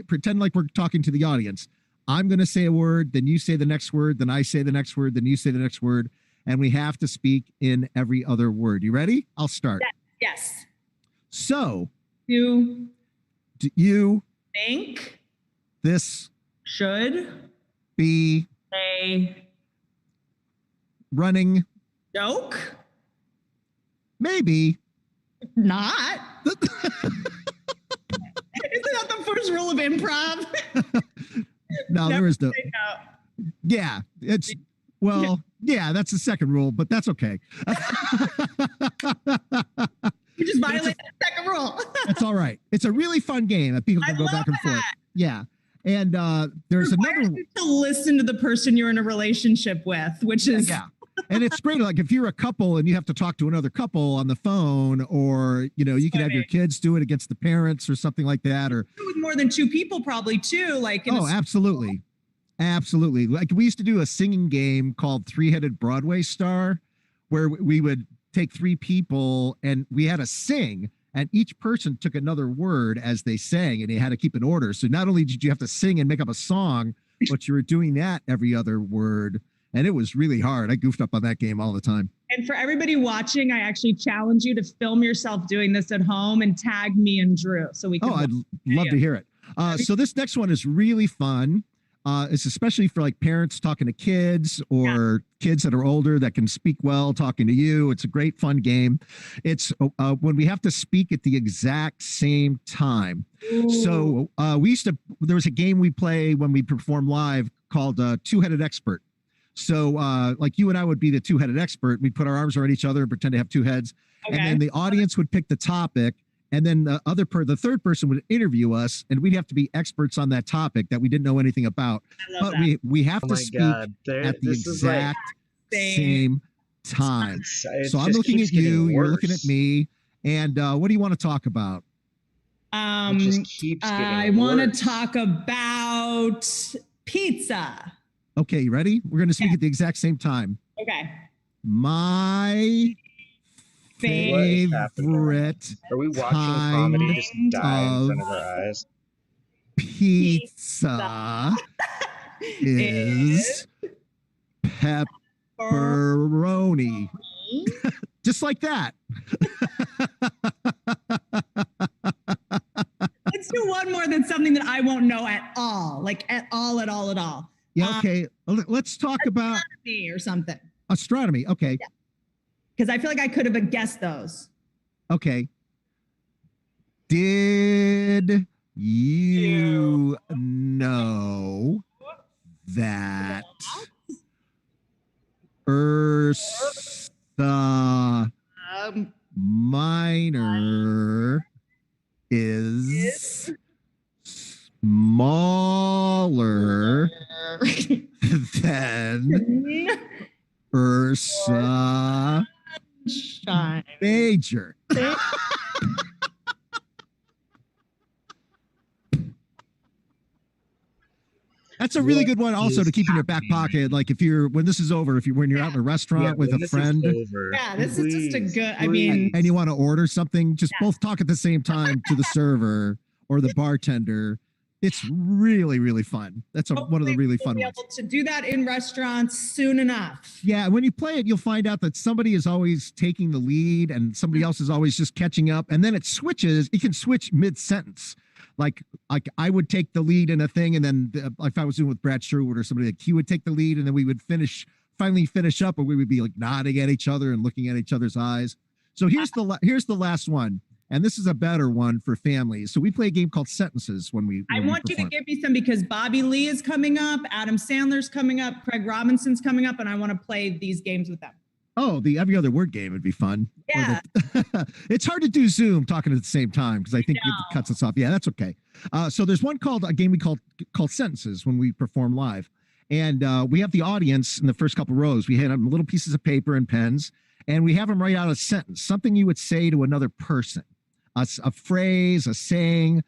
pretend like we're talking to the audience. I'm going to say a word, then you say the next word, then I say the next word, then you say the next word. And we have to speak in every other word. You ready? I'll start. Yes. So, do you think this should be a running joke? Maybe not. Isn't that the first rule of improv? No, there is no. Say no. Yeah, it's well, yeah, that's the second rule, but that's okay. You just violated the second rule. That's all right. It's a really fun game that people can go back and forth. Yeah. And there's another one. To listen to the person you're in a relationship with, which is and it's great. Like if you're a couple and you have to talk to another couple on the phone, or you can have your kids do it against the parents or something like that, or with more than two people, probably too. Like absolutely. Absolutely. Like we used to do a singing game called Three-Headed Broadway Star, where we would take three people and we had to sing, and each person took another word as they sang, and they had to keep an order. So not only did you have to sing and make up a song, but you were doing that every other word. And it was really hard. I goofed up on that game all the time. And for everybody watching, I actually challenge you to film yourself doing this at home and tag me and Drew so we can. Oh, I'd love to hear it. So this next one is really fun. It's especially for like parents talking to kids or kids that are older that can speak well, talking to you. It's a great fun game. It's when we have to speak at the exact same time. Ooh. So there was a game we play when we perform live called Two-Headed Expert. So like you and I would be the two-headed expert. We'd put our arms around each other and pretend to have two heads. Okay. And then the audience would pick the topic. And then the third person would interview us, and we'd have to be experts on that topic that we didn't know anything about. But we have to speak at the exact same time. So I'm looking at you, you're looking at me, and what do you want to talk about? I want to talk about pizza. Okay, you ready? We're going to speak at the exact same time. Okay. My favorite Are we watching comedy just die in front of our eyes? Pizza is pepperoni. Just like that. Let's do one more than something that I won't know at all. Like at all. Yeah, okay. Let's talk about astronomy or something. Astronomy, okay. Yeah. Because I feel like I could have guessed those. Okay. Did you know that Ursa Minor is smaller than Ursa Major? That's a really good one also to keep in your back pocket. Like if you're, when this is over, when you're out in a restaurant with a friend. This is just a good, I mean. And you want to order something, just both talk at the same time to the server or the bartender. It's really, really fun. That's one of the really fun ones. Be able to do that in restaurants soon enough. Yeah, when you play it, you'll find out that somebody is always taking the lead and somebody else is always just catching up. And then it switches. It can switch mid-sentence. Like I would take the lead in a thing, and then if I was doing with Brad Sherwood or somebody, like he would take the lead, and then we would finally finish up, and we would be like nodding at each other and looking at each other's eyes. So here's the last one. And this is a better one for families. So we play a game called Sentences when we. I want you to give me some because Bobby Lee is coming up, Adam Sandler's coming up, Craig Robinson's coming up, and I want to play these games with them. Oh, the every other word game would be fun. Yeah. It's hard to do Zoom talking at the same time because I think it cuts us off. Yeah, that's okay. So there's a game we call Sentences when we perform live. And we have the audience in the first couple rows. We had them little pieces of paper and pens, and we have them write out a sentence, something you would say to another person, a phrase, a saying,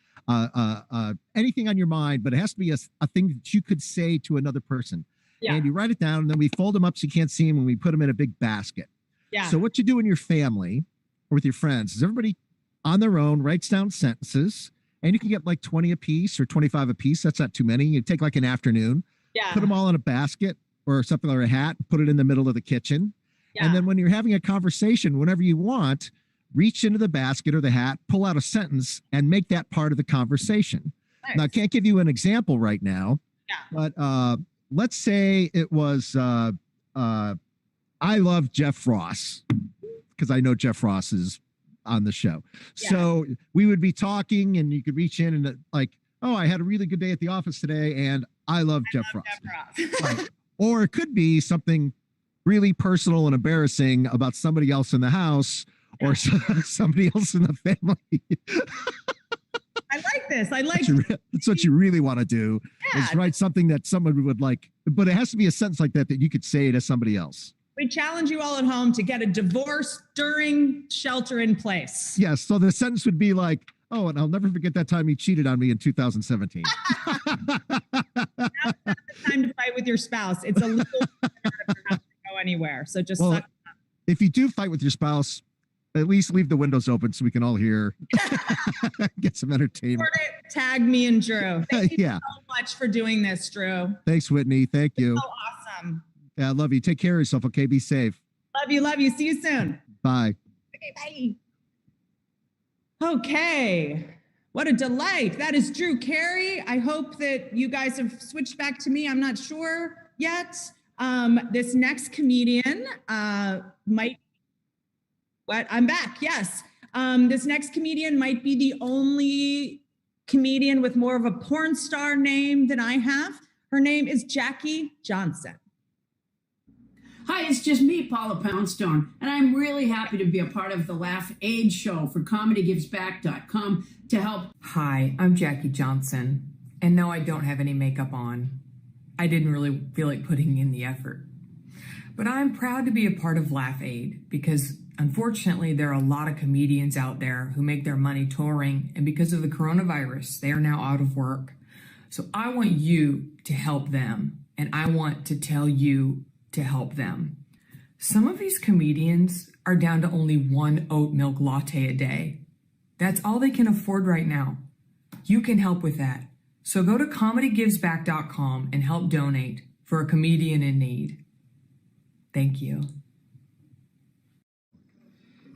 anything on your mind, but it has to be a thing that you could say to another person. Yeah. And you write it down, and then we fold them up so you can't see them, and we put them in a big basket. Yeah. So what you do in your family or with your friends is everybody on their own writes down sentences, and you can get like 20 a piece or 25 a piece. That's not too many. You take like an afternoon, put them all in a basket or something or a hat, put it in the middle of the kitchen. And then when you're having a conversation, whenever you want, reach into the basket or the hat, pull out a sentence, and make that part of the conversation. Nice. Now, I can't give you an example right now, but let's say it was, I love Jeff Ross, because I know Jeff Ross is on the show. Yeah. So we would be talking, and you could reach in and like, oh, I had a really good day at the office today, and I love Jeff Ross. Right. Or it could be something really personal and embarrassing about somebody else in the house or somebody else in the family. I like this. I like that's what you really want to do is write something that someone would like, but it has to be a sentence like that you could say to somebody else. We challenge you all at home to get a divorce during shelter in place. Yes. So the sentence would be like, oh, and I'll never forget that time he cheated on me in 2017. Now's not the time to fight with your spouse. It's illegal if you're not to go anywhere. So just suck it up. If you do fight with your spouse, at least leave the windows open so we can all hear, get some entertainment. Tag me and Drew. Thank you so much for doing this, Drew. Thanks, Whitney. Thank you. So awesome. Yeah, I love you. Take care of yourself, okay? Be safe. Love you, love you. See you soon. Bye. Okay, bye. Okay. What a delight. That is Drew Carey. I hope that you guys have switched back to me. I'm not sure yet. This next comedian might... What? I'm back. Yes. This next comedian might be the only comedian with more of a porn star name than I have. Her name is Jackie Johnson. Hi, it's just me, Paula Poundstone, and I'm really happy to be a part of the Laugh Aid show for ComedyGivesBack.com to help. Hi, I'm Jackie Johnson, and no, I don't have any makeup on. I didn't really feel like putting in the effort. But I'm proud to be a part of Laugh Aid because unfortunately, there are a lot of comedians out there who make their money touring, and because of the coronavirus, they are now out of work. So I want you to help them, and I want to tell you to help them. Some of these comedians are down to only one oat milk latte a day. That's all they can afford right now. You can help with that. So go to ComedyGivesBack.com and help donate for a comedian in need. Thank you.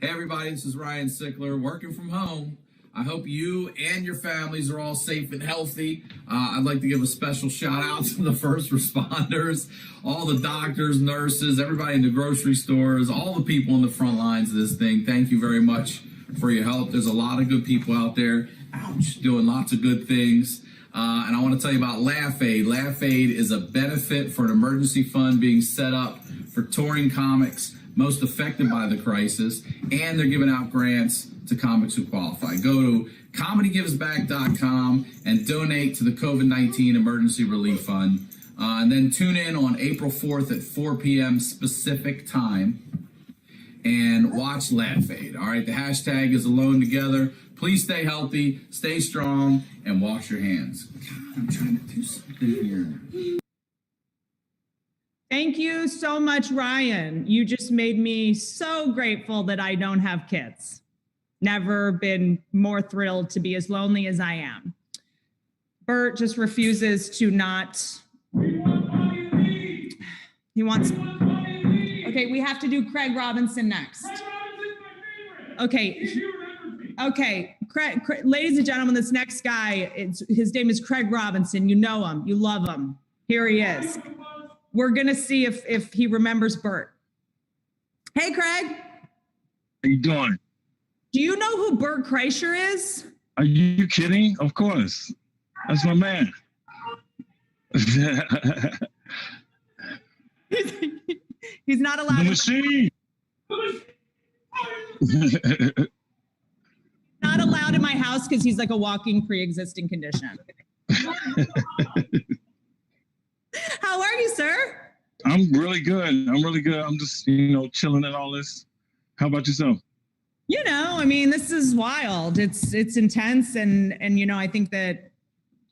Hey everybody, this is Ryan Sickler, working from home. I hope you and your families are all safe and healthy. I'd like to give a special shout out to the first responders, all the doctors, nurses, everybody in the grocery stores, all the people on the front lines of this thing. Thank you very much for your help. There's a lot of good people out there doing lots of good things. And I want to tell you about Laugh Aid. Laugh Aid is a benefit for an emergency fund being set up for touring comics most affected by the crisis, and they're giving out grants to comics who qualify. Go to ComedyGivesBack.com and donate to the COVID-19 Emergency Relief Fund. And then tune in on April 4th at 4 p.m. specific time and watch Laugh Aid. All right, the hashtag is Alone Together. Please stay healthy, stay strong, and wash your hands. God, I'm trying to do something here. Thank you so much, Ryan. You just made me so grateful that I don't have kids. Never been more thrilled to be as lonely as I am. Bert just refuses to not. He wants. Okay, we have to do Craig Robinson next. Okay. Okay, Craig, ladies and gentlemen, this next guy, his name is Craig Robinson. You know him, you love him. Here he is. We're gonna see if he remembers Bert. Hey, Craig. How you doing? Do you know who Bert Kreischer is? Are you kidding? Of course. That's my man. He's not allowed. The machine. Not allowed in my house because he's like a walking pre-existing condition. How How are you, sir? I'm really good. I'm just, chilling and all this. How about yourself? I mean, this is wild. It's intense. And I think that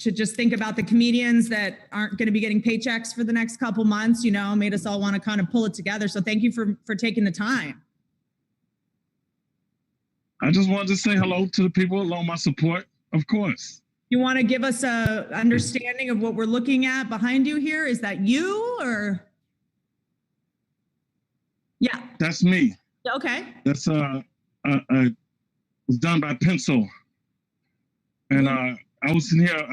to just think about the comedians that aren't going to be getting paychecks for the next couple months, made us all want to kind of pull it together. So thank you for taking the time. I just wanted to say hello to the people, along my support, of course. You want to give us a understanding of what we're looking at behind you here? Is that you or? Yeah. That's me. Okay. That's was done by pencil. And I was in here,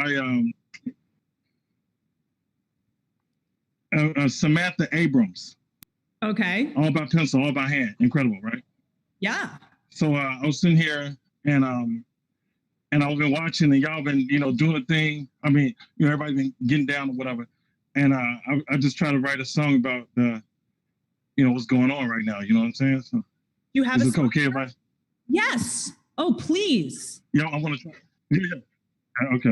Samantha Abrams. Okay. All by pencil, all by hand. Incredible, right? Yeah. So I was sitting here and I've been watching and y'all been, doing a thing. I mean, everybody been getting down or whatever. And I just try to write a song about what's going on right now. You know what I'm saying? So, you have is it okay if I? Yes. Oh, please. Yeah, I want to try. Yeah. Okay.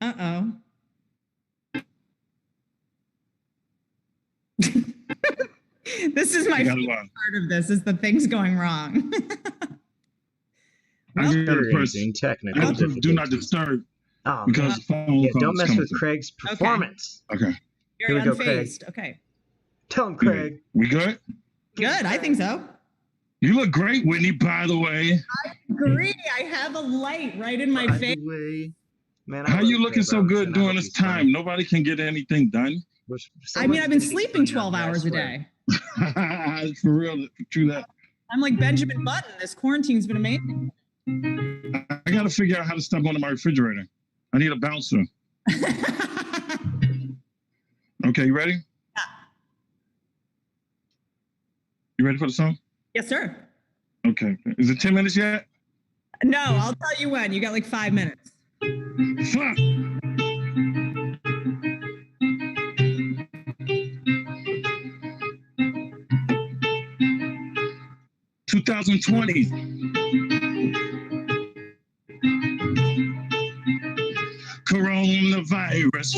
Uh-oh. This is my favorite part of this, is the things going wrong. Technical. Do not disturb. Because phone calls don't mess with Craig's performance. Okay. Very unfazed. Okay. Tell him, Craig. We good? Good. I think so. You look great, Whitney, by the way. I agree. I have a light right in my face. Man, how you looking so good during this time? Nobody can get anything done. I mean, I've been sleeping 12 hours a day. For real, true that. I'm like Benjamin Button. This quarantine's been amazing. I got to figure out how to stop going to my refrigerator. I need a bouncer. Okay, you ready? Yeah. You ready for the song? Yes, sir. Okay. Is it 10 minutes yet? No, I'll tell you when. You got like 5 minutes. Fuck. (2020) Coronavirus,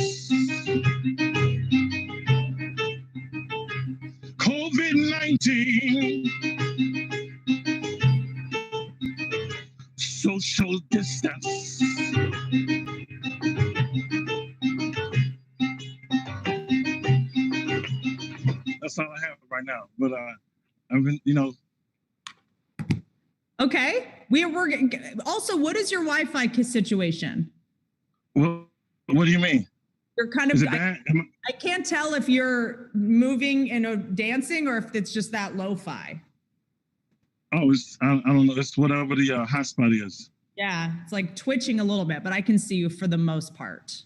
COVID-19, social distance. That's all I have right now. But I've been, Okay. We're also, what is your Wi-Fi situation? Well, what do you mean? You're kind of. Is it bad? I can't tell if you're moving and dancing or if it's just that lo-fi. Oh, I don't know. It's whatever the hotspot is. Yeah, it's like twitching a little bit, but I can see you for the most part.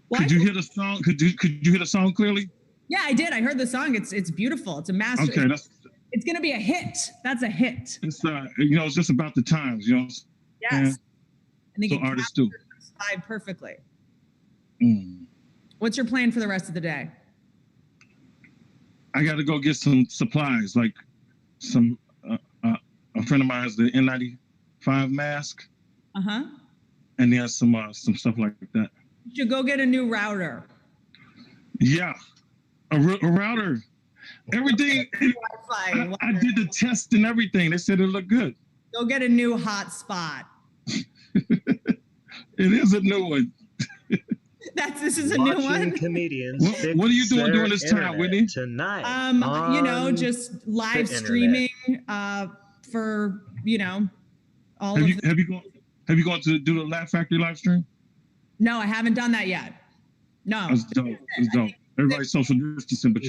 Well, could you hear the song? Could you hear the song clearly? Yeah, I did. I heard the song. It's beautiful. It's a master. Okay, it's gonna be a hit. That's a hit. It's it's just about the times, Yes. Yeah. I think so artists do. Vibe perfectly. Mm. What's your plan for the rest of the day? I got to go get some supplies, like some a friend of mine has the N95 mask. Uh-huh. And there's some stuff like that. You should go get a new router. Yeah, a router. Everything. I did the test and everything. They said it looked good. Go get a new hotspot. It is a new one. This is a new one. Comedians. What are you doing during this time, Whitney? Tonight. Just live streaming for all Have you gone to do the Laugh Factory live stream? No, I haven't done that yet. No. That's dope. It's dope. Everybody's social distancing, but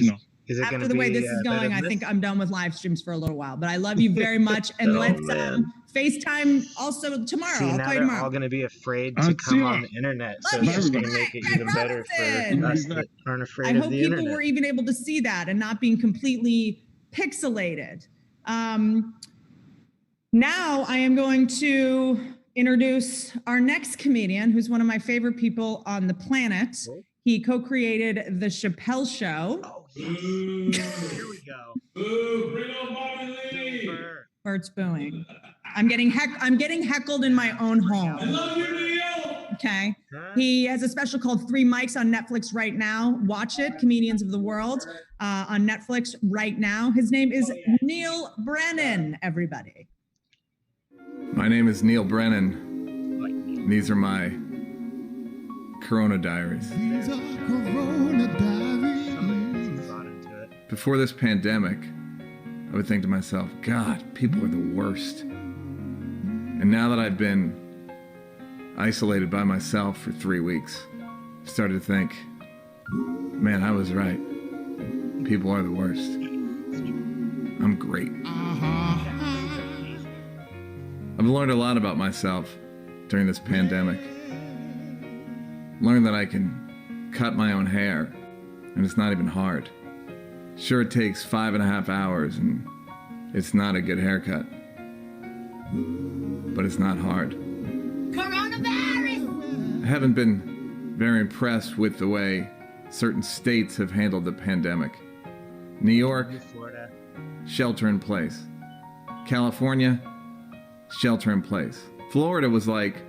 After the way this is going, I think I'm done with live streams for a little while. But I love you very much, and let's FaceTime also tomorrow. See, I'll now call you they're tomorrow. all going to be afraid to come on the internet, so it's just going to make it even better for us that aren't afraid of the internet. I hope people were even able to see that and not being completely pixelated. Now I am going to introduce our next comedian, who's one of my favorite people on the planet. He co-created The Chappelle Show. Oh, yes. Here we go. Bring on Bobby Lee. Bert's booing. I'm getting heckled in my own home. I love you, Neil. Okay. He has a special called 3 Mics on Netflix right now. Watch it, Comedians of the World, on Netflix right now. His name is Neil Brennan, everybody. My name is Neil Brennan. These are my Corona diaries. Before this pandemic, I would think to myself, God, people are the worst. And now that I've been isolated by myself for 3 weeks, I started to think, man, I was right. People are the worst. I'm great. I've learned a lot about myself during this pandemic. Learned that I can cut my own hair, and it's not even hard. Sure, it takes 5.5 hours, and it's not a good haircut. But it's not hard. Coronavirus! I haven't been very impressed with the way certain states have handled the pandemic. New York, shelter in place. California, shelter in place. Florida was like,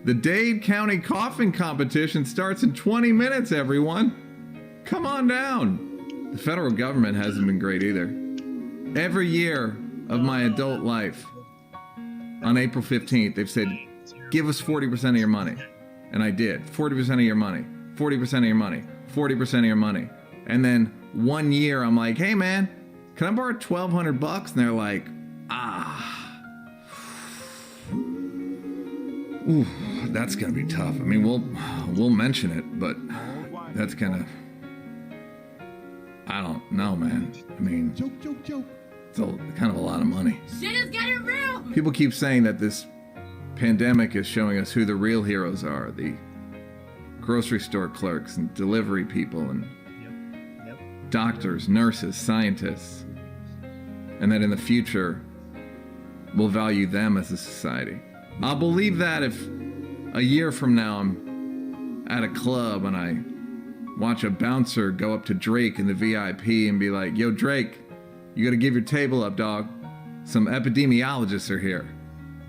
the Dade County Coughing Competition starts in 20 minutes, everyone. Come on down. The federal government hasn't been great either. Every year of my adult life, on April 15th, they've said, give us 40% of your money. And I did. 40% of your money. 40% of your money. 40% of your money. And then 1 year, I'm like, hey man, can I borrow $1,200? And they're like, ooh, that's gonna be tough. I mean, we'll mention it, but that's gonna, I don't know, man. I mean, it's kind of a lot of money. Shit is getting real! People keep saying that this pandemic is showing us who the real heroes are, the grocery store clerks and delivery people and doctors, nurses, scientists, and that in the future, we'll value them as a society. I'll believe that if a year from now I'm at a club and I watch a bouncer go up to Drake in the VIP and be like, yo, Drake, you gotta give your table up, dog. Some epidemiologists are here.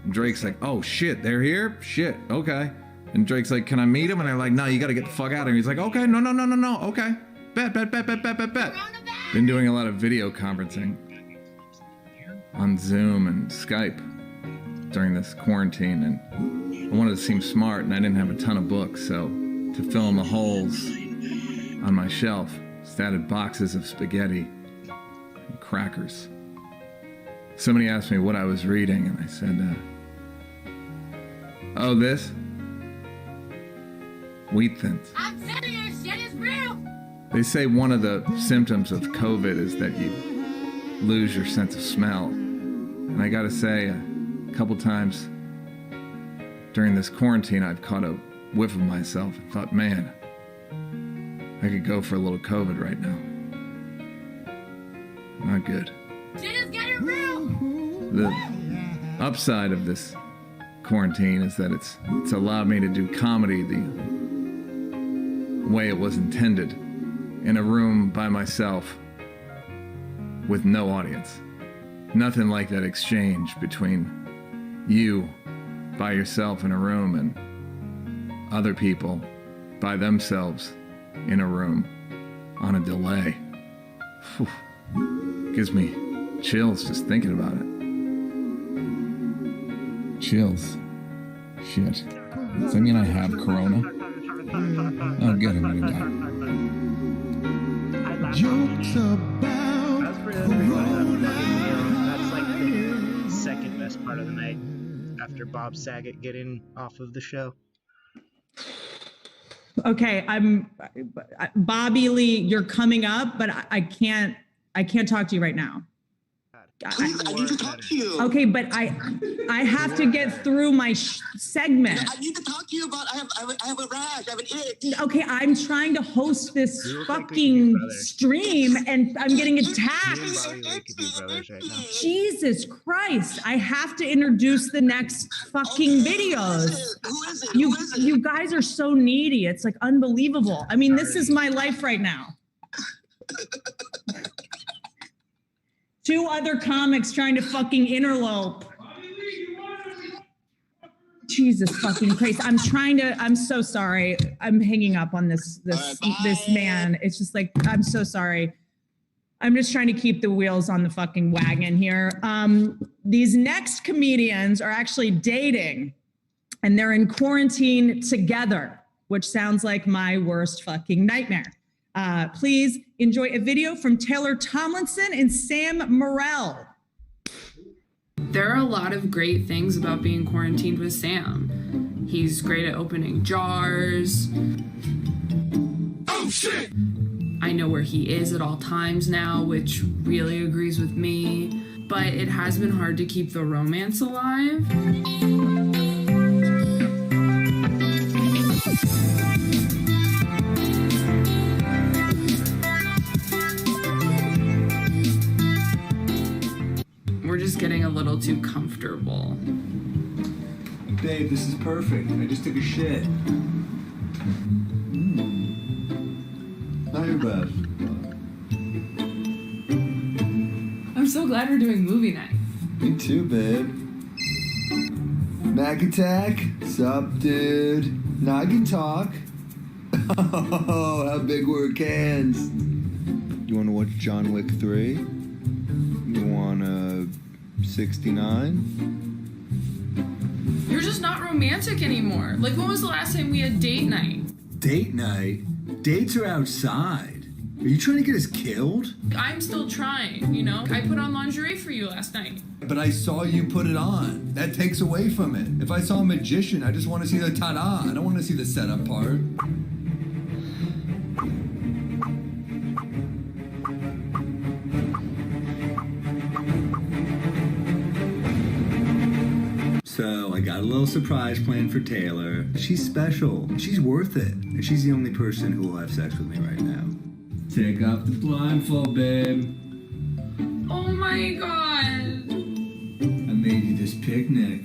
And Drake's like, oh shit, they're here? Shit, okay. And Drake's like, can I meet him? And they're like, no, you gotta get the fuck out of here. He's like, okay, no, okay. Bet. Been doing a lot of video conferencing on Zoom and Skype during this quarantine, and I wanted to seem smart, and I didn't have a ton of books, so to fill in the holes on my shelf, just added boxes of spaghetti and crackers. Somebody asked me what I was reading, and I said, oh, this? Wheat Thins. I'm telling you, shit is real! They say one of the symptoms of COVID is that you lose your sense of smell. And I gotta say, a couple times during this quarantine, I've caught a whiff of myself and thought, man, I could go for a little COVID right now. Not good. Shit is getting real! The upside of this quarantine is that it's allowed me to do comedy the way it was intended, in a room by myself with no audience. Nothing like that exchange between you by yourself in a room and other people by themselves in a room on a delay. Whew. Gives me chills just thinking about it. Chills. Shit. Does that mean I have corona? Oh, good, I'm gonna die. Jokes about Corona. That's like the second best part of the night after Bob Saget getting off of the show. Okay, Bobby Lee, you're coming up, but I can't talk to you right now. I need to talk to you. Okay, but I have to get through my segment. I need to talk to you about. I have a rash. I have an itch. Okay, I'm trying to host this fucking stream, and I'm getting attacked. Jesus Christ! I have to introduce the next fucking videos. Who is it? You guys are so needy. It's like unbelievable. I mean, this is my life right now. 2 other comics trying to fucking interlope. Jesus fucking Christ. I'm so sorry. I'm hanging up on this man. It's just like, I'm so sorry. I'm just trying to keep the wheels on the fucking wagon here. These next comedians are actually dating and they're in quarantine together, which sounds like my worst fucking nightmare. Please enjoy a video from Taylor Tomlinson and Sam Morril. There are a lot of great things about being quarantined with Sam. He's great at opening jars. Oh shit! I know where he is at all times now, which really agrees with me. But it has been hard to keep the romance alive. We're just getting a little too comfortable. Babe, this is perfect. I just took a shit. Not your best. I'm so glad we're doing movie night. Me too, babe. Mac Attack? Sup, dude? Now I can talk. Oh, how big were cans? You want to watch John Wick 3? You want to 69? You're just not romantic anymore. Like, when was the last time we had date night? Date night? Dates are outside. Are you trying to get us killed? I'm still trying, you know? I put on lingerie for you last night. But I saw you put it on. That takes away from it. If I saw a magician, I just want to see the ta-da. I don't want to see the setup part. So I got a little surprise planned for Taylor. She's special. She's worth it. And she's the only person who will have sex with me right now. Take off the blindfold, babe. Oh my god. I made you this picnic.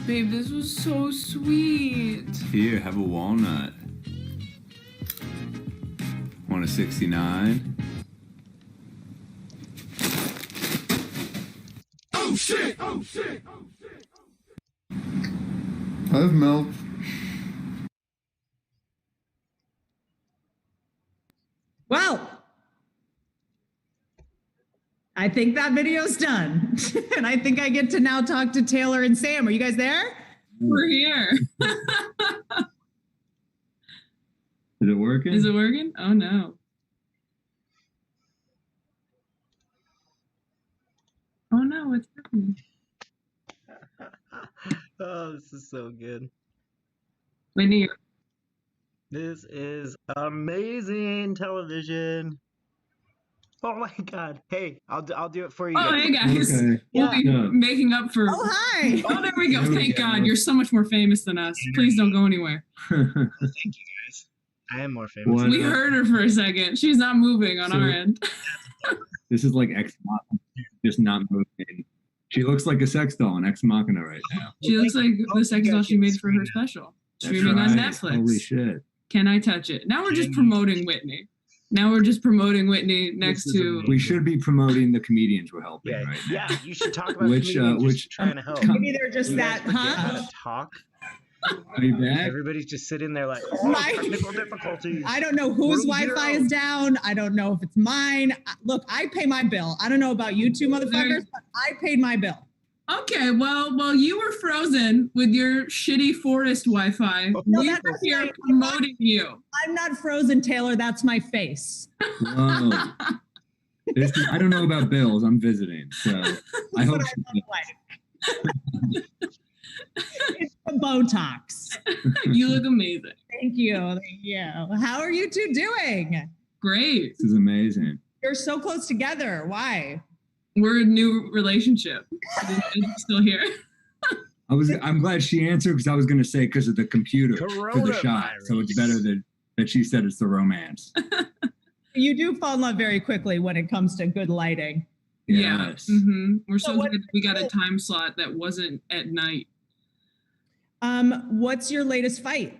Babe, this was so sweet. Here, have a walnut. Want a 69? Oh shit! Oh shit! Oh shit! I have milk. Well, I think that video's done. And I think I get to now talk to Taylor and Sam. Are you guys there? We're here. Is it working? Is it working? Oh no. Oh no, what's happening? Oh, this is so good. Whitney, This is amazing television. Oh my god. Hey, I'll do it for you. oh hey guys. Okay. We'll be Yeah. making up for. Oh, hi. Oh, there we go. There we Thank go. God. You're so much more famous than us. Please don't go anywhere. Thank you guys. I am more famous. We heard her for a second. She's not moving on our end. This is like Ex Machina, just not moving. She looks like a sex doll in Ex Machina right now. She looks like the sex doll she made for her special. Streaming on Netflix. Holy shit. Can I touch it? Now we're just promoting Whitney. Next to. We should be promoting the comedians we're helping right now. Yeah, you should talk about Which, comedians which- just trying to help. Maybe they're just You guys that, forget huh? how to talk. Are you back? Everybody's just sitting there like, My- technical difficulties. I don't know whose Room Wi-Fi zero. is down. I don't know if it's mine. Look, I pay my bill. I don't know about you two motherfuckers, but I paid my bill. Okay, well, you were frozen with your shitty forest Wi-Fi. No, We that's were here right. promoting you. I'm not frozen, Taylor. That's my face. Whoa. I don't know about bills. I'm visiting, so I hope. That's what I look like. It's the Botox. You look amazing. Thank you. Thank you. How are you two doing? Great. This is amazing. You're so close together. Why? We're a new relationship. Is it still here? I'm glad she answered because I was going to say because of the computer for the shot. So it's better that she said it's the romance. You do fall in love very quickly when it comes to good lighting. Yeah. Yes. We're So so what- glad we got a time slot that wasn't at night. What's your latest fight?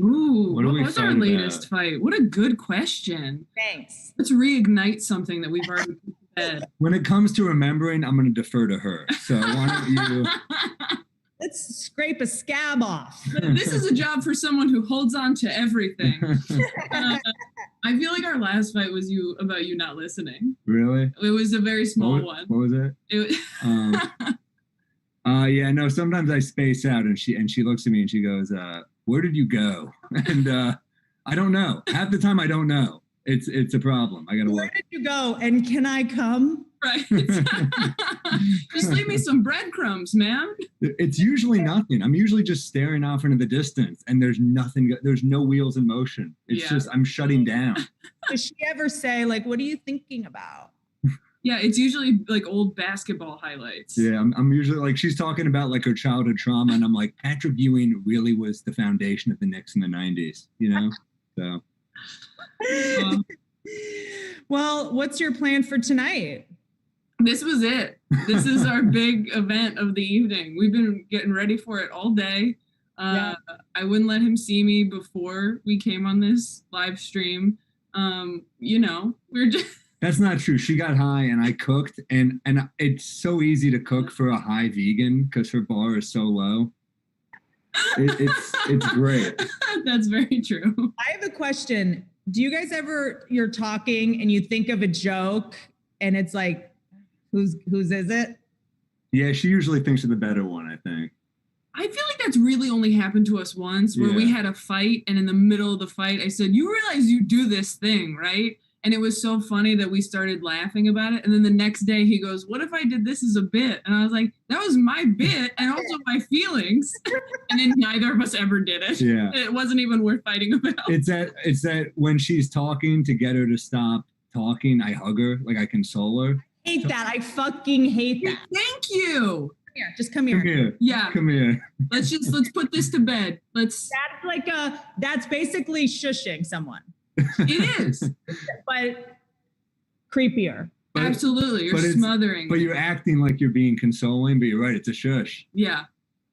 Ooh, What are we what's our excited latest fight? What a good question. Thanks. Let's reignite something that we've already put to bed. When it comes to remembering, I'm going to defer to her. So why don't you? Let's scrape a scab off. This is a job for someone who holds on to everything. I feel like our last fight was about you not listening. Really? It was a very small one. What was it? Yeah, no, sometimes I space out and she looks at me and she goes, where did you go? And I don't know. Half the time I don't know. It's a problem. I gotta Where work. did you go? And can I come? Right. Just leave me some breadcrumbs, ma'am. It's usually nothing. I'm usually just staring off into the distance and there's nothing, there's no wheels in motion. It's just, I'm shutting down. Does she ever say, like, what are you thinking about? Yeah, it's usually like old basketball highlights. Yeah, I'm usually like, she's talking about like her childhood trauma and I'm like, Patrick Ewing really was the foundation of the Knicks in the 90s, you know? So. Well, what's your plan for tonight? This was it. This is our big event of the evening. We've been getting ready for it all day. I wouldn't let him see me before we came on this live stream. We're just... That's not true. She got high and I cooked and it's so easy to cook for a high vegan because her bar is so low. It's great. That's very true. I have a question. Do you guys ever, you're talking and you think of a joke and it's like, whose is it? Yeah, she usually thinks of the better one, I think. I feel like that's really only happened to us once where we had a fight and in the middle of the fight, I said, you realize you do this thing, right? And it was so funny that we started laughing about it. And then the next day he goes, what if I did this as a bit? And I was like, that was my bit and also my feelings. And then neither of us ever did it. Yeah. It wasn't even worth fighting about. It's that when she's talking to get her to stop talking, I hug her, like I console her. Hate that. I fucking hate that. Thank you. Here, just come here. Come here. Yeah. Come here. Let's put this to bed. That's basically shushing someone. It is. But creepier. Absolutely. You're smothering. But you're acting like you're being consoling, but you're right. It's a shush. Yeah.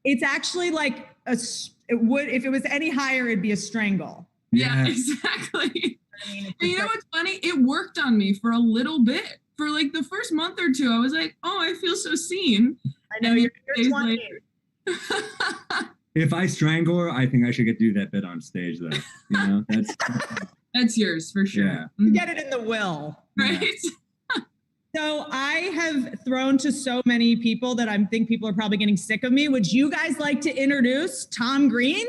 It's actually like if it was any higher, it'd be a strangle. Yeah, exactly. And you know what's funny? It worked on me for a little bit. For like the first month or two, I was like, oh, I feel so seen. I know, you're 20. If I strangle her, I think I should get to do that bit on stage, though. You know, that's yours for sure. Yeah. You get it in the will. Right. So I have thrown to so many people that I think people are probably getting sick of me. Would you guys like to introduce Tom Green?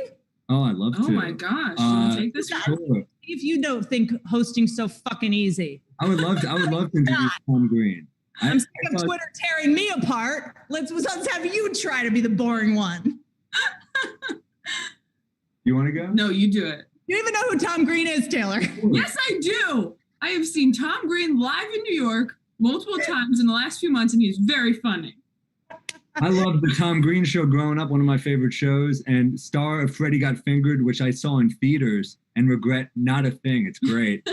Oh, I'd love to. Oh my gosh. Take this. Sure. If you don't think hosting's so fucking easy. I would love to introduce Tom Green. I'm sick of Twitter tearing me apart. Let's have you try to be the boring one. You want to go? No, you do it. You even know who Tom Green is, Taylor. Yes, I do. I have seen Tom Green live in New York multiple times in the last few months, and he's very funny. I loved the Tom Green Show growing up, one of my favorite shows, and star of Freddie Got Fingered, which I saw in theaters and regret not a thing. It's great.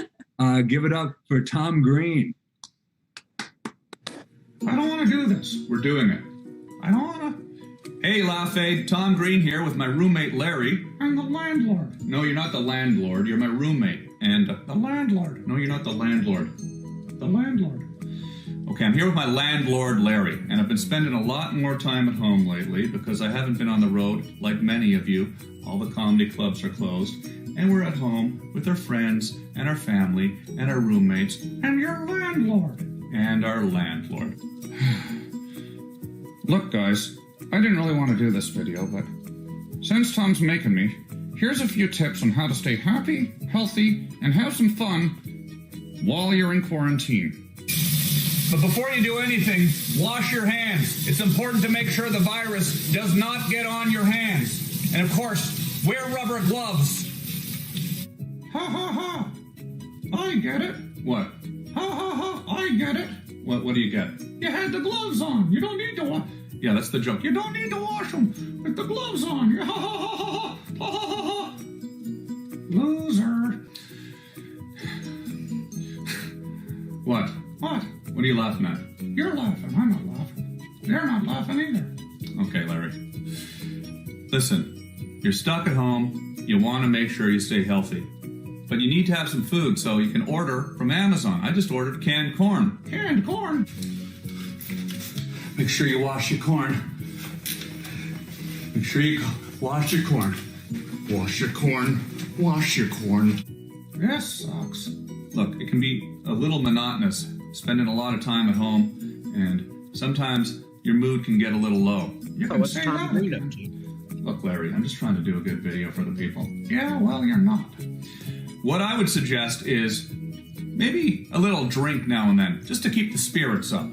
Give it up for Tom Green. I don't want to do this. We're doing it. I don't want to. Hey, Laugh Aid, Tom Green here with my roommate Larry. I'm the landlord. No, you're not the landlord. You're my roommate. And the landlord. No, you're not the landlord. The landlord. Okay, I'm here with my landlord Larry, and I've been spending a lot more time at home lately because I haven't been on the road like many of you. All the comedy clubs are closed, and we're at home with our friends and our family and our roommates. And your landlord. And our landlord. Look, guys, I didn't really want to do this video, but since Tom's making me, here's a few tips on how to stay happy, healthy, and have some fun while you're in quarantine. But before you do anything, wash your hands. It's important to make sure the virus does not get on your hands. And of course, wear rubber gloves. Ha ha ha. I get it. What? Ha ha ha. I get it. What do you get? You had the gloves on. You don't need to wash. Yeah, that's the joke. You don't need to wash them with the gloves on. Ha ha ha ha ha ha ha ha. Loser. What? What? What are you laughing at? You're laughing. I'm not laughing. They're not laughing either. Okay, Larry. Listen, you're stuck at home. you want to make sure you stay healthy. But you need to have some food, so you can order from Amazon. I just ordered canned corn. Canned corn. Make sure you wash your corn. Make sure you wash your corn. Wash your corn. Wash your corn. Yes, sucks. Look, it can be a little monotonous, spending a lot of time at home, and sometimes your mood can get a little low. You can what's say Tom that Green again. up to? Look, Larry, I'm just trying to do a good video for the people. Yeah, well, you're not. What I would suggest is maybe a little drink now and then, just to keep the spirits up.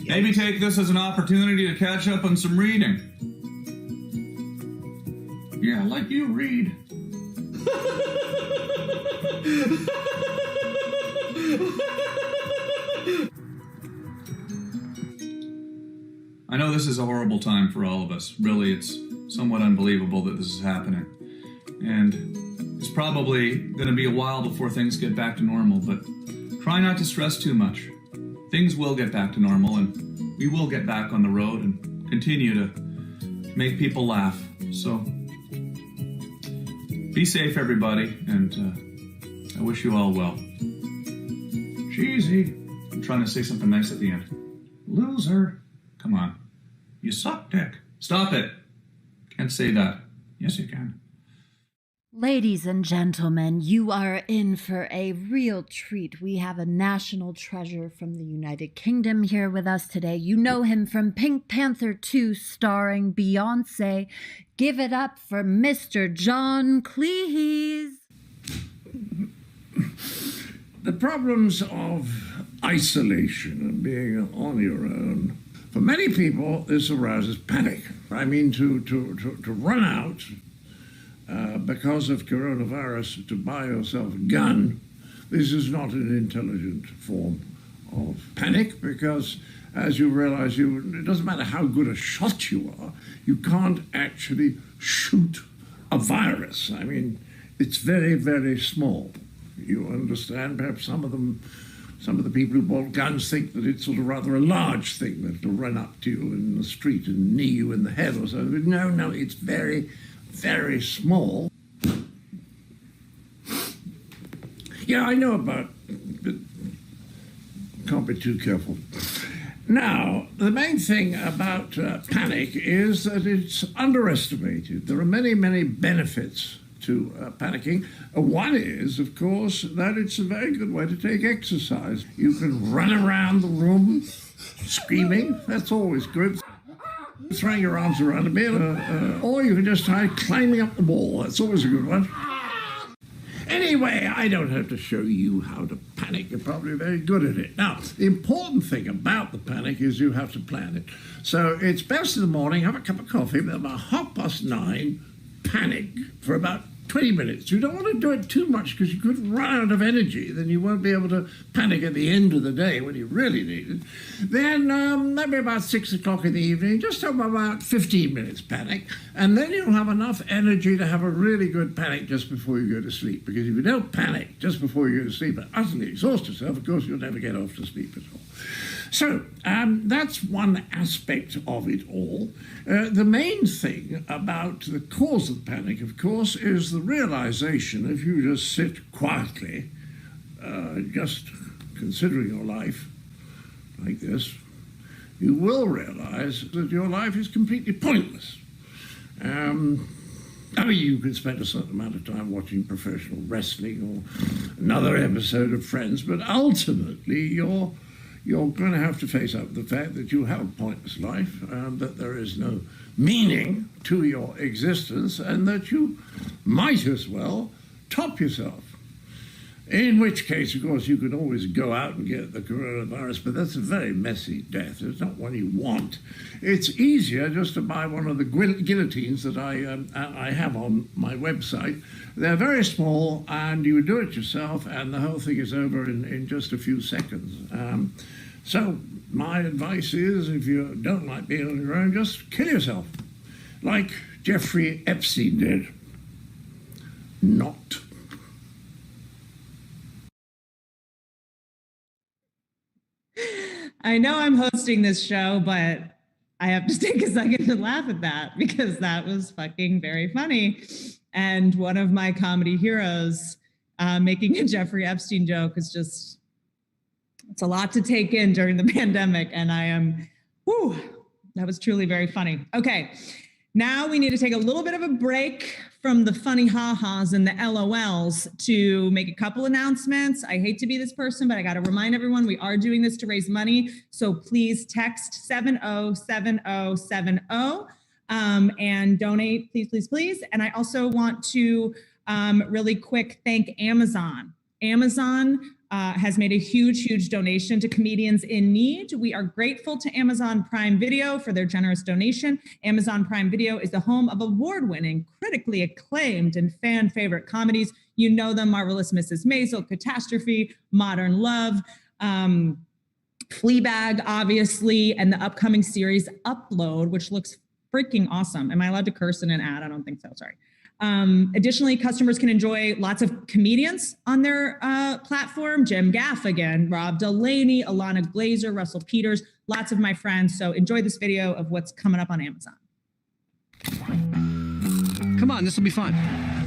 Maybe take this as an opportunity to catch up on some reading. Yeah, like you read. I know this is a horrible time for all of us. Really, it's somewhat unbelievable that this is happening. And it's probably going to be a while before things get back to normal, but try not to stress too much. Things will get back to normal, and we will get back on the road and continue to make people laugh. So be safe, everybody, and I wish you all well. Cheesy. I'm trying to say something nice at the end. Loser. Come on. You suck, Dick. Stop it. Can't say that. Yes, you can. Ladies and gentlemen, you are in for a real treat. We have a national treasure from the United Kingdom here with us today. You know him from Pink Panther 2 starring Beyoncé. Give it up for Mr. John Cleese. The problems of isolation and being on your own. For many people, this arouses panic. I mean, to run out because of coronavirus to buy yourself a gun, this is not an intelligent form of panic because, as you realize, it doesn't matter how good a shot you are, you can't actually shoot a virus. I mean, it's very, very small. You understand? Perhaps some of the people who bought guns think that it's sort of rather a large thing that will run up to you in the street and knee you in the head or something. But no, it's very, very small. Yeah, I know about it, but can't be too careful. Now, the main thing about panic is that it's underestimated. There are many, many benefits to panicking. One is, of course, that it's a very good way to take exercise. You can run around the room screaming. That's always good. Throwing your arms around a bit. Or you can just try climbing up the wall. That's always a good one. Anyway, I don't have to show you how to panic. You're probably very good at it. Now, the important thing about the panic is you have to plan it. So it's best in the morning, have a cup of coffee, but about 9:30, panic for about 20 minutes. You don't want to do it too much because you could run out of energy. Then you won't be able to panic at the end of the day when you really need it. Then maybe about 6 o'clock in the evening, just have about 15 minutes panic. And then you'll have enough energy to have a really good panic just before you go to sleep. Because if you don't panic just before you go to sleep and utterly exhaust yourself, of course, you'll never get off to sleep at all. So that's one aspect of it all. The main thing about the cause of panic, of course, is the realization if you just sit quietly, just considering your life like this, you will realize that your life is completely pointless. I mean, you can spend a certain amount of time watching professional wrestling or another episode of Friends, but ultimately you're going to have to face up the fact that you have a pointless life, that there is no meaning to your existence, and that you might as well top yourself. In which case, of course, you could always go out and get the coronavirus, but that's a very messy death. It's not one you want. It's easier just to buy one of the guillotines that I have on my website. They're very small, and you do it yourself, and the whole thing is over in just a few seconds. So my advice is, if you don't like being on your own, just kill yourself, like Jeffrey Epstein did. Not. I know I'm hosting this show, but I have to take a second to laugh at that because that was fucking very funny. And one of my comedy heroes making a Jeffrey Epstein joke is just, it's a lot to take in during the pandemic. And I am, whew, that was truly very funny. Okay, now we need to take a little bit of a break from the funny ha-has and the LOLs to make a couple announcements. I hate to be this person, but I got to remind everyone we are doing this to raise money. So please text 707070 and donate, please, please, please. And I also want to really quick thank Amazon. Amazon has made a huge donation to comedians in need. We are grateful to Amazon Prime Video for their generous donation. Amazon Prime Video is the home of award-winning, critically acclaimed, and fan favorite comedies. You know them: Marvelous Mrs. Maisel, Catastrophe, Modern Love, Fleabag, obviously, and the upcoming series Upload, which looks freaking awesome. Am I allowed to curse in an ad? I don't think so, sorry. Additionally, customers can enjoy lots of comedians on their platform. Jim Gaffigan, Rob Delaney, Alana Glazer, Russell Peters, lots of my friends. So enjoy this video of what's coming up on Amazon. Come on, this will be fun. I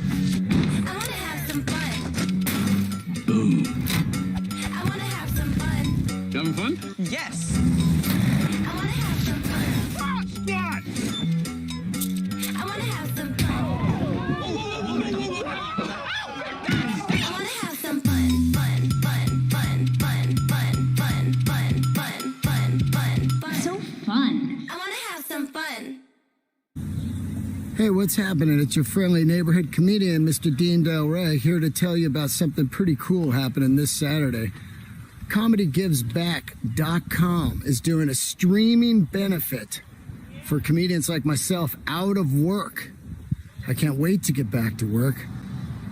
want to have some fun. Boom. I want to have some fun. You having fun? Yes. I want to have some fun. Squat! I want to have some fun. I want to have some fun. So fun. I want to have some fun. Hey, what's happening? It's your friendly neighborhood comedian, Mr. Dean Del Rey, here to tell you about something pretty cool happening this Saturday. ComedyGivesBack.com is doing a streaming benefit for comedians like myself out of work. I can't wait to get back to work.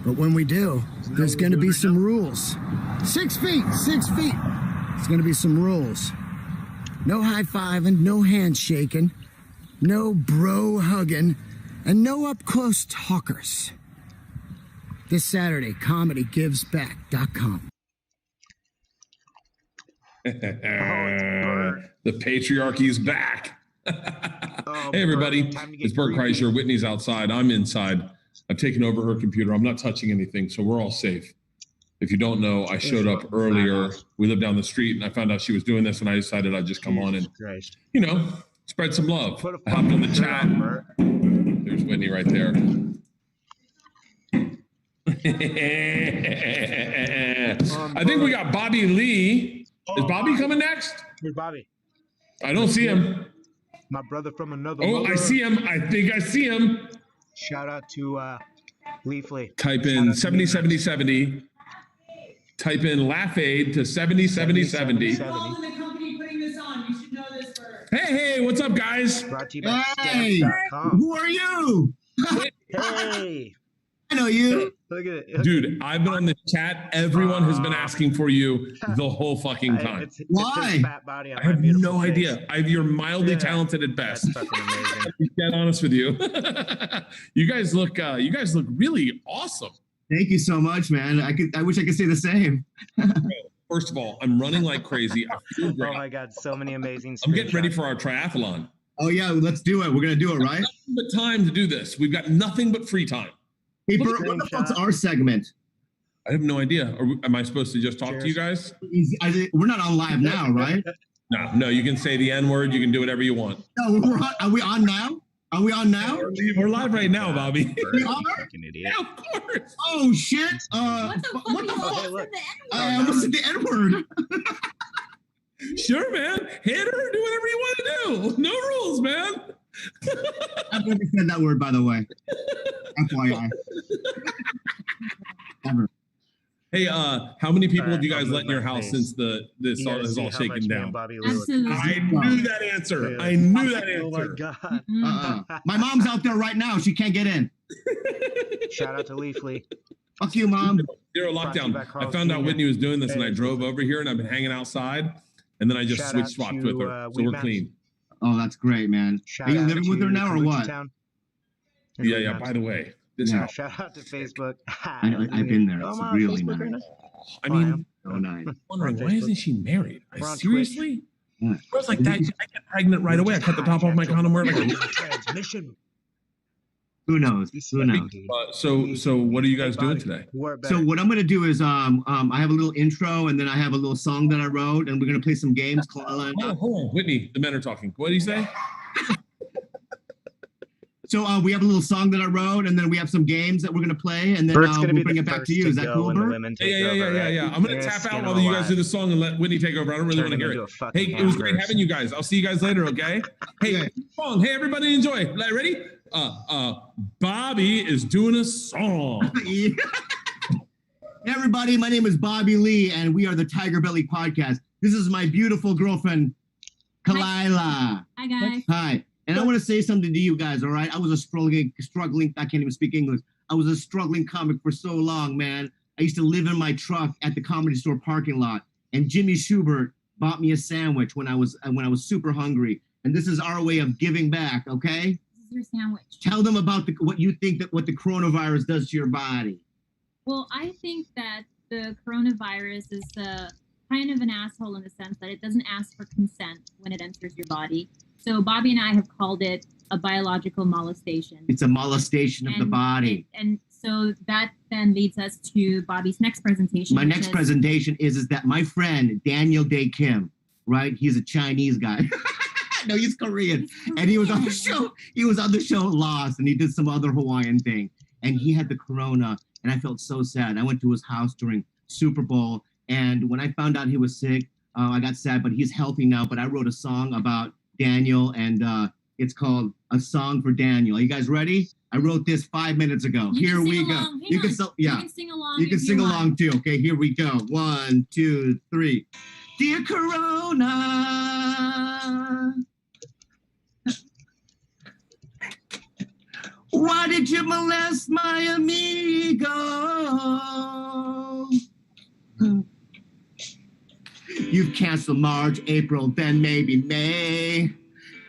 But when we do, there's going to be some rules. 6 feet, 6 feet. There's going to be some rules. No high-fiving, no handshaking, no bro-hugging, and no up-close talkers. This Saturday, ComedyGivesBack.com. The patriarchy's back. Hey, everybody. It's Bert Kreischer. Whitney's outside. I'm inside. I've taken over her computer. I'm not touching anything, so we're all safe. If you don't know, I showed up earlier. We live down the street, and I found out she was doing this, and I decided I'd just come on and, you know, spread some love. I hopped on the chat. There's Whitney right there. I think we got Bobby Lee. Is Bobby coming next? Where's Bobby? I don't see him. My brother from another Oh, mother. I see him. I think I see him. Shout out to Leafly. Type in 707070. Type in Laugh Aid to 707070. Hey, what's up, guys? Brought to you by Hey, stamps.com. who are you? Hey. I know you. Look at it. Dude, I've been on the chat. Everyone has been asking for you the whole fucking time. It's his Why? fat body on I my have beautiful no face. idea. You're mildly talented at best. That's fucking amazing. To be dead honest with you. You guys look really awesome. Thank you so much, man. I wish I could say the same. First of all, I'm running like crazy. I feel great. Oh my God, so many amazing I'm getting ready screenshots. for our triathlon. Oh yeah, let's do it. We're gonna do it, right? Nothing but time to do this. We've got nothing but free time. Hey, Bert, what the fuck's our segment? I have no idea. Am I supposed to just talk to you guys? We're not on live now, right? No. You can say the N word. You can do whatever you want. No, are we on now? Are we on now? We're live right now, Bobby. We are? Yeah, of course. Oh shit! What the fuck? What's the N word? Sure, man. Hit her. Do whatever you want to do. No rules, man. I've never said that word, by the way. FYI. Ever. Hey, how many people have you guys let in your house since this all has all shaken down? Bobby I knew that answer. I knew that answer. Oh my God. My mom's out there right now. She can't get in. Shout out to Leafly. Fuck you, Mom. Zero lockdown. I found out Whitney was doing this, and I drove over here, and I've been hanging outside, and then I just Shout switched out swapped to, with her, so Weed we're Maps. clean. Oh, that's great, man. Shout Are you out living with to her now or Kaluchi what? Town. Yeah, yeah. By the way, this house. Shout out to Facebook. I've been there. It's I'm on really Facebook nice. right now. I mean, So nice. I'm wondering why isn't she married? We're on Seriously? I was like, that, I get pregnant right away. I cut the top off my condom. We're like, transmission. Who knows? Who knows? So what are you guys doing today? So what I'm gonna do is I have a little intro and then I have a little song that I wrote and we're gonna play some games. Hold on, Whitney, the men are talking. What do you say? So we have a little song that I wrote and then we have some games that we're gonna play and then we'll bring it back to you. Is that cool, Bert? Yeah. I'm gonna tap out while you guys do the song and let Whitney take over. I don't really want to hear it. Hey, it was great having you guys. I'll see you guys later, okay? Hey, song. Hey, everybody, enjoy. Ready? Bobby is doing a song. Hey everybody, my name is Bobby Lee and we are the Tiger Belly Podcast. This is my beautiful girlfriend, Kalila. Hi guys. Hi. And I want to say something to you guys, all right? I was a struggling, I can't even speak English. I was a struggling comic for so long, man. I used to live in my truck at the Comedy Store parking lot. And Jimmy Schubert bought me a sandwich when I was super hungry. And this is our way of giving back, okay? Your sandwich. Tell them about what you think what the coronavirus does to your body. Well, I think that the coronavirus is kind of an asshole in the sense that it doesn't ask for consent when it enters your body. So Bobby and I have called it a biological molestation. It's a molestation of the body. And so that then leads us to Bobby's next presentation. My next presentation is that my friend, Daniel Dae Kim, right? He's a Chinese guy. No, he's Korean. And he was on the show. He was on the show Lost, and he did some other Hawaiian thing. And he had the corona, and I felt so sad. I went to his house during Super Bowl, and when I found out he was sick, I got sad, but he's healthy now. But I wrote a song about Daniel, and it's called A Song for Daniel. Are you guys ready? I wrote this 5 minutes ago. Here we go. You can sing along. You can sing along too. Okay, here we go. 1, 2, 3. Dear Corona, why did you molest my amigo? You've canceled March, April, then maybe May.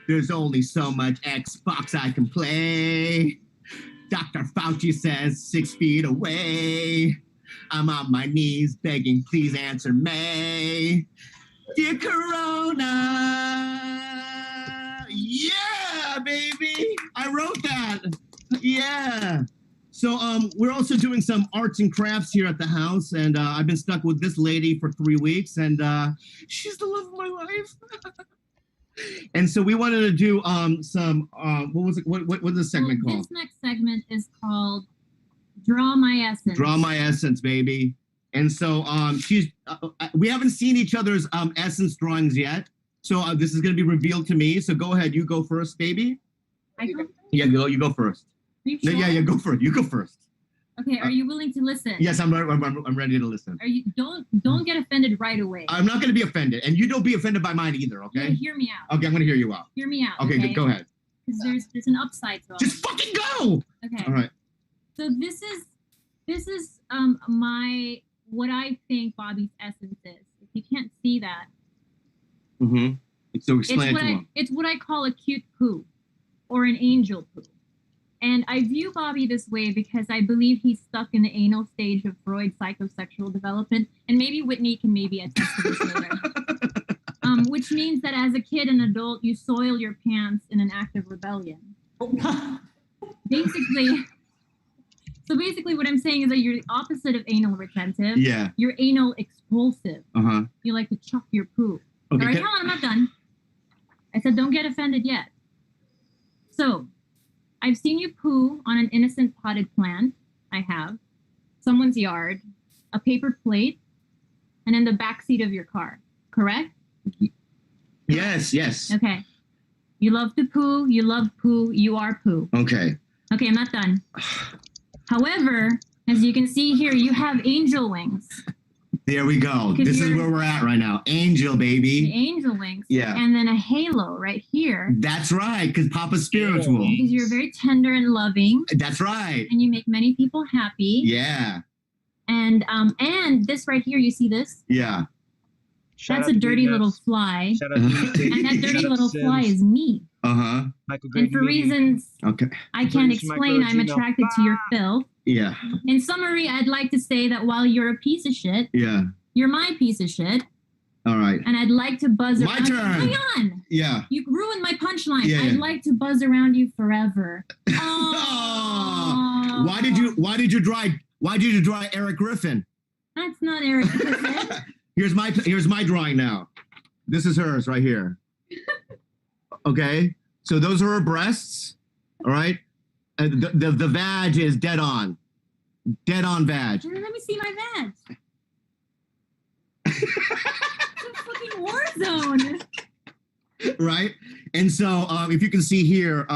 There's only so much Xbox I can play. Dr. Fauci says 6 feet away. I'm on my knees begging, please answer me. Dear Corona. Yeah, baby. I wrote that. Yeah. So we're also doing some arts and crafts here at the house, and I've been stuck with this lady for 3 weeks, and she's the love of my life. And so we wanted to do some what was it? What was the segment called? This next segment is called Draw My Essence. Draw My Essence, baby. And so we haven't seen each other's essence drawings yet. So this is going to be revealed to me. So go ahead, you go first, baby. I go first? Yeah, you go first. You sure? Yeah, go first. You go first. Okay, are you willing to listen? Yes, I'm ready to listen. Are you don't get offended right away. I'm not going to be offended, and you don't be offended by mine either, okay? Yeah, hear me out. Okay, I'm going to hear you out. Hear me out. Okay, go ahead. Because there's an upside to it. Just fucking go. Okay. All right. So this is my what I think Bobby's essence is. If you can't see that. Mm-hmm. So explain it to him. It's what I call a cute poo, or an angel poo. And I view Bobby this way because I believe he's stuck in the anal stage of Freud's psychosexual development. And maybe Whitney can attest to this later. Which means that as a kid and adult, you soil your pants in an act of rebellion. Basically what I'm saying is that you're the opposite of anal retentive. Yeah. You're anal expulsive. Uh-huh. You like to chuck your poo. Okay, All right, hold on, I'm not done. I said don't get offended yet. So, I've seen you poo on an innocent potted plant. I have. Someone's yard, a paper plate, and in the backseat of your car. Correct? Yes. Okay. You love to poo. You love poo. You are poo. Okay. Okay, I'm not done. However, as you can see here, you have angel wings. There we go. This is where we're at right now. Angel, baby. The angel wings. Yeah. And then a halo right here. That's right, because Papa's spiritual. Because you're very tender and loving. That's right. And you make many people happy. Yeah. And this right here, you see this? Yeah. That's a dirty little fly. And that dirty little fly is me. Uh-huh. And for reasons I can't explain, I'm attracted to your filth. Yeah. In summary, I'd like to say that while you're a piece of shit, yeah, you're my piece of shit. All right. And I'd like to buzz My around. turn. Hang on. Yeah. You ruined my punchline. Yeah, I'd yeah. like to buzz around you forever. Why did you draw Eric Griffin? That's not Eric Griffin. Here's my drawing now. This is hers right here. Okay. So those are her breasts. All right. The vag is dead on. Dead on vag. Let me see my vag. It's a fucking war zone. Right? And so if you can see here,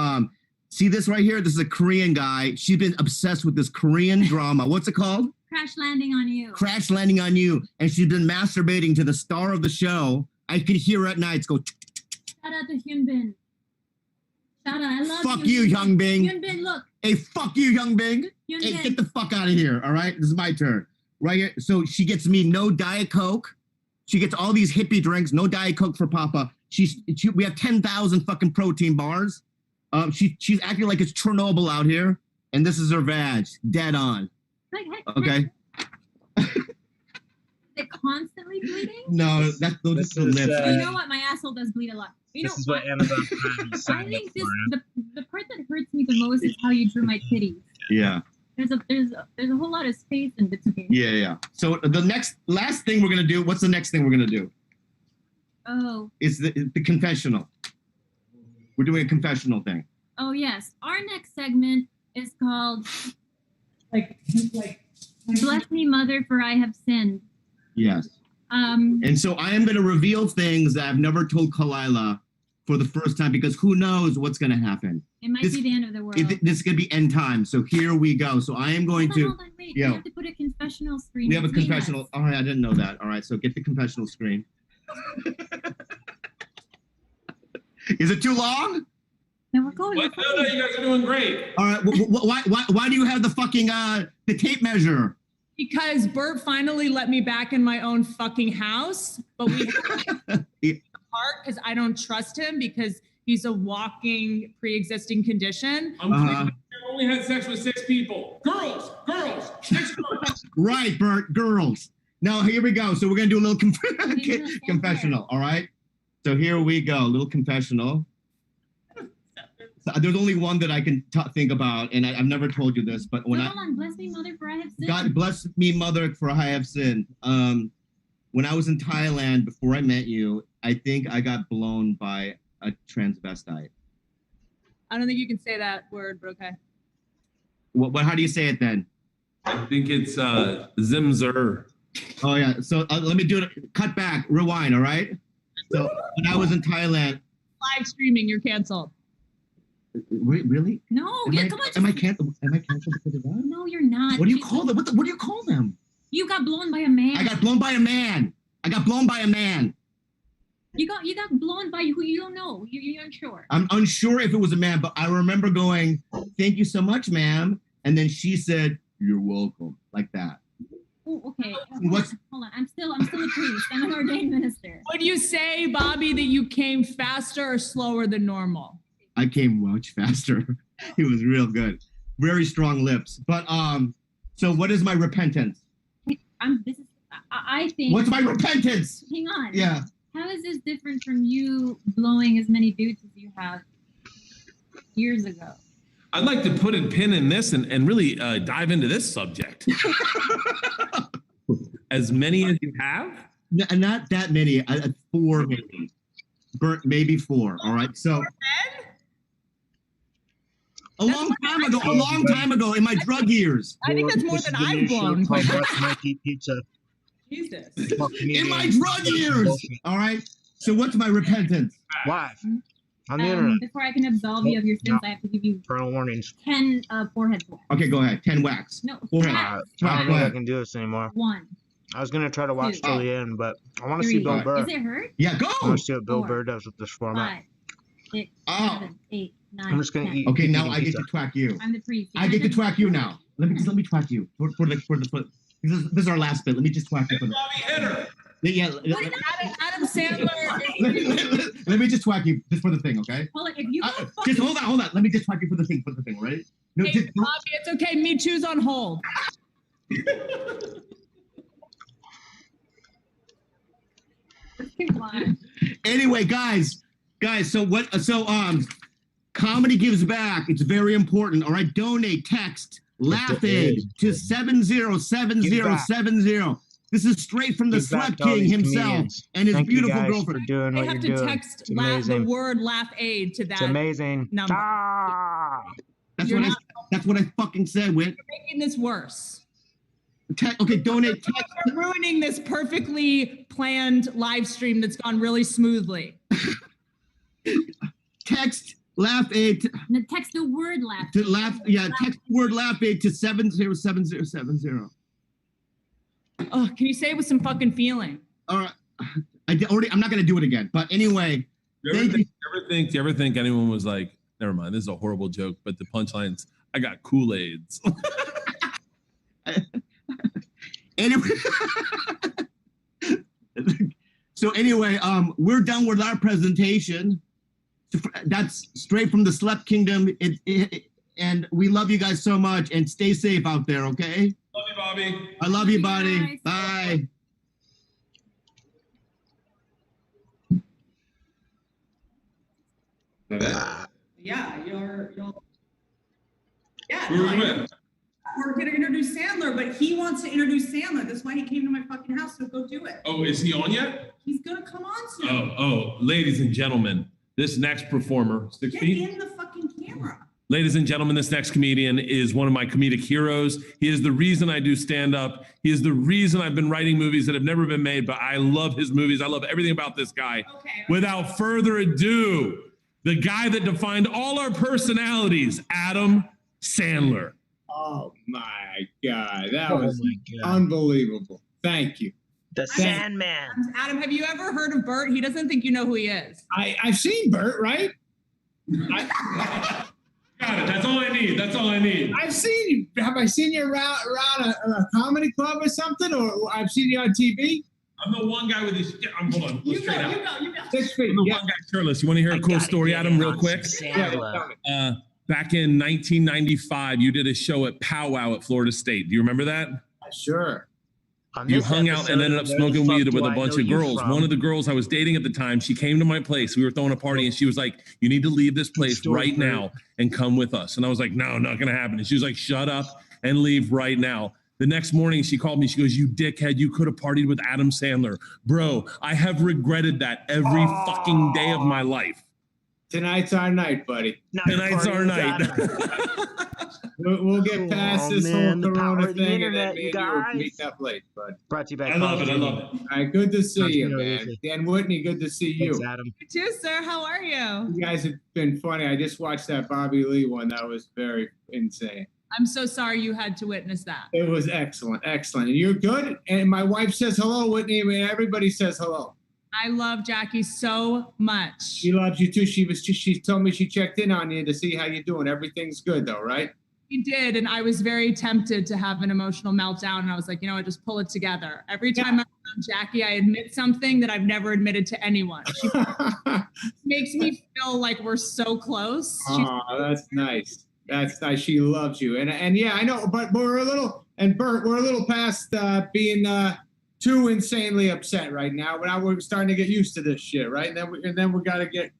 see this right here? This is a Korean guy. She's been obsessed with this Korean drama. What's it called? Crash Landing on You. Crash Landing on You. And she's been masturbating to the star of the show. I could hear her at nights go. Shout out to Hyun Bin. Shout out. I love Fuck you, Hyun Bin. Hyun Bin, look. Hey, fuck you, Hyun Bin. Hyun Hey, Bin. get the fuck out of here. All right? This is my turn. Right here. So she gets me no Diet Coke. She gets all these hippie drinks, no Diet Coke for Papa. We have 10,000 fucking protein bars. She's acting like it's Chernobyl out here, and this is her vag, dead on. Okay. Is it constantly bleeding? No, those are the lips. You know what? My asshole does bleed a lot. You know, This is what Amazon Prime is I signing think up this for. the part that hurts me the most is how you drew my titties. Yeah. There's a whole lot of space in between. Yeah. So the last thing we're gonna do. What's the next thing we're gonna do? Oh. It's the confessional. We're doing a confessional thing. Oh yes. Our next segment is called like Bless Me Mother for I Have Sinned. Yes. Um And so I am going to reveal things that I've never told Kalila for the first time because who knows what's going to happen. it might be the end of the world. This is going to be end time. So here we go. So I am going Hold on, wait. Yo. We have to put a confessional screen. We have a between confessional. us. All right, I didn't know that. All right, so get the confessional screen. Is it too long? No, we're going. No, you guys are doing great. All right, why do you have the fucking the tape measure? Because Bert finally let me back in my own fucking house, but we have to apart because I don't trust him because he's a walking pre-existing condition. I've only had sex with 6 people. Girls, 6 girls. Right, Bert, girls. Now here we go. So we're gonna do a little confessional. All right. So here we go, a little confessional. So there's only one that I can think about, and I've never told you this, but when Hold on, bless me, mother, for I have sinned. God bless me, mother, for I have sinned. When I was in Thailand before I met you, I think I got blown by a transvestite. I don't think you can say that word, but okay. What? How do you say it then? I think it's Zimzer. Oh yeah. So let me do it. Cut back. Rewind. All right. So when I was in Thailand. Live streaming, you're canceled. Really? No, come on. Am I canceled because of that? No, you're not. What do you call them? What do you call them? You got blown by a man. I got blown by a man. You got blown by who you don't know. You're unsure. I'm unsure if it was a man, but I remember going, "Thank you so much, ma'am," and then she said, "You're welcome," like that. Oh, okay. What's- Hold on. I'm still a priest. I'm an ordained minister. Would you say, Bobby, that you came faster or slower than normal? I came much faster. It was real good. Very strong lips. But so what is my repentance? I think. What's my repentance? Hang on. Yeah. How is this different from you blowing as many dudes as you have years ago? I'd like to put a pin in this and really dive into this subject. As many as you have? Not that many. 4 maybe. Maybe 4. All right. So a long time ago in my drug years. I think that's more than I've blown. Mikey Pizza. Jesus. In my drug years. All right. So what's my repentance? Live. On the internet. Before I can absolve you of your sins, I have to give you Parental warnings. 10 forehead whacks. Okay, go ahead. 10 whacks. No, Forehead. I Go don't think I ahead. can do this anymore. 1. I was gonna try to watch 2. till the end, but I want to see 3. Bill Burr. Is it hurt? Yeah, go. I want to see what Bill 4. Burr does with this format. 5, 6, Oh. 7, 8, 9. I'm just gonna 10. eat. Okay, now eating I get pizza. to twhack you. I'm the priest. I get to twhack you now. Let me twhack you for the. This is our last bit. Let me just twhack you for the. Bobby, hit her. Yeah. Adam Sandler. Let me just twhack you just for the thing, okay? Hold on, if you go Just hold on. Let me just twhack you for the thing, right? No, Hey, just, Bobby, it's okay. Me Too's on hold. Come on. Anyway, guys, so Comedy Gives Back. It's very important. All right, donate, text, Laugh Aid to 707070. This is straight from the Give back Slut to all King these himself comedians. and his Thank you beautiful guys girlfriend. for doing They what have you're to doing. text It's the amazing. word laugh aid to that. It's amazing. number. That's You're what not- that's what I fucking said, Whit. You're making this worse. Okay, donate. Text. You're ruining this perfectly planned live stream that's gone really smoothly. Text Laugh Aid No, text the word laugh. to laugh. Yeah, text the word Laugh Aid to 707070. Oh, can you say it with some fucking feeling? All right, I'm not gonna do it again. But anyway, You ever think anyone was like, never mind, this is a horrible joke, but the punchlines, I got Kool-Aids. Anyway, so anyway, we're done with our presentation. That's straight from the Slut Kingdom. And we love you guys so much. And stay safe out there, okay? Love you, Bobby. I love you, buddy. Bye. Yeah, you're yeah. Who are you with? We're gonna introduce Sandler, but he wants to introduce Sandler. That's why he came to my fucking house, so go do it. Oh, is he on yet? He's gonna come on soon. Oh, ladies and gentlemen, this next performer, 6 Get feet. in the fucking camera. Ladies and gentlemen, this next comedian is one of my comedic heroes. He is the reason I do stand up. He is the reason I've been writing movies that have never been made, but I love his movies. I love everything about this guy. Without further ado, the guy that defined all our personalities, Adam Sandler. Oh my God, that Oh was my God. unbelievable. Thank you. The Sandman. Adam, have you ever heard of Bert? He doesn't think you know who he is. I've seen Bert, right? Got it. That's all I need. That's all I need. I've seen you. Have I seen you around a comedy club or something? Or I've seen you on TV? I'm the one guy with these. Hold on. You go. 6 feet. I'm the Yeah. one guy shirtless. You want to hear a cool story, Adam, real quick? Back in 1995, you did a show at Pow Wow at Florida State. Do you remember that? Sure. You hung out and ended up smoking weed with a bunch of girls. One of the girls I was dating at the time, she came to my place. We were throwing a party and she was like, you need to leave this place right now and come with us. And I was like, no, not going to happen. And she was like, shut up and leave right now. The next morning she called me. She goes, you dickhead, you could have partied with Adam Sandler. Bro, I have regretted that every fucking day of my life. Tonight's our night, buddy. Tonight's our night. We'll get past this man, whole the power Corona of the thing and then internet, me you and you will guys. meet up late, bud. Brought to you by I love it. I College love it. All right, good to see you, Continue, man. easy. Dan Whitney, good to see you. Thanks, Adam. You too, sir. How are you? You guys have been funny. I just watched that Bobby Lee one. That was very insane. I'm so sorry you had to witness that. It was excellent, excellent. And you're good. And my wife says hello, Whitney. I mean, everybody says hello. I love Jackie so much. She loves you too. She told me she checked in on you to see how you're doing. Everything's good though, right? He did, and I was very tempted to have an emotional meltdown, and I was like, you know what, just pull it together. Every time I'm around Jackie, I admit something that I've never admitted to anyone. She makes me feel like we're so close. Oh, that's nice. That's nice. She loves you. And yeah, I know, but we're a little, and Bert, we're a little past being too insanely upset right now. But now we're starting to get used to this shit, right? And then we got to get,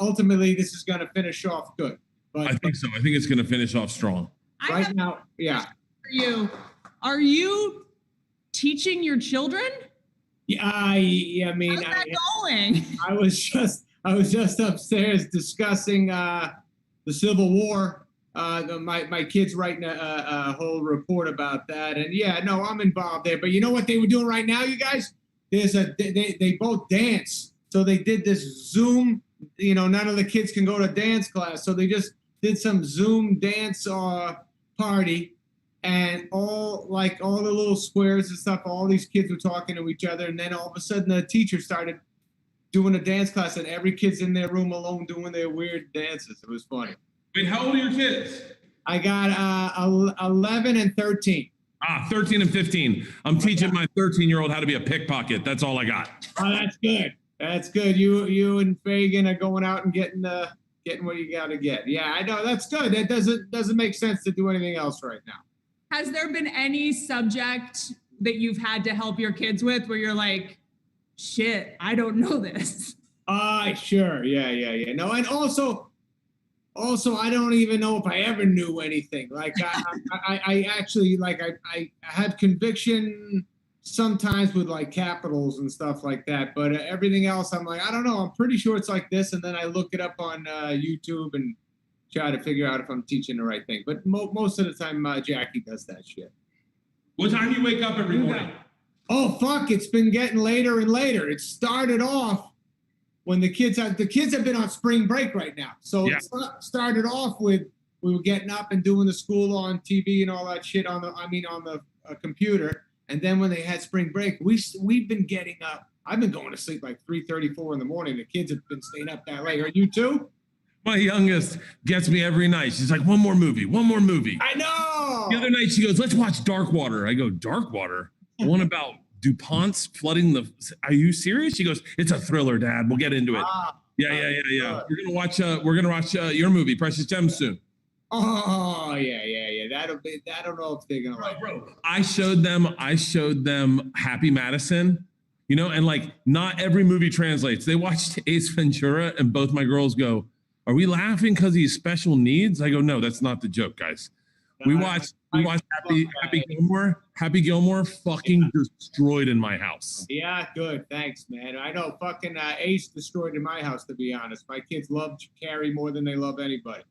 ultimately, this is going to finish off good. But I think so. I think it's going to finish off strong. right now, yeah. Are you teaching your children? Yeah, I mean, how's that going? I was just upstairs discussing the Civil War. My kids writing a whole report about that, and yeah, no, I'm involved there. But you know what they were doing right now, you guys? They both dance, so they did this Zoom. You know, none of the kids can go to dance class, so they just did some Zoom dance party, and all the little squares and stuff. All these kids were talking to each other, and then all of a sudden the teacher started doing a dance class, and every kid's in their room alone doing their weird dances. It was funny. Wait, how old are your kids? I got 11 and 13. 13 and 15. I'm teaching my 13-year-old how to be a pickpocket. That's all I got. Oh, that's good. That's good. You and Fagan are going out and getting what you got to get. Yeah, I know. That's good. That doesn't make sense to do anything else right now. Has there been any subject that you've had to help your kids with where you're like, shit, I don't know this. Sure. Yeah. No, and also, I don't even know if I ever knew anything. Like I actually like I have conviction sometimes with like capitals and stuff like that, but everything else I'm like, I don't know. I'm pretty sure it's like this, and then I look it up on YouTube and try to figure out if I'm teaching the right thing. But most of the time, Jackie does that shit. What time do you wake up every morning? Oh fuck! It's been getting later and later. It started off when the kids have been on spring break right now. So it started off with we were getting up and doing the school on TV and all that shit on the computer. And then when they had spring break, we've been getting up. I've been going to sleep like 3:34 in the morning. The kids have been staying up that late. Are you too? My youngest gets me every night. She's like, one more movie. I know. The other night she goes, let's watch Dark Water. I go, Dark Water? One about DuPont's flooding the. Are you serious? She goes, it's a thriller, Dad. We'll get into it. Yeah. We're gonna watch your movie, Precious Gems, soon. Oh yeah. That'll be. I don't know if they're gonna like. Bro, I showed them Happy Madison, and like not every movie translates. They watched Ace Ventura, and both my girls go, "Are we laughing because he's special needs?" I go, "No, that's not the joke, guys." We watched Happy Gilmore. Happy Gilmore fucking destroyed in my house. Yeah, good. Thanks, man. I know fucking Ace destroyed in my house, to be honest. My kids love Carrie more than they love anybody.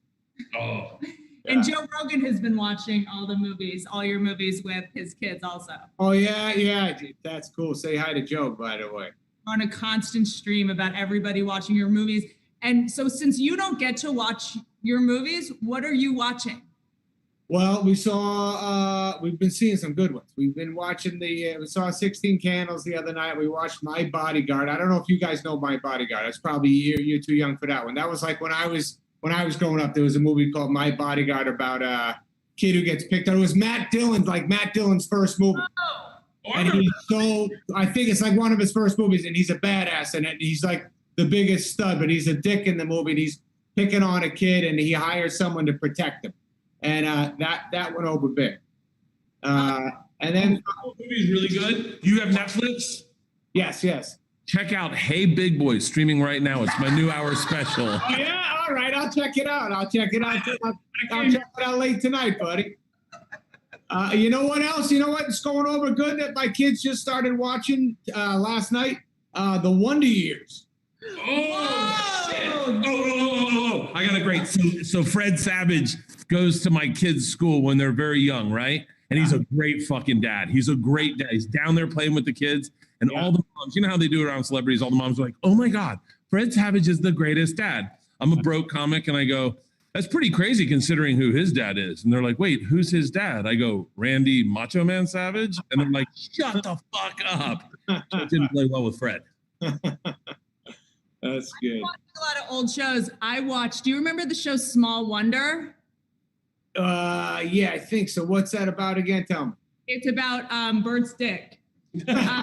Oh. Yeah. And Joe Rogan has been watching all your movies with his kids also. Oh, yeah. That's cool. Say hi to Joe, by the way. On a constant stream about everybody watching your movies. And so since you don't get to watch your movies, what are you watching? Well, we've been seeing some good ones. We've been watching we saw 16 Candles the other night. We watched My Bodyguard. I don't know if you guys know My Bodyguard. That's probably you're too young for that one. That was like when I was growing up, there was a movie called My Bodyguard about a kid who gets picked on. It was Matt Dillon's first movie. Oh. And I think it's like one of his first movies, and he's a badass, and he's like the biggest stud, but he's a dick in the movie, and he's picking on a kid, and he hires someone to protect him. And that went over big. And then the movie's really good. You have Netflix? Yes. Check out Hey Big Boy streaming right now. It's my new hour special. Oh, yeah, all right. I'll check it out. I'll check it out late tonight, buddy. You know what else? You know what's going over good that my kids just started watching last night? The Wonder Years. Oh, shit. Oh. I got a great. So Fred Savage goes to my kids' school when they're very young, right? And he's a great fucking dad. He's a great dad. He's down there playing with the kids. And all the moms, you know how they do it around celebrities? All the moms are like, oh my God, Fred Savage is the greatest dad. I'm a broke comic. And I go, that's pretty crazy considering who his dad is. And they're like, wait, who's his dad? I go, Randy Macho Man Savage. And they're like, shut the fuck up. So it didn't play well with Fred. That's good. I watched a lot of old shows. Do you remember the show Small Wonder? Yeah, I think so. What's that about again? Tell me. It's about Bert's dick. No,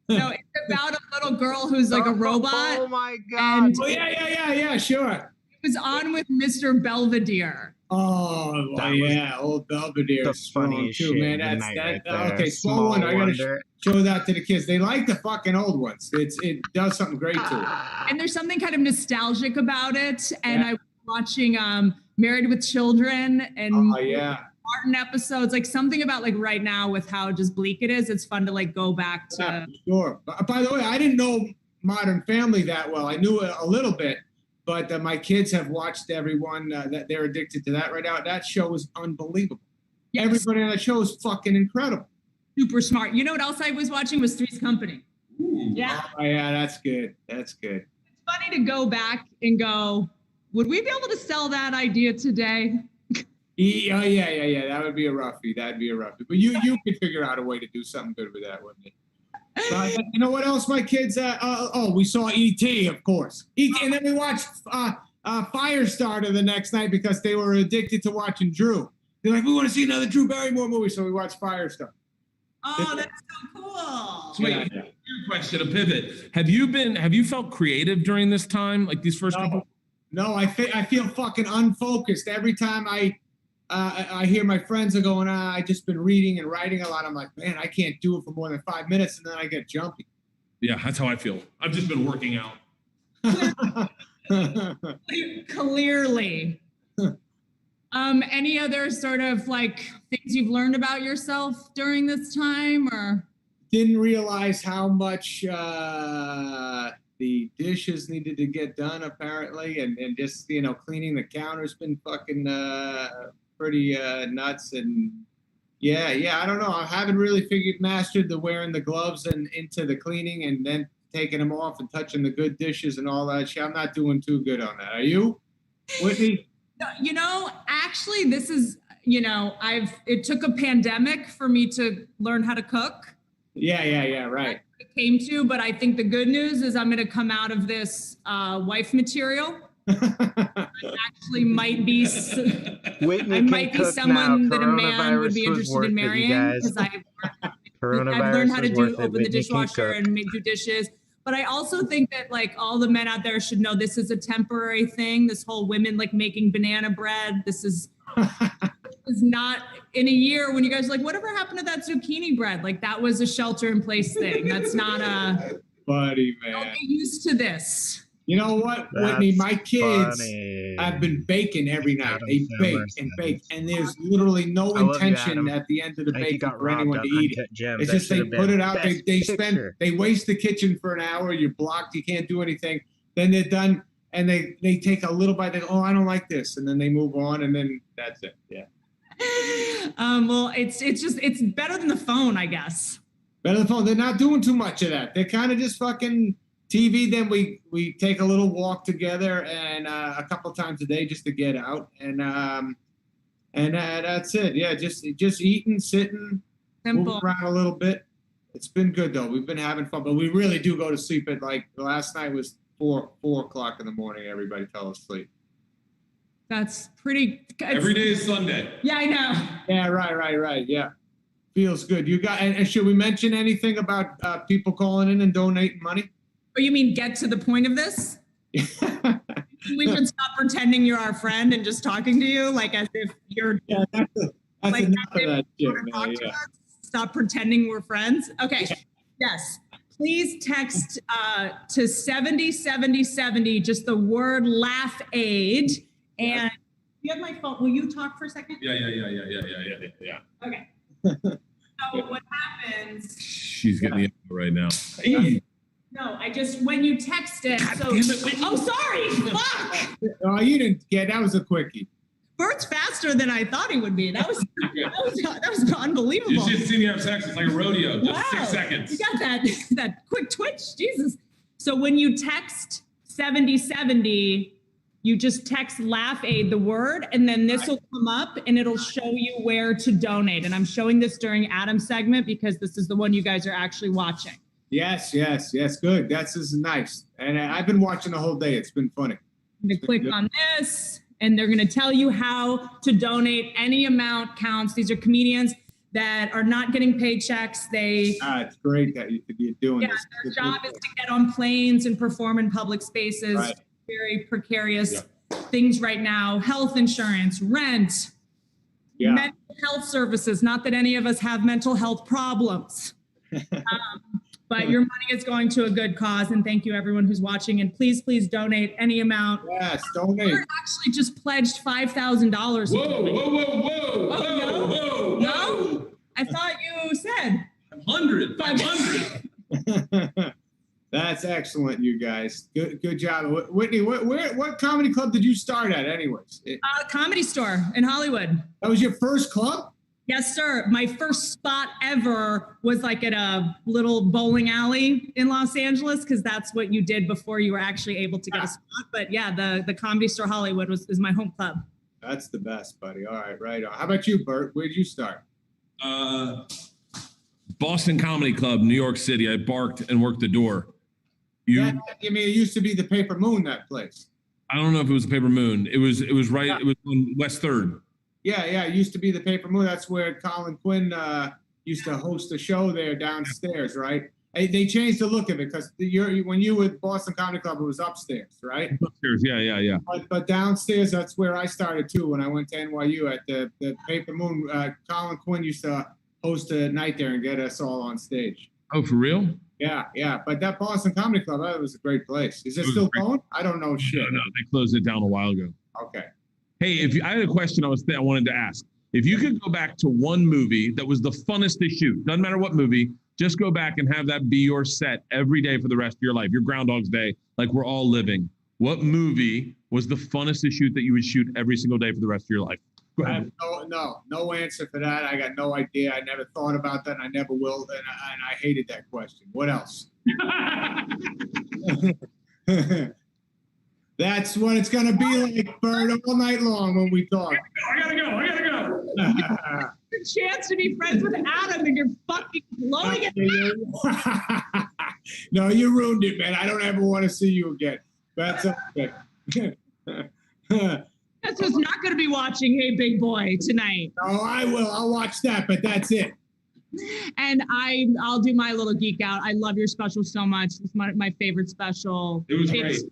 it's about a little girl who's like a robot. Oh my God. Yeah, sure. It was on with Mr. Belvedere. Oh, yeah, old Belvedere. The funny shit too, man. Okay, Small Wonder. I gotta show that to the kids. They like the fucking old ones. It does something great to it. And there's something kind of nostalgic about it. And I was watching Married with Children and Martin episodes, like something about like right now with how just bleak it is. It's fun to like go back to. Yeah, sure. By the way, I didn't know Modern Family that well. I knew it a little bit. But my kids have watched everyone that they're addicted to that right now. That show is unbelievable. Yes. Everybody on that show is fucking incredible. Super smart. You know what else I was watching was Three's Company. Ooh. Yeah. Oh, yeah, that's good. That's good. It's funny to go back and go, would we be able to sell that idea today? Yeah. That would be a roughie. That'd be a roughie. But you could figure out a way to do something good with that, wouldn't you? You know what else my kids we saw E.T., of course. E.T., and then we watched Firestarter the next night because they were addicted to watching Drew. They're like, we want to see another Drew Barrymore movie, so we watched Firestarter. Oh, that's so cool. So wait, your question, a pivot. Have you felt creative during this time, like these first couple? No, I feel fucking unfocused every time I hear my friends are going, I just been reading and writing a lot. I'm like, man, I can't do it for more than 5 minutes, and then I get jumpy. Yeah, that's how I feel. I've just been working out. Clearly. Any other sort of like things you've learned about yourself during this time, or? Didn't realize how much the dishes needed to get done apparently, and just cleaning the counter's been fucking pretty nuts. And yeah, I don't know. I haven't really mastered the wearing the gloves and into the cleaning and then taking them off and touching the good dishes and all that shit. I'm not doing too good on that. Are you, Whitney? Actually, this is, it took a pandemic for me to learn how to cook. Yeah, right. It came to, but I think the good news is I'm going to come out of this wife material. Actually might be, Whitney I might be someone that a man would be interested in marrying, because I've learned how to open the dishwasher and do dishes. But I also think that like all the men out there should know this is a temporary thing. This whole women like making banana bread. This is not in a year when you guys are like, whatever happened to that zucchini bread? Like that was a shelter in place thing. That's not a buddy, man. Don't get used to this. You know what, Whitney? My kids have been baking every night. They bake and bake, and there's literally no intention at the end of the baking for anyone to eat it. It's just they put it out. They waste the kitchen for an hour. You're blocked. You can't do anything. Then they're done, and they take a little bite. They go, oh, I don't like this, and then they move on, and then that's it. Yeah. Well, it's better than the phone, I guess. Better than the phone. They're not doing too much of that. They're kind of just fucking TV. Then we take a little walk together and a couple times a day just to get out, and that's it. Yeah, just eating, sitting, moving around a little bit. It's been good though. We've been having fun, but we really do go to sleep at like last night was 4 o'clock in the morning. Everybody fell asleep. That's pretty. Every day is Sunday. Yeah, I know. Yeah, right. Yeah, feels good. You got. And should we mention anything about people calling in and donating money? Oh, you mean get to the point of this? We should stop pretending you're our friend and just talking to you like as if you're. Yeah, that's like enough of that shit, man. Yeah. Stop pretending we're friends. Okay. Yes. Please text to 707070 just the word laugh aid. And you have my phone. Will you talk for a second? Yeah. Okay. So what happens? She's getting the info right now. No, when you text it. Oh, sorry. Fuck. Oh, you didn't get that was a quickie. Bert's faster than I thought he would be. That was unbelievable. You should see me have sex. It's like a rodeo. Just 6 seconds. You got that quick twitch. Jesus. So when you text 7070, you just text laugh aid, the word, and then this will come up and it'll show you where to donate. And I'm showing this during Adam's segment because this is the one you guys are actually watching. Yes. Good. This is nice. And I've been watching the whole day. It's been funny. I'm going to click on this and they're going to tell you how to donate. Any amount counts. These are comedians that are not getting paychecks. It's great that you're doing this. Their job is to get on planes and perform in public spaces. Right. Very precarious things right now. Health insurance, rent, mental health services. Not that any of us have mental health problems. But your money is going to a good cause, and thank you everyone who's watching. And please donate any amount. Yes, donate. We're actually just pledged $5,000. Whoa! No? I thought you said 500. That's excellent, you guys. Good job, Whitney. What comedy club did you start at, anyways? Comedy Store in Hollywood. That was your first club? Yes, sir. My first spot ever was like at a little bowling alley in Los Angeles, because that's what you did before you were actually able to get a spot. But yeah, the Comedy Store Hollywood is my home club. That's the best, buddy. All right on. How about you, Bert? Where'd you start? Boston Comedy Club, New York City. I barked and worked the door. I mean, it used to be the Paper Moon, that place. I don't know if it was the Paper Moon. It was right. Yeah. It was on West 3rd. Yeah. It used to be the Paper Moon. That's where Colin Quinn used to host a show there downstairs, right? They changed the look of it because when you were at Boston Comedy Club, it was upstairs, right? Upstairs, yeah. But downstairs, that's where I started too. When I went to NYU at the Paper Moon, Colin Quinn used to host a night there and get us all on stage. Oh, for real? Yeah. But that Boston Comedy Club, that was a great place. Is it was still great. going? I don't know shit. No, they closed it down a while ago. Okay. Hey, I had a question I wanted to ask. If you could go back to one movie that was the funnest to shoot, doesn't matter what movie, just go back and have that be your set every day for the rest of your life, your Groundhog's Day, like we're all living. What movie was the funnest to shoot that you would shoot every single day for the rest of your life? Go I ahead. have no answer for that. I got no idea. I never thought about that, and I never will. And I hated that question. What else? That's what it's gonna be like, Bird, all night long when we talk. I gotta go. The chance to be friends with Adam, and you're fucking blowing it. No, you ruined it, man. I don't ever want to see you again. That's okay. That's who's not going to be watching Hey Big Boy tonight. Oh, I will. I'll watch that, but that's it. And I'll do my little geek out. I love your special so much. It's my favorite special. It was great.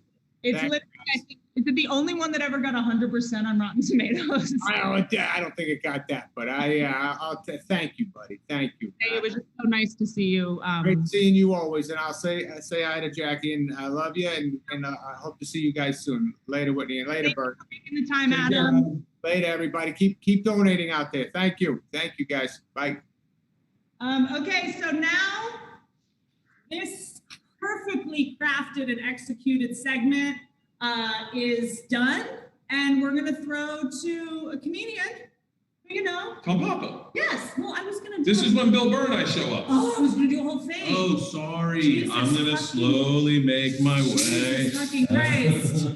It's literally, I think, is it the only one that ever got 100% on Rotten Tomatoes? I don't think it got that, but I'll thank you, buddy. Thank you. Hey, it was just so nice to see you. Great seeing you always, and I'll say hi to Jackie, and I love you, and I hope to see you guys soon. Later, Whitney, and later, Bert. Taking the time, Adam. Later, everybody. Keep donating out there. Thank you, guys. Bye. Okay, so now this perfectly crafted and executed segment is done, and we're gonna throw to a comedian. You know, Tom Papa. Yes. Well, I was gonna. This is when Bill Burr and I show up. Oh, I was gonna do a whole thing. Oh, sorry. Jesus I'm gonna slowly make my way. Jesus fucking Christ.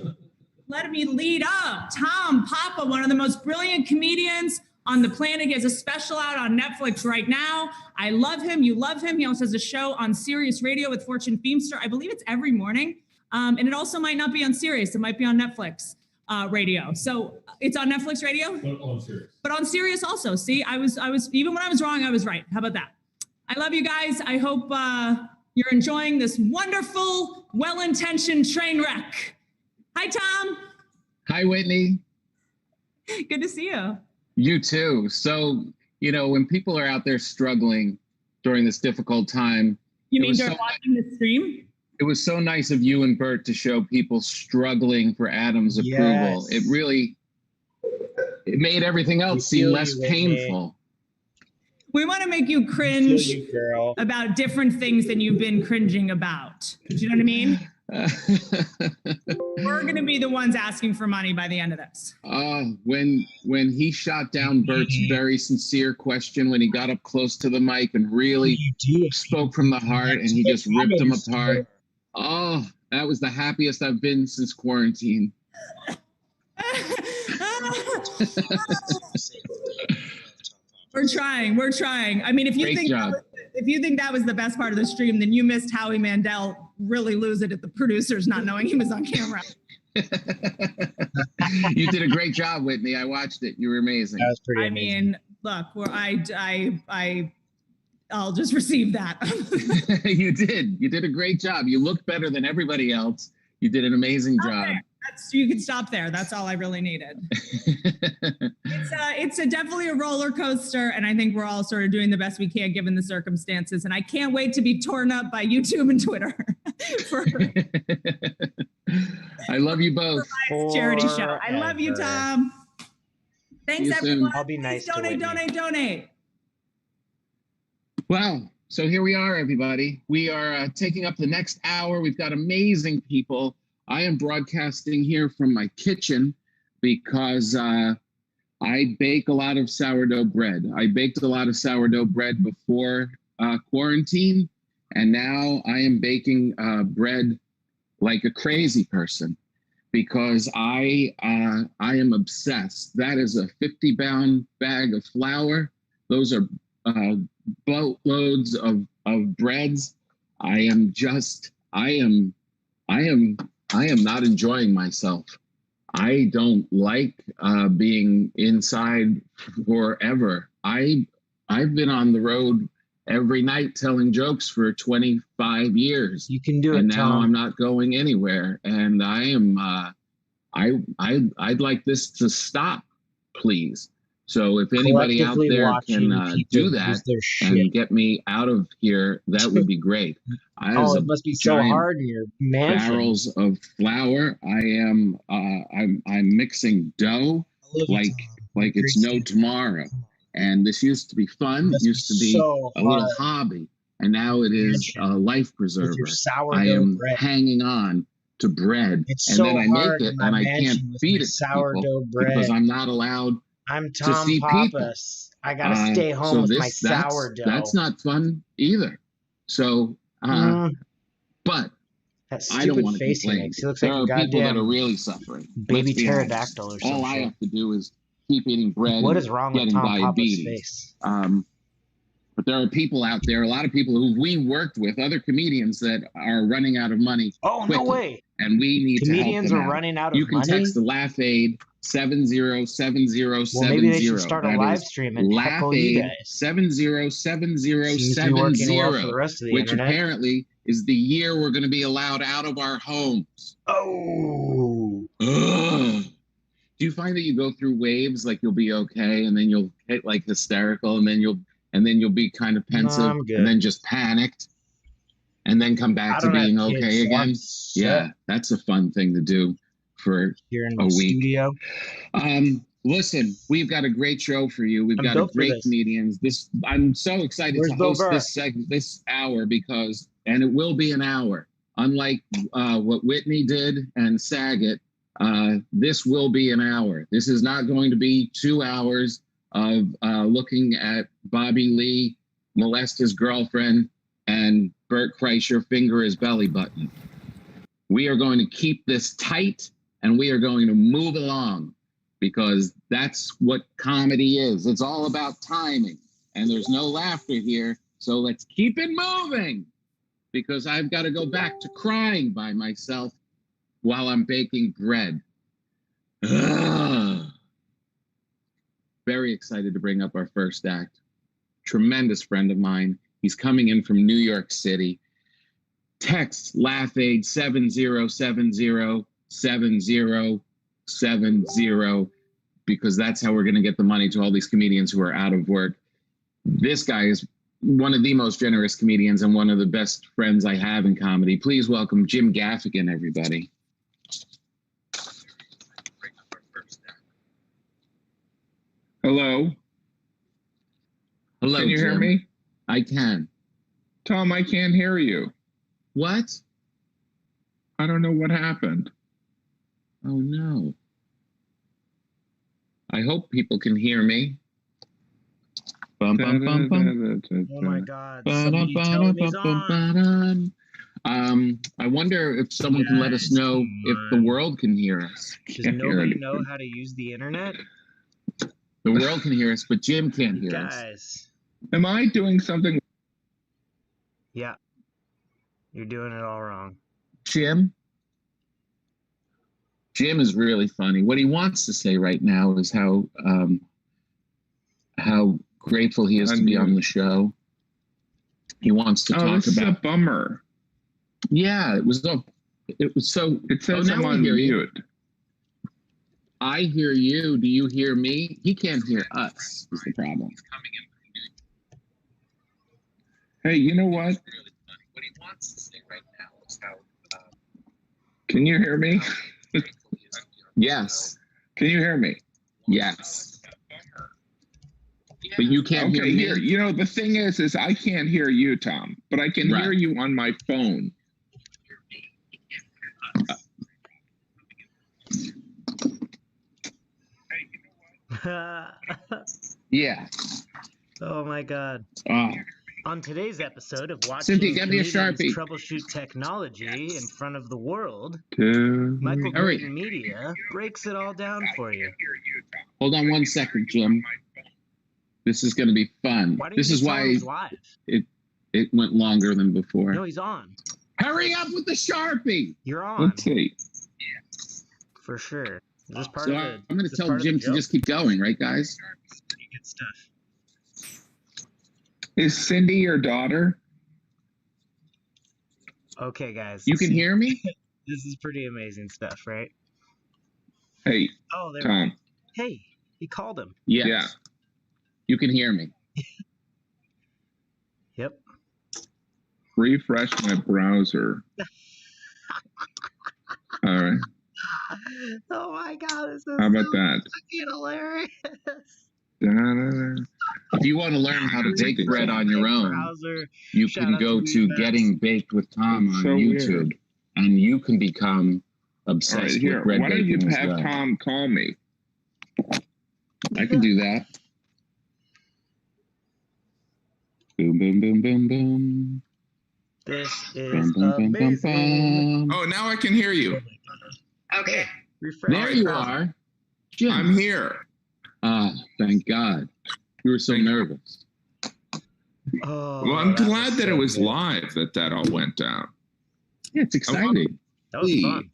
Let me lead up. Tom Papa, one of the most brilliant comedians on the planet. He has a special out on Netflix right now. I love him. You love him. He also has a show on Sirius Radio with Fortune Feimster. I believe it's every morning. And it also might not be on Sirius. It might be on Netflix radio. So it's on Netflix radio? On Sirius. But on Sirius also. See, I was even when I was wrong, I was right. How about that? I love you guys. I hope you're enjoying this wonderful, well-intentioned train wreck. Hi, Tom. Hi, Whitney. Good to see you. You too. So, when people are out there struggling during this difficult time. You mean during watching the stream? It was so nice of you and Bert to show people struggling for Adam's approval. It really, it made everything else seem less painful. We want to make you cringe about different things than you've been cringing about. Do you know what I mean? We're going to be the ones asking for money by the end of this. When he shot down Bert's very sincere question, when he got up close to the mic and really spoke from the heart, and he just ripped him apart. Oh, that was the happiest I've been since quarantine. We're trying. I mean, if you think that was the best part of the stream, then you missed Howie Mandel really lose it at the producers not knowing he was on camera. You did a great job, Whitney. I watched it. You were amazing. That was pretty amazing. Mean, look, I'll just receive that. You did a great job. You looked better than everybody else. You did an amazing job. You can stop there. That's all I really needed. It's definitely a roller coaster, and I think we're all sort of doing the best we can given the circumstances. And I can't wait to be torn up by YouTube and Twitter. I love you both. Charity show. I love you, Tom. Thanks, everyone. I'll be nice. Donate. Well, so here we are, everybody. We are taking up the next hour. We've got amazing people. I am broadcasting here from my kitchen because I bake a lot of sourdough bread. I baked a lot of sourdough bread before quarantine, and now I am baking bread like a crazy person because I am obsessed. That is a 50-pound bag of flour. Those are boatloads of breads. I am not enjoying myself. I don't like being inside forever. I've been on the road every night telling jokes for 25 years. You can do it, and now Tom. I'm not going anywhere. And I am I'd like this to stop, please. So if anybody out Collectively there watching can people do lose that their shit. and get me out of here, that would be great. I Oh, was it a must be so giant hard in your mansion. barrels of flour. I'm mixing dough like it's no tomorrow. And this used to be fun. It used to be so a little hard. hobby, and now it is a life preserver. I am hanging on to bread, It's and so then I make hard it, in my and I can't mansion with feed my it to people sourdough bread. because I'm not allowed I'm to Tom see people. Pappas. I gotta stay home with my sourdough. That's not fun either. So, but That I don't stupid want to face he complain. makes. He looks There like a are people that goddamn are really suffering. baby Let's be honest. pterodactyl or some All I shit. have to do is keep eating bread. What and is wrong with getting Tom Papa's diabetes. face? But there are people out there, a lot of people who we worked with, other comedians that are running out of money. Oh, quickly, no way. And we need Comedians to help them are out. running out of You can money? text the Laugh Aid 707070. Well, maybe they should start a That live is stream and heckle Laugh you Aid guys. 707070, Seems to be working well for the rest of the which internet. apparently is the year we're going to be allowed out of our homes. Oh. Ugh. Do you find that you go through waves, like you'll be okay, and then you'll get like hysterical, and then you'll be kind of pensive, I'm good. and then just panicked, and then come back I to don't have being kids, okay so again? I'm set. Yeah, that's a fun thing to do for Here in a the week. studio. Listen, we've got a great show for you. We've I'm got a built for great this. comedians. I'm so excited Where's to Bill host Burr? this hour because, and it will be an hour. Unlike what Whitney did and Saget, this will be an hour. This is not going to be 2 hours of looking at Bobby Lee molest his girlfriend and Bert Kreischer finger his belly button. We are going to keep this tight and we are going to move along because that's what comedy is. It's all about timing and there's no laughter here. So let's keep it moving because I've got to go back to crying by myself while I'm baking bread. Ugh. Very excited to bring up our first act. Tremendous friend of mine. He's coming in from New York City. Text Laugh Aid 70707070 because that's how we're going to get the money to all these comedians who are out of work. This guy is one of the most generous comedians and one of the best friends I have in comedy. Please welcome Jim Gaffigan, everybody. Hello. Hello, Can you hear Jim. me? I can. Tom, I can't hear you. What? I don't know what happened. Oh, no. I hope people can hear me. Bum, bum, bum, bum. Oh my God. Somebody tell him he's on. I wonder if someone can let us know if the world can hear us. Does nobody know how to use the internet? The world can hear us, but Jim can't hear us. Guys. Am I doing something? Yeah. You're doing it all wrong. Jim is really funny. What he wants to say right now is how grateful he is to be on the show. He wants to talk this is a about. bummer. Yeah, it was so. It says now I'm we on hear you. mute. I hear you. Do you hear me? He can't hear us. Is the problem? Hey, you know what? What he wants to say right now is how. Can you hear me? Yes. Can you hear me? Yes. But you can't hear me. Here. You know, the thing is I can't hear you, Tom, but I can hear you on my phone. Yeah. Oh my God. Oh. On today's episode of Watching Cynthia, get me a Comedians Sharpie. Troubleshoot Technology in front of the world, Two. Michael Hurry. Gordon Media breaks it all down for you. Hold on 1 second, Jim. This is going to be fun. Why don't This you is just tell him why he's live? it went longer than before. No, he's on. Hurry up with the Sharpie. You're on. Let's see. For sure. Is this part So of I'm the, going to is this tell part of the Jim to joke? just keep going, right, guys? Pretty good stuff. Is Cindy your daughter? Okay, guys. You can hear me? This is pretty amazing stuff, right? Hey, Oh, there. Tom. Hey, He called him. Yes. Yeah. You can hear me. Yep. Refresh my browser. All right. Oh my God, this is How about so that? fucking hilarious. Da-da-da. If you want to learn how to bake bread on your own, Browser. you Shout can out go to to Weedmaps. Getting Baked with Tom It's on so YouTube, weird. and you can become All obsessed right, here. with bread Why don't you baking as have well. Tom call me? I can do that. Boom, boom, boom, boom, boom. This Boom, is boom, boom, boom, amazing. boom. Oh, now I can hear you. Okay. Refresh. There you are. Jim. I'm here. Ah, thank God. You were so nervous. Oh, Well, I'm that glad that it so was good. live that all went down. Yeah, it's exciting. That was fun.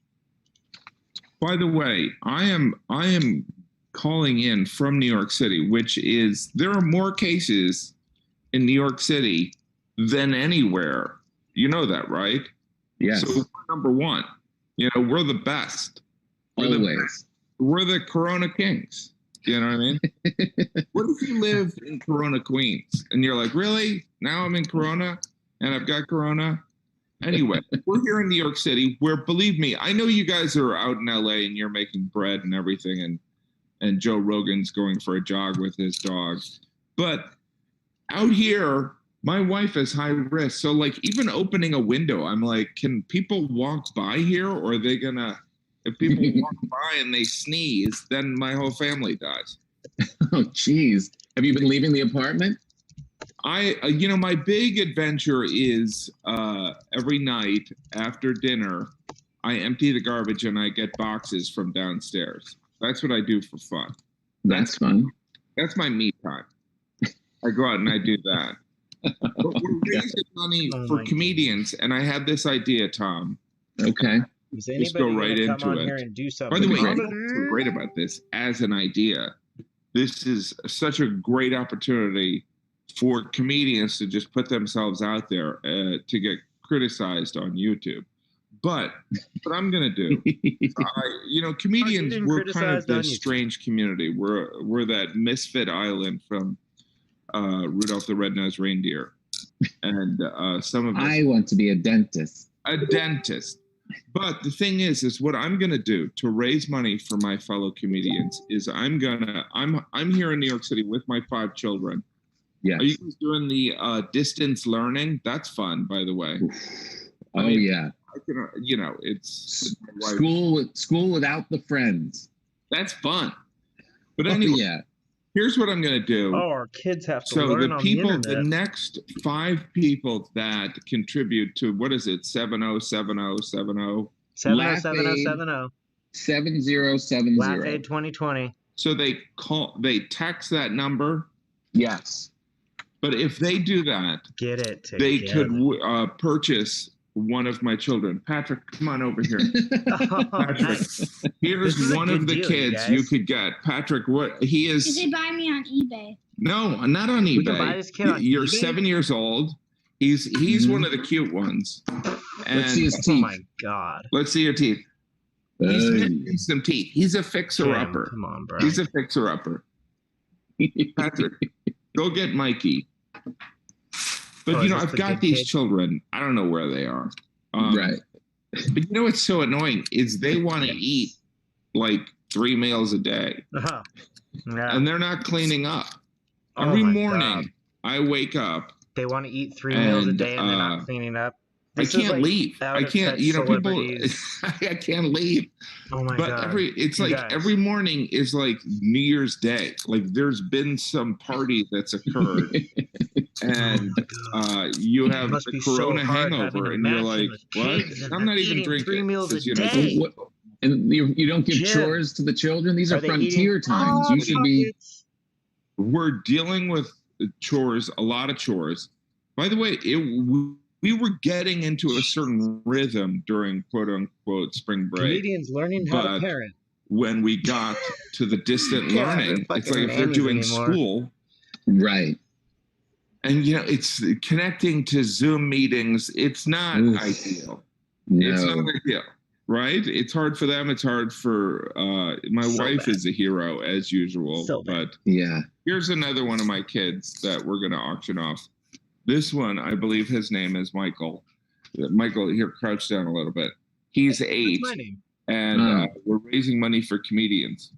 By the way, I am calling in from New York City, which is there are more cases in New York City than anywhere. You know that, right? Yes. So we're number one. You know, we're the best. We're the Always. best. We're the Corona Kings. You know what I mean? What if you live in Corona, Queens, and you're like, really? Now I'm in Corona, and I've got Corona. Anyway, we're here in New York City, where, believe me, I know you guys are out in LA and you're making bread and everything, and Joe Rogan's going for a jog with his dog. But out here, my wife is high risk. So, like, even opening a window, I'm like, can people walk by here, or are they gonna, if people walk by and they sneeze, then my whole family dies. Oh, geez. Have you been leaving the apartment? My big adventure is every night after dinner, I empty the garbage and I get boxes from downstairs. That's what I do for fun. That's fun. That's my me time. I go out and I do that. But we're raising money for comedians, and I had this idea, Tom. Okay. Is Just go anybody right gonna come into on here it. and do By the something? way, funny? what's so great about this as an idea, this is such a great opportunity for comedians to just put themselves out there to get criticized on YouTube. But what I'm going to do, comedians, getting we're kind of criticized on this YouTube. strange community. We're that misfit island from Rudolph the Red-Nosed Reindeer. And some of us, I want to be a dentist. a dentist. But the thing is what I'm going to do to raise money for my fellow comedians is I'm here in New York City with my 5 children. Yes. Are you guys doing the distance learning? That's fun, by the way. Oh, yeah. I can, it's my wife. School without the friends. That's fun. But Oh, anyway, yeah. here's what I'm going to do. Oh, our kids have to So learn the on people, the the internet. next 5 people that contribute to, what is it, 707070? 707070. 7070. Laugh Aid 2020. So they text that number. Yes. But if they do that, Get it they together. could purchase one of my children. Patrick, come on over here. Oh, Patrick, nice. here's This is a one good of the deal, you kids guys. you could get. Patrick, what he You is? should buy me on eBay. No, not on We can buy eBay. this kid on You're eBay? 7 years old. He's one of the cute ones. And Let's see his Oh teeth. my God. let's see your teeth. He's Hey. missing some teeth. He's a fixer-upper. Jim, come on, bro. He's a fixer-upper. Patrick, go get Mikey. But Oh, is this I've the got big these kid? children. I don't know where they are. Right. But what's so annoying is they want to eat like 3 meals a day, Uh-huh. Yeah. and they're not cleaning up. Oh Every my morning, God. I wake up. They want to eat 3 meals a And, day and they're not cleaning up. I This is can't like leave. out I of can't. touch People. celebrities. I can't leave. Oh my But God. it's You like guys. every morning is like New Year's Day. Like there's been some party that's occurred, and you have must the be so Corona hard having hangover, to and you're match like, with what? kids and I'm not even eating drinking 3 meals a 'cause, day. What- And you don't give Jim. chores to the children? These are Are they frontier eating times. Hot You should be. Pockets? we're dealing with chores, a lot of chores. By the way, we were getting into a certain rhythm during quote unquote spring break. Comedians learning how to But parent. when we got to the distant Yeah, learning, they're it's fucking like if they're nannies doing anymore. school, Right. and it's connecting to Zoom meetings. It's not Oof. ideal. It's not No. ideal. right? It's hard for them. It's hard for my wife is a hero as usual. But yeah, here's another one of my kids that we're going to auction off. This one, I believe his name is Michael. Michael, here, crouch down a little bit. He's 8, my name. and we're raising money for comedians.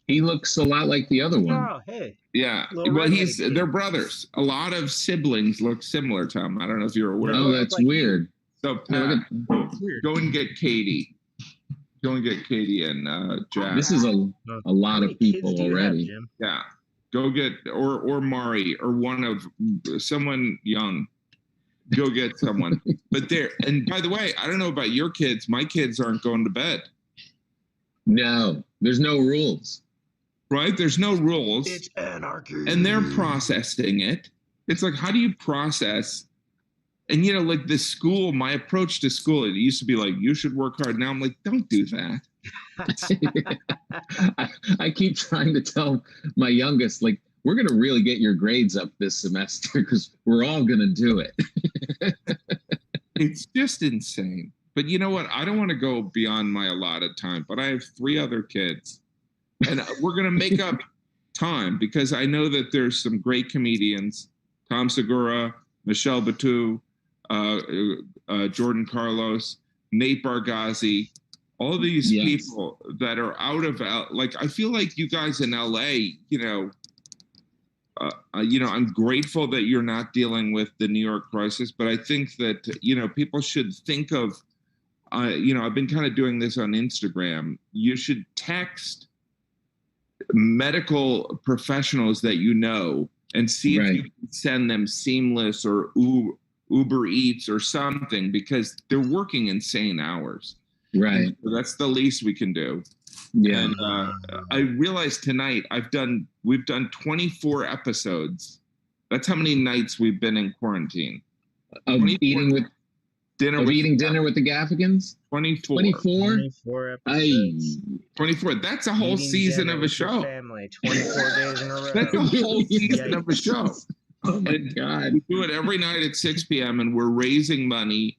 He looks a lot like the other one. Oh, hey. Yeah, Little well, redheaded they're brothers. A lot of siblings look similar to him. I don't know if you're aware. Oh, that's weird. So Pat, go and get Katie. Go and get Katie and Jack. This is a lot of people already. Yeah, go get or Mari or someone young. Go get someone. But and by the way, I don't know about your kids. My kids aren't going to bed. No, there's no rules. Right? There's no rules. It's anarchy. And they're processing it. It's like, how do you process? And, like the school, my approach to school, it used to be like, you should work hard. Now I'm like, don't do that. I keep trying to tell my youngest, like, we're going to really get your grades up this semester because we're all going to do it. It's just insane. But you know what? I don't want to go beyond my allotted time, but I have 3 other kids. And we're going to make up time because I know that there's some great comedians, Tom Segura, Michelle Batou, Jordan Carlos, Nate Bargatze, all these people that are out of, like, I feel like you guys in LA, I'm grateful that you're not dealing with the New York crisis, but I think that, people should think of, I've been kind of doing this on Instagram. You should text medical professionals that and see if you can send them Seamless or Uber Eats or something, because they're working insane hours. Right. So that's the least we can do. Yeah. And I realized tonight we've done 24 episodes. That's how many nights we've been in quarantine. Of eating dinner with the Gaffigans? 24. 24 episodes. 24. That's a whole season of a show. Family, 24 days in a row. That's a whole season of a show. Oh my God. We do it every night at 6 p.m. and we're raising money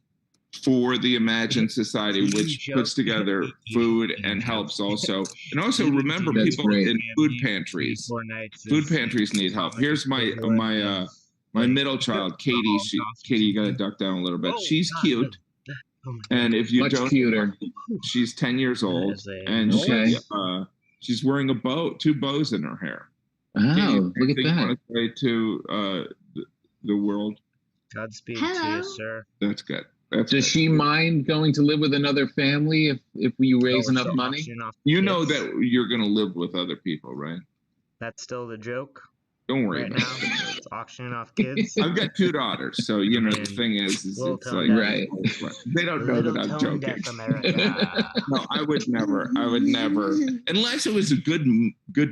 for the Imagine Society, which puts together food and helps also. And also remember people in food pantries. Food pantries need help. Here's my middle child, Katie. Katie, you gotta duck down a little bit. She's cute. And if you don't, cuter. She's 10 years old, and she's wearing a bow, 2 bows in her hair. Oh, look at that! I want to say to the world, Godspeed to you, sir. That's good. Does she mind going to live with another family if we raise enough money? You know that you're going to live with other people, right? That's still the joke. Don't worry right about now. It's auctioning off kids. I've got 2 daughters, so the thing is it's like right. They don't know that I'm joking. No, I would never, unless it was a good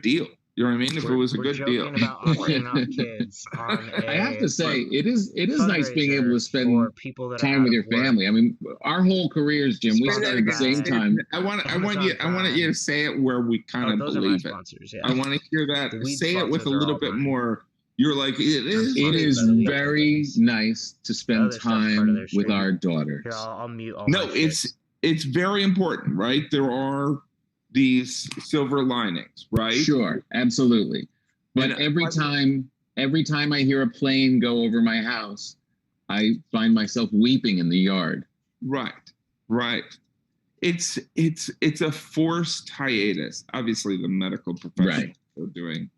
deal. You know what I mean? If it was a good deal. About auctioning off kids on I have to say, it is nice being able to spend time with your family. I mean, our whole careers, Jim, we started at the same time. I want you to say it where we kind of believe it. I want to hear that. Say it with a little bit more. You're like, it is. It is very nice to spend time with our daughter. Here, I'll mute all No, it's very important, right? There are these silver linings, right? Sure, absolutely. But every time I hear a plane go over my house, I find myself weeping in the yard. Right. It's a forced hiatus. Obviously, the medical professionals are doing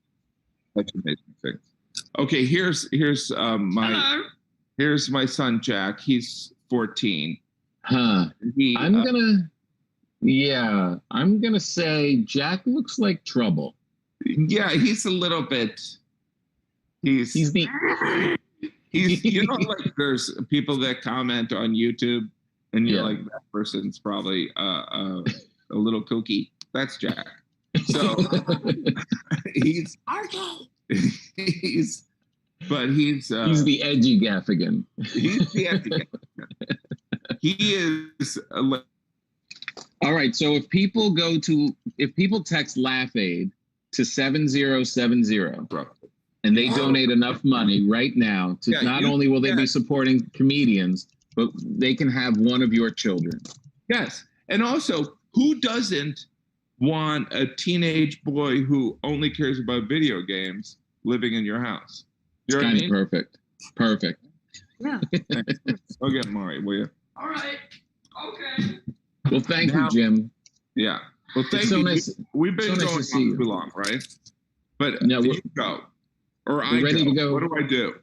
such amazing things. Okay, here's my son Jack. He's 14. Huh. I'm gonna say Jack looks like trouble. Yeah, he's a little bit. He's like there's people that comment on YouTube, and you're like, that person's probably a little kooky. That's Jack. So he's the edgy Gaffigan. He's the edgy Gaffigan. He is. All right. So if people text Laugh Aid to 7070 and they donate enough money right now to not only will they be supporting comedians, but they can have one of your children. Yes. And also, who doesn't want a teenage boy who only cares about video games living in your house? You know what I mean? Perfect. Perfect. Yeah. Go get Maury, will you? All right. Okay. Well, thank you, Jim. Yeah. Well, thank It's so you. nice- We've been so nice to going see on you. too long, right? But Yeah, you go. Or I we're ready go. to go. What do I do?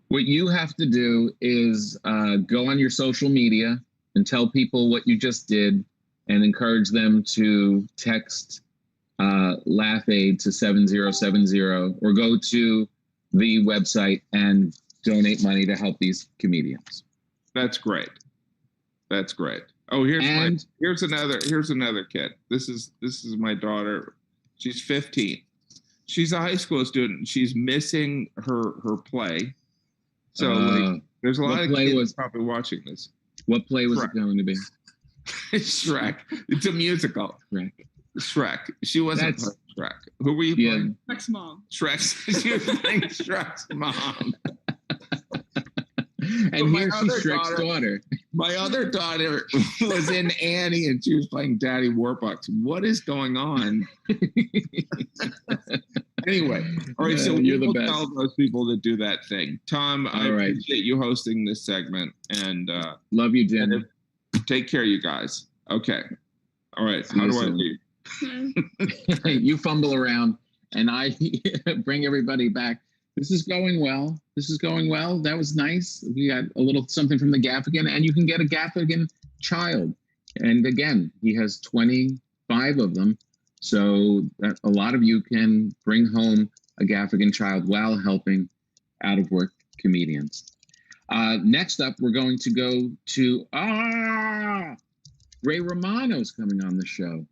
What you have to do is go on your social media and tell people what you just did and encourage them to text Laugh Aid to 7070 or go to the website and donate money to help these comedians. That's great. That's great. Oh, here's another kid. This is my daughter. She's 15. She's a high school student. She's missing her play. So there's a lot of kids probably watching this. What play was it going to be? Shrek. It's a musical. Shrek. She wasn't That's- playing Shrek. Who were you playing? Shrek's mom. Shrek's. She was playing Shrek's mom. And my here she's other Shrek's daughter. My other daughter was in Annie and she was playing Daddy Warbucks. What is going on? Anyway, all right, so You're we the will best. tell those people to do that thing. Tom, I All right. appreciate you hosting this segment and love you, Jim. Take care, you guys. Okay. All right. See How you do I soon. leave? You fumble around and I bring everybody back. This is going well. This is going well. That was nice. We got a little something from the Gaffigan, and you can get a Gaffigan child. And again, he has 25 of them. So that a lot of you can bring home a Gaffigan child while helping out of work comedians. Next up, we're going to go to Ray Romano's coming on the show.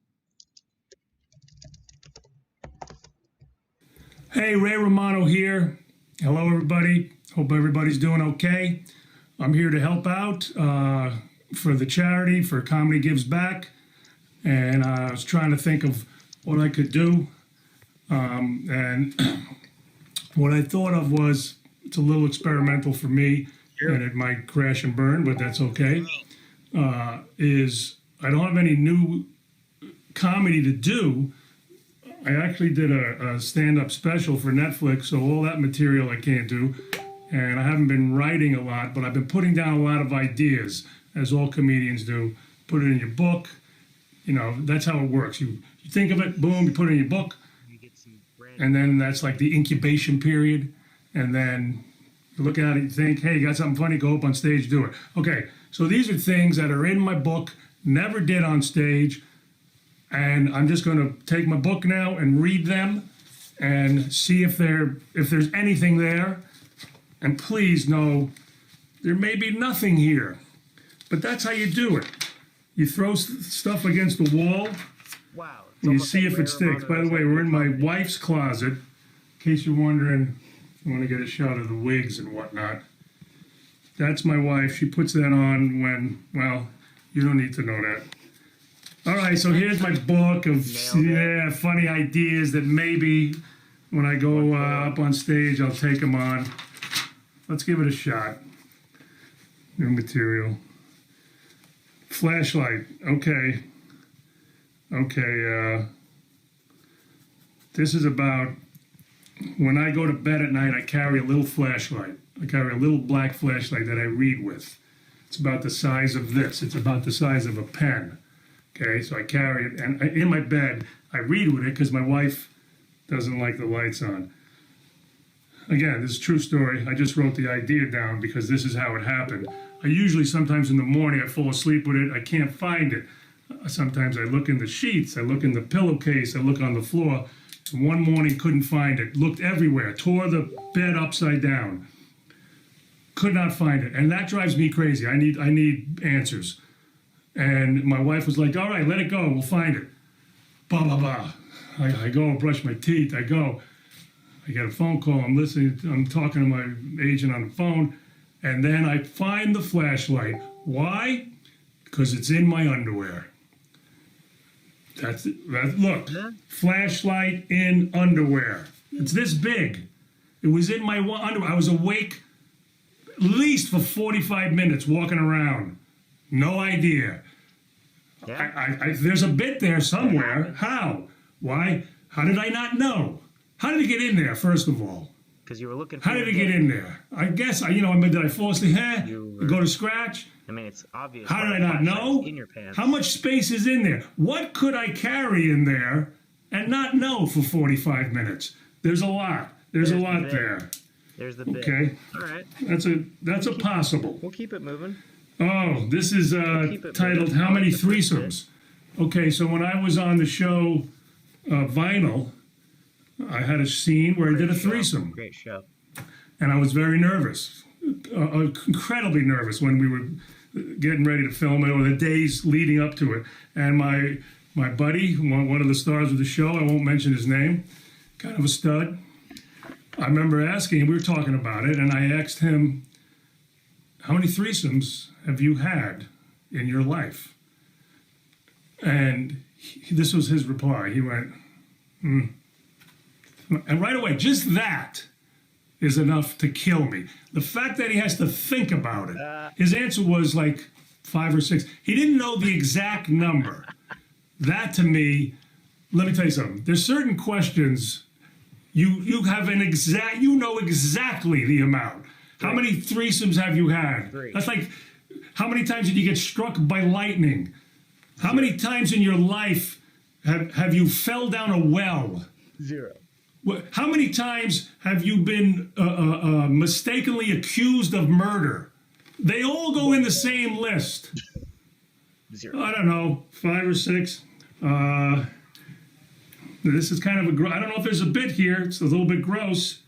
Hey, Ray Romano here. Hello, everybody. Hope everybody's doing okay. I'm here to help out for the charity for Comedy Gives Back. And I was trying to think of what I could do. And what I thought of was, it's a little experimental for me, and it might crash and burn, but that's okay, is I don't have any new comedy to do. I actually did a stand-up special for Netflix, so all that material I can't do. And I haven't been writing a lot, but I've been putting down a lot of ideas, as all comedians do. Put it in your book. You know, that's how it works. You think of it, boom, you put it in your book. And then that's like the incubation period. And then you look at it, you think, hey, you got something funny, go up on stage, do it. Okay, so these are things that are in my book, never did on stage. And I'm just going to take my book now and read them and see if there's anything there. And please know there may be nothing here, but that's how you do it. You throw stuff against the wall, and you see if it sticks. By the way, we're in my wife's closet, in case you're wondering. I want to get a shot of the wigs and whatnot. That's my wife. She puts that on when, well, you don't need to know that. All right, so here's my book of funny ideas that maybe when I go up on stage, I'll take them on. Let's give it a shot. New material. Flashlight. Okay. This is about when I go to bed at night, I carry a little flashlight. I carry a little black flashlight that I read with. It's about the size of this. It's about the size of a pen. Okay, so I carry it, and in my bed, I read with it because my wife doesn't like the lights on. Again, this is a true story. I just wrote the idea down because this is how it happened. I usually, sometimes in the morning, I fall asleep with it. I can't find it. Sometimes I look in the sheets. I look in the pillowcase. I look on the floor. And one morning, couldn't find it. Looked everywhere. Tore the bed upside down. Could not find it. And that drives me crazy. I need answers. And my wife was like, all right, let it go. We'll find it. Blah, blah, blah. I go and brush my teeth. I get a phone call. I'm talking to my agent on the phone. And then I find the flashlight. Why? Because it's in my underwear. Look, flashlight in underwear. It's this big. It was in my underwear. I was awake at least for 45 minutes walking around. No idea. There's a bit there somewhere. How? Why? How did I not know? How did it get in there, first of all? Because you were looking for How did it get in there? I guess, did I fall asleep? Go to scratch? I mean, it's obvious. How did I not know? In your pants. How much space is in there? What could I carry in there and not know for 45 minutes? There's a lot. There's a lot there. There's the bit. Okay. All right. That's a possible. We'll keep it moving. Oh, this is titled "How Many Threesomes?" Okay, so when I was on the show Vinyl, I had a scene where I did a threesome. Great show. And I was very nervous, incredibly nervous when we were getting ready to film it or the days leading up to it. And my buddy, one of the stars of the show, I won't mention his name, kind of a stud. I remember asking, we were talking about it, and I asked him, how many threesomes have you had in your life? And this was his reply. He went, And right away, just that is enough to kill me. The fact that he has to think about it. His answer was like 5 or 6. He didn't know the exact number. That to me, let me tell you something. There's certain questions you have you know exactly the amount. How many threesomes have you had? 3. That's like, how many times did you get struck by lightning? How many times in your life have you fell down a well? 0. How many times have you been mistakenly accused of murder? They all go in the same list. 0. I don't know, 5 or 6. This is kind of I don't know if there's a bit here. It's a little bit gross.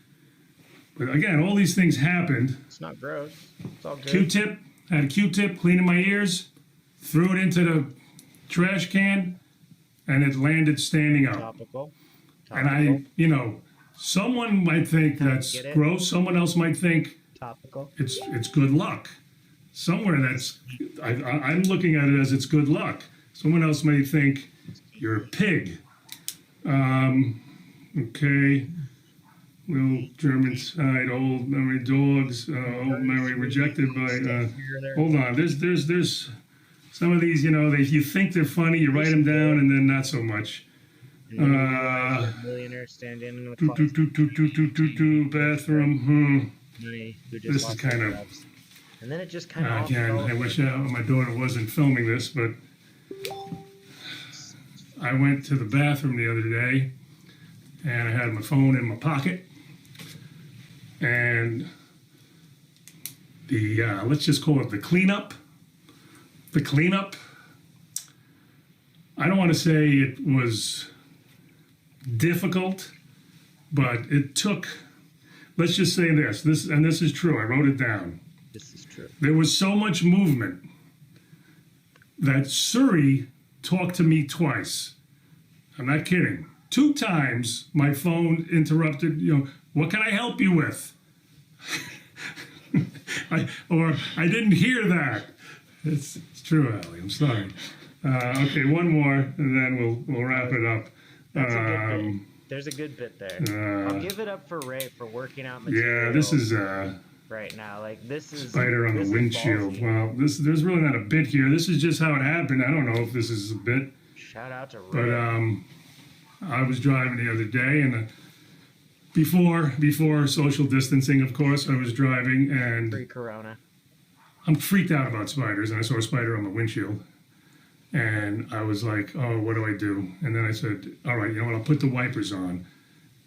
But again, all these things happened. It's not gross. It's all good. Q-tip, had a Q-tip cleaning my ears, threw it into the trash can, and it landed standing up. Topical. And someone might think that's gross. Someone else might think it's good luck. Somewhere I'm looking at it as it's good luck. Someone else may think you're a pig. Okay. Little German side, old memory dogs, old memory rejected by. Hold on. There's some of these. You think they're funny. You write them down, and then not so much. Millionaire stand in the closet. Bathroom. This is kind of. And then it just kind of. Again, I wish my daughter wasn't filming this, but I went to the bathroom the other day, and I had my phone in my pocket, and the let's just call it the cleanup. The cleanup. I don't want to say it was difficult, but it took, let's just say this is true, I wrote it down. This is true. There was so much movement that Suri talked to me twice. I'm not kidding. 2 times my phone interrupted, what can I help you with? I didn't hear that. It's true, Allie, I'm sorry. Okay, one more, and then we'll wrap it up. That's a good bit. There's a good bit there. I'll give it up for Ray for working out material. Yeah, this is right now. Like this is spider on the windshield. Well, there's really not a bit here. This is just how it happened. I don't know if this is a bit. Shout out to Ray. But I was driving the other day, and before social distancing, of course, I was driving, and pre-corona. I'm freaked out about spiders, and I saw a spider on the windshield. And I was like, oh, what do I do? And then I said, all right, I'll put the wipers on.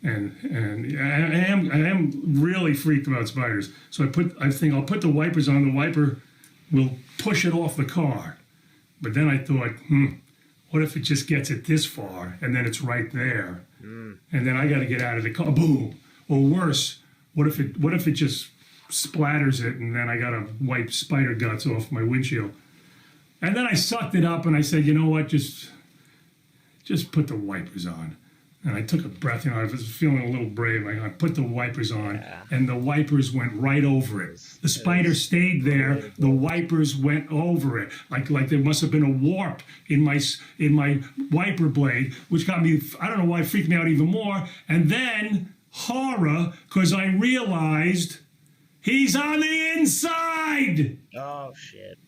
And I am really freaked about spiders. So I think I'll put the wipers on. The wiper will push it off the car. But then I thought, what if it just gets it this far and then it's right there? And then I got to get out of the car. Boom. Or worse, what if it just splatters it and then I got to wipe spider guts off my windshield? And then I sucked it up and I said, you know what, just put the wipers on. And I took a breath, I was feeling a little brave. I put the wipers on, and the wipers went right over it. The spider stayed there. The wipers went over it, like there must have been a warp in my wiper blade, which got me. I don't know why it freaked me out even more. And then horror, because I realized he's on the inside. Oh shit.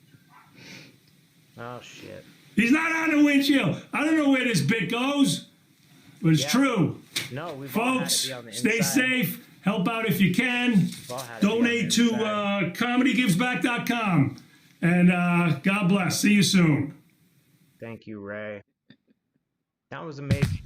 Oh shit. He's not on the windshield. I don't know where this bit goes, but it's true. No, we've all had to Folks, be on the stay inside. safe. Help out if you can. Donate to comedygivesback.com. And God bless. See you soon. Thank you, Ray. That was amazing.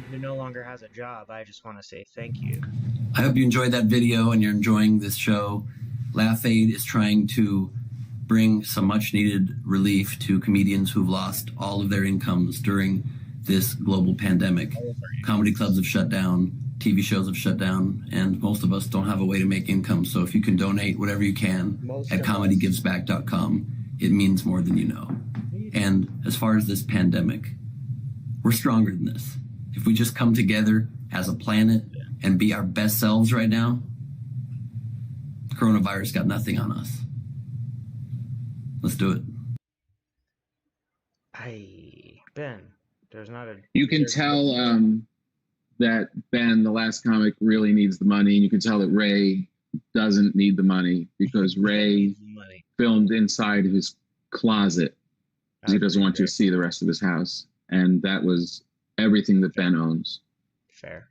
Who no longer has a job, I just want to say thank you. I hope you enjoyed that video and you're enjoying this show. Laugh Aid is trying to bring some much needed relief to comedians who've lost all of their incomes during this global pandemic. Comedy clubs have shut down, TV shows have shut down, and most of us don't have a way to make income. So if you can donate whatever you can at comedygivesback.com, it means more than you know. And as far as this pandemic, we're stronger than this. If we just come together as a planet and be our best selves right now, coronavirus got nothing on us. Let's do it. Ben, there's not a... You can tell that Ben, the last comic, really needs the money, and you can tell that Ray doesn't need the money because Ray filmed inside his closet because he doesn't want you to see the rest of his house, and that was everything that Ben owns. Fair.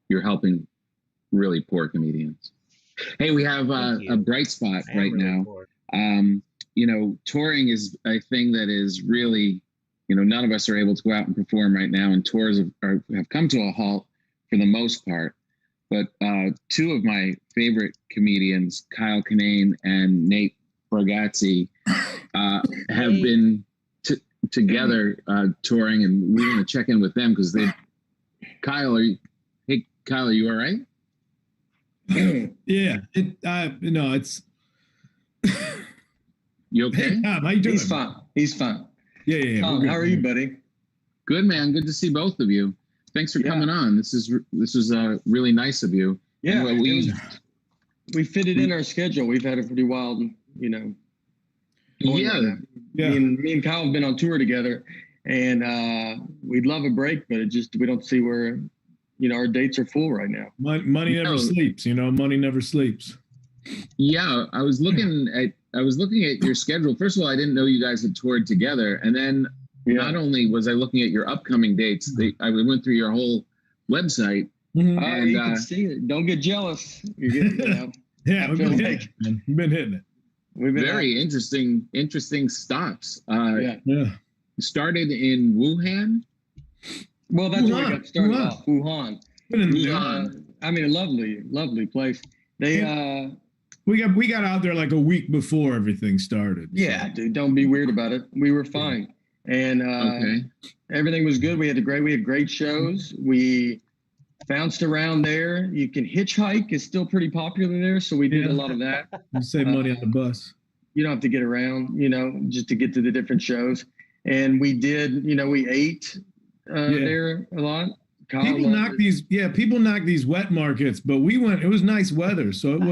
You're helping really poor comedians. Hey, we have a bright spot right now. You know, touring is a thing that is really, you know, none of us are able to go out and perform right now, and tours have come to a halt for the most part. But two of my favorite comedians, Kyle Kinane and Nate Bargatze, have been together touring, and we want to check in with them because they. Kyle, are you all right? Yeah, it's. You okay? Hey, Tom, how you doing? He's fine. He's fine. Yeah. Tom, how are you, buddy? Good, man. Good to see both of you. Thanks for coming on. This is really nice of you. Yeah, And we fit it in our schedule. We've had a pretty wild, you know. Yeah. Me and Kyle have been on tour together, and we'd love a break, but we don't see where, you know, our dates are full right now. Money never sleeps. You know, money never sleeps. Yeah, I was looking at your schedule. First of all, I didn't know you guys had toured together, and then not only was I looking at your upcoming dates, I went through your whole website. And, you can see it. Don't get jealous. You're getting, you know, yeah, we've been hitting it. We've been hitting it. We've been very interesting stops. Yeah. Started in Wuhan. Well, that's where we got started off. Wuhan. Wuhan. I mean, a lovely place. They we got out there like a week before everything started. Yeah, dude, don't be weird about it. We were fine, and everything was good. We had great shows. We bounced around there. You can hitchhike; is still pretty popular there, so we did a lot of that. You save money on the bus. You don't have to get around, you know, just to get to the different shows. And we did, you know, we ate there a lot. People knock these wet markets, but we went. It was nice weather, so it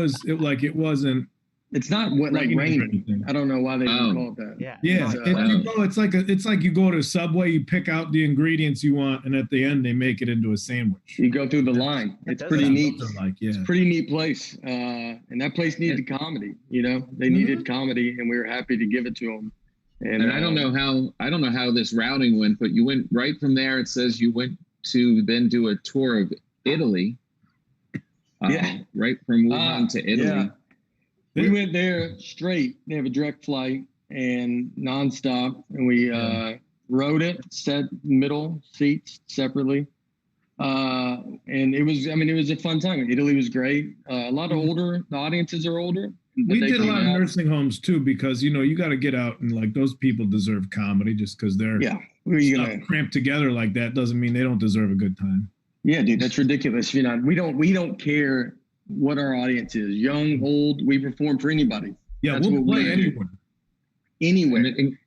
wasn't. It's not like rain. I don't know why they didn't call it that. Yeah. It's like you go to Subway, you pick out the ingredients you want, and at the end they make it into a sandwich. You go through the line. It's pretty neat. It's a pretty neat place, and that place needed comedy. You know, they needed comedy, and we were happy to give it to them. And I don't know how this routing went, but you went right from there. It says you went to then do a tour of Italy. Right from Wuhan to Italy. Yeah. We went there straight. They have a direct flight and nonstop, and we rode it, set middle seats separately, and it was a fun time. Italy was great. A lot of older. The audiences are older. We did a lot of nursing homes too, because you know you got to get out and like those people deserve comedy. Just because they're cramped together like that doesn't mean they don't deserve a good time. Yeah, dude, that's ridiculous. You know, we don't care what our audience is, young, old. We perform for anybody. Yeah, that's we'll play anywhere.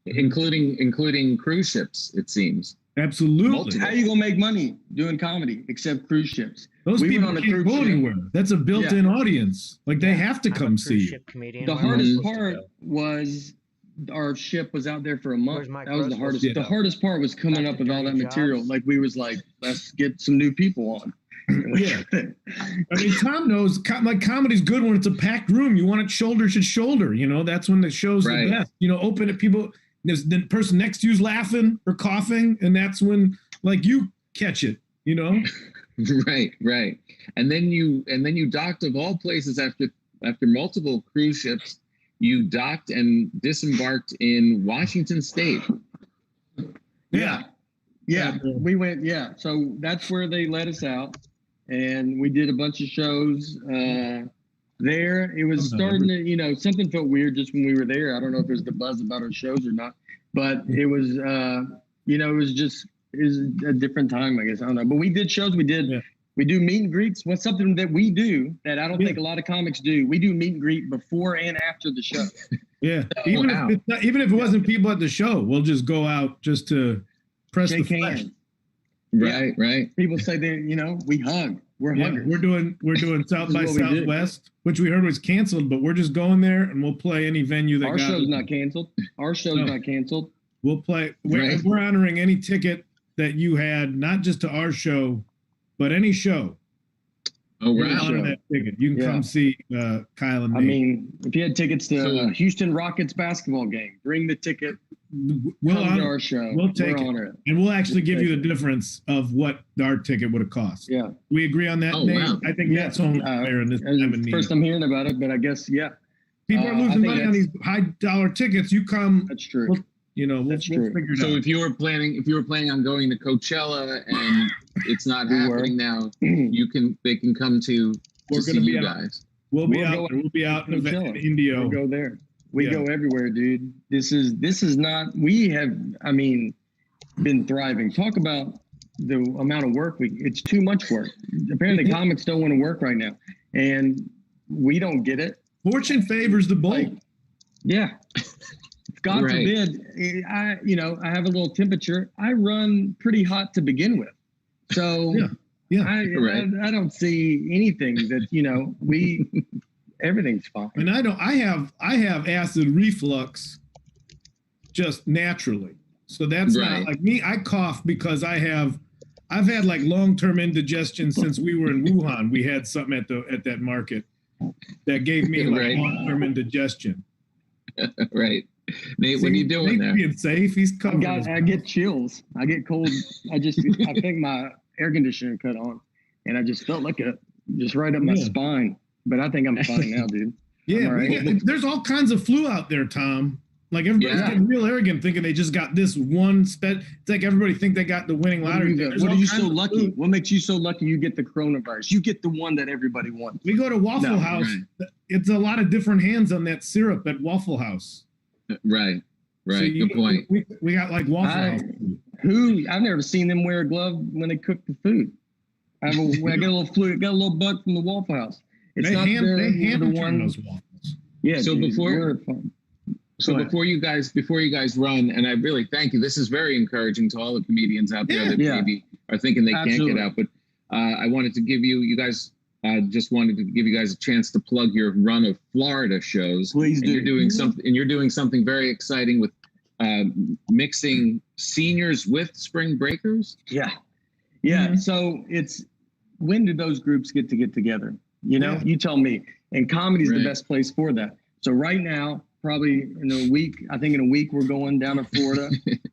Including cruise ships. It seems. Absolutely. How you gonna make money doing comedy except cruise ships? Those We went people on a can't cruise go ship. anywhere. That's a built-in audience. Like they have to come see you. The hardest part was our ship was out there for a month. That was the hardest. Yeah. The hardest part was coming up with all that material. Like we was like, let's get some new people on. Yeah. I mean, Tom knows like comedy's good when it's a packed room. You want it shoulder to shoulder. You know, that's when the show's the best. You know, open it, people, there's the person next to you's laughing or coughing, and that's when like you catch it, you know? Right. And then you docked, of all places, after multiple cruise ships, you docked and disembarked in Washington State. Yeah. We went, so that's where they let us out. And we did a bunch of shows there. It was starting to, you know, something felt weird just when we were there. I don't know if it was the buzz about our shows or not, but it was, you know, it was a different time, I guess. I don't know. But we did shows. We do meet and greets. What's something that we do that I don't think a lot of comics do? We do meet and greet before and after the show. Yeah. Even if it wasn't people at the show, we'll just go out just to press the flesh. Right. People say they, you know, we hug. We're huggers. We're doing South by Southwest, which we heard was canceled, but we're just going there and we'll play any venue that our show's not canceled. Our show's not canceled. We'll play. We're honoring any ticket that you had, not just to our show, but any show. Oh, right. Honor that ticket. You can come see Kyle and me. I mean, if you had tickets to a Houston Rockets basketball game, bring the ticket. We'll come to our show. We'll take it. And we'll actually give you the difference of what our ticket would have cost. Yeah. We agree on that, Nate? Wow. I think that's only fair in this time of need. First I'm hearing about it, but I guess, people are losing money on these high dollar tickets. You come. That's true. We'll figure it out. So if you were planning on going to Coachella and it's not happening now, they can come to see you guys. We'll be out in Indio. We'll go there. We go everywhere, dude. This is not, we have, I mean, been thriving. Talk about the amount of work it's too much work. Apparently comics don't want to work right now. And we don't get it. Fortune favors the bold. God forbid, I have a little temperature. I run pretty hot to begin with. So I don't see anything that, everything's fine. And I have acid reflux just naturally. So that's not like me. I cough because I've had like long-term indigestion since we were in Wuhan. We had something at that market that gave me like long-term indigestion. Right. Nate, what are you doing there? Being safe. He's covered. I get chills. I get cold. I think my air conditioner cut on, and I just felt like just right up my spine. But I think I'm fine now, dude. Yeah, there's all kinds of flu out there, Tom. Like everybody's getting real arrogant, thinking they just got this one It's like everybody think they got the winning lottery. What are you so lucky? What makes you so lucky? You get the coronavirus. You get the one that everybody wants. We go to Waffle House. Right. It's a lot of different hands on that syrup at Waffle House. Right. So good point. We got like Waffle House. I've never seen them wear a glove when they cook the food. I got a little flu. Got a little bug from the Waffle House. It's not the one. Those waffles. Yeah. So dude, before you guys run, and I really thank you. This is very encouraging to all the comedians out there that maybe are thinking they can't get out. But I wanted to give you guys. Just wanted to give you guys a chance to plug your run of Florida shows. Please do. You're doing something very exciting with mixing seniors with spring breakers. Yeah. So when do those groups get together? You tell me. And comedy's the best place for that. So right now, probably in a week, we're going down to Florida,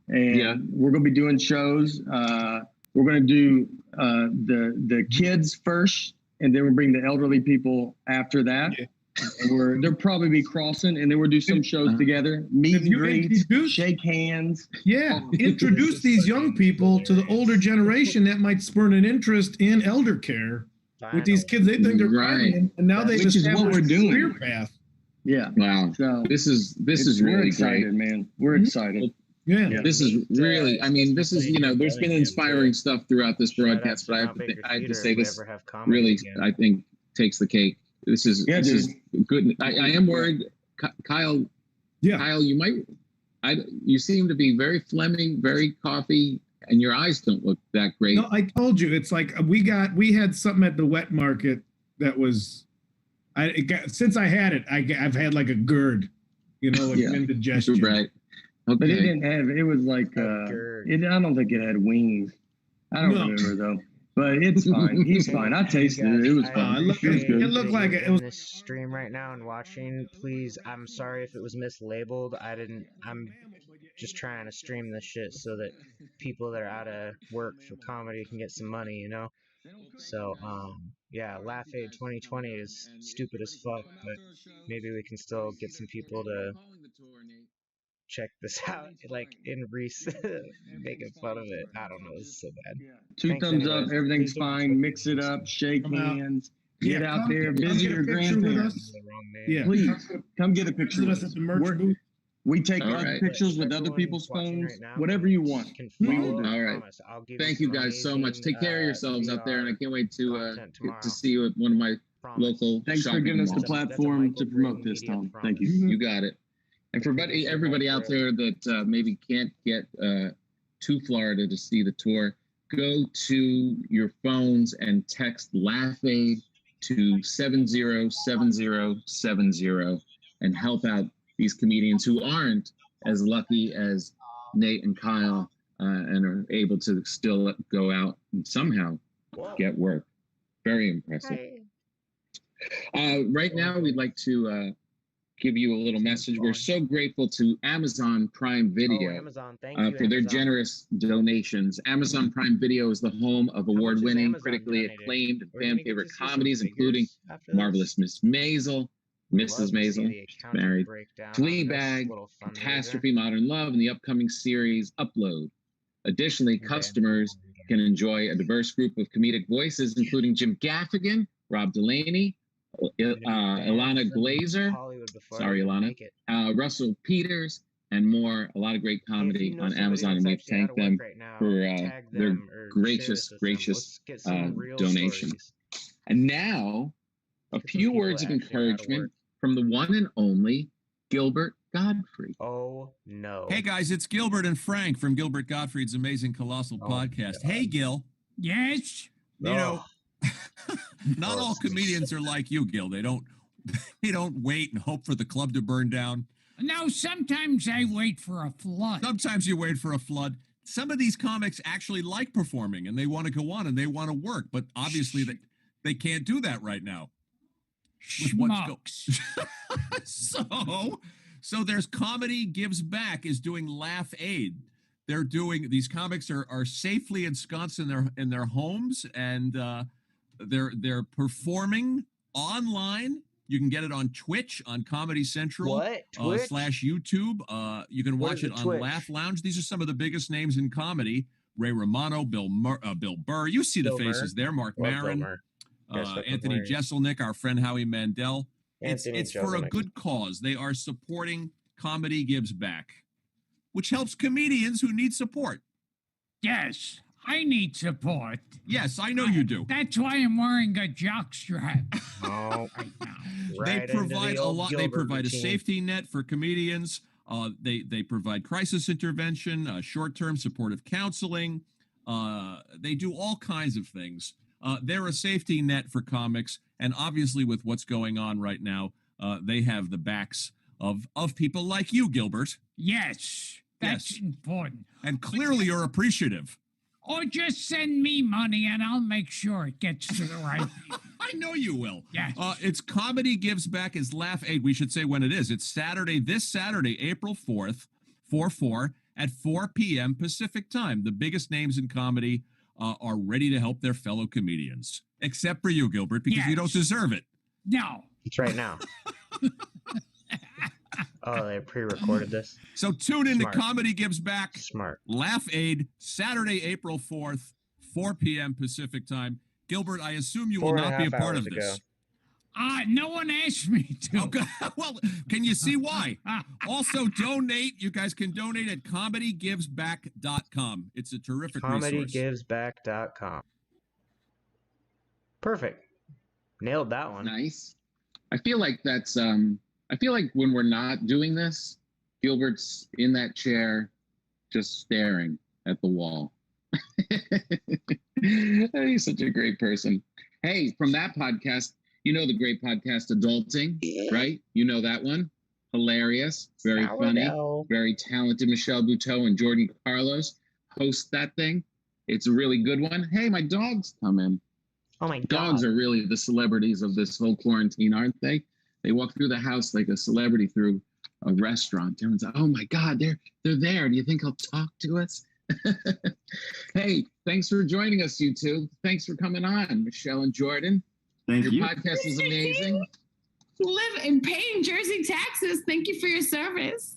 and we're going to be doing shows. We're going to do the kids first, and then we'll bring the elderly people after that. And they'll probably be crossing, and then we'll do some shows together, meet and greet, shake hands. Yeah, introduce these young people to the older generation that might spur an interest in elder care with these kids. They think they're right, and now they which is what we're doing. Career path. Yeah. Wow. So this is really excited, great, man. We're excited. Yeah. This is really. I mean, this is there's been inspiring stuff throughout this broadcast, but I have to say this really I think takes the cake. This is good. I am worried, Kyle. Yeah, Kyle, you seem to be very Fleming, very coffee and your eyes don't look that great. No, I told you it's like we had something at the wet market that was, since I had it, I've had like a GERD, like indigestion. Right. But it Okay. didn't have. It was like. I don't think it had wings. I don't remember though. But it's fine. He's fine. I tasted it. It was fine. It was good. It looked like it was. In this stream right now and watching, please, I'm sorry if it was mislabeled. I'm just trying to stream this shit so that people that are out of work for comedy can get some money, So, yeah, Laugh Aid 2020 is stupid as fuck, but maybe we can still get some people to check this out, like in Reese making fun of it. I don't know, this is so bad. Two Thanks thumbs anyways. up. Everything's fine. Mix it up. Shake hands. Get out there. Visit your grandparents. Yeah. Please come get a picture Visit with us us. at the merch booth. We take All other right. pictures with other people's phones. Whatever you want. We will do. All right. Thank you guys so much. Take care of yourselves out there, and I can't wait to get to see you at one of my local. Thanks for shopping giving us the malls. platform to promote this, Tom. Thank you. You got it. And for everybody out there that maybe can't get to Florida to see the tour, go to your phones and text Laugh Aid to 707070 and help out these comedians who aren't as lucky as Nate and Kyle and are able to still go out and somehow get work. Very impressive. Right now, we'd like to give you a little message. We're so grateful to Amazon Prime Video Amazon, thank you, for their Amazon. generous donations. Amazon Prime Video is the home of award-winning, critically acclaimed, and fan-favorite comedies, including Marvelous Miss Maisel, Mrs. Maisel, Married, Fleabag, Catastrophe, Modern Love, and the upcoming series Upload. Additionally, customers can enjoy a diverse group of comedic voices, including Jim Gaffigan, Rob Delaney, Ilana Glazer, sorry, Ilana, Russell Peters, and more. A lot of great comedy on Amazon, and we thank them for their gracious donations. And now, a few words of encouragement from the one and only Gilbert Godfrey. Oh no! Hey guys, it's Gilbert and Frank from Gilbert Gottfried's Amazing Colossal Podcast. Hey Gil. Yes. You know, not all comedians are like you, Gil. They don't wait and hope for the club to burn down. No, sometimes I wait for a flood. Sometimes you wait for a flood. Some of these comics actually like performing and they want to go on and they want to work, but obviously they can't do that right now. Schmucks. So there's Comedy Gives Back is doing Laugh Aid. They're doing, these comics are safely ensconced in their homes, and they're performing online. You can get it on Twitch, on Comedy Central, Twitch? / YouTube. You can What watch is it a on Twitch? Laugh Lounge. These are some of the biggest names in comedy: Ray Romano, Bill Burr. You see the Bill faces Burr. there. Mark Love Bill Maron, Burr. Yes, fucking Anthony hilarious. Jeselnik, our friend Howie Mandel. Anthony It's for a Jeselnik. good cause. They are supporting Comedy Gives Back, which helps comedians who need support. Yes, I need support. Yes, I know you do. That's why I'm wearing a jockstrap. Oh, They right into provide the a old lot. They Gilbert provide a routine. safety net for comedians. They provide crisis intervention, short-term supportive counseling. They do all kinds of things. They're a safety net for comics, and obviously, with what's going on right now, they have the backs of people like you, Gilbert. Yes, that's important. And clearly, you're appreciative. Or just send me money and I'll make sure it gets to the right people. I know you will. Yes. It's Comedy Gives Back is Laugh Aid. We should say when it is. It's this Saturday, April 4th, 4/4 at 4 p.m. Pacific time. The biggest names in comedy are ready to help their fellow comedians. Except for you, Gilbert, because you don't deserve it. No. It's right now. Oh, they pre-recorded this. So tune in Smart. to Comedy Gives Back. Smart. Laugh Aid, Saturday, April 4th, 4 p.m. Pacific time. Gilbert, I assume you will not be a part of this. No one asked me to. Okay. Well, can you see why? Also, donate. You guys can donate at comedygivesback.com. It's a terrific resource. ComedyGivesBack.com. Perfect. Nailed that one. Nice. I feel like that's I feel like when we're not doing this, Gilbert's in that chair just staring at the wall. He's such a great person. Hey, from that podcast, you know the great podcast Adulting, right? You know that one? Hilarious, very funny, very talented. Michelle Buteau and Jordan Carlos host that thing. It's a really good one. Hey, my dogs come in. Oh my God. Dogs are really the celebrities of this whole quarantine, aren't they? They walk through the house like a celebrity through a restaurant. Everyone's like, oh my God, they're there. Do you think he'll talk to us? Hey, thanks for joining us, you two. Thanks for coming on, Michelle and Jordan. Thank Your you. podcast is amazing. Live and pay in Jersey taxes. Thank you for your service.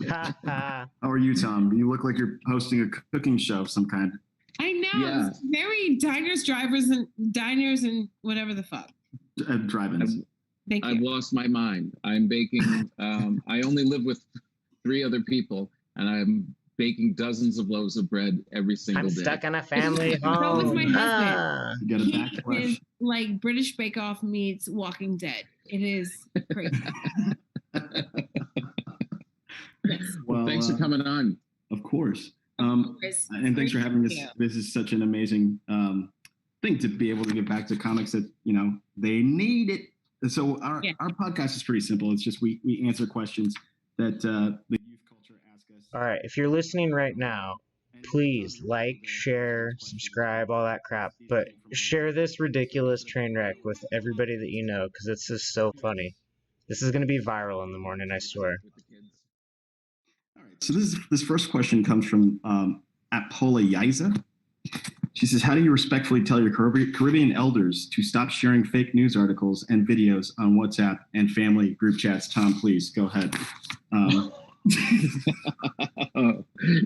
How are you, Tom? You look like you're hosting a cooking show of some kind. I know. Yeah. It's very diners and whatever the fuck. Drive-ins. Thank you. I've lost my mind. I'm baking. I only live with 3 other people, and I'm baking dozens of loaves of bread every single I'm day. stuck in a family So was home. my husband. You got a He backlash. is like British Bake Off meets Walking Dead. It is crazy. Well, Thanks for coming on. Of course. course. And thanks for having this. Thank This is such an amazing thing to be able to get back to comics that, you know, they need it. So our podcast is pretty simple. It's just we answer questions that the youth culture ask us. All right, if you're listening right now, please like, share, subscribe, all that crap. But share this ridiculous train wreck with everybody that you know, because it's just so funny. This is going to be viral in the morning, I swear. So this first question comes from Apola Yiza. She says, how do you respectfully tell your Caribbean elders to stop sharing fake news articles and videos on WhatsApp and family group chats? Tom, please go ahead.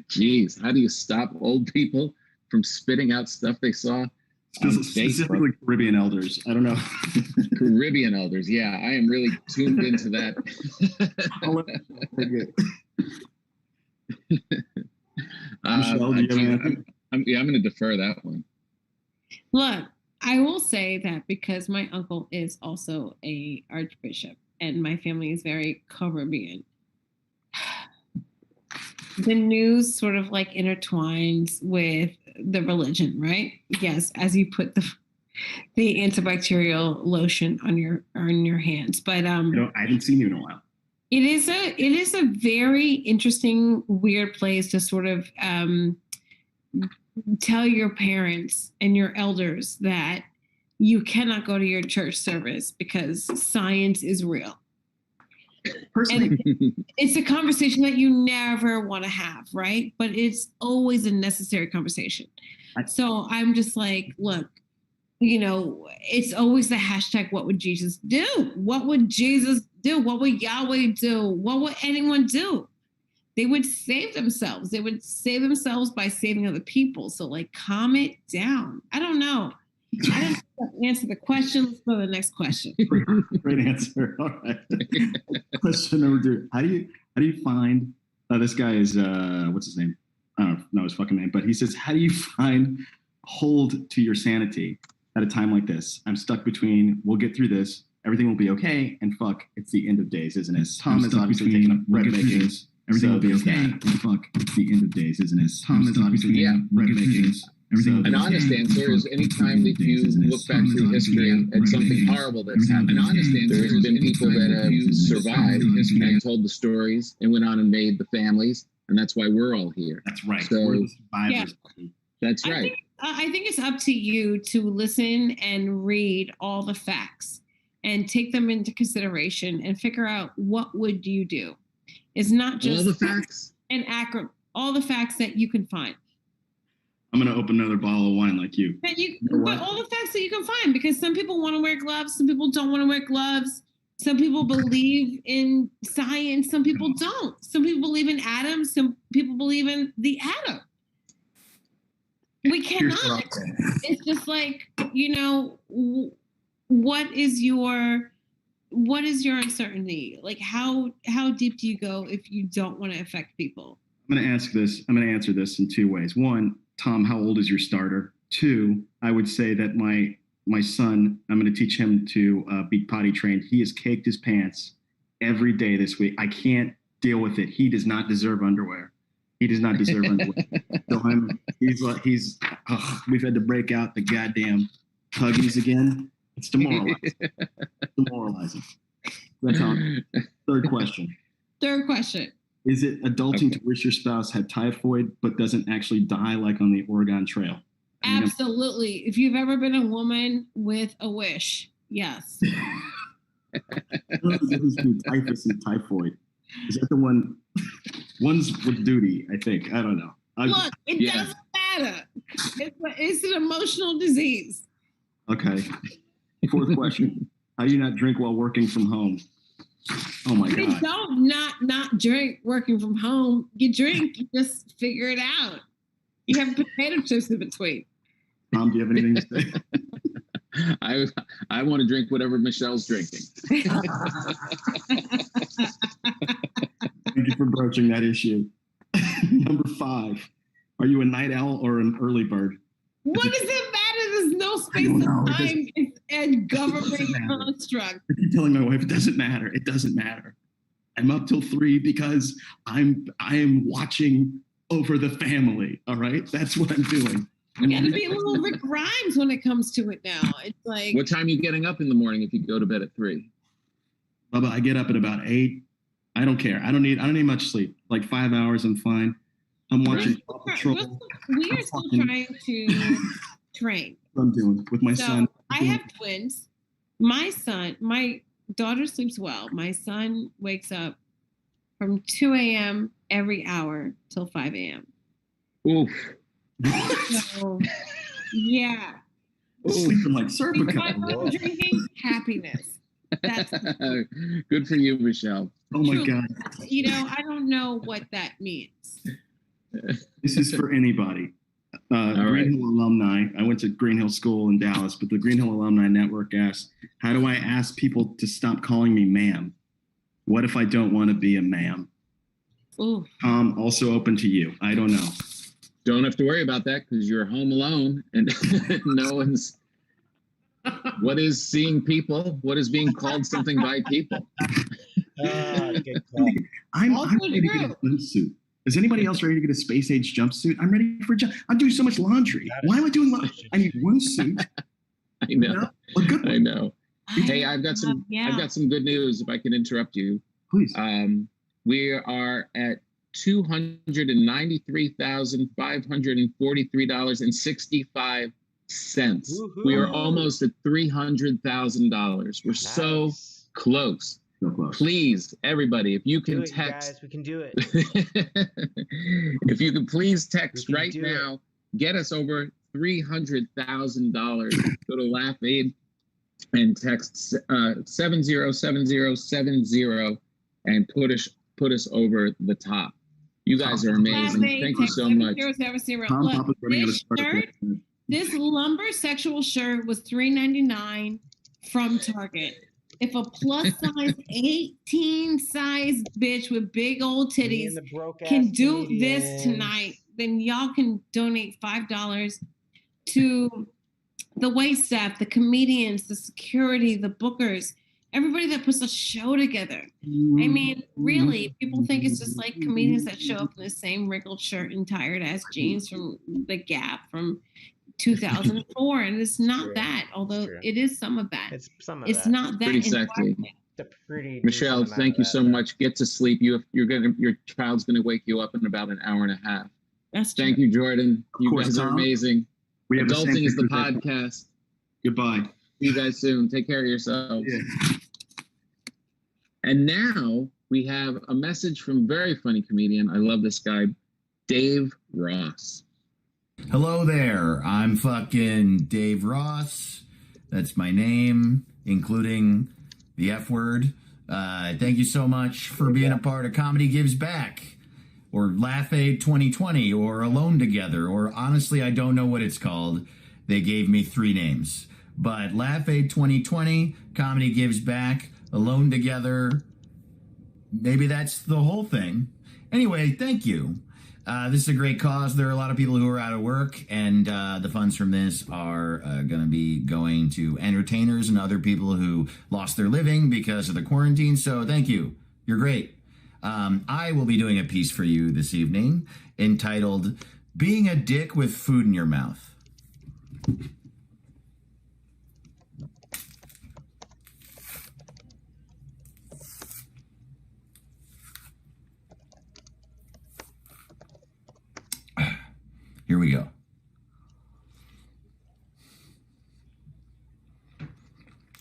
Jeez, how do you stop old people from spitting out stuff they saw? Specifically Caribbean elders. I don't know. Caribbean elders. Yeah, I am really tuned into that. Michelle, do you have anything? I'm going to defer that one. Look, I will say that because my uncle is also a archbishop and my family is very Caribbean. The news sort of like intertwines with the religion, right? Yes, as you put the antibacterial lotion on your hands, but I haven't seen you in a while. It is a very interesting, weird place to sort of tell your parents and your elders that you cannot go to your church service because science is real. Personally, it's a conversation that you never want to have, right? But it's always a necessary conversation. So I'm just like, look, you know, it's always the hashtag, what would Jesus do? What would Jesus do? What would Yahweh do? What would anyone do? They would save themselves. They would save themselves by saving other people. So like, calm it down. I don't know. I didn't answer the question. Let's go to the next question. Great answer. All right. Question number 2. How do you find this guy is what's his name? I don't know his fucking name, but he says, how do you find hold to your sanity at a time like this? I'm stuck between we'll get through this, everything will be okay, and fuck, it's the end of days, isn't it? Tom is obviously taking up bread making. Everything will be okay. And fuck, it's the end of days, isn't it? Tom is obviously taking up bread making. An honest answer is anytime that you look back through history at something horrible that's happened. An honest answer has been people that have survived and told the stories and went on and made the families, and that's why we're all here. That's right. So, we're the survivors. Yeah. That's right. I think it's up to you to listen and read all the facts and take them into consideration and figure out what would you do. It's not just all the facts and accurate, all the facts that you can find. I'm going to open another bottle of wine like you. But all the facts that you can find, because some people want to wear gloves, some people don't want to wear gloves. Some people believe in science, some people don't. Some people believe in atoms, some people believe in the atom. We cannot. It's just like, you know, what is your uncertainty? Like how deep do you go if you don't want to affect people? I'm going to answer this in 2 ways. 1, Tom, how old is your starter? 2, I would say that my son, I'm going to teach him to be potty trained. He has caked his pants every day this week. I can't deal with it. He does not deserve underwear. He does not deserve underwear. So we've had to break out the goddamn Huggies again. It's demoralizing. Demoralizing. That's all. Third question. Third question. Is it adulting to wish your spouse had typhoid but doesn't actually die like on the Oregon Trail? Absolutely. If you've ever been a woman with a wish, yes. What's the difference between typhus and typhoid? Is that the one? One's with duty, I think. I don't know. Look, it doesn't matter. It's an emotional disease. Okay. Fourth question. How do you not drink while working from home? Oh my You God. don't not drink working from home. You drink, you just figure it out. You have potato chips in between. Tom, do you have anything to say? I want to drink whatever Michelle's drinking. Thank you for broaching that issue. Number 5. Are you a night owl or an early bird? What does it matter? There's no space and time. It's a government construct. I keep telling my wife it doesn't matter. It doesn't matter. I'm up till 3 because I am watching over the family. All right, that's what I'm doing. You got to be a little Rick Grimes when it comes to it now. It's like, What time are you getting up in the morning if you go to bed at 3? Bubba, I get up at about 8. I don't care. I don't need much sleep. Like 5 hours, I'm fine. I'm watching Paw Patrol. we are still trying to train. What I'm doing with my son. I have twins. My daughter sleeps well. My son wakes up from 2 a.m. every hour till 5 a.m. Oof. So, yeah. Sleeping like If Serpico. I'm drinking, happiness. That's Good for you, Michelle. Oh my God. You know, I don't know what that means. This is for anybody. right. Green Hill alumni. I went to Green Hill School in Dallas, but the Green Hill Alumni Network asked, how do I ask people to stop calling me ma'am? What if I don't want to be a ma'am? Ooh. Also open to you. I don't know. Don't have to worry about that because you're home alone and no one's. What is seeing people? What is being called something by people? Good call. I'm ready to get a jumpsuit. Is anybody else ready to get a space age jumpsuit? I'm ready for a jump. I'm doing so much laundry. Why am I doing laundry? I need one suit. I know. A good one. I know. Hey, I've got some good news. If I can interrupt you, please. We are at $293,543.65. We are almost at $300,000. We're so close. So close. Please, everybody, if you can Do it, text, guys. We can do it. if you could please text We can right do now, get us over $300,000. Go to Laugh Aid and text 707070 and put us over the top. You guys are amazing. Thank you so much. This lumber sexual shirt was $3.99 from Target. If a plus size 18 size bitch with big old titties can do this tonight, then y'all can donate $5 to the wait staff, the comedians, the security, the bookers, everybody that puts a show together. I mean, really, people think it's just like comedians that show up in the same wrinkled shirt and tired ass jeans from the Gap from 2004, and it's not that, although it is some of that. It's some of it's that. not that. Pretty sexy. Michelle, thank you so much. Get to sleep. Your child's gonna wake you up in about an hour and a half. Thank you, Jordan. You guys are amazing. Adulting is the podcast. Goodbye. See you guys soon. Take care of yourselves. Yeah. And now we have a message from very funny comedian. I love this guy, Dave Ross. Hello there. I'm fucking Dave Ross. That's my name, including the F word. Thank you so much for being a part of Comedy Gives Back, or Laugh Aid 2020, or Alone Together, or honestly, I don't know what it's called. They gave me 3 names. But Laugh Aid 2020, Comedy Gives Back, Alone Together, maybe that's the whole thing. Anyway, thank you. This is a great cause. There are a lot of people who are out of work, and the funds from this are going to be going to entertainers and other people who lost their living because of the quarantine. So thank you. You're great. I will be doing a piece for you this evening entitled being a dick with food in your mouth. Here we go.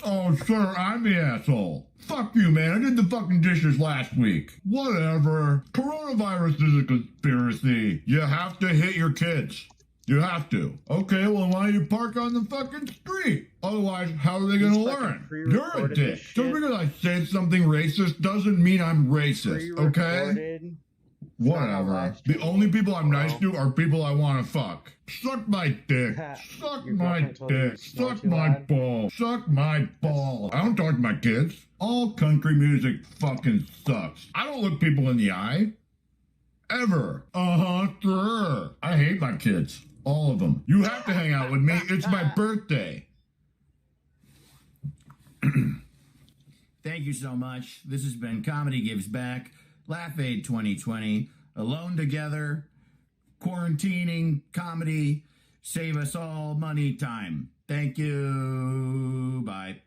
Oh, sir, I'm the asshole. Fuck you, man. I did the fucking dishes last week. Whatever. Coronavirus is a conspiracy. You have to hit your kids. You have to. Okay, well, why don't you park on the fucking street? Otherwise, how are they going to learn? You're a dick. So because I said something racist doesn't mean I'm racist, okay? Whatever. The only people I'm nice to are people I want to fuck. Suck my dick. Suck my dick. Suck my ball. Suck my ball. I don't talk to my kids. All country music fucking sucks. I don't look people in the eye. Ever. Sure. I hate my kids. All of them. You have to hang out with me. It's my birthday. Thank you so much. This has been Comedy Gives Back. Laugh Aid 2020, alone together, quarantining, comedy, save us all money, time. Thank you. Bye.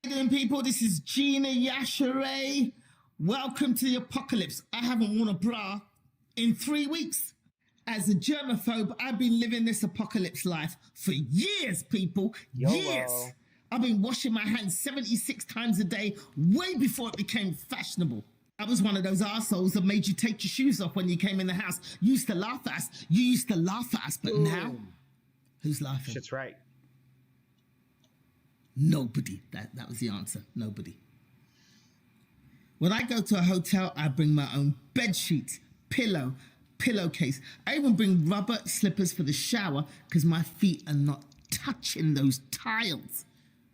How you doing, people? This is Gina Yashere. Welcome to the apocalypse. I haven't worn a bra in 3 weeks. As a germaphobe, I've been living this apocalypse life for years, people. YOLO. Years. I've been washing my hands 76 times a day, way before it became fashionable. I was one of those arseholes that made you take your shoes off when you came in the house. You used to laugh at us. You used to laugh at us, but now, who's laughing? Shit's right. Nobody. That was the answer. Nobody. When I go to a hotel, I bring my own bed sheets, pillowcase. I even bring rubber slippers for the shower because my feet are not touching those tiles.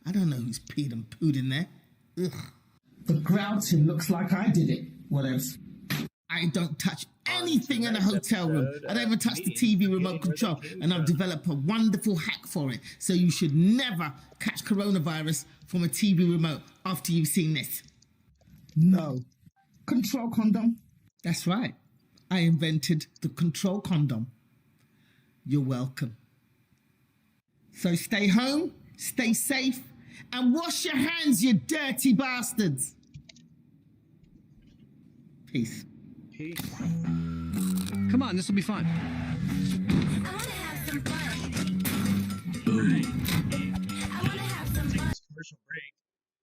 I don't know who's peed and pooed in there. Ugh. The grouting looks like I did it. What else? I don't touch anything in a hotel room. I don't even touch the TV remote control. And I've developed a wonderful hack for it. So you should never catch coronavirus from a TV remote after you've seen this. No. Control condom? That's right. I invented the control condom. You're welcome. So stay home, stay safe, and wash your hands, you dirty bastards. Peace. Peace. Come on, this will be fun. This commercial break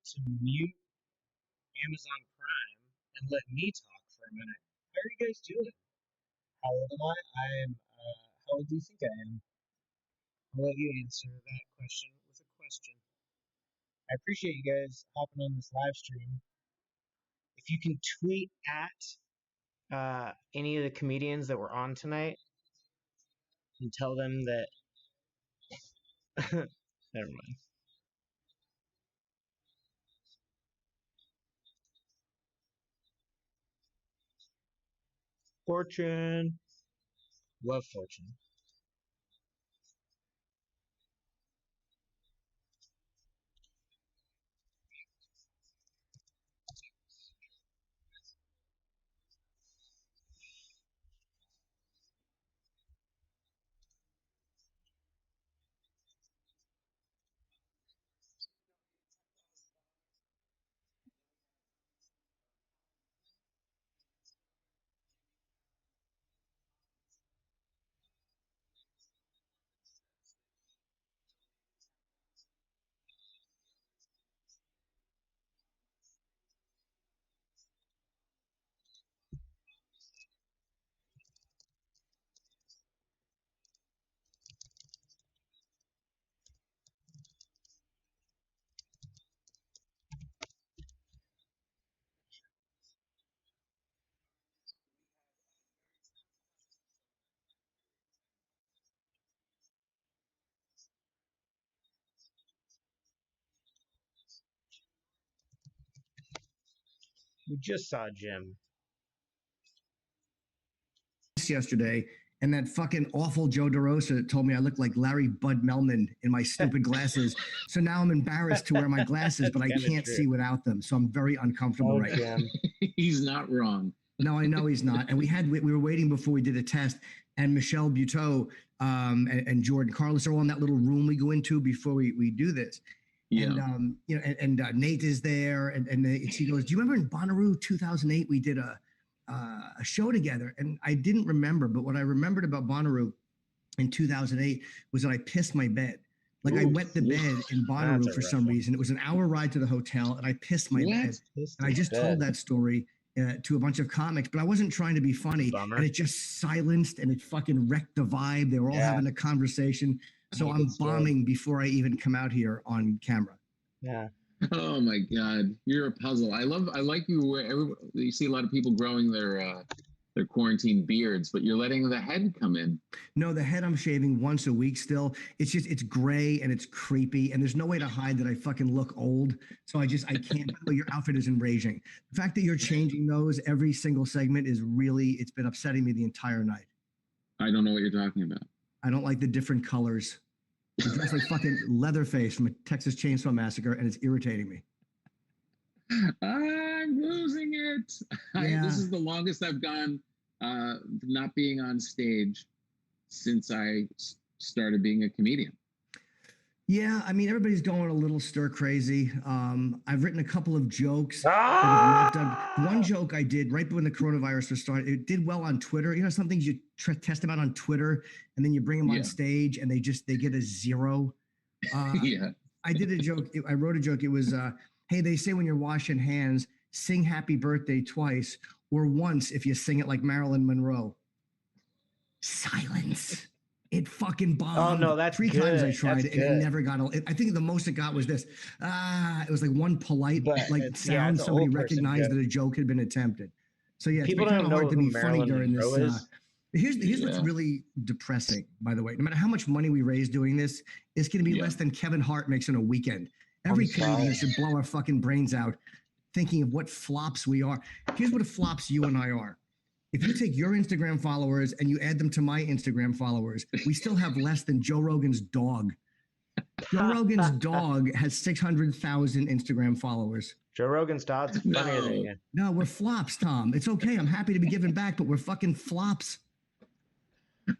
to mute Amazon Prime and let me talk for a minute. How are you guys doing? How old am I? How old do you think I am? I'll let you answer that question with a question. I appreciate you guys hopping on this live stream. If you can tweet at any of the comedians that were on tonight and tell them that never mind. Fortune. Love Fortune. We just saw Jim yesterday, and that fucking awful Joe DeRosa told me I look like Larry Bud Melman in my stupid glasses. So now I'm embarrassed to wear my glasses, but I can't see without them. So I'm very uncomfortable right now. He's not wrong. No, I know he's not. And we were waiting before we did a test, and Michelle Buteau and Jordan Carlos are all in that little room we go into before we do this. Yeah. And Nate is there, and she goes, "Do you remember in Bonnaroo 2008 we did a show together?" And I didn't remember, but what I remembered about Bonnaroo in 2008 was that I pissed my bed. Like I wet the bed in Bonnaroo for some reason. It was an hour ride to the hotel, and I pissed my bed. And I just told that story to a bunch of comics, but I wasn't trying to be funny. And it just silenced, and it fucking wrecked the vibe. They were all having a conversation. So I'm bombing before I even come out here on camera. Yeah. Oh my God, you're a puzzle. I like you where you see a lot of people growing their quarantine beards, but you're letting the head come in. No, the head I'm shaving once a week still. It's gray and it's creepy, and there's no way to hide that I fucking look old. So I can't. Your outfit is enraging. The fact that you're changing those every single segment it's been upsetting me the entire night. I don't know what you're talking about. I don't like the different colors. It looks like fucking Leatherface from a Texas Chainsaw Massacre, and it's irritating me. I'm losing it. This is the longest I've gone not being on stage since I started being a comedian. Yeah, I mean, everybody's going a little stir crazy. I've written a couple of jokes. That have not done. One joke I did right when the coronavirus was started, it did well on Twitter. You know, some things you test them out on Twitter, and then you bring them on stage, and they get a 0. I did a joke. I wrote a joke. It was, hey, they say when you're washing hands, sing happy birthday twice, or once if you sing it like Marilyn Monroe. Silence. It fucking bombed. Oh no, that's 3 good. times I tried That's it, and good. it never got. I think the most it got was this. It was like one polite sound. it's an Somebody old person recognized joke. that a joke had been attempted. So yeah, People it's kind don't of know hard to who be funny Marilyn during this. Monroe is. Here's what's really depressing, by the way. No matter how much money we raise doing this, it's going to be less than Kevin Hart makes in a weekend. Every comedian should blow our fucking brains out thinking of what flops we are. Here's what flops you and I are. If you take your Instagram followers and you add them to my Instagram followers, we still have less than Joe Rogan's dog. Joe Rogan's dog has 600,000 Instagram followers. Joe Rogan's dog's funnier than you. No, we're flops, Tom. It's okay. I'm happy to be giving back, but we're fucking flops.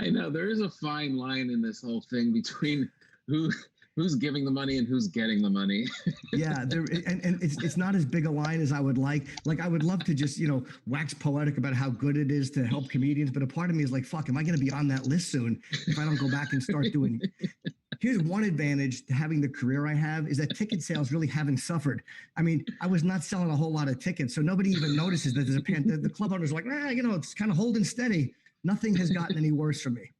I know there is a fine line in this whole thing between who's giving the money and who's getting the money. Yeah, and it's not as big a line as I would like. Like I would love to just, wax poetic about how good it is to help comedians, but a part of me is like, fuck, am I going to be on that list soon if I don't go back and start doing? Here's one advantage to having the career I have is that ticket sales really haven't suffered. I mean, I was not selling a whole lot of tickets, so nobody even notices that there's a pandemic. The club owners are like, it's kind of holding steady. Nothing has gotten any worse for me.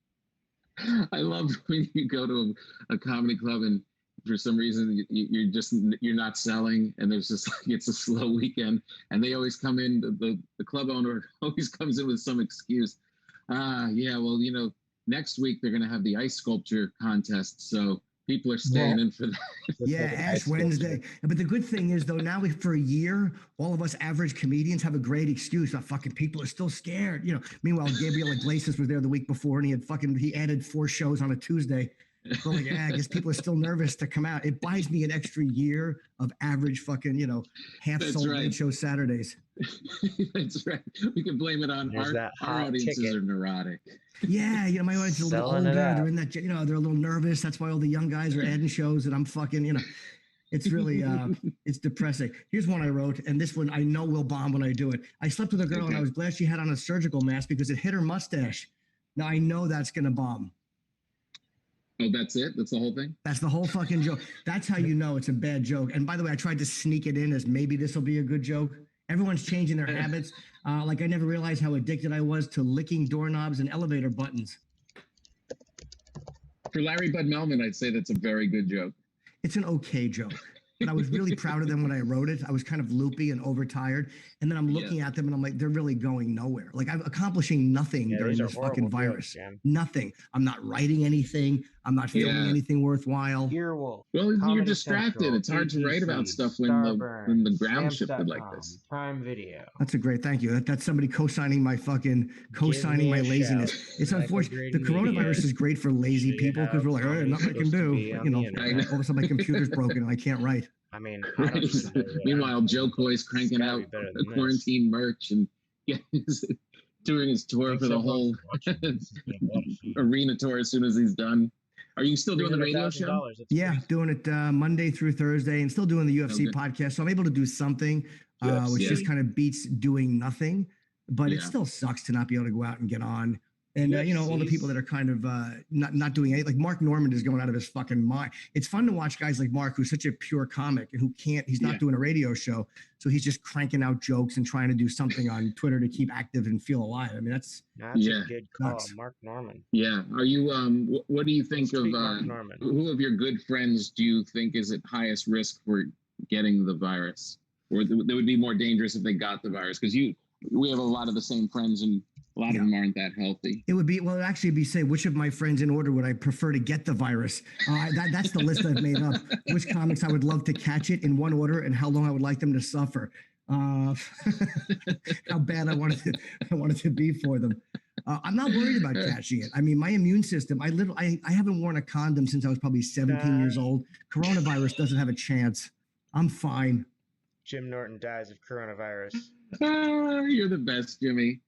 I love when you go to a comedy club and for some reason you're not selling, and there's just it's a slow weekend, and they always come in. The club owner always comes in with some excuse. Next week they're going to have the ice sculpture contest, so people are staying in for that. Yeah, Ash Wednesday. But the good thing is, though, now for a year, all of us average comedians have a great excuse. Fucking people are still scared. Meanwhile, Gabriel Iglesias was there the week before, and he added 4 shows on a Tuesday. So I guess people are still nervous to come out. It buys me an extra year of average fucking, half sold late show Saturdays. That's right. We can blame it on our audiences are neurotic. Yeah, my audience is a little Selling older. it out. They're in that, they're a little nervous. That's why all the young guys are adding shows, and I'm fucking, it's really, it's depressing. Here's one I wrote, and this one I know will bomb when I do it. I slept with a girl, and I was glad she had on a surgical mask because it hit her mustache. Now I know that's gonna bomb. Oh, that's it? That's the whole thing? That's the whole fucking joke. That's how you know it's a bad joke. And by the way, I tried to sneak it in as maybe this will be a good joke. Everyone's changing their habits. Like I never realized how addicted I was to licking doorknobs and elevator buttons. For Larry Bud Melman, I'd say that's a very good joke. It's an okay joke. But I was really proud of them when I wrote it. I was kind of loopy and overtired. And then I'm looking at them and I'm like, they're really going nowhere. Like I'm accomplishing nothing during this fucking virus. Nothing. I'm not writing anything. I'm not filming anything worthwhile. Earwolf. Well, you're Comedy distracted. Central, It's hard to write about BBC, stuff when the ground shifted like Stamps.com, this. Prime Video. That's a great thank you. That's somebody co-signing my co-signing my a laziness. shout. It's unfortunate. The coronavirus is great for lazy people because we're like, nothing I can do. All of a sudden my computer's broken and I can't write. I mean, Meanwhile, Joe Coy's cranking out quarantine merch and doing his tour for the whole arena tour as soon as he's done. Are you still doing the radio show? Yeah, doing it Monday through Thursday, and still doing the UFC podcast. So I'm able to do something, which just kind of beats doing nothing. But it still sucks to not be able to go out and get on. And all the people that are kind of not doing anything, like Mark Norman is going out of his fucking mind. It's fun to watch guys like Mark, who's such a pure comic and he's not doing a radio show, so he's just cranking out jokes and trying to do something on Twitter to keep active and feel alive. I mean, that's a good call, Mark Norman. Yeah. Are you? What do you think of? Norman. Who of your good friends do you think is at highest risk for getting the virus, or that would be more dangerous if they got the virus? Because we have a lot of the same friends and. A lot of them aren't that healthy. It would be, well, it'd actually be say, which of my friends in order would I prefer to get the virus? That's the list I've made up. Which comics I would love to catch it in one order and how long I would like them to suffer. How bad I wanted to be for them. I'm not worried about catching it. I mean, my immune system, I haven't worn a condom since I was probably 17 years old. Coronavirus doesn't have a chance. I'm fine. Jim Norton dies of coronavirus. You're the best, Jimmy.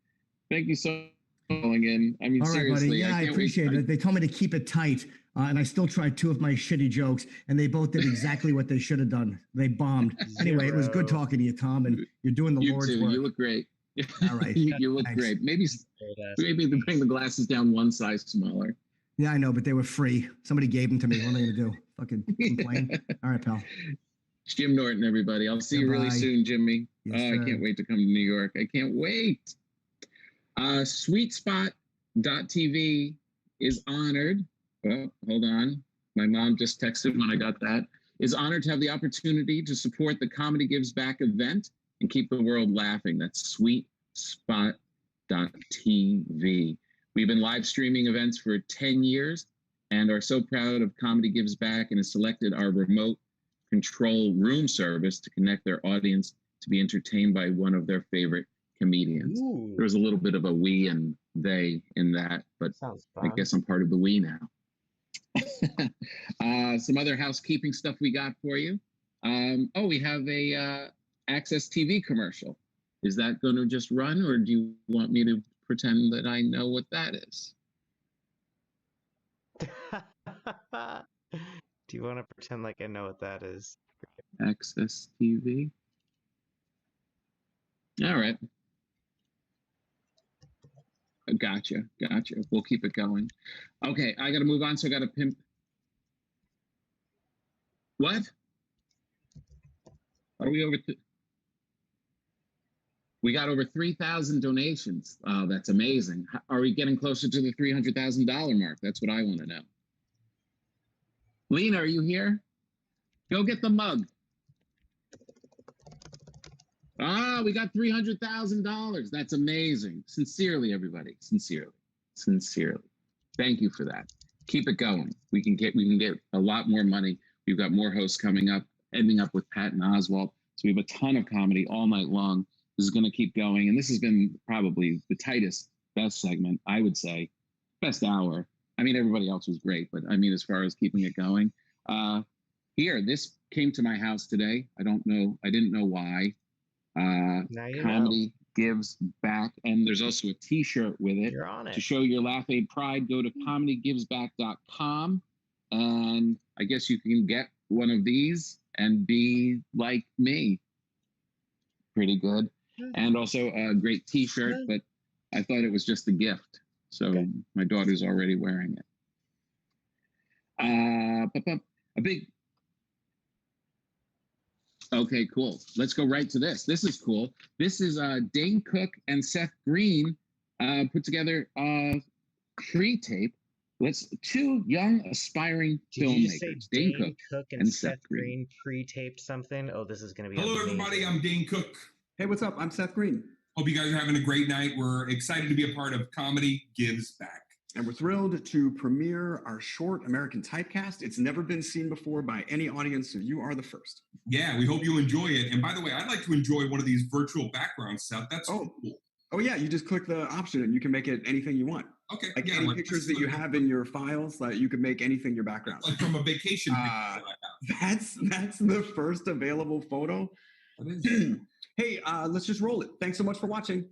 Thank you so much for calling in. I mean, all right, seriously. buddy. Yeah, I appreciate it. They told me to keep it tight, and I still tried two of my shitty jokes, and they both did exactly what they should have done. They bombed. Anyway, it was good talking to you, Tom, and you're doing the Lord's work. You look great. All right. you look great. Maybe to bring the glasses down one size smaller. Yeah, I know, but they were free. Somebody gave them to me. What am I going to do? Fucking complain? All right, pal. Jim Norton, everybody. I'll see you really soon, Jimmy. Yes, I can't wait to come to New York. I can't wait. Sweetspot.tv is honored. Well, hold on. My mom just texted when I got that. Is honored to have the opportunity to support the Comedy Gives Back event and keep the world laughing. That's Sweetspot.tv. We've been live streaming events for 10 years and are so proud of Comedy Gives Back and has selected our remote control room service to connect their audience to be entertained by one of their favorite comedians. Ooh. There was a little bit of a we and they in that, but I guess I'm part of the we now. Some other housekeeping stuff we got for you. We have a Access TV commercial. Is that going to just run, or do you want me to pretend that I know what that is? Do you want to pretend like I know what that is? Access TV. All right. Gotcha. We'll keep it going. Okay, I got to move on, so I got to pimp. What? Are we over? We got over 3,000 donations. That's amazing. Are we getting closer to the $300,000 mark? That's what I want to know. Lena, are you here? Go get the mug. We got $300,000. That's amazing. Sincerely, everybody. Sincerely. Thank you for that. Keep it going. We can get a lot more money. We've got more hosts coming up, ending up with Patton Oswalt. So we have a ton of comedy all night long. This is going to keep going. And this has been probably the tightest, best segment, I would say. Best hour. I mean, everybody else was great, but I mean, as far as keeping it going. This came to my house today. I didn't know why. Comedy Gives Back, and there's also a t-shirt with it. You're on it. To show your Laugh Aid pride, go to comedygivesback.com, and I guess you can get one of these and be like me. Pretty good. And also a great t-shirt, but I thought it was just a gift, so my daughter's already wearing it. Okay, cool. Let's go right to this. This is cool. This is Dane Cook and Seth Green put together a pre-tape. Two young aspiring filmmakers. Dane Cook and Seth Green pre-taped something. Oh, this is going to be. Hello, amazing. everybody. I'm Dane Cook. Hey, what's up? I'm Seth Green. Hope you guys are having a great night. We're excited to be a part of Comedy Gives Back. And we're thrilled to premiere our short American Typecast. It's never been seen before by any audience, so you are the first. Yeah, we hope you enjoy it. And by the way, I'd like to enjoy one of these virtual backgrounds, Seth. That's cool. Oh, yeah, you just click the option and you can make it anything you want. Okay. Like any pictures that you have in your files, you can make anything your background. Like from a vacation picture that I have. That's the first available photo. Hey, let's just roll it. Thanks so much for watching.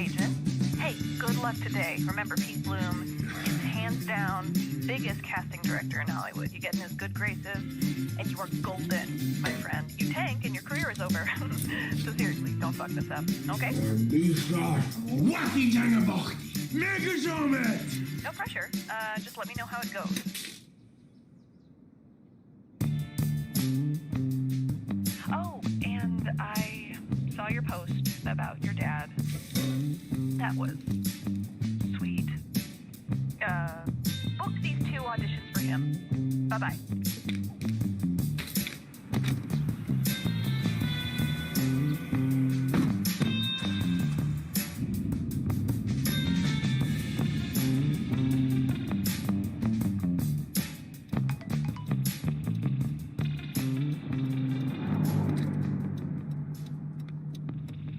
agent. Hey, good luck today. Remember, Pete Bloom is hands down biggest casting director in Hollywood. You get in his good graces, and you are golden, my friend. You tank, and your career is over. So seriously, don't fuck this up, okay? No pressure. Just let me know how it goes. Oh, and I saw your post about your dad. That was sweet. Book these 2 auditions for him. Bye-bye.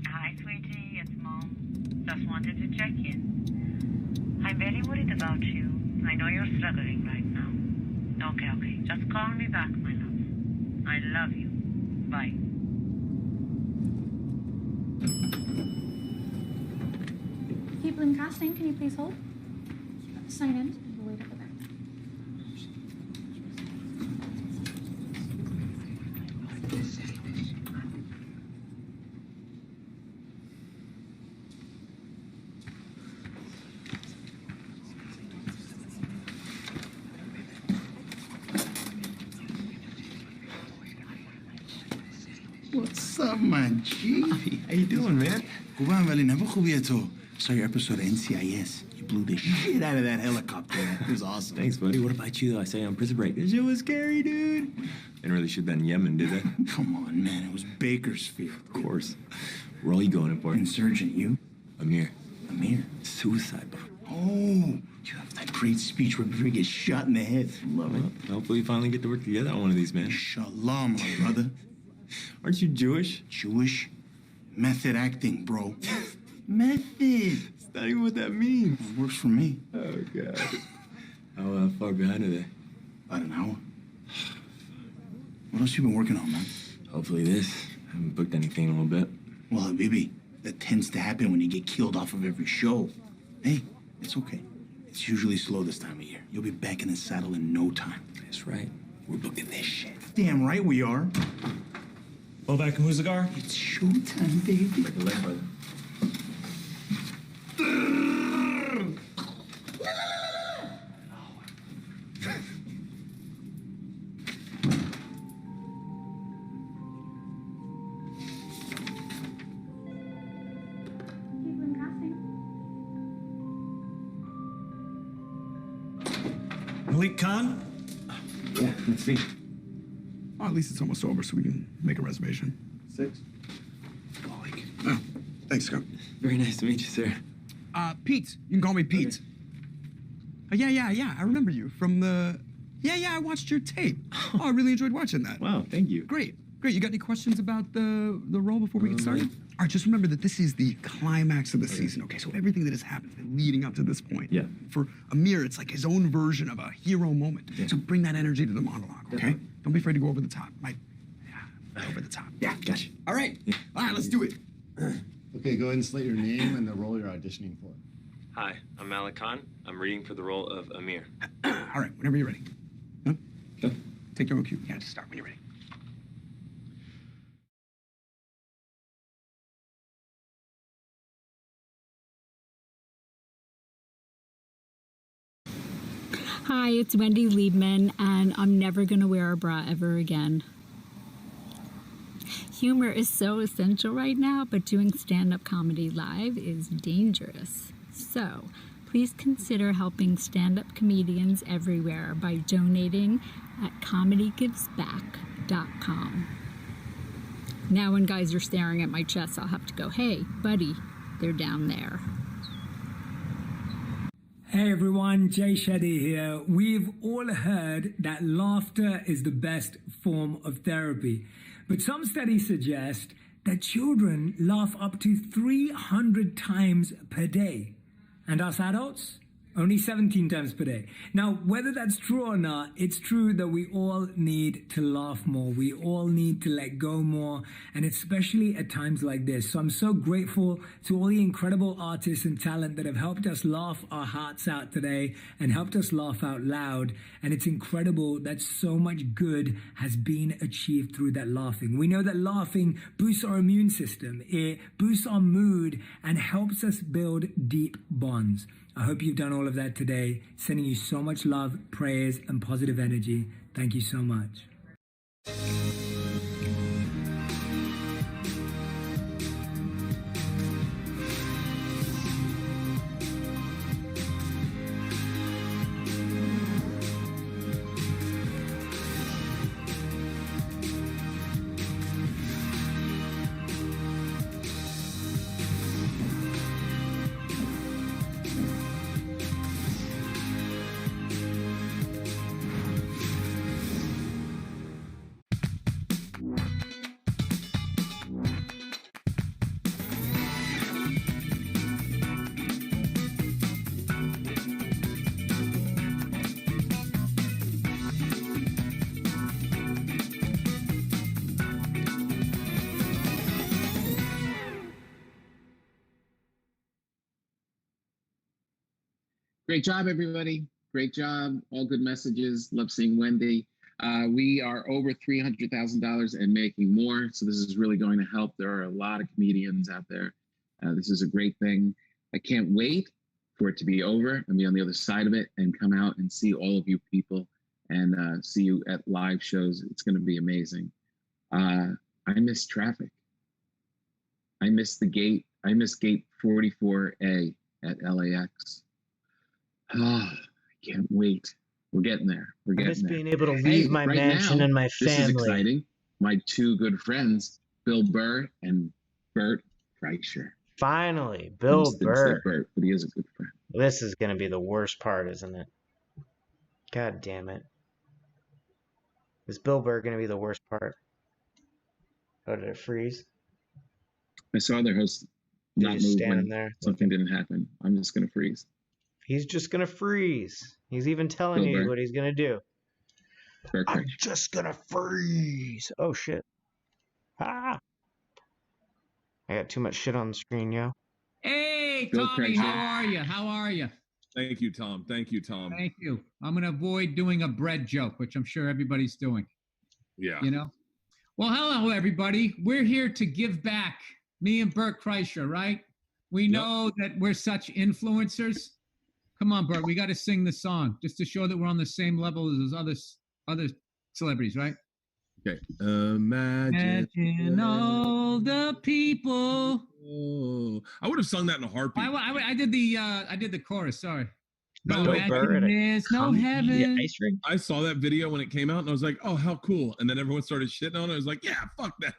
Hi, sweetie. It's Mom. Just wanted to check in. I'm very worried about you. I know you're struggling right now. Okay. Just call me back, my love. I love you. Bye. People in casting, can you please hold? Sign in. We'll wait over there. What's up, man? G? How you doing, man? خوبم ولی نبا خوبیه تو. Saw your episode of NCIS. You blew the shit out of that helicopter. It was awesome. Thanks, buddy. What about you, though? I saw you on Prison Break. This shit was scary, dude. Didn't really shoot that in Yemen, did they? Come on, man. It was Bakersfield. Of course. Where are you going in for? Insurgent, you? Amir. Amir? Suicide, bro. Oh, you have that great speech right before you get shot in the head. Love it. Hopefully we finally get to work together on one of these, man. Shalom, my brother. Aren't you Jewish? Jewish? Method acting, bro. Method. It's not even what that means. It works for me. Oh, God. How far behind are they? About an hour. What else you been working on, man? Hopefully this. I haven't booked anything in a little bit. Well, Habibi, that tends to happen when you get killed off of every show. Hey, it's okay. It's usually slow this time of year. You'll be back in the saddle in no time. That's right. We're booking this shit. Damn right we are. Bobak Muzagar? It's showtime, baby. Break a leg, brother. People in casting. Malik Khan? Yeah, let's see. Well, at least it's almost over, so we can make a reservation. 6. Oh, thanks, Scott. Very nice to meet you, sir. Pete. You can call me Pete. Yeah. I remember you from the. Yeah. I watched your tape. Oh, I really enjoyed watching that. Wow, thank you. Great. You got any questions about the role before we get started? All right, just remember that this is the climax of the season, okay? So everything that has happened leading up to this point. Yeah. For Amir, it's like his own version of a hero moment. Yeah. So bring that energy to the monologue, okay? Don't be afraid to go over the top. Over the top. Yeah, gotcha. All right. All right, let's do it. Okay, go ahead and slate your name and the role you're auditioning for. Hi, I'm Malik Khan. I'm reading for the role of Amir. All right, whenever you're ready. Huh? Okay. Take your own cue. Yeah, just start when you're ready. Hi, it's Wendy Liebman, and I'm never going to wear a bra ever again. Humor is so essential right now, but doing stand-up comedy live is dangerous. So, please consider helping stand-up comedians everywhere by donating at comedygivesback.com. Now when guys are staring at my chest, I'll have to go, hey, buddy, they're down there. Hey everyone, Jay Shetty here. We've all heard that laughter is the best form of therapy, but some studies suggest that children laugh up to 300 times per day. And us adults, Only 17 times per day. Now, whether that's true or not, it's true that we all need to laugh more. We all need to let go more, and especially at times like this. So I'm so grateful to all the incredible artists and talent that have helped us laugh our hearts out today and helped us laugh out loud. And it's incredible that so much good has been achieved through that laughing. We know that laughing boosts our immune system. It boosts our mood and helps us build deep bonds. I hope you've done all of that today. Sending you so much love, prayers, and positive energy. Thank you so much. Great job, everybody. Great job. All good messages. Love seeing Wendy. We are over $300,000 and making more. So this is really going to help. There are a lot of comedians out there. This is a great thing. I can't wait for it to be over and be on the other side of it and come out and see all of you people and see you at live shows. It's going to be amazing. I miss traffic. I miss the gate. I miss gate 44A at LAX. Oh, I can't wait. We're getting there. We're getting there. being able to leave my mansion now, and my This is family. exciting. My two good friends, Bill Burr and Bert Kreischer. Finally, I Bill almost didn't say Burr. Bert, but he is a good friend. This is going to be the worst part, isn't it? God damn it. Is Bill Burr going to be the worst part? Oh, did it freeze? I saw their host not just move standing when there something didn't happen. I'm just going to freeze. He's just going to freeze. He's even telling Bill you Burr. what he's going to do. Bert I'm Kreischer. just going to freeze. Oh, shit. Ah. I got too much shit on the screen, yo. Hey, Bill Tommy, Kreischer. how are you? How are you? Thank you, Tom. Thank you, Tom. Thank you. I'm going to avoid doing a bread joke, which I'm sure everybody's doing. Yeah. You know? Well, hello, everybody. We're here to give back. Me and Bert Kreischer, right? We know that we're such influencers. Come on, Bert. We got to sing the song just to show that we're on the same level as those other celebrities, right? Okay. Imagine all the people. Oh, I would have sung that in a heartbeat. I did the chorus. Sorry. By the way, There's no heaven. I saw that video when it came out, and I was like, "Oh, how cool!" And then everyone started shitting on it. I was like, "Yeah, fuck them."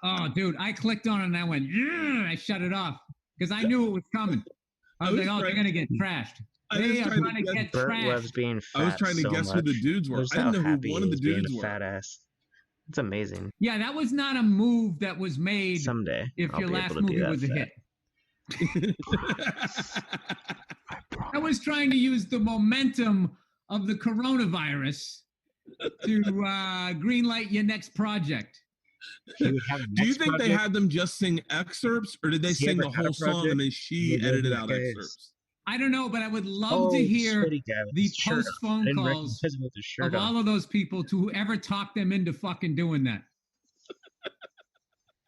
Oh, dude, I clicked on it and I went, yeah, I shut it off because I knew it was coming. I was like, oh, they're going to get trashed. They are going to get Bert trashed. loves being fat I was trying to so guess who the much. dudes were. Just I didn't how know who happy one of he the is being dudes a were. fat ass. It's amazing. Yeah, that was not a move that was made Someday, if I'll your be last able to be movie that was a fat. hit. I was trying to use the momentum of the coronavirus to greenlight your next project. Do you think they had them just sing excerpts, or did they sing the whole song and then she edited out excerpts? I don't know, but I would love to hear the post phone calls of all of those people to whoever talked them into fucking doing that.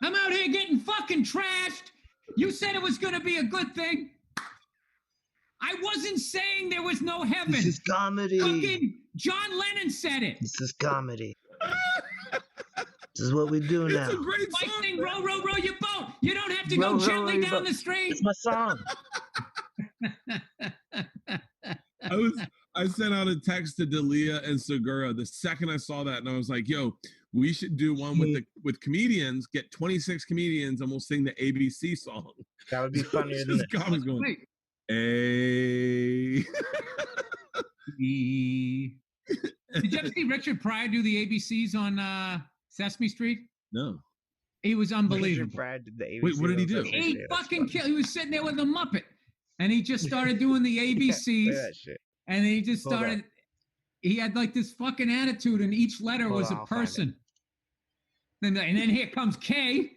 I'm out here getting fucking trashed. You said it was going to be a good thing. I wasn't saying there was no heaven. This is comedy. Fucking John Lennon said it. This is comedy. This is what we do now. It's a great I song. sing row, row, row your boat. You don't have to Row, go row, gently row your down boat. the stream. It's my song. I sent out a text to Dalia and Segura the second I saw that, and I was like, "Yo, we should do one with comedians. Get 26 comedians, and we'll sing the ABC song." That would be funnier It's than just this. comics going, Wait. "Hey." Did you ever see Richard Pryor do the ABCs on Sesame Street? No. He was unbelievable. Brad did the Wait, what did he do? He fucking killed. He was sitting there with a Muppet, and he just started doing the ABCs, that shit. and he just Hold started. He had like this fucking attitude, and each letter Hold was on, a I'll find person. And then here comes K,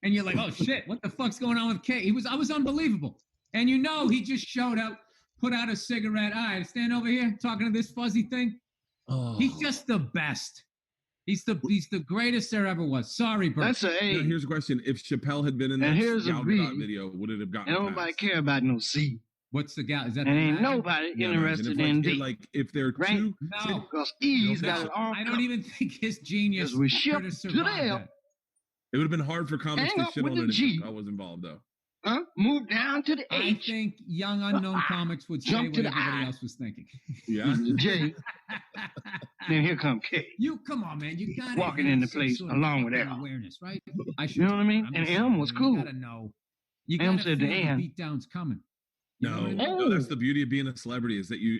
and you're like, oh shit, what the fuck's going on with K? I was unbelievable. And you know, he just showed up, put out a cigarette. All right, stand over here talking to this fuzzy thing. Oh. He's just the best. He's the greatest there ever was. Sorry, Bert. That's a A. Now, here's a question: if Chappelle had been in And this here's a Gal B. Gadot video, would it have gotten? And nobody care about no C. What's the gal? Is that? And the ain't guy? nobody Yeah, interested man, in if, D. like if they're Right? two, No, Because E's got it all. I don't even think his genius we could shipped have to survived them. that. it would have been hard for comics Hang to up shit with on the it if G. I was involved, though. Huh? Move down to the I H. think young unknown comics would say Jump what to the everybody I. else was thinking. Yeah. The J. Then here come K. You come on, man. You got Walking into place along with L. awareness, right? I You know what I mean? I'm And just M saying, was man, cool. You gotta know. You M gotta said feel to the N. beatdown's coming. You know No, what I mean? no, that's the beauty of being a celebrity is that you're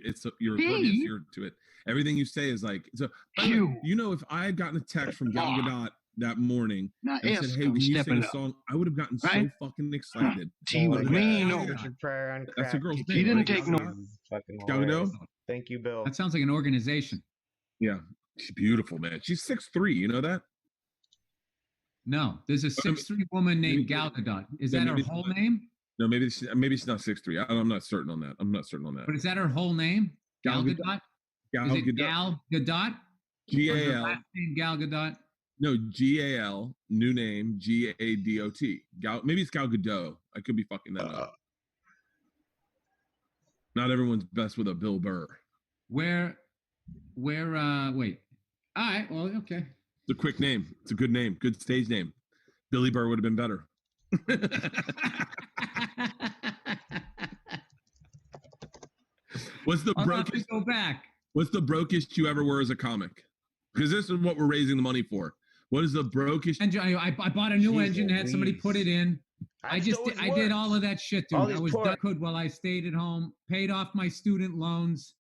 impervious D. you're to it. Everything you say is like so. By the way, Q. you know, if I had gotten a text from Gal R. Gadot that morning Now and S said, "Hey, comes can you sing stepping a up. song?" I would have gotten Right? so fucking excited. T was But mean Gal on Gadot- Richard Pryor on That's crack. a girl's He name. didn't right? take Gal no. Gadot? Fucking Gal Gadot? hilarious. Thank you, Bill. That sounds like an organization. Yeah, she's beautiful, man. She's 6'3". You know that? No, there's a 6'3" woman named Gal Gadot. Is then that her maybe- whole name? No, maybe she's not 6'3". I'm not certain on that. But is that her whole name? Gal Gal Gadot. Gadot? Gal Is it Gadot. Gal Gadot? Or is her G-A-L. last name Gal Gadot? No, G-A-L. New name G-A-D-O-T. Gal. Maybe it's Gal Gadot. I could be fucking that up. Not everyone's best with a Bill Burr. Wait. All right, well, okay. It's a quick name. It's a good name. Good stage name. Billy Burr would have been better. What's the I'll have to brokest? go back. What's the brokest you ever were as a comic? Because this is what we're raising the money for. What is the brokest? Engine, I bought a new Jeez engine, had somebody Louise. put it in. I still did all of that shit, dude. All I these was poor- done good while I stayed at home, paid off my student loans,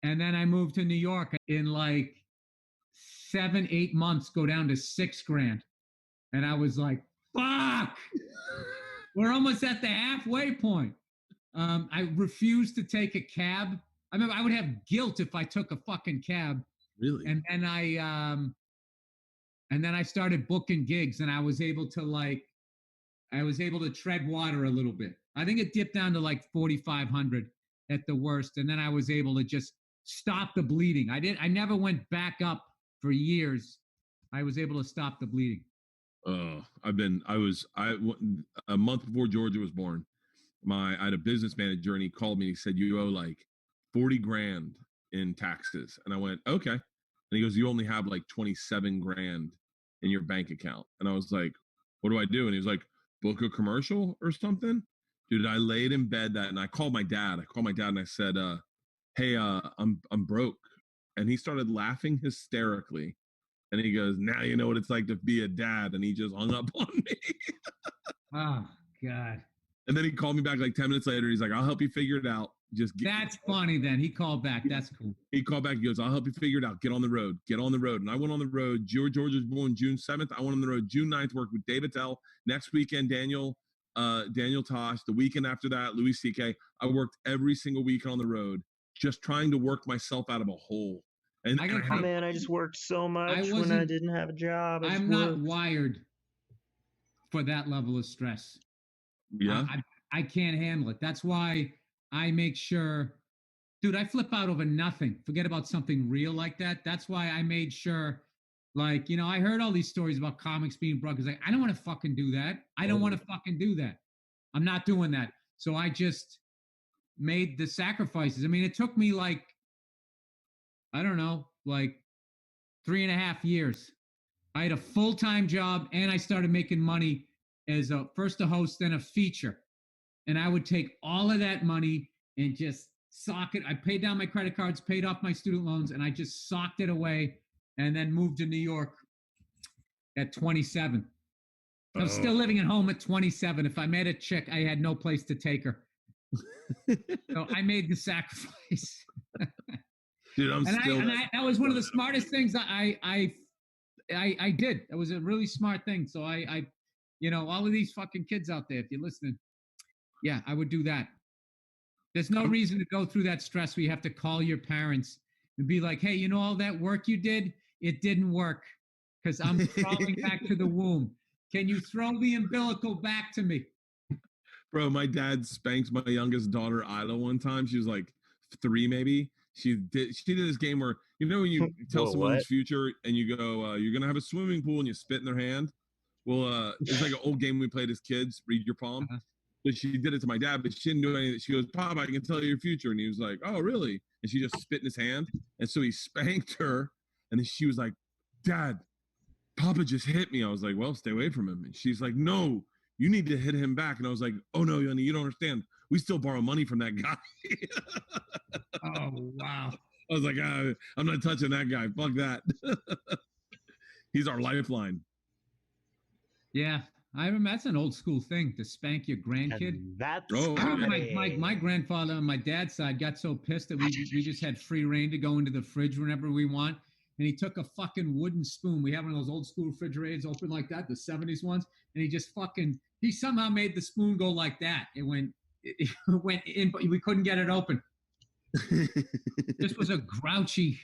and then I moved to New York in like 7-8 months, go down to $6,000. And I was like, fuck, we're almost at the halfway point. I refused to take a cab. I remember I would have guilt if I took a fucking cab. Really? And then I started booking gigs, and I was able to tread water a little bit. I think it dipped down to like 4,500 at the worst, and then I was able to just stop the bleeding. I never went back up for years. I was able to stop the bleeding. A month before Georgia was born, I had a business manager, and he called me and he said, "You owe like 40 grand in taxes." And I went, "Okay." And he goes, "You only have like 27 grand in your bank account." And I was like, "What do I do?" And he was like, "Book a commercial or something." Dude, I laid in bed that, and I called my dad. And I said, "Hey, I'm broke." And he started laughing hysterically. And he goes, "Now you know what it's like to be a dad." And he just hung up on me. Oh, God. And then he called me back like 10 minutes later. He's like, "I'll help you figure it out. That's funny then. He called back. That's cool. He called back. He goes, "I'll help you figure it out. Get on the road. Get on the road." And I went on the road. George was born June 7th. I went on the road June 9th, worked with Dave Attell. Next weekend, Daniel Tosh. The weekend after that, Louis C.K. I worked every single weekend on the road, just trying to work myself out of a hole. And I Oh man, I just worked so much when I didn't have a job. I'm not wired for that level of stress. Yeah. I can't handle it. That's why I make sure, dude, I flip out over nothing. Forget about something real like that. That's why I made sure, like, you know, I heard all these stories about comics being broke. It's like, I don't want to fucking do that. I don't want to fucking do that. I'm not doing that. So I just made the sacrifices. I mean, it took me like, I don't know, like 3.5 years. I had a full-time job and I started making money as first a host, then a feature. And I would take all of that money and just sock it. I paid down my credit cards, paid off my student loans, and I just socked it away and then moved to New York at 27. I was still living at home at 27. If I met a chick, I had no place to take her. So I made the sacrifice. Dude, that was one of the smartest things I did. That was a really smart thing. So I you know, all of these fucking kids out there, if you're listening, yeah, I would do that. There's no reason to go through that stress where you have to call your parents and be like, hey, you know all that work you did? It didn't work because I'm crawling back to the womb. Can you throw the umbilical back to me? Bro, my dad spanked my youngest daughter, Isla, one time. She was like 3 maybe. She did this game where, you know, when you tell someone's future and you go, you're going to have a swimming pool and you spit in their hand. Well, it's like an old game we played as kids, read your palm. But she did it to my dad, but she didn't do anything. She goes, Pop, I can tell you your future. And he was like, oh, really? And she just spit in his hand. And so he spanked her. And then she was like, Dad, Papa just hit me. I was like, well, stay away from him. And she's like, no, you need to hit him back. And I was like, oh, no, honey, you don't understand. We still borrow money from that guy. Oh, wow. I was like, I'm not touching that guy. Fuck that. He's our lifeline. Yeah, I remember that's an old school thing to spank your grandkid. That's I remember my grandfather on my dad's side got so pissed that we just had free reign to go into the fridge whenever we want. And he took a fucking wooden spoon. We have one of those old school refrigerators open like that, the 70s ones. And he somehow made the spoon go like that. It went in, but we couldn't get it open. This was a grouchy.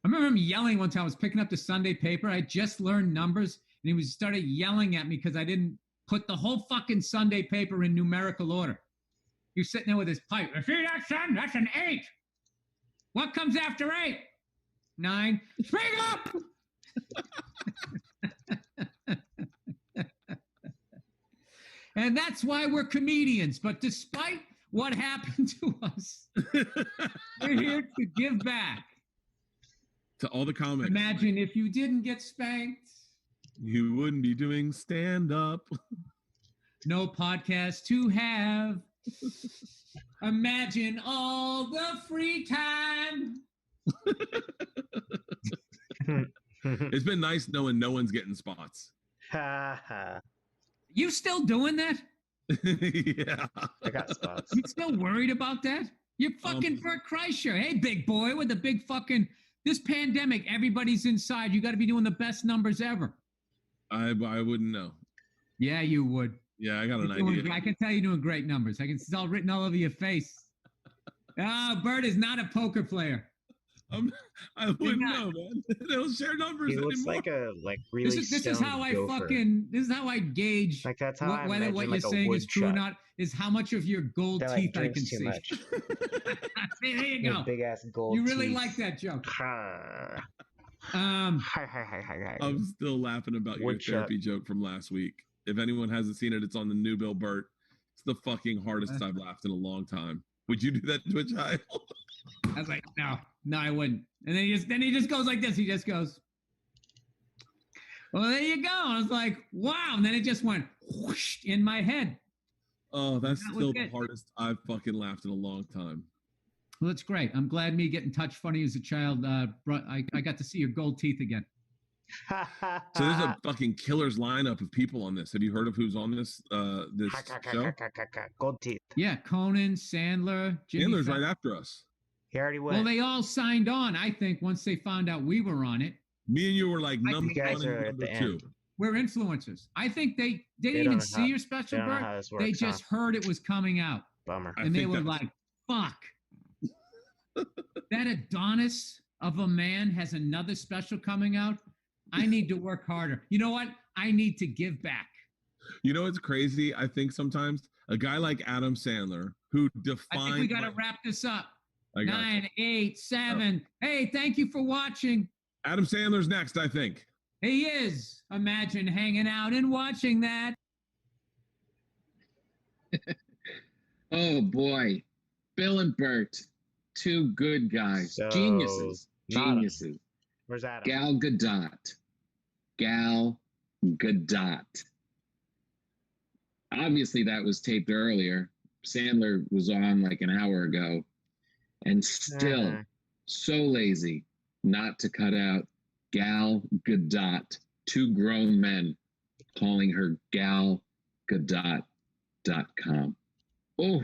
I remember him yelling one time. I was picking up the Sunday paper. I had just learned numbers. And he started yelling at me because I didn't put the whole fucking Sunday paper in numerical order. He was sitting there with his pipe. See that, son? That's an 8. What comes after 8? 9. Speak up! And that's why we're comedians. But despite what happened to us, we're here to give back. To all the comics. Imagine if you didn't get spanked. You wouldn't be doing stand-up. No podcast to have. Imagine all the free time. It's been nice knowing no one's getting spots. You still doing that? Yeah. I got spots. You still worried about that? You're fucking Bert Kreischer. Hey, big boy with the big fucking... This pandemic, everybody's inside. You got to be doing the best numbers ever. I wouldn't know. Yeah, you would. Yeah, I got an idea. I can tell you're doing great numbers. I can see it all written all over your face. Bert is not a poker player. I wouldn't know, man. They don't share numbers He looks anymore. like a really. This is how I gauge like that's how I whether imagine, what like, you're a saying is true or woodchuck not. Is how much of your gold that, teeth I drinks can too see. much. See, there you go. Big ass gold. You really teeth. like that joke. Hi. I'm still laughing about your Woodchuck. therapy joke from last week. If anyone hasn't seen it, it's on the new Bill Burt. It's the fucking hardest I've laughed in a long time. Would you do that to a child? I was like, no, I wouldn't. And then he just goes like this. He just goes, well, there you go. I was like, wow. And then it just went whoosh in my head. Oh, that's That was still the it. hardest I've fucking laughed in a long time. Well, that's great. I'm glad me getting touch funny as a child. I got to see your gold teeth again. So there's a fucking killer's lineup of people on this. Have you heard of who's on this this show? Gold teeth. Yeah, Conan, Sandler, Jimmy Sandler's Fallon. right after us. He already went. Well, they all signed on, I think, once they found out we were on it. Me and you were like number you guys one are and at number the two. end. We're influencers. I think they didn't don't even know see how- your special, they don't know Bert. how this They works, just heard it was coming out. Bummer. I And they think were that's- like, fuck. That Adonis of a man has another special coming out. I need to work harder. You know what? I need to give back. You know what's crazy? I think sometimes a guy like Adam Sandler, who I defined think we got to wrap this up. I got 9, 8, 7. Hey, thank you for watching. Adam Sandler's next, I think. He is. Imagine hanging out and watching that. Oh boy, Bill and Bert, two good guys, So, geniuses, Nada. geniuses. Where's Adam? Gal Gadot. Obviously, that was taped earlier. Sandler was on like an hour ago, and still so lazy not to cut out Gal Gadot. Two grown men calling her galgadot.com. Oh.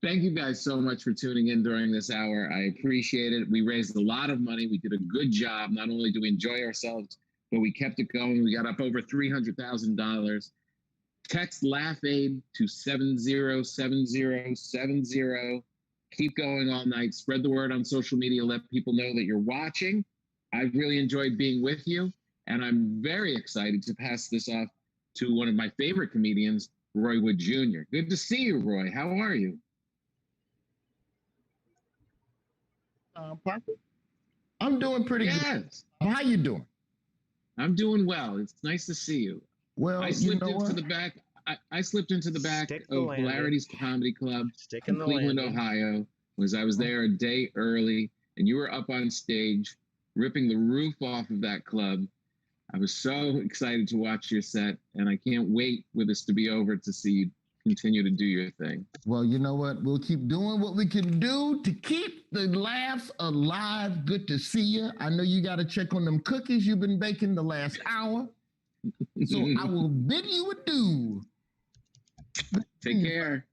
Thank you guys so much for tuning in during this hour. I appreciate it. We raised a lot of money. We did a good job. Not only do we enjoy ourselves, but we kept it going. We got up over $300,000. Text Laugh Aid to 707070. Keep going all night. Spread the word on social media. Let people know that you're watching. I've really enjoyed being with you, and I'm very excited to pass this off to one of my favorite comedians, Roy Wood Jr. Good to see you, Roy. How are you? Parker? I'm doing pretty good. How you doing? I'm doing well. It's nice to see you. Well, I slipped into the back. I slipped into the back of Polarity's Comedy Club in Cleveland, Ohio. I was there a day early, and you were up on stage ripping the roof off of that club. I was so excited to watch your set, and I can't wait for this to be over to see you continue to do your thing. Well, you know what? We'll keep doing what we can do to keep the laughs alive. Good to see you. I know you got to check on them cookies you've been baking the last hour. So I will bid you adieu. Take care.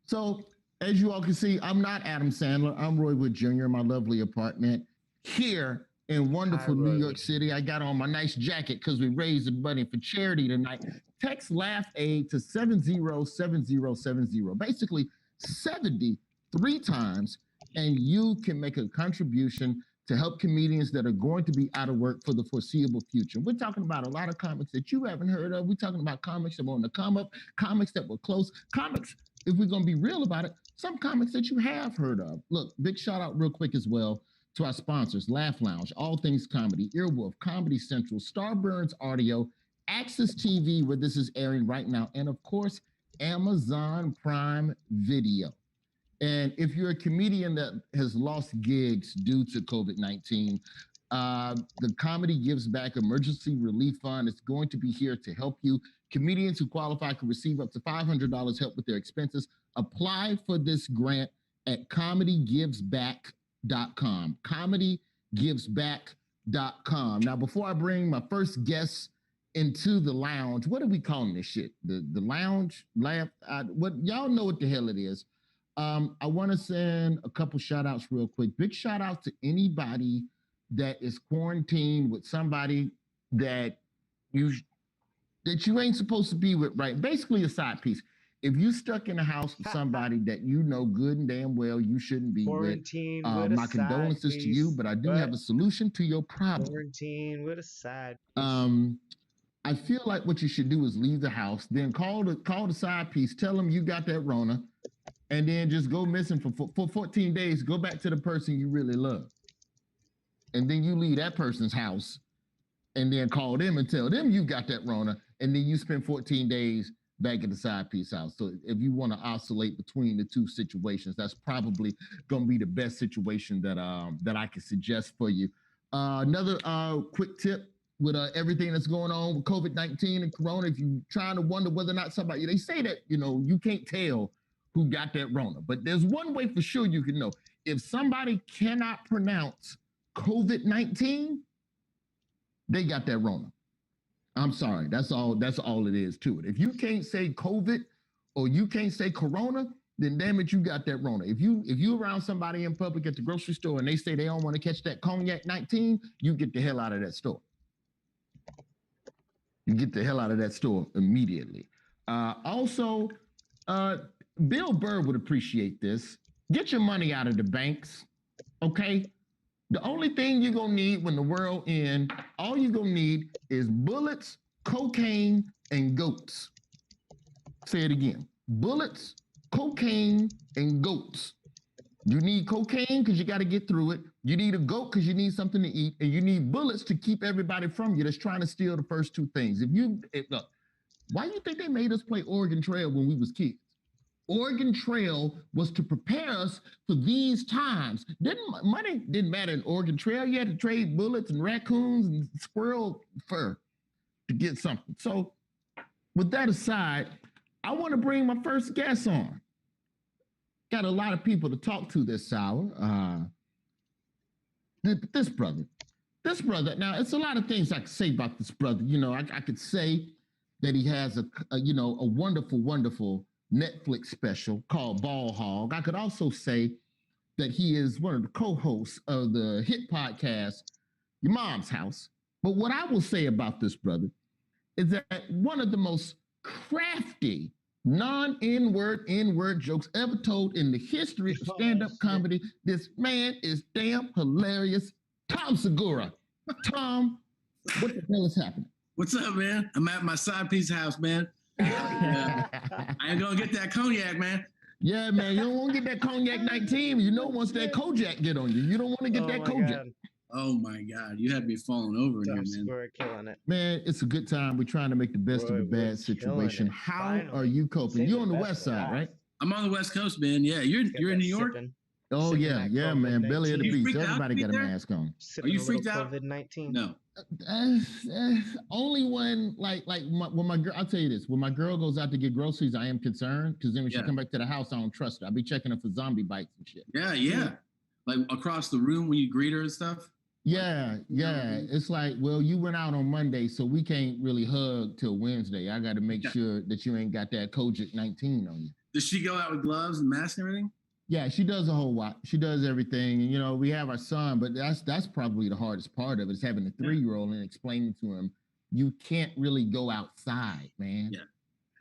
So, as you all can see, I'm not Adam Sandler. I'm Roy Wood Jr. in my lovely apartment here in wonderful New York City. I got on my nice jacket because we raised the money for charity tonight. Text Laugh Aid to 707070. Basically, 73 times, and you can make a contribution to help comedians that are going to be out of work for the foreseeable future. We're talking about a lot of comics that you haven't heard of. We're talking about comics that were on the come up, comics that were close, comics, if we're going to be real about it, some comics that you have heard of. Look, big shout out real quick as well to our sponsors, Laugh Lounge, All Things Comedy, Earwolf, Comedy Central, Starburns Audio, Access TV, where this is airing right now, and of course, Amazon Prime Video. And if you're a comedian that has lost gigs due to COVID-19, the Comedy Gives Back Emergency Relief Fund is going to be here to help you. Comedians who qualify can receive up to $500 help with their expenses. Apply for this grant at comedygivesback.com. comedygivesback.com. Now, before I bring my first guest into the lounge, what are we calling this shit? The lounge? What y'all know what the hell it is. I want to send a couple shout outs real quick. Big shout out to anybody that is quarantined with somebody that you ain't supposed to be with, right? Basically a side piece. If you stuck in a house with somebody that you know good and damn well you shouldn't be with, my condolences to you, but I do have a solution to your problem. Quarantine with a side I feel like what you should do is leave the house, then call the side piece, tell them you got that Rona, and then just go missing for 14 days. Go back to the person you really love. And then you leave that person's house and then call them and tell them you got that Rona. And then you spend 14 days back at the side piece house. So if you want to oscillate between the two situations, that's probably going to be the best situation that I can suggest for you. Another quick tip with everything that's going on with COVID-19 and Corona, if you're trying to wonder whether or not somebody, they say that, you can't tell who got that Rona. But there's one way for sure you can know. If somebody cannot pronounce COVID-19, they got that Rona. I'm sorry. That's all it is to it. If you can't say COVID or you can't say Corona, then damn it, you got that Rona. If you around somebody in public at the grocery store and they say they don't want to catch that Cognac 19, you get the hell out of that store. You get the hell out of that store immediately. Also, Bill Burr would appreciate this. Get your money out of the banks, okay? The only thing you're going to need when the world ends, all you're going to need is bullets, cocaine, and goats. Say it again. Bullets, cocaine, and goats. You need cocaine because you got to get through it. You need a goat because you need something to eat. And you need bullets to keep everybody from you that's trying to steal the first two things. Look, why do you think they made us play Oregon Trail when we was kids? Oregon Trail was to prepare us for these times. Money didn't matter in Oregon Trail. You had to trade bullets and raccoons and squirrel fur to get something. So with that aside, I want to bring my first guest on. Got a lot of people to talk to this hour. This brother. Now, it's a lot of things I could say about this brother. I could say that he has a wonderful, wonderful Netflix special called Ball Hog. I could also say that he is one of the co-hosts of the hit podcast, Your Mom's House. But what I will say about this brother is that one of the most crafty, non-N-word, N-word jokes ever told in the history of stand-up comedy. This man is damn hilarious. Tom Segura. Tom, what the hell is happening? What's up, man? I'm at my side piece house, man. I ain't gonna get that cognac, man. Yeah, man, you don't want to get that cognac 19. You know, once that Kojak get on you, you don't want to get that Kojak. God. Oh my God, you had me falling over in here, man. We're killing it. Man, it's a good time. We're trying to make the best of a bad situation. How are you coping? You're on the west side, right? I'm on the West Coast, man. Yeah, you're in New York. Oh yeah, yeah, man. Belly of the beast. Everybody got a mask on. Are you freaked out? COVID-19. No. Only when when my girl, I'll tell you this, when my girl goes out to get groceries, I am concerned because then when she come back to the house, I don't trust her. I'll be checking her for zombie bites and shit. Yeah. Like across the room when you greet her and stuff. Yeah. It's like, well, you went out on Monday, so we can't really hug till Wednesday. I got to make sure that you ain't got that COVID-19 on you. Does she go out with gloves and mask and everything? Yeah, she does a whole lot. She does everything. And, you know, we have our son, but that's probably the hardest part of it is having a 3-year-old and explaining to him, you can't really go outside, man. Yeah.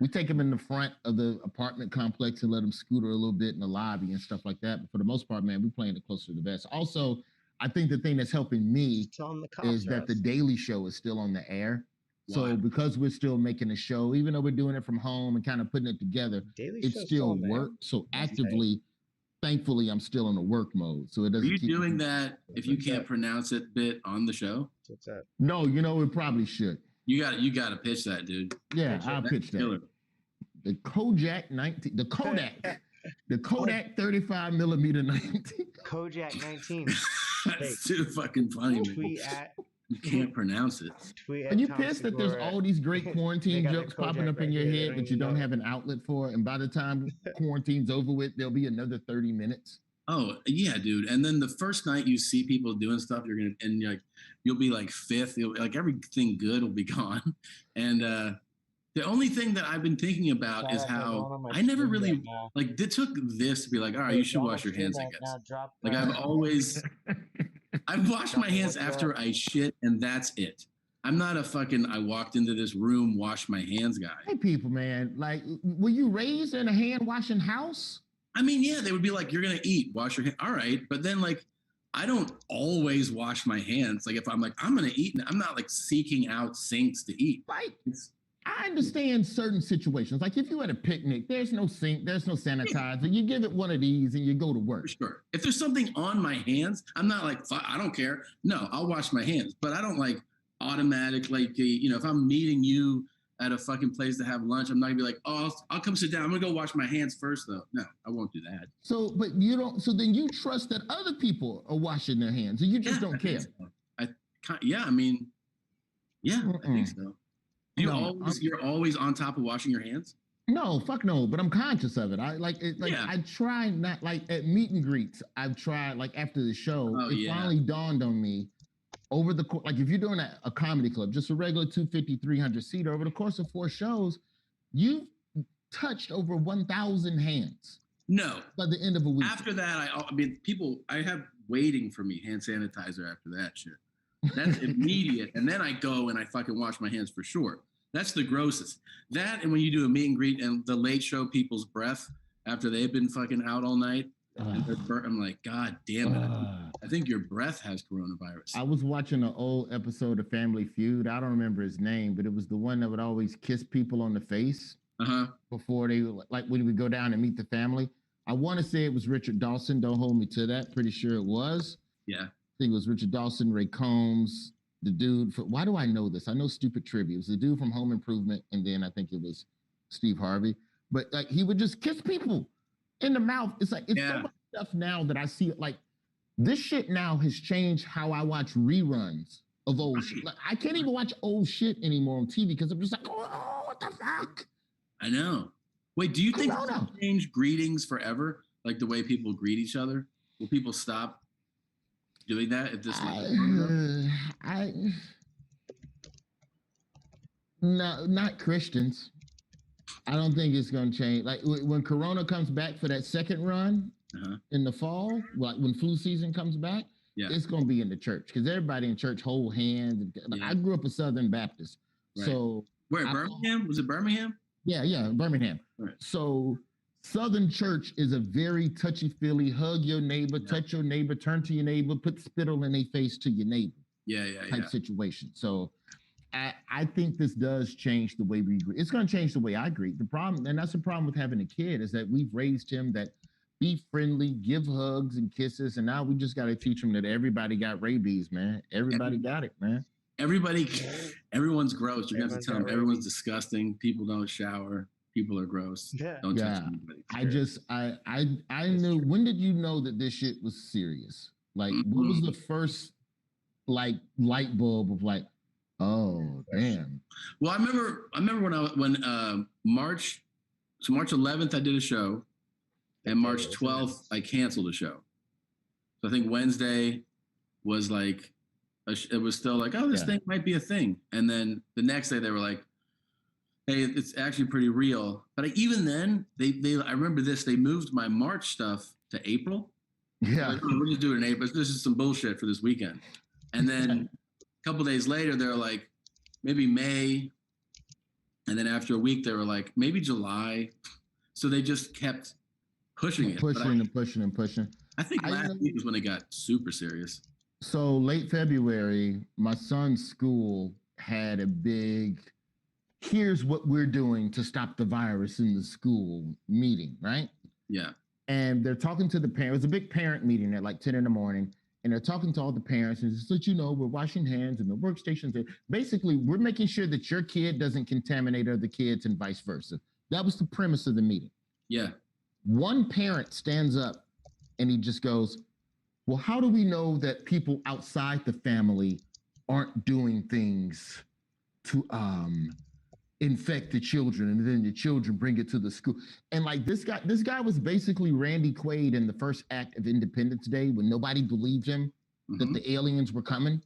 We take him in the front of the apartment complex and let him scooter a little bit in the lobby and stuff like that. But for the most part, man, we're playing it closer to the vest. Also, I think the thing that's helping me is that the Daily Show is still on the air. So because we're still making a show, even though we're doing it from home and kind of putting it together, it still works. So actively, thankfully, I'm still in a work mode. So it doesn't. Are you doing that if you can't pronounce it bit on the show? What's that? No, you know, it probably should. You got to pitch that, dude. Yeah, I'll pitch that. Killer. The Kojak 19, the Kodak 35 millimeter 19. Kojak 19. That's too fucking funny. Tweet at. You can't pronounce it. Are you pissed that there's all these great quarantine jokes popping up in your head that you don't have an outlet for? And by the time quarantine's over with, there'll be another 30 minutes. Oh yeah, dude. And then the first night you see people doing stuff, you'll be like fifth. Like everything good will be gone. And the only thing that I've been thinking about is how I never really like. It took this to be like, all right, you should wash your hands. I guess. Like I've washed my hands after I shit, and that's it. I'm not a fucking I walked into this room, wash my hands guy. Hey, people, man. Like, were you raised in a hand washing house? I mean, yeah, they would be like, you're gonna eat, wash your hands. All right, but then like, I don't always wash my hands. Like, if I'm like, I'm gonna eat, I'm not like seeking out sinks to eat. Right. I understand certain situations. Like if you at a picnic, there's no sink, there's no sanitizer. You give it one of these and you go to work. Sure. If there's something on my hands, I'm not like, I don't care. No, I'll wash my hands. But I don't like automatic, like, if I'm meeting you at a fucking place to have lunch, I'm not gonna be like, oh, I'll come sit down. I'm gonna go wash my hands first though. No, I won't do that. So, but you don't, so then you trust that other people are washing their hands and you just don't care. I think so. You're always on top of washing your hands? No, fuck no, but I'm conscious of it. I try not like at meet and greets. I've tried like after the show, finally dawned on me over the course, like if you're doing a comedy club, just a regular 250, 300 seater, over the course of 4 shows, you've touched over 1,000 hands. No. By the end of a week. After that, I have waiting for me hand sanitizer after that shit. That's immediate. And then I go and I fucking wash my hands for sure. That's the grossest. That and when you do a meet and greet and the late show people's breath after they've been fucking out all night. And I'm like, God damn it. I think your breath has coronavirus. I was watching an old episode of Family Feud. I don't remember his name, but it was the one that would always kiss people on the face before they, like when we go down and meet the family. I want to say it was Richard Dawson. Don't hold me to that. Pretty sure it was. Yeah. I think it was Richard Dawson, Ray Combs, the dude. Why do I know this? I know stupid trivia. It was the dude from Home Improvement, and then I think it was Steve Harvey. But like he would just kiss people in the mouth. It's like it's so much stuff now that I see it. Like this shit now has changed how I watch reruns of old shit. Like, I can't even watch old shit anymore on TV because I'm just like, oh, what the fuck? I know. Wait, do you think it'll change greetings forever? Like the way people greet each other? Will people stop doing that if this no, not Christians. I don't think it's going to change. Like when Corona comes back for that second run in the fall, like when flu season comes back, it's going to be in the church because everybody in church hold hands. I grew up a Southern Baptist, so where Birmingham? Was it Birmingham? Yeah, Birmingham. Right. So Southern Church is a very touchy-feely, hug your neighbor, touch your neighbor, turn to your neighbor, put spittle in their face to your neighbor. Type situation. So I think this does change the way we greet. It's going to change the way I greet. The problem, and that's the problem with having a kid, is that we've raised him that be friendly, give hugs and kisses, and now we just got to teach him that everybody got rabies, man. Everybody got it, man. Everyone's gross. You have to tell them everyone's disgusting. People don't shower. People are gross. Don't touch anybody. I knew. When did you know that this shit was serious? Like, what was the first like light bulb of like, oh damn? Well, I remember when March 11th I did a show, and March 12th I canceled a show. So I think Wednesday was like, it was still like, oh, this thing might be a thing, and then the next day they were like, hey, it's actually pretty real. But even then, I remember this. They moved my March stuff to April. Yeah, like, oh, we'll just do it in April. This is some bullshit for this weekend. And then a couple days later, they're like, maybe May. And then after a week, they were like, maybe July. So they just kept pushing it. Pushing. I think last week was when it got super serious. So late February, my son's school had a big, here's what we're doing to stop the virus in the school meeting, right? Yeah. And they're talking to the parents. It was a big parent meeting at like 10 in the morning. And they're talking to all the parents and just let you know, we're washing hands and the workstations. Basically, we're making sure that your kid doesn't contaminate other kids and vice versa. That was the premise of the meeting. Yeah. One parent stands up and he just goes, well, how do we know that people outside the family aren't doing things to infect the children, and then the children bring it to the school? And like this guy was basically Randy Quaid in the first act of Independence Day when nobody believed him that the aliens were coming.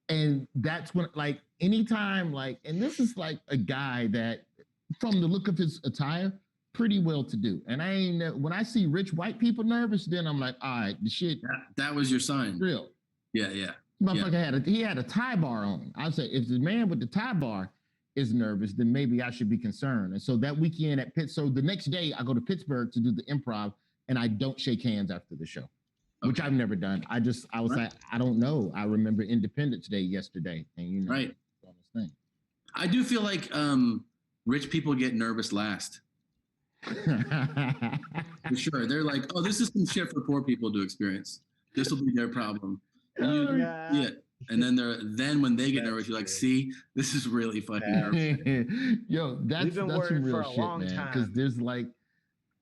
And that's when, like, anytime, like, and this is like a guy that, from the look of his attire, pretty well to do. And when I see rich white people nervous, then I'm like, all right, the shit. That was your sign. Real. Yeah. Motherfucker had a tie bar on. I say, if the man with the tie bar is nervous, then maybe I should be concerned. And so that weekend so the next day I go to Pittsburgh to do the improv, and I don't shake hands after the show, which I've never done. I was like, I don't know. I remember Independence Day yesterday, and right. I do feel like rich people get nervous last. For sure. They're like, oh, this is some shit for poor people to experience. This will be their problem. Yeah. And then when they get nervous, you're like, see, this is really fucking nervous. Yo, that's some real shit, man. Because there's like,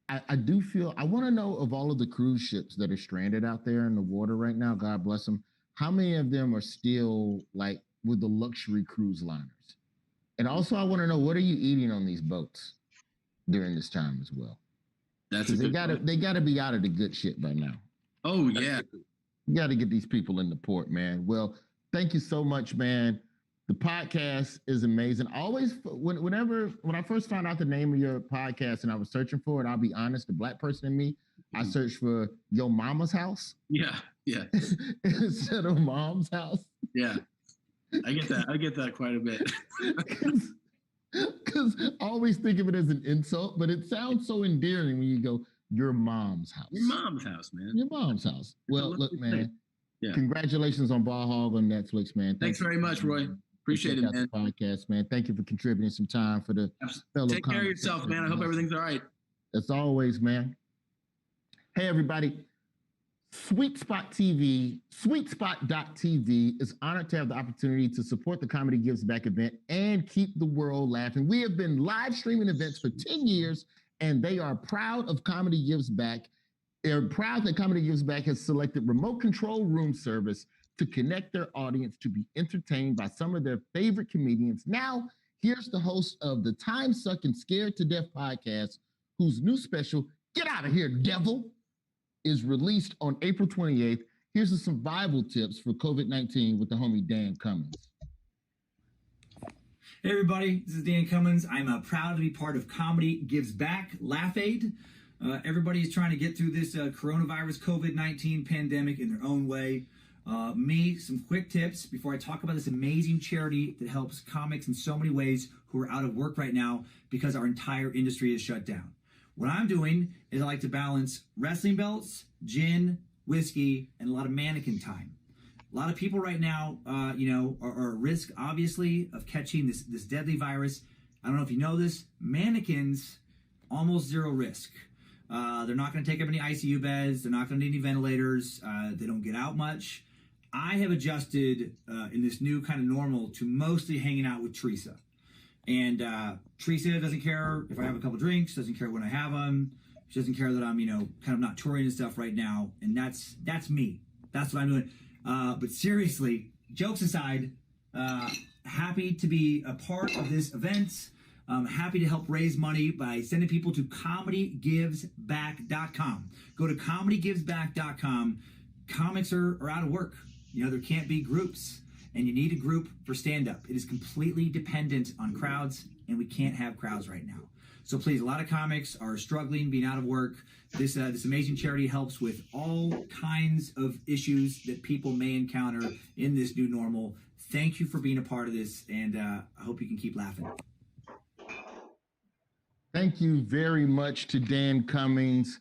I do feel, I want to know, of all of the cruise ships that are stranded out there in the water right now, God bless them, how many of them are still like with the luxury cruise liners? And also I want to know, what are you eating on these boats during this time as well? They gotta be out of the good shit by now. Oh yeah. You got to get these people in the port, man. Well, thank you so much, man. The podcast is amazing. Always, when I first found out the name of your podcast and I was searching for it, I'll be honest, the black person in me, I searched for Yo Mama's House. Yeah. Instead of Mom's House. Yeah. I get that quite a bit. Because I always think of it as an insult, but it sounds so endearing when you go, your mom's house. Your mom's house, man. Your mom's house. Well, look, man. Yeah. Congratulations on Ball Hog on Netflix, man. Thanks very much, Roy. Appreciate it, man. Podcast, man. Thank you for contributing some time for the fellow. Take care of yourself, man. I hope everything's all right. As always, man. Hey, everybody. Sweetspot.tv is honored to have the opportunity to support the Comedy Gives Back event and keep the world laughing. We have been live streaming events for 10 years, and they are proud of Comedy Gives Back. They're proud that Comedy Gives Back has selected remote control room service to connect their audience to be entertained by some of their favorite comedians. Now, here's the host of the Time Suck and Scared to Death podcast, whose new special, Get Out of Here, Devil, is released on April 28th. Here's some survival tips for COVID-19 with the homie Dan Cummins. Hey everybody, this is Dan Cummins. I'm proud to be part of Comedy Gives Back, Laugh Aid. Everybody's trying to get through this coronavirus COVID-19 pandemic in their own way. Some quick tips before I talk about this amazing charity that helps comics in so many ways who are out of work right now because our entire industry is shut down. What I'm doing is I like to balance wrestling belts, gin, whiskey, and a lot of mannequin time. A lot of people right now, are at risk, obviously, of catching this deadly virus. I don't know if you know this. Mannequins, almost zero risk. They're not going to take up any ICU beds. They're not going to need any ventilators. They don't get out much. I have adjusted in this new kind of normal to mostly hanging out with Teresa. And Teresa doesn't care if I have a couple drinks, doesn't care when I have them. She doesn't care that I'm, kind of not touring and stuff right now. And that's me. That's what I'm doing. But seriously, jokes aside, happy to be a part of this event. Happy to help raise money by sending people to ComedyGivesBack.com. Go to ComedyGivesBack.com. Comics are out of work. There can't be groups, and you need a group for stand-up. It is completely dependent on crowds, and we can't have crowds right now. So please, a lot of comics are struggling, being out of work. This amazing charity helps with all kinds of issues that people may encounter in this new normal. Thank you for being a part of this, and I hope you can keep laughing. Thank you very much to Dan Cummings.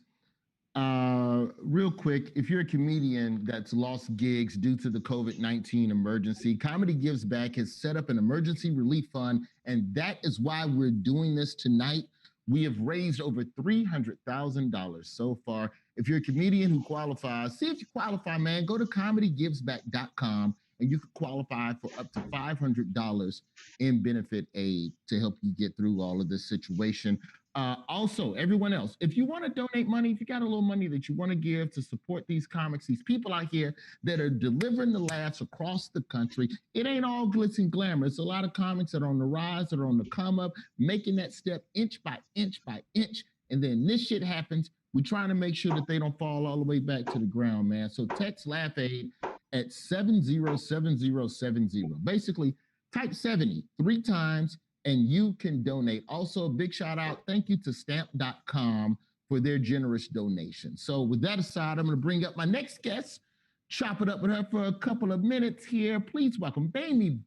Real quick, if you're a comedian that's lost gigs due to the COVID-19 emergency, Comedy Gives Back has set up an emergency relief fund, and that is why we're doing this tonight. We have raised over $300,000 so far. If you're a comedian who qualifies, see if you qualify, man. Go to ComedyGivesBack.com, and you can qualify for up to $500 in benefit aid to help you get through all of this situation. Also, everyone else, if you want to donate money, if you got a little money that you want to give to support these comics, these people out here that are delivering the laughs across the country, it ain't all glitz and glamour. It's a lot of comics that are on the rise, that are on the come up, making that step inch by inch by inch. And then this shit happens. We're trying to make sure that they don't fall all the way back to the ground, man. So text Laugh Aid at 707070. Basically, type 70 3 times, and you can donate. Also, a big shout out, thank you to stamp.com for their generous donation. So with that aside, I'm going to bring up my next guest, chop it up with her for a couple of minutes here. Please welcome baby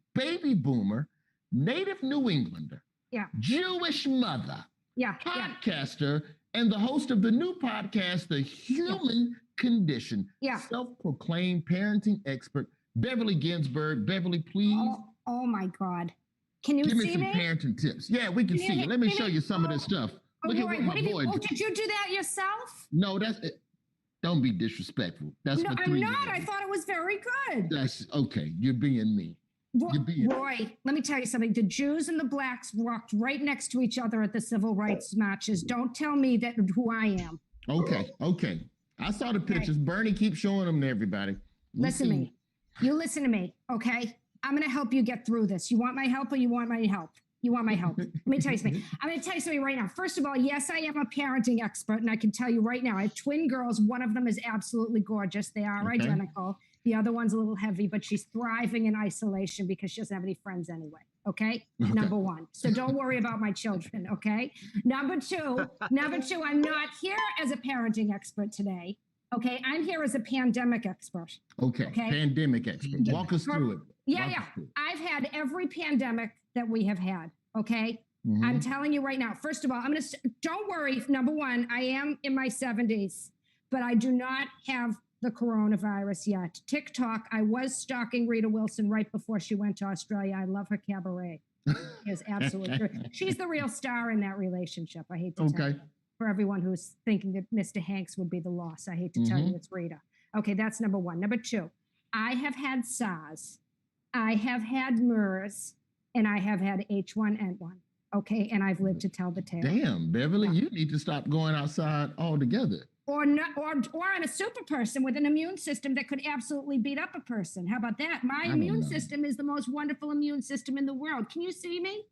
boomer, native New Englander, Jewish mother, podcaster, and the host of the new podcast, The Human Condition, self-proclaimed parenting expert, Beverly Ginsburg. Beverly, please. Oh my God. Can you Give see me some parenting tips. Yeah, we can see you. Let me show you some of this stuff. Look at what my boy did. Did you do that yourself? No, that's it. Don't be disrespectful. That's no, for I'm not. I thought it was very good. That's okay. You're being me. Roy, let me tell you something. The Jews and the blacks walked right next to each other at the civil rights marches. Don't tell me that who I am. Okay. I saw the pictures. Bernie keeps showing them to everybody. Listen to me. You listen to me, okay? I'm going to help you get through this. You want my help or you want my help? You want my help. Let me tell you something. I'm going to tell you something right now. First of all, yes, I am a parenting expert, and I can tell you right now, I have twin girls. One of them is absolutely gorgeous. They are identical. The other one's a little heavy, but she's thriving in isolation because she doesn't have any friends anyway. Okay? Number one. So don't worry about my children, okay? Number two, I'm not here as a parenting expert today. Okay? I'm here as a pandemic expert. Okay. Pandemic expert. Walk us through it. Yeah. I've had every pandemic that we have had. Okay. I'm telling you right now. First of all, don't worry. Number one, I am in my 70s, but I do not have the coronavirus yet. TikTok, I was stalking Rita Wilson right before she went to Australia. I love her cabaret. She is absolutely true. She's the real star in that relationship. I hate to tell you. For everyone who's thinking that Mr. Hanks would be the loss, I hate to tell you it's Rita. Okay, that's number one. Number two, I have had SARS. I have had MERS, and I have had H1N1. Okay, and I've lived to tell the tale. Damn, Beverly, you need to stop going outside altogether. Or I'm a super person with an immune system that could absolutely beat up a person. How about that? My immune system is the most wonderful immune system in the world. Can you see me?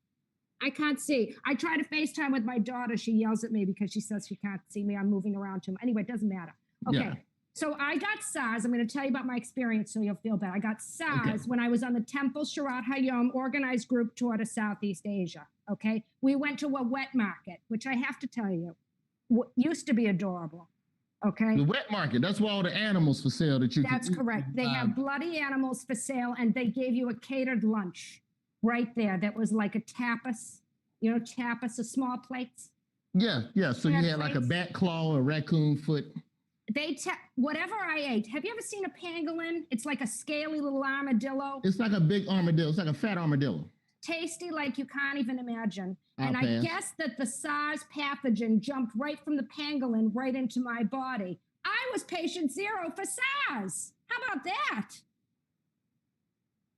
I can't see. I try to FaceTime with my daughter. She yells at me because she says she can't see me. I'm moving around too much. Anyway, it doesn't matter. Okay. Yeah. So I got SARS. I'm going to tell you about my experience so you'll feel better. I got SARS when I was on the Temple Sharat Hayom organized group tour to Southeast Asia. Okay. We went to a wet market, which I have to tell you, used to be adorable. Okay. The wet market. That's where all the animals for sale that you That's correct. They have bloody animals for sale, and they gave you a catered lunch right there that was like a tapas. You know, tapas are small plates. Yeah. So you had like a bat claw, a raccoon foot. Whatever I ate. Have you ever seen a pangolin? It's like a scaly little armadillo. It's like a big armadillo. It's like a fat armadillo. Tasty like you can't even imagine. I'll I pass. guess that the SARS pathogen jumped right from the pangolin right into my body. I was patient 0 for SARS. How about that?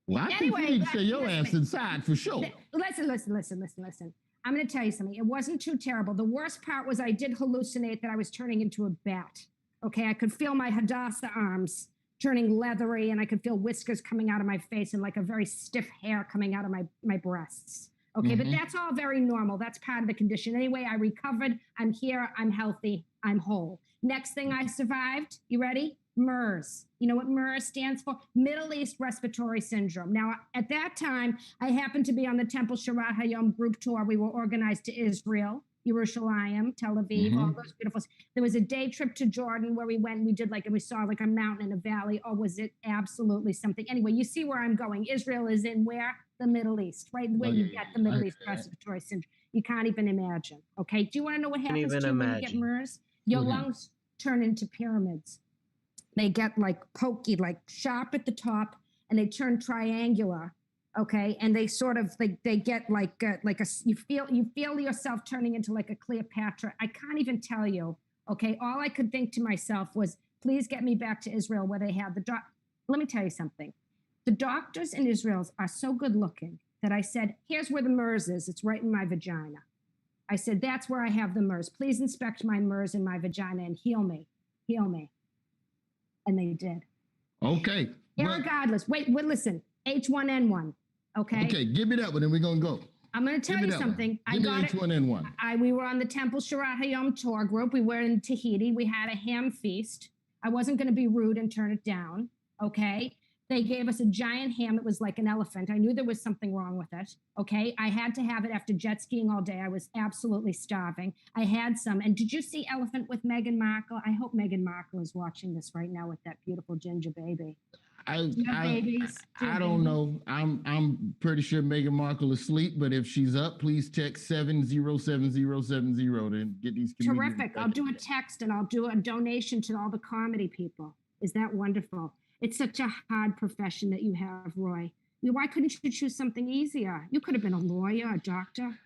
Well, I think you need to say your ass inside for sure. Listen. I'm going to tell you something. It wasn't too terrible. The worst part was I did hallucinate that I was turning into a bat. Okay, I could feel my Hadassah arms turning leathery, and I could feel whiskers coming out of my face and like a very stiff hair coming out of my breasts. Okay, but that's all very normal. That's part of the condition. Anyway, I recovered. I'm here. I'm healthy. I'm whole. Next thing I survived. You ready? MERS. You know what MERS stands for? Middle East Respiratory Syndrome. Now, at that time, I happened to be on the Temple Shirat Hayom group tour. We were organized to Israel, Yerushalayim, Tel Aviv, all those beautiful. There was a day trip to Jordan where we went and we did and we saw like a mountain and a valley. Oh, was it absolutely something? Anyway, you see where I'm going. Israel is in where? The Middle East, right? Where you get the Middle East Respiratory Syndrome. You can't even imagine. Okay. Do you want to know what happens to you when you get MERS? Your lungs turn into pyramids. They get like pokey, like sharp at the top, and they turn triangular. Okay, and they sort of they get like you feel yourself turning into like a Cleopatra. I can't even tell you. Okay, all I could think to myself was, please get me back to Israel where they have the doc. Let me tell you something. The doctors in Israel are so good looking that I said, here's where the MERS is. It's right in my vagina. I said, that's where I have the MERS. Please inspect my MERS in my vagina and heal me. Heal me. And they did. Okay. Irregardless. Wait, listen. H1N1. Okay. Okay, give me that one, and we're gonna go. I'm going to tell you something. I got H1N1. We were on the Temple Shirat Hayom tour group. We were in Tahiti. We had a ham feast. I wasn't going to be rude and turn it down. Okay. They gave us a giant ham. It was like an elephant. I knew there was something wrong with it. Okay. I had to have it after jet skiing all day. I was absolutely starving. I had some. And did you see Elephant with Meghan Markle? I hope Meghan Markle is watching this right now with that beautiful ginger baby. I don't know. I'm pretty sure Meghan Markle is asleep, but if she's up, please text 707070 to get these comedians. Terrific. I'll do a text and I'll do a donation to all the comedy people. Is that wonderful? It's such a hard profession that you have, Roy. Why couldn't you choose something easier? You could have been a lawyer, a doctor.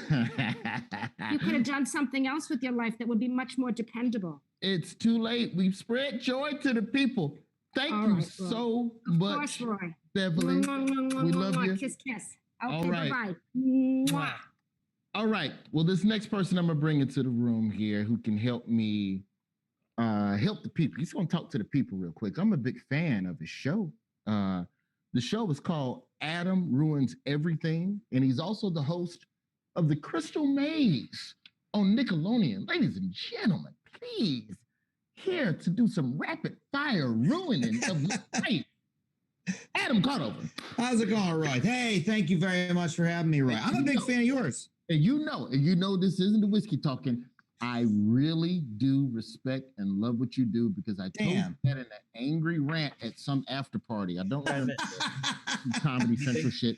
You could have done something else with your life that would be much more dependable. It's too late. We've spread joy to the people. Thank you so much, Roy. Beverly. We love you. Kiss, kiss. Okay, all right. Bye-bye. All right. Well, this next person I'm going to bring into the room here who can help me help the people. He's going to talk to the people real quick. I'm a big fan of his show. The show is called Adam Ruins Everything, and he's also the host of The Crystal Maze on Nickelodeon. Ladies and gentlemen, please, here to do some rapid fire ruining of life. Adam Conover. How's it going, Roy? Hey, thank you very much for having me, Roy. I'm a big fan of yours. And you know this isn't the whiskey talking. I really do respect and love what you do because I told you that in an angry rant at some after party. I don't remember some Comedy Central shit,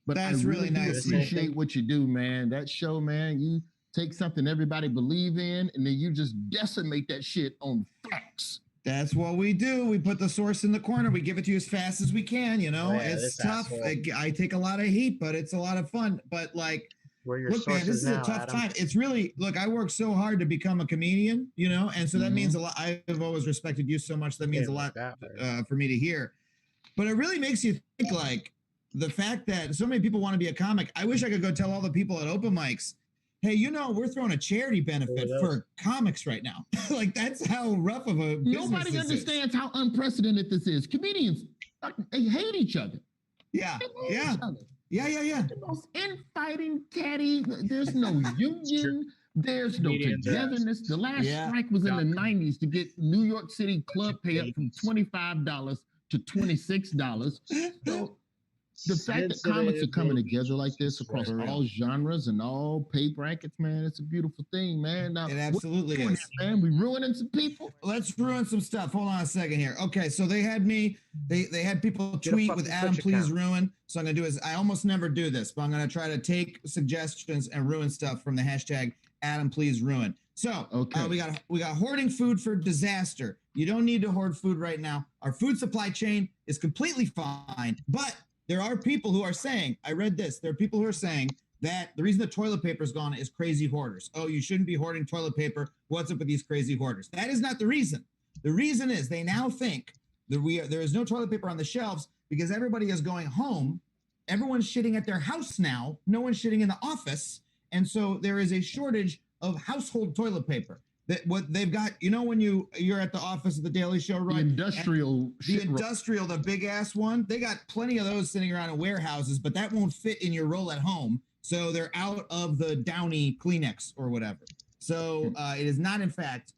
but that's I really nice. do appreciate what you do, man. That show, man, you take something everybody believe in and then you just decimate that shit on facts. That's what we do. We put the source in the corner. We give it to you as fast as we can, you know. It's tough. I take a lot of heat, but it's a lot of fun. But look, man, this is a tough time. It's really, I worked so hard to become a comedian, you know, and so that means a lot. I've always respected you so much. That means a lot for me to hear. But it really makes you think, the fact that so many people want to be a comic. I wish I could go tell all the people at open mics, hey, you know, we're throwing a charity benefit for comics right now. That's how rough of a business Nobody understands how unprecedented this is. Comedians, they hate each other. Yeah. The most infighting, catty. There's no union. There's no togetherness. The last strike was in the 90s to get New York City club pay up from $25 to $26. So The fact that comics are coming together like this across all genres and all pay brackets, man, it's a beautiful thing, man. Now, it absolutely is, man. We ruining some people. Let's ruin some stuff. Hold on a second here. Okay, so they had me. They had people tweet with Adam, please ruin. So I'm gonna do is I almost never do this, but I'm gonna try to take suggestions and ruin stuff from the hashtag Adam, please ruin. So we got hoarding food for disaster. You don't need to hoard food right now. Our food supply chain is completely fine, but there are people who are saying, I read this, there are people who are saying that the reason the toilet paper is gone is crazy hoarders. Oh, you shouldn't be hoarding toilet paper. What's up with these crazy hoarders? That is not the reason. The reason is they now think that there is no toilet paper on the shelves because everybody is going home. Everyone's shitting at their house now. No one's shitting in the office. And so there is a shortage of household toilet paper. That what they've got, you know, when you're at the office of the Daily Show, right? The industrial, the big ass one. They got plenty of those sitting around in warehouses, but that won't fit in your roll at home. So they're out of the Downy Kleenex or whatever. So it is not in fact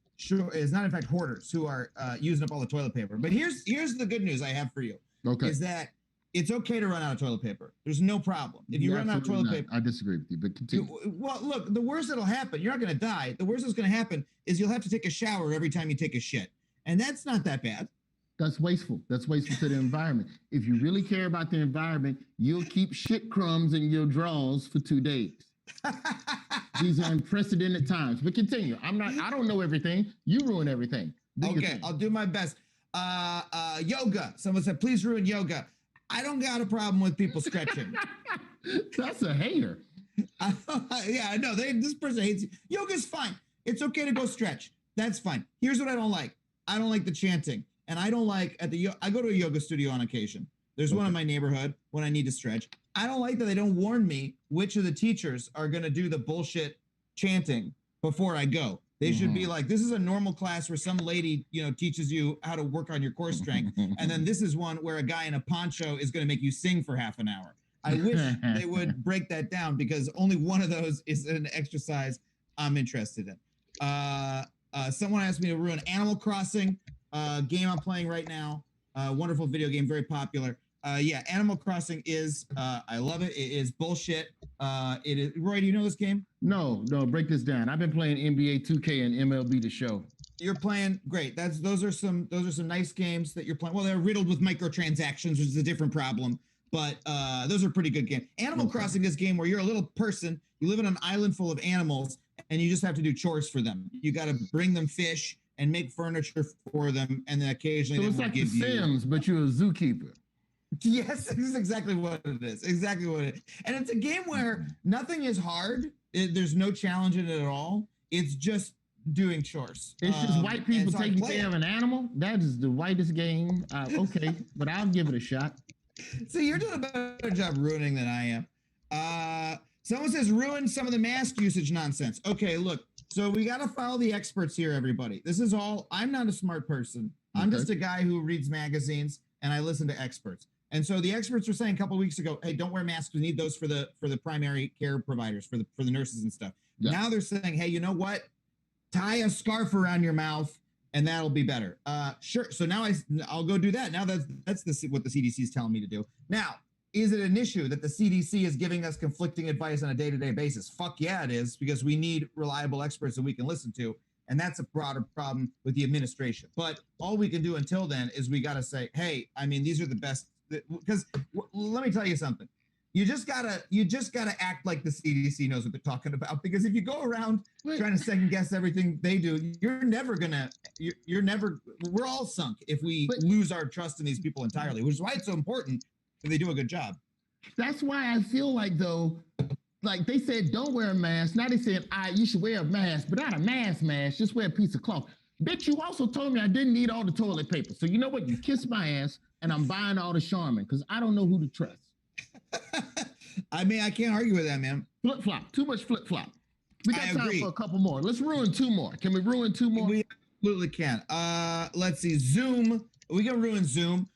hoarders who are using up all the toilet paper. But here's the good news I have for you. Okay. Is that it's okay to run out of toilet paper. There's no problem. If you run out of toilet paper. I disagree with you, but continue. Well, look, the worst that'll happen, you're not going to die. The worst that's going to happen is you'll have to take a shower every time you take a shit. And that's not that bad. That's wasteful. That's wasteful to the environment. If you really care about the environment, you'll keep shit crumbs in your drawers for 2 days. These are unprecedented times. But continue. I don't know everything. You ruin everything. Okay, I'll do my best. Yoga. Someone said, please ruin yoga. I don't got a problem with people stretching. That's a hater. Yeah, I know. This person hates you. Yoga's fine. It's okay to go stretch. That's fine. Here's what I don't like. I don't like the chanting. And I don't like I go to a yoga studio on occasion. There's one in my neighborhood when I need to stretch. I don't like that they don't warn me which of the teachers are going to do the bullshit chanting before I go. They should be like, this is a normal class where some lady, teaches you how to work on your core strength. And then this is one where a guy in a poncho is going to make you sing for half an hour. I wish they would break that down because only one of those is an exercise I'm interested in. Someone asked me to ruin Animal Crossing, game I'm playing right now. Wonderful video game, very popular. Yeah, Animal Crossing is, I love it. It is bullshit. It is. Roy, do you know this game? No, break this down. I've been playing NBA 2K and MLB The Show. You're playing great. Those are some nice games that you're playing. Well, they're riddled with microtransactions, which is a different problem. But those are pretty good games. Animal Crossing is a game where you're a little person, you live on an island full of animals, and you just have to do chores for them. You got to bring them fish and make furniture for them, and then occasionally so it's like The Sims, but you're a zookeeper. Yes, this is exactly what it is. Exactly what it is. And it's a game where nothing is hard. There's no challenge in it at all. It's just doing chores. It's just white people taking care of an animal. That is the whitest game. Okay, but I'll give it a shot. So you're doing a better job ruining than I am. Someone says ruin some of the mask usage nonsense. Okay, look. So we got to follow the experts here, everybody. This is all. I'm not a smart person. I'm just a guy who reads magazines and I listen to experts. And so the experts were saying a couple of weeks ago, hey, don't wear masks. We need those for the primary care providers, for the nurses and stuff. Yeah. Now they're saying, hey, you know what? Tie a scarf around your mouth and that'll be better. Sure. So now I'll go do that. Now that's what the CDC is telling me to do. Now, is it an issue that the CDC is giving us conflicting advice on a day-to-day basis? Fuck yeah, it is, because we need reliable experts that we can listen to. And that's a broader problem with the administration. But all we can do until then is we got to say, hey, I mean, these are the best. Because let me tell you something. You just gotta act like the CDC knows what they're talking about. Because if you go around trying to second guess everything they do, we're all sunk if we lose our trust in these people entirely, which is why it's so important that they do a good job. That's why I feel like, though, like they said, don't wear a mask. Now they said, you should wear a mask, but not a mask, just wear a piece of cloth. Bitch, you also told me I didn't need all the toilet paper. So you know what? You kiss my ass and I'm buying all the Charmin because I don't know who to trust. I mean, I can't argue with that, man. Flip-flop. Too much flip-flop. We got time for a couple more. Let's ruin 2 more. Can we ruin 2 more? We absolutely can. Let's see. Zoom. We can ruin Zoom.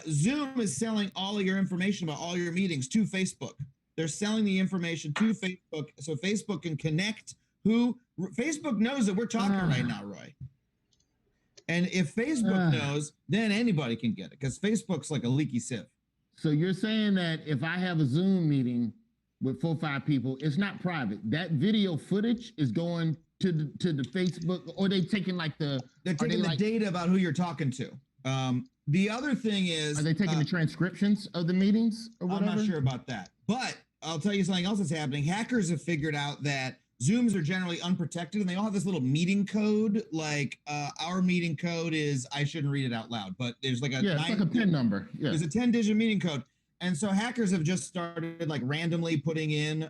Zoom is selling all of your information about all your meetings to Facebook. They're selling the information to Facebook so Facebook can connect Facebook knows that we're talking right now, Roy. And if Facebook knows, then anybody can get it because Facebook's like a leaky sieve. So you're saying that if I have a Zoom meeting with 4 or 5 people, it's not private. That video footage is going to the Facebook, or they taking like they're taking the data about who you're talking to. The other thing is, are they taking the transcriptions of the meetings or whatever? I'm not sure about that, but I'll tell you something else that's happening. Hackers have figured out that Zooms are generally unprotected, and they all have this little meeting code. Like our meeting code is, I shouldn't read it out loud, but there's like a it's like a PIN number. Yeah, there's a 10-digit meeting code, and so hackers have just started like randomly putting in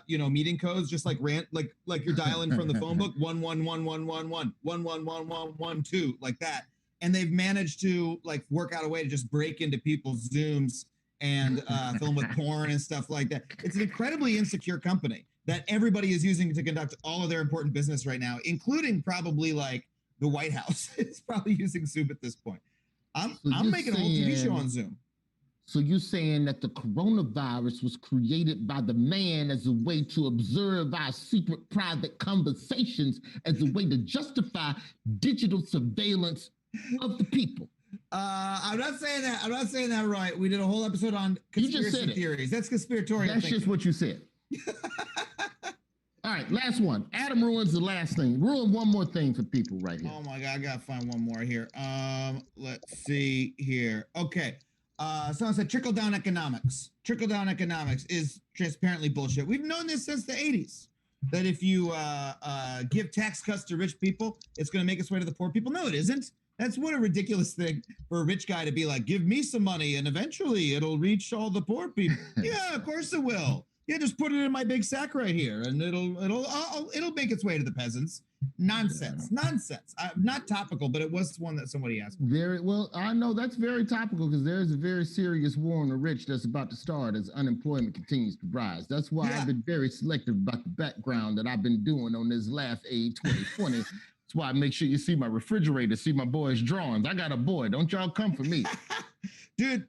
meeting codes, just like like you're dialing from the phone book 11111 1111112 like that, and they've managed to like work out a way to just break into people's Zooms and fill them with porn and stuff like that. It's an incredibly insecure company that everybody is using to conduct all of their important business right now, including probably like the White House is probably using Zoom at this point. I'm making a whole TV show on Zoom. So you're saying that the coronavirus was created by the man as a way to observe our secret private conversations, as a way to justify digital surveillance of the people? I'm not saying that. I'm not saying that, right? We did a whole episode on conspiracy theories. That's conspiratorial. That's just what you said. All right, last one. Adam ruins the last thing. Ruin one more thing for people right here. Oh my God, I gotta find one more here. Let's see here. Okay. Someone said trickle-down economics. Trickle-down economics is transparently bullshit. We've known this since the 80s, that if you give tax cuts to rich people, it's going to make its way to the poor people. No, it isn't. That's what a ridiculous thing for a rich guy to be like, give me some money and eventually it'll reach all the poor people. Yeah, of course it will. Yeah, just put it in my big sack right here and it'll make its way to the peasants. Nonsense. Not topical, but it was one that somebody asked. Very well. I know that's very topical because there's a very serious war on the rich that's about to start as unemployment continues to rise. That's why I've been very selective about the background that I've been doing on this Laugh Aid 2020. That's why I make sure you see my refrigerator, see my boy's drawings. I got a boy. Don't y'all come for me. Dude,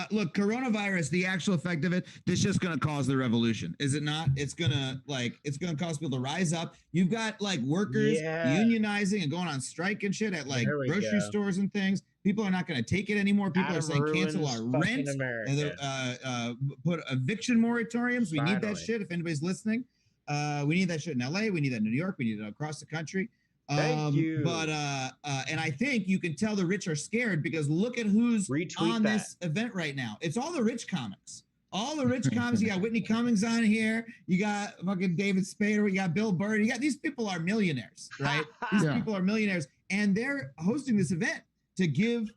look, coronavirus, the actual effect of it, this is just going to cause the revolution. Is it not? It's going to cause people to rise up. You've got like workers unionizing and going on strike and shit at like grocery stores and things. People are not going to take it anymore. People are saying cancel our rent and put eviction moratoriums. We need that shit. If anybody's listening, we need that shit in LA. We need that in New York. We need it across the country. Thank you. But and I think you can tell the rich are scared because look at who's on this event right now. It's all the rich comics. All the rich comics. You got Whitney Cummings on here. You got fucking David Spader. You got Bill Burr. You got these people are millionaires, right? These people are millionaires, and they're hosting this event to give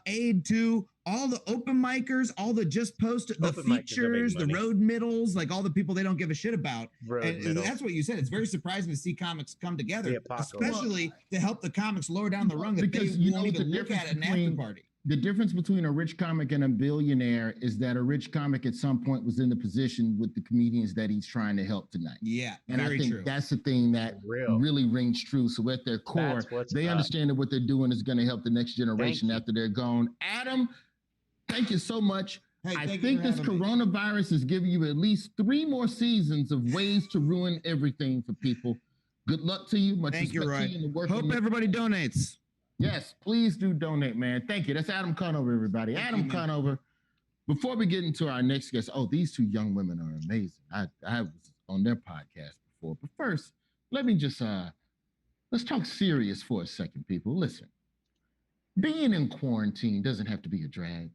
aid to all the open micers, all the just post, the features, the road middles, like all the people they don't give a shit about. And that's what you said. It's very surprising to see comics come together, especially to help the comics lower down the rung that they won't even look at an after party. The difference between a rich comic and a billionaire is that a rich comic at some point was in the position with the comedians that he's trying to help tonight. Yeah, and I think that's the thing that really rings true. So at their core, they understand that what they're doing is going to help the next generation after they're gone. Adam, thank you so much. Hey, I think this coronavirus is giving you at least 3 more seasons of ways to ruin everything for people. Good luck to you. Much Thank you, respect Roy. to you and the work Hope everybody donates. Yes, please do donate, man. Thank you. That's Adam Conover, everybody. Adam Conover. Before we get into our next guest, these 2 young women are amazing. I was on their podcast before. But first, let me just let's talk serious for a second, people. Listen, being in quarantine doesn't have to be a drag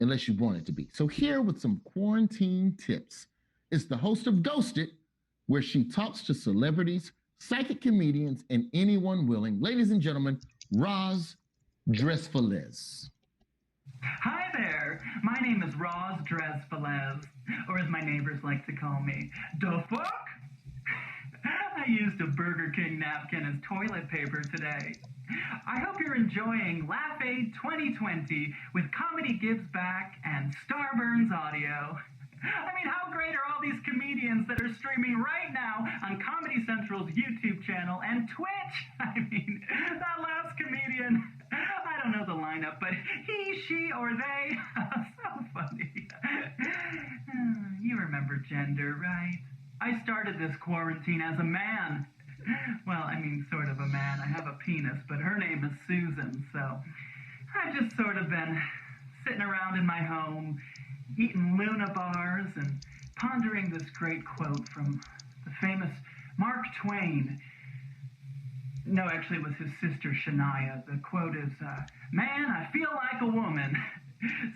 unless you want it to be. So here with some quarantine tips is the host of Ghosted, where she talks to celebrities, psychic comedians, and anyone willing. Ladies and gentlemen, Roz Dresfalez. Hi there, my name is Roz Dresfalez, or as my neighbors like to call me, the fuck? I used a Burger King napkin as toilet paper today. I hope you're enjoying Laugh Aid 2020 with Comedy Gives Back and Starburns Audio. I mean, how great are all these comedians that are streaming right now on Comedy Central's YouTube channel and Twitch? I mean, that last comedian, I don't know the lineup, but he, she, or they, so funny. You remember gender, right? I started this quarantine as a man. Well, I mean, sort of a man. I have a penis, but her name is Susan, so I've just sort of been sitting around in my home, eating Luna bars and pondering this great quote from the famous Mark Twain. No, actually, it was his sister Shania. The quote is, "Man, I feel like a woman."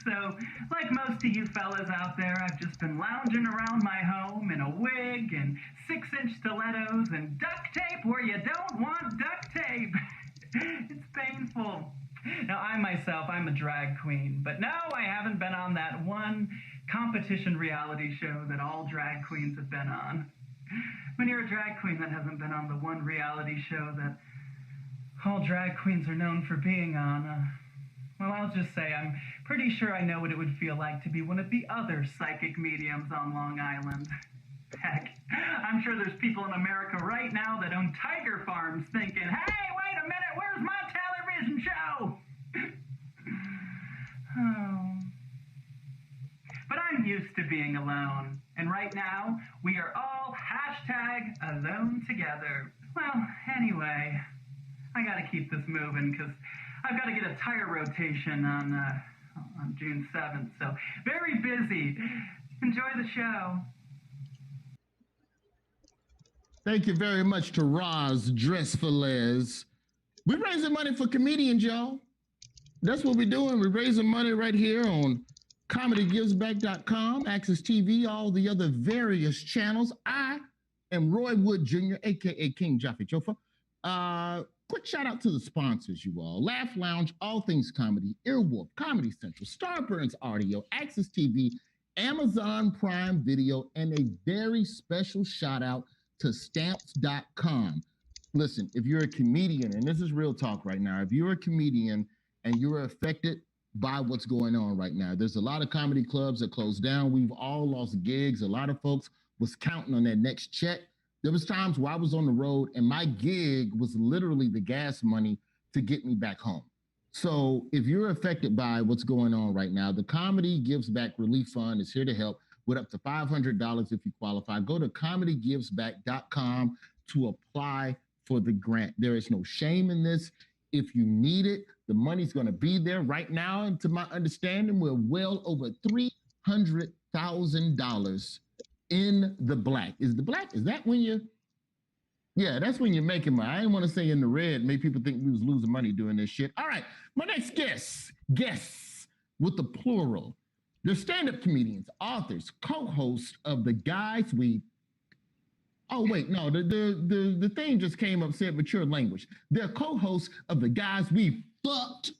So, like most of you fellas out there, I've just been lounging around my home in a wig and 6-inch stilettos and duct tape where you don't want duct tape. It's painful. Now, I myself, I'm a drag queen, but no, I haven't been on that one competition reality show that all drag queens have been on. When you're a drag queen that hasn't been on the one reality show that all drag queens are known for being on, well, I'll just say I'm pretty sure I know what it would feel like to be one of the other psychic mediums on Long Island. Heck, I'm sure there's people in America right now that own tiger farms thinking, hey, wait a minute, where's my television show? Oh. But I'm used to being alone, and right now, we are all #alone together. Well, anyway, I gotta keep this moving, because I've got to get a tire rotation on June 7th, so very busy. Enjoy the show. Thank you very much to Roz Dressfilez. We're raising money for comedians, y'all. That's what we're doing. We're raising money right here on ComedyGivesBack.com, Access TV, all the other various channels. I am Roy Wood Jr., a.k.a. King Jaffe Joffa. Quick shout out to the sponsors, you all. Laugh Lounge, All Things Comedy, Earwolf, Comedy Central, Starburns Audio, Access TV, Amazon Prime Video, and a very special shout out to Stamps.com. Listen, if you're a comedian, and this is real talk right now, if you're a comedian and you're affected by what's going on right now, there's a lot of comedy clubs that closed down. We've all lost gigs. A lot of folks was counting on their next check. There was times where I was on the road and my gig was literally the gas money to get me back home. So if you're affected by what's going on right now, the Comedy Gives Back Relief Fund is here to help with up to $500 if you qualify. Go to ComedyGivesBack.com to apply for the grant. There is no shame in this. If you need it, the money's going to be there right now. And to my understanding, we're well over $300,000 in the black. Is that when you? Yeah, that's when you're making money. I didn't want to say in the red, make people think we was losing money doing this shit. All right, my next guests with the plural. They're stand-up comedians, authors, co-hosts of the Guys We. Oh wait, no, the thing just came up, said mature language. They're co-hosts of the Guys We Fucked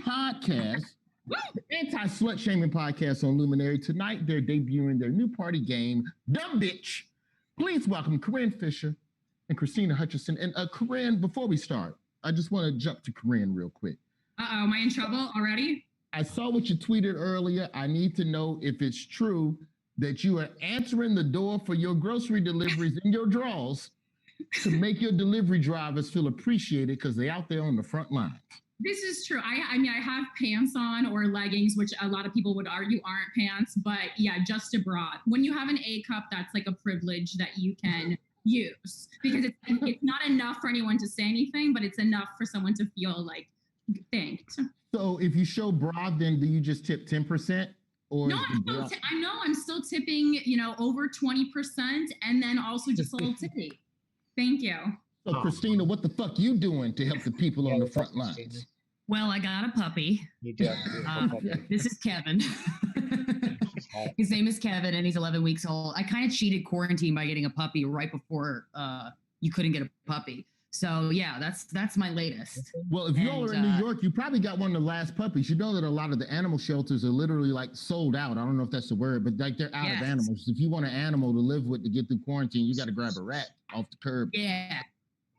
podcast. The anti-slut shaming podcast on Luminary. Tonight, they're debuting their new party game, Dumb Bitch. Please welcome Corinne Fisher and Christina Hutchison. And Corinne, before we start, I just want to jump to Corinne real quick. Am I in trouble already? I saw what you tweeted earlier. I need to know if it's true that you are answering the door for your grocery deliveries in your drawers to make your delivery drivers feel appreciated because they're out there on the front line. This is true. I mean, I have pants on or leggings, which a lot of people would argue aren't pants, but yeah, just a bra. When you have an A cup, that's like a privilege that you can use because it's not enough for anyone to say anything, but it's enough for someone to feel like thanked. So if you show bra, then do you just tip 10%? Or no, I'm still tipping, over 20% and then also just a little tippy. Thank you. So Christina, what the fuck you doing to help the people on the front lines? Well, I got a puppy. You do. This is Kevin. His name is Kevin, and he's 11 weeks old. I kind of cheated quarantine by getting a puppy right before you couldn't get a puppy. So yeah, that's my latest. Well, if you all are in New York, you probably got one of the last puppies. You know that a lot of the animal shelters are literally like sold out. I don't know if that's the word, but like they're out of animals. If you want an animal to live with to get through quarantine, you got to grab a rat off the curb. Yeah,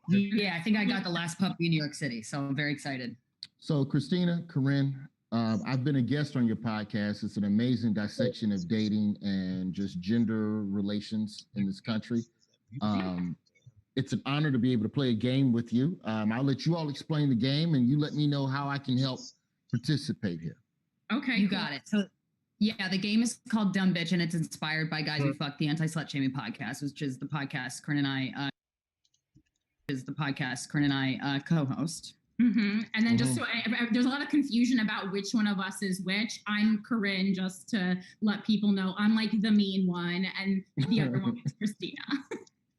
I think I got the last puppy in New York City, so I'm very excited. So Christina, Corinne, I've been a guest on your podcast. It's an amazing dissection of dating and just gender relations in this country. It's an honor to be able to play a game with you. I'll let you all explain the game and you let me know how I can help participate here. Okay, you got it. So yeah, the game is called Dumb Bitch and it's inspired by Guys We Fuck, the anti-slut shaming podcast, which is the podcast Corinne and I co-host. Mm-hmm. And then just so there's a lot of confusion about which one of us is which. I'm Corinne, just to let people know. I'm like the mean one, and the other one is Christina.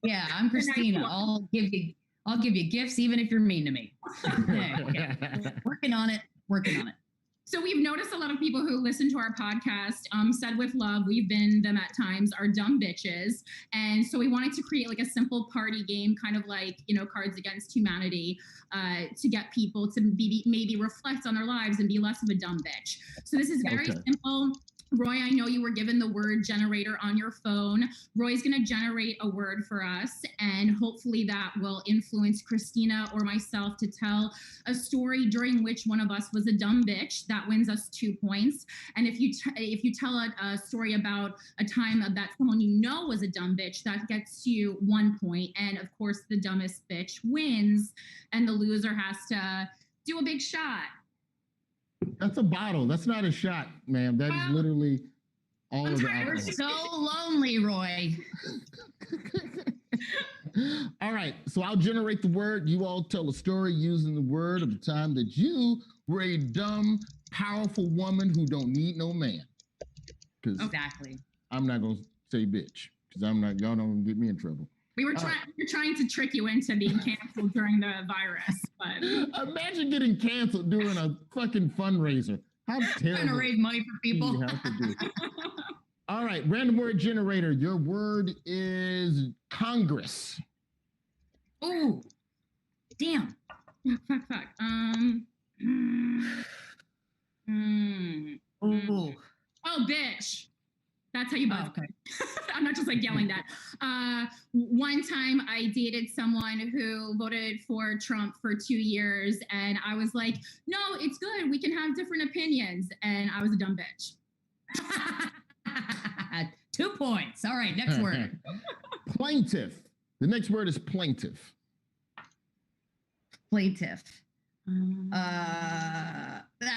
Yeah, I'm Christina. I'll give you gifts even if you're mean to me. Okay. Working on it. So we've noticed a lot of people who listen to our podcast, said with love, we've been them at times, are dumb bitches. And so we wanted to create like a simple party game, kind of like, Cards Against Humanity, to get people to maybe reflect on their lives and be less of a dumb bitch. So this is very simple. Roy, I know you were given the word generator on your phone. Roy's going to generate a word for us, and hopefully that will influence Christina or myself to tell a story during which one of us was a dumb bitch. That wins us 2 points. And if you tell a story about a time that someone you know was a dumb bitch, that gets you 1 point. And of course, the dumbest bitch wins, and the loser has to do a big shot. That's a bottle. That's not a shot, ma'am. That is literally all of the alcohol. You're so lonely, Roy. All right. So I'll generate the word. You all tell a story using the word of the time that you were a dumb, powerful woman who don't need no man. Exactly. I'm not going to say bitch because y'all don't get me in trouble. We're trying to trick you into being canceled during the virus. But imagine getting canceled during a fucking fundraiser. How terrible. Trying to raise money for people. You have to do. All right, random word generator. Your word is Congress. Ooh, damn. Fuck. Ooh. Oh, bitch. That's how you vote. Oh, okay. I'm not just like yelling that. One time I dated someone who voted for Trump for 2 years, and I was like, no, it's good. We can have different opinions. And I was a dumb bitch. 2 points. All right, next word. Plaintiff. The next word is plaintiff. Plaintiff.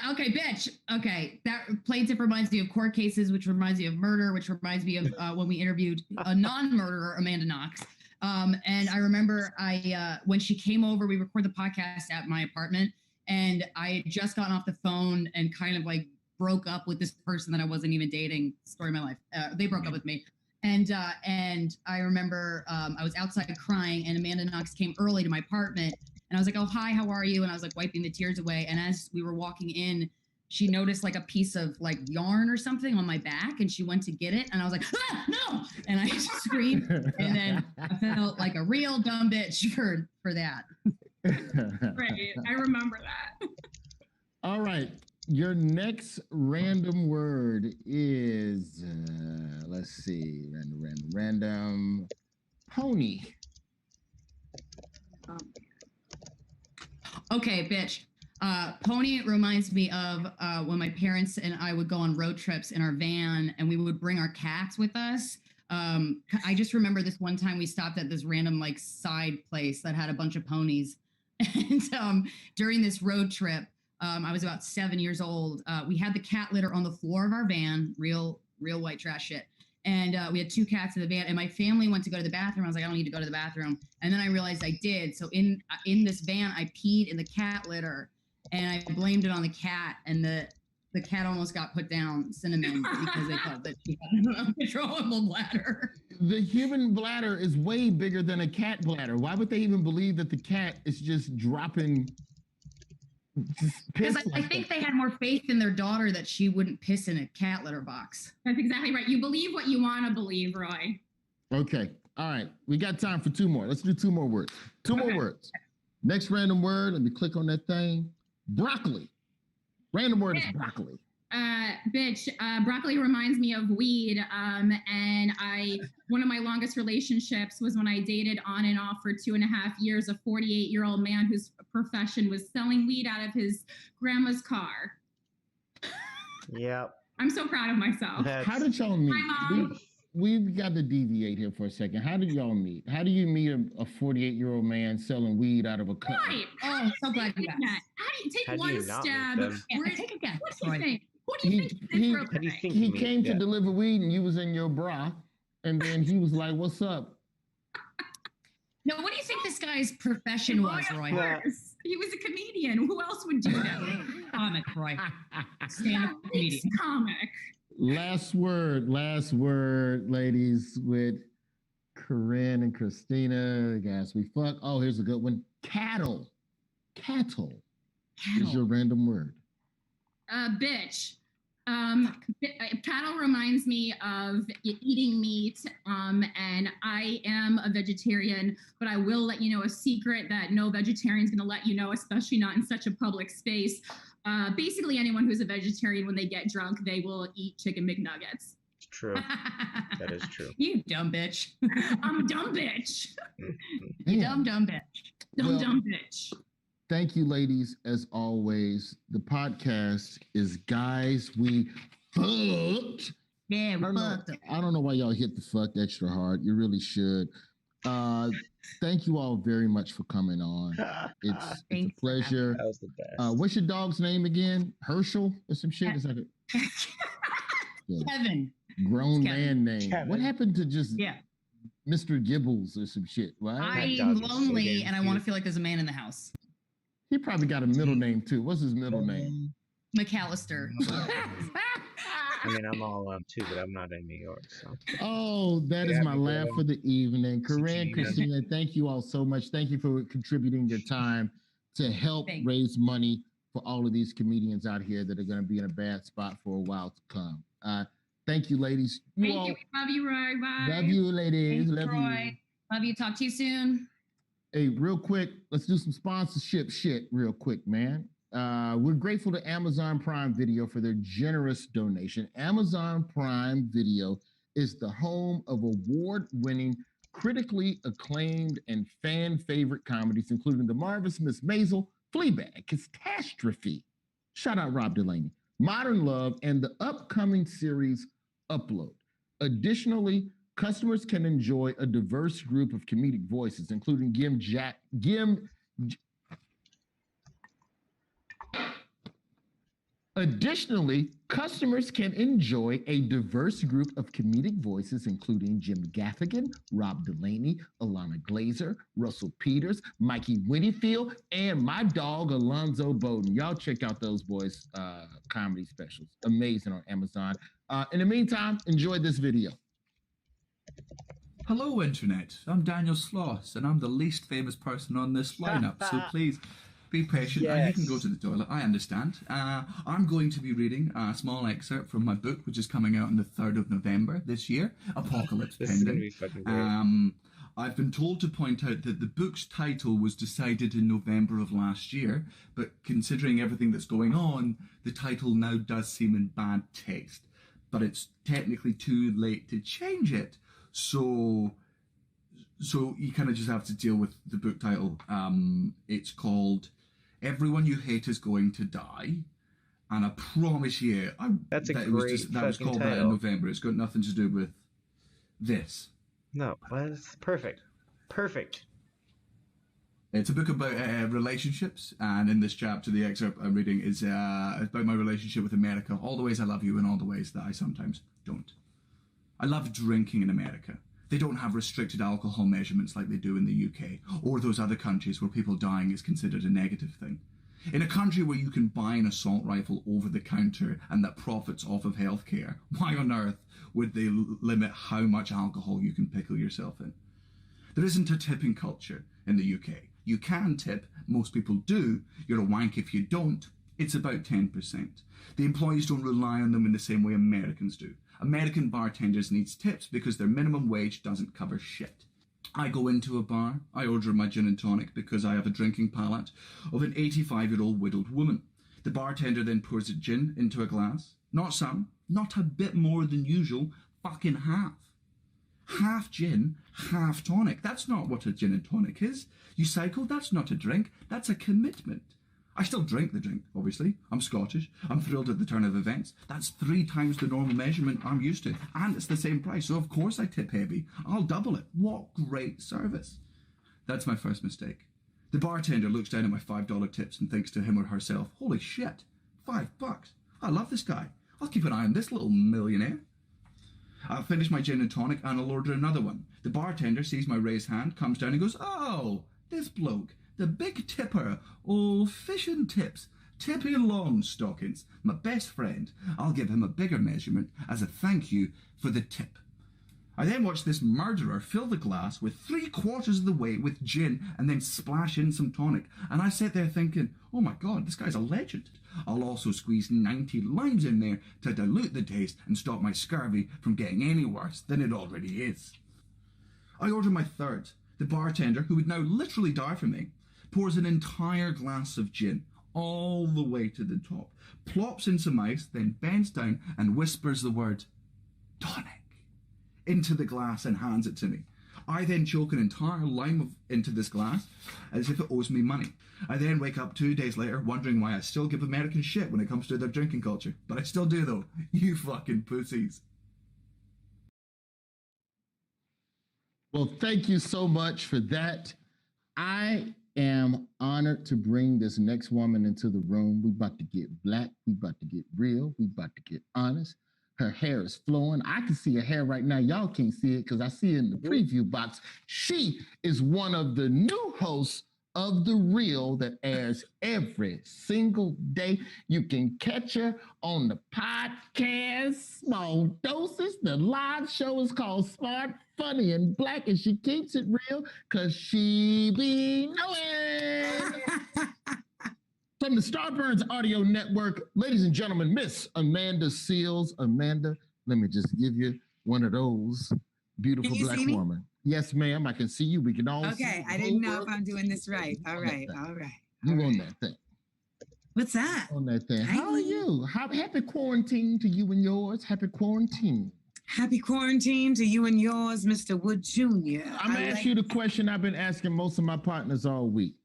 Okay, bitch. Okay, that plaintiff reminds me of court cases, which reminds me of murder, which reminds me of when we interviewed a non-murderer, Amanda Knox. And I remember when she came over, we recorded the podcast at my apartment, and I had just gotten off the phone and kind of like broke up with this person that I wasn't even dating. Story of my life. They broke up with me. And I remember I was outside crying, and Amanda Knox came early to my apartment. And I was like, oh, hi, how are you? And I was like wiping the tears away. And as we were walking in, she noticed like a piece of like yarn or something on my back, and she went to get it. And I was like, ah, no. And I screamed. And then I felt like a real dumb bitch for that. Right. I remember that. All right. Your next random word is, let's see, random, pony. Okay, bitch. Pony reminds me of when my parents and I would go on road trips in our van, and we would bring our cats with us. I just remember this one time we stopped at this random like side place that had a bunch of ponies. And during this road trip, I was about 7 years old. We had the cat litter on the floor of our van, real white trash shit. And we had 2 cats in the van, and my family went to go to the bathroom. I was like, I don't need to go to the bathroom. And then I realized I did. So in this van, I peed in the cat litter, and I blamed it on the cat. And the cat almost got put down, Cinnamon, because they thought that she had an uncontrollable bladder. The human bladder is way bigger than a cat bladder. Why would they even believe that the cat is just dropping? Because I think they had more faith in their daughter that she wouldn't piss in a cat litter box. That's exactly right. You believe what you want to believe, Roy. Okay. All right. We got time for 2 more. Let's do 2 more words. 2 more words. Next random word. Let me click on that thing. Broccoli. Random word is broccoli. Bitch, broccoli reminds me of weed. And one of my longest relationships was when I dated on and off for 2.5 years, a 48-year-old man whose profession was selling weed out of his grandma's car. Yep. I'm so proud of myself. How did y'all meet? My mom. We've got to deviate here for a second. How did y'all meet? How do you meet a 48-year-old man selling weed out of a car? Right. Oh, so glad you asked. How do you take one stab? Take a guess. What do you think? What do you think? He came to deliver weed, and you was in your bra, and then he was like, "What's up?" No, what do you think this guy's profession was, Roy? He was a comedian. Who else would do that? Comic, Roy. Stand-up comedian. Comic. Last word, ladies, with Corinne and Christina. Guys, we fuck. Oh, here's a good one. Cattle is your random word. Bitch. Cattle reminds me of eating meat, and I am a vegetarian, but I will let you know a secret that no vegetarian is going to let you know, especially not in such a public space. Basically, anyone who's a vegetarian, when they get drunk, they will eat chicken McNuggets. It's true. That is true. You dumb bitch. I'm a dumb bitch. You dumb bitch. Dumb bitch. Thank you, ladies. As always, the podcast is Guys We Fucked. Yeah, we fucked. I don't know why y'all hit the fuck extra hard. You really should. Thank you all very much for coming on. It's a pleasure. That was the best. What's your dog's name again? Herschel or some shit? Is that it? Kevin. Grown Kevin. man name. Kevin. What happened to just Yeah. Mr. Gibbles or some shit? Right? I'm lonely and I want to feel like there's a man in the house. He probably got a middle name too. What's his middle name? McAllister. I mean, I'm all too, but I'm not in New York. So. Oh, that is my laugh for the evening. Corinne, Christina, thank you all so much. Thank you for contributing your time to help raise money for all of these comedians out here that are going to be in a bad spot for a while to come. Thank you, ladies. Thank you. Love you, Roy. Bye. Love you, ladies. Thanks, Love Troy. you. Love you. Talk to you soon. Hey, real quick, let's do some sponsorship shit real quick, man. We're grateful to Amazon Prime Video for their generous donation. Amazon Prime Video is the home of award-winning, critically acclaimed, and fan-favorite comedies, including The Marvelous Miss Maisel, Fleabag, Catastrophe, shout out Rob Delaney, Modern Love, and the upcoming series Upload. Additionally, customers can enjoy a diverse group of comedic voices, including Additionally, customers can enjoy a diverse group of comedic voices, including Jim Gaffigan, Rob Delaney, Alana Glazer, Russell Peters, Mikey Winniefield, and my dog, Alonzo Bowden. Y'all check out those boys' comedy specials. Amazing on Amazon. In the meantime, enjoy this video. Hello, Internet. I'm Daniel Sloss, and I'm the least famous person on this lineup, so please be patient. Yes. You can go to the toilet. I understand. I'm going to be reading a small excerpt from my book, which is coming out on the 3rd of November this year, Apocalypse This is gonna Pending. be fucking great. I've been told to point out that the book's title was decided in November of last year, but considering everything that's going on, the title now does seem in bad taste. But it's technically too late to change it. So you kind of just have to deal with the book title. It's called Everyone You Hate Is Going to Die. And I promise you, That's a that great that was fucking called that in title. November. It's got nothing to do with this. No, that's perfect. Perfect. It's a book about relationships, and in this chapter, the excerpt I'm reading is about my relationship with America, all the ways I love you and all the ways that I sometimes don't. I love drinking in America. They don't have restricted alcohol measurements like they do in the UK, or those other countries where people dying is considered a negative thing. In a country where you can buy an assault rifle over the counter and that profits off of healthcare, why on earth would they limit how much alcohol you can pickle yourself in? There isn't a tipping culture in the UK. You can tip, most people do. You're a wank if you don't. It's about 10%. The employees don't rely on them in the same way Americans do. American bartenders need tips because their minimum wage doesn't cover shit. I go into a bar, I order my gin and tonic because I have a drinking palate of an 85-year-old widowed woman. The bartender then pours a gin into a glass. Not some, not a bit more than usual, fucking half. Half gin, half tonic. That's not what a gin and tonic is. You cycle, that's not a drink, that's a commitment. I still drink the drink, obviously. I'm Scottish. I'm thrilled at the turn of events. That's 3 times the normal measurement I'm used to. And it's the same price, so of course I tip heavy. I'll double it. What great service. That's my first mistake. The bartender looks down at my $5 tips and thinks to him or herself, holy shit, $5. I love this guy. I'll keep an eye on this little millionaire. I'll finish my gin and tonic and I'll order another one. The bartender sees my raised hand, comes down and goes, oh, this bloke, the big tipper, old fish and tips, Tippy Longstockings, my best friend. I'll give him a bigger measurement as a thank you for the tip. I then watched this murderer fill the glass with 3/4 of the way with gin and then splash in some tonic. And I sat there thinking, oh my God, this guy's a legend. I'll also squeeze 90 limes in there to dilute the taste and stop my scurvy from getting any worse than it already is. I order my third. The bartender, who would now literally die for me, pours an entire glass of gin all the way to the top, plops in some ice, then bends down and whispers the word tonic into the glass and hands it to me. I then choke an entire lime into this glass as if it owes me money. I then wake up 2 days later wondering why I still give Americans shit when it comes to their drinking culture. But I still do though. You fucking pussies. Well, thank you so much for that. I am honored to bring this next woman into the room. We about to get black. We about to get real. We about to get honest. Her hair is flowing. I can see her hair right now. Y'all can't see it because I see it in the preview box. She is one of the new hosts of The Real that airs every single day. You can catch her on the podcast, Small Doses. The live show is called Smart, Funny, and Black, and she keeps it real because she be knowing. From the Starburns Audio Network, ladies and gentlemen, Miss Amanda Seales. Amanda, let me just give you one of those beautiful black women. Yes, ma'am, I can see you. We can all see Okay, I didn't know if I'm doing this right. All right. You on that thing. What's that? On that thing. How are you? Happy quarantine to you and yours. Happy quarantine. Happy quarantine to you and yours, Mr. Wood Jr. I'm going to ask you the question I've been asking most of my partners all week.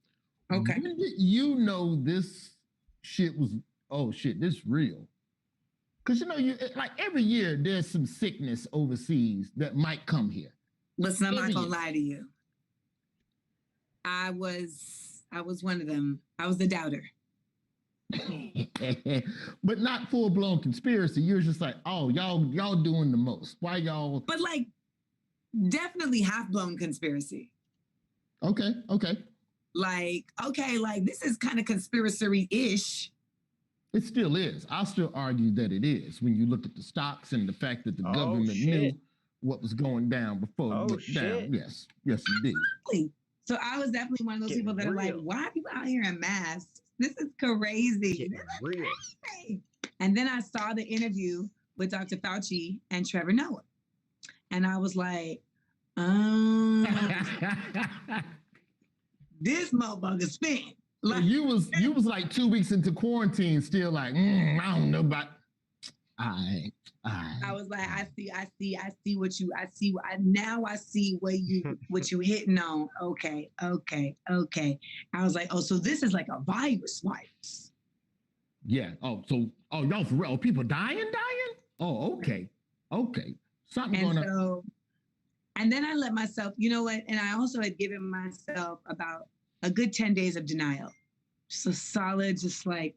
Okay. When did you know this shit was, oh shit, this real? Because you know, like every year there's some sickness overseas that might come here. Listen, I'm not gonna lie to you. I was one of them. I was the doubter. But not full blown conspiracy. You're just like, oh, y'all doing the most. Why y'all? But like, definitely half blown conspiracy. Okay. Like, okay, like this is kind of conspiracy-ish. It still is. I'll still argue that it is when you look at the stocks and the fact that the government knew what was going down before it went down. Yes, indeed. Exactly. So I was definitely one of those people that are like, why are people out here in masks? This is crazy. Real. And then I saw the interview with Dr. Fauci and Trevor Noah. And I was like, this motherfucker spin. Like, you was like 2 weeks into quarantine, still like, I don't know about. I was like, I see what you, now I see what you hitting on. Okay. I was like, oh, so this is like a virus. Yeah. Oh, y'all for real? People dying? Oh, okay. Something going on. And then I let myself, you know what? And I also had given myself about a good 10 days of denial. Just a solid, just like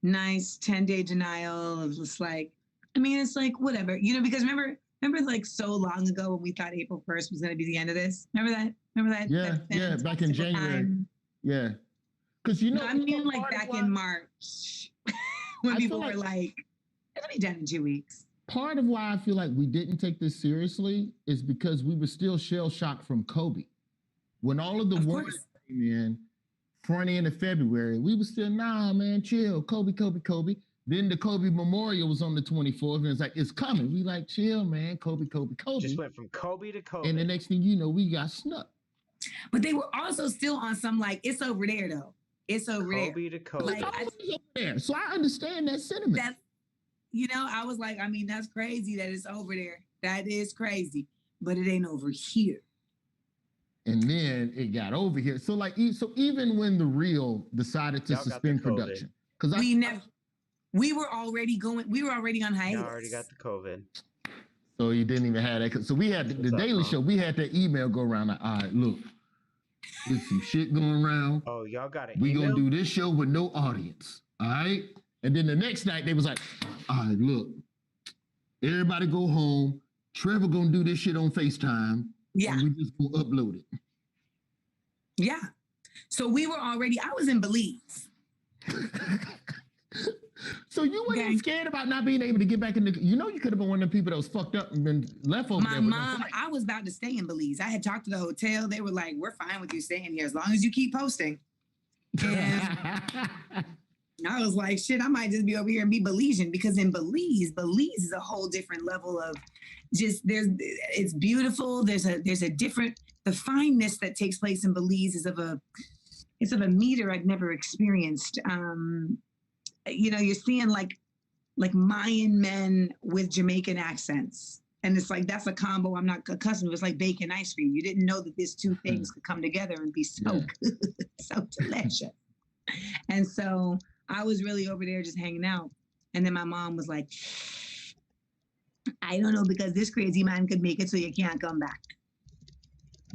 nice 10-day denial of just like, I mean, it's like, whatever, you know, because remember like so long ago when we thought April 1st was going to be the end of this? Remember that? Yeah, back in January. Yeah. Because, you know. No, I mean, like back in March when people were like, it'll be done in 2 weeks. Part of why I feel like we didn't take this seriously is because we were still shell-shocked from Kobe. When all of the words came in, front end of February, we were still, nah, man, chill, Kobe. Then the Kobe Memorial was on the 24th, and it's like, it's coming. We like, chill, man, Kobe. Just went from Kobe to Kobe. And the next thing you know, we got snuck. But they were also still on some like, it's over there, though. It's over Kobe to Kobe. Like, over there. So I understand that sentiment. You know, I was like, I mean, that's crazy that it's over there. That is crazy, but it ain't over here. And then it got over here. So like, even when The Real decided to suspend production, because we were already on hiatus. I already got the COVID. So you didn't even have that. So we had the Daily Show. We had that email go around. Like, all right, look, there's some shit going around. Oh, y'all got it. We gonna do this show with no audience. All right. And then the next night they was like, all right, look, everybody go home. Trevor gonna do this shit on FaceTime. Yeah. And we just gonna upload it. Yeah. So we were already, I was in Belize. So you weren't scared about not being able to get back in the, you could have been one of the people that was fucked up and been left over My there. mom, I was about to stay in Belize. I had talked to the hotel. They were like, we're fine with you staying here as long as you keep posting. And I was like, shit, I might just be over here and be Belizean, because in Belize is a whole different level of just, it's beautiful. There's a different, the fineness that takes place in Belize is of a meter I'd never experienced. You're seeing like Mayan men with Jamaican accents. And it's like, that's a combo I'm not accustomed to. It's like bacon ice cream. You didn't know that these two things could come together and be so good, so delicious. And so I was really over there just hanging out. And then my mom was like, I don't know, because this crazy man could make it so you can't come back.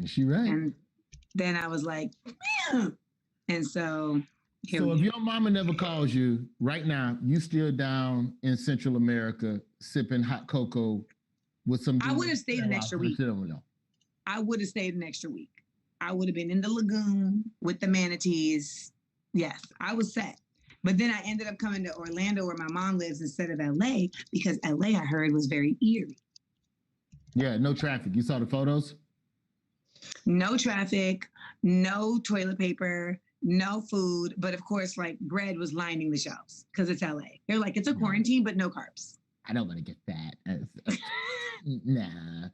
Is she right? And then I was like, yeah. And so if your mama never calls you right now, you still down in Central America sipping hot cocoa with some. I would have stayed an extra week. I would have stayed an extra week. I would have been in the lagoon with the manatees. Yes, I was set. But then I ended up coming to Orlando, where my mom lives, instead of LA, because LA, I heard, was very eerie. Yeah, no traffic. You saw the photos? No traffic, no toilet paper, no food, but of course, like, bread was lining the shelves because it's LA. They're like, it's a quarantine, but no carbs. I don't want to get that. Nah.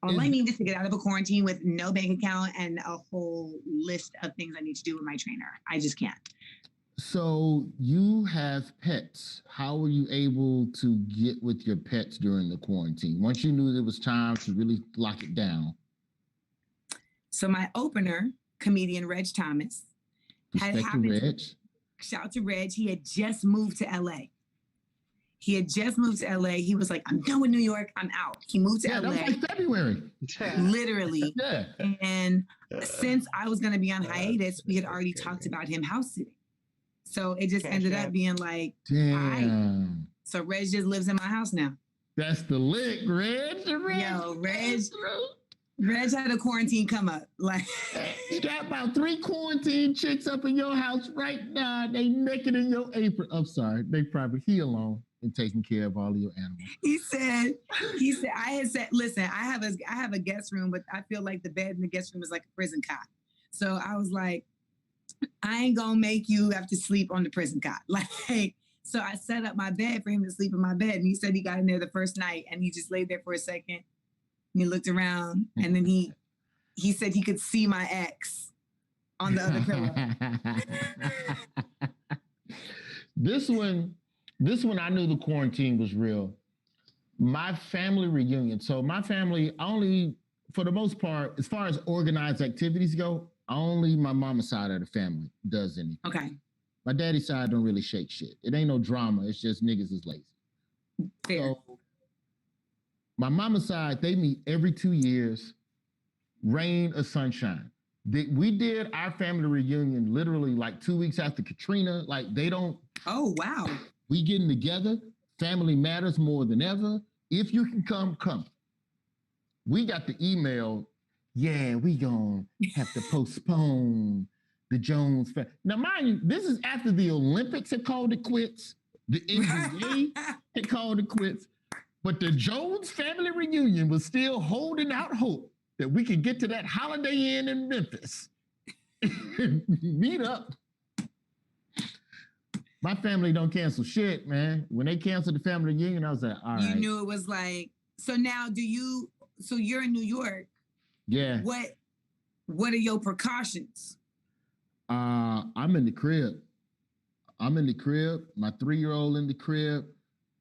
All I need is to get out of a quarantine with no bank account and a whole list of things I need to do with my trainer. I just can't. So you have pets. How were you able to get with your pets during the quarantine? Once you knew it was time to really lock it down. So my opener, comedian Reg Thomas, had happened. Reg. Shout out to Reg. He had just moved to LA. He was like, I'm done with New York. I'm out. He moved to LA. That was like February. Literally. Yeah. And since I was going to be on hiatus, we had already talked about him house sitting. So it just ended up being like, damn. So Reg just lives in my house now. That's the lick, Reg. Yo, Reg had a quarantine come up. Like, you got about 3 quarantine chicks up in your house right now. They naked in your apron. I'm sorry. They probably alone and taking care of all of your animals. He said, I had said, listen, I have a guest room, but I feel like the bed in the guest room is like a prison cot. So I was like, I ain't gonna make you have to sleep on the prison cot. Like, so I set up my bed for him to sleep in my bed. And he said he got in there the first night and he just laid there for a second. And he looked around and then he said he could see my ex on the other pillow. This one, I knew the quarantine was real. My family reunion. So my family only, for the most part, as far as organized activities go, only my mama's side of the family does anything. Okay. My daddy's side don't really shake shit. It ain't no drama. It's just niggas is lazy. Fair. So, my mama's side, they meet every 2 years, rain or sunshine. We did our family reunion literally like 2 weeks after Katrina. Like, they don't. Oh, wow. We getting together. Family matters more than ever. If you can come. We got the email. Yeah, we gonna have to postpone the Jones. Now, mind you, this is after the Olympics had called it quits. The NBA had called it quits. But the Jones family reunion was still holding out hope that we could get to that Holiday Inn in Memphis. Meet up. My family don't cancel shit, man. When they canceled the family reunion, I was like, all right. You knew it was like, so now so you're in New York. Yeah. What are your precautions? I'm in the crib. My 3-year-old in the crib.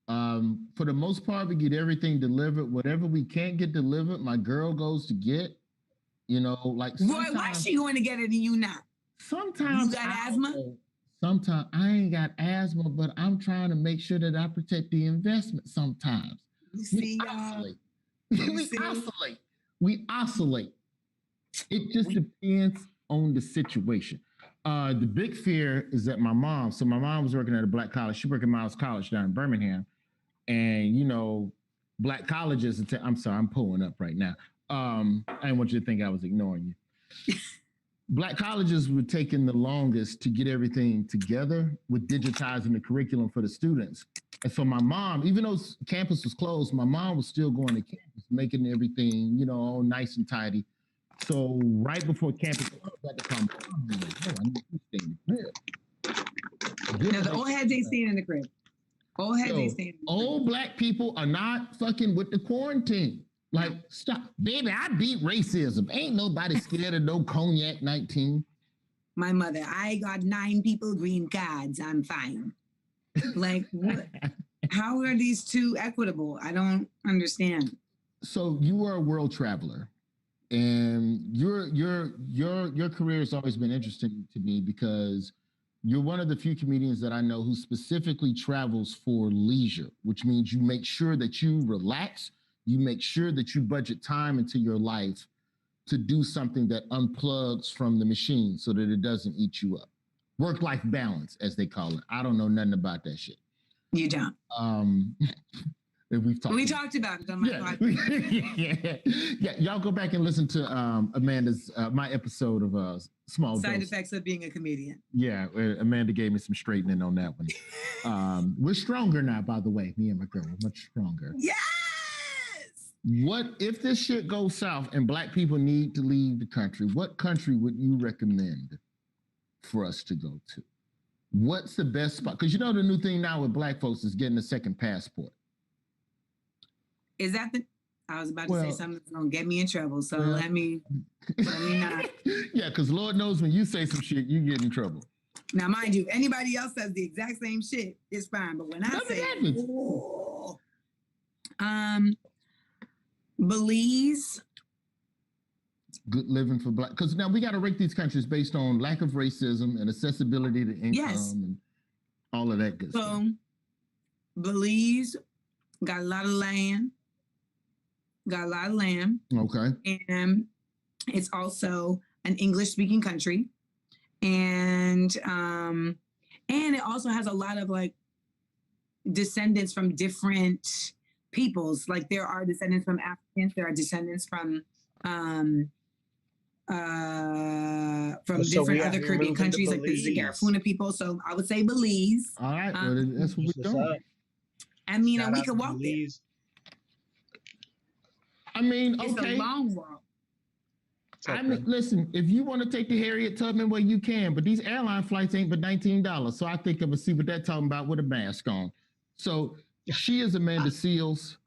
For the most part, we get everything delivered. Whatever we can't get delivered, my girl goes to get. Like Roy, why is she going to get it and you not? Sometimes you got asthma. Sometimes I ain't got asthma, but I'm trying to make sure that I protect the investment. Sometimes you see, we oscillate. It just depends on the situation. The big fear is that my mom was working at a black college. She worked at Miles College down in Birmingham. And, black colleges, I'm sorry, I'm pulling up right now. I didn't want you to think I was ignoring you. Black colleges were taking the longest to get everything together with digitizing the curriculum for the students. And so my mom, even though campus was closed, my mom was still going to campus, making everything, you know, all nice and tidy. So right before campus closed, I had to come, I need to stay in the crib. No, the old heads ain't staying in the crib. Old heads ain't staying in the crib. Old Black people are not fucking with the quarantine. Like, stop. Baby, I beat racism. Ain't nobody scared of no cognac 19. My mother, I got 9 people green cards. I'm fine. Like, what? How are these two equitable? I don't understand. So you are a world traveler, and your career has always been interesting to me because you're one of the few comedians that I know who specifically travels for leisure, which means you make sure that you relax. You make sure that you budget time into your life to do something that unplugs from the machine so that it doesn't eat you up. Work-life balance, as they call it. I don't know nothing about that shit. You don't. We talked about it on my podcast. Yeah. Y'all go back and listen to Amanda's my episode of Small Side Dose. Effects of Being a Comedian. Yeah, Amanda gave me some straightening on that one. We're stronger now, by the way. Me and my girl, we're much stronger. Yes! What if this shit goes south and Black people need to leave the country? What country would you recommend for us to go to? What's the best spot? Because you know the new thing now with Black folks is getting a second passport. Is that the? I was about to say something that's gonna get me in trouble. So let me not. Yeah, because Lord knows when you say some shit, you get in trouble. Now, mind you, if anybody else says the exact same shit, it's fine. But when I say, Belize. Good living for Black, because now we got to rate these countries based on lack of racism and accessibility to income and all of that good stuff. So, Belize got a lot of land. Okay. And it's also an English-speaking country, and it also has a lot of like descendants from different peoples. Like there are descendants from Africans, there are descendants from different other Caribbean countries, like the Garifuna people. So I would say Belize. All right, that's what we're doing. I mean, and we could walk there. I mean, it's a long walk. I mean, listen, if you want to take the Harriet Tubman way, you can, but these airline flights ain't but $19. So I think I'm gonna see what they're talking about with a mask on. So she is Amanda Seales.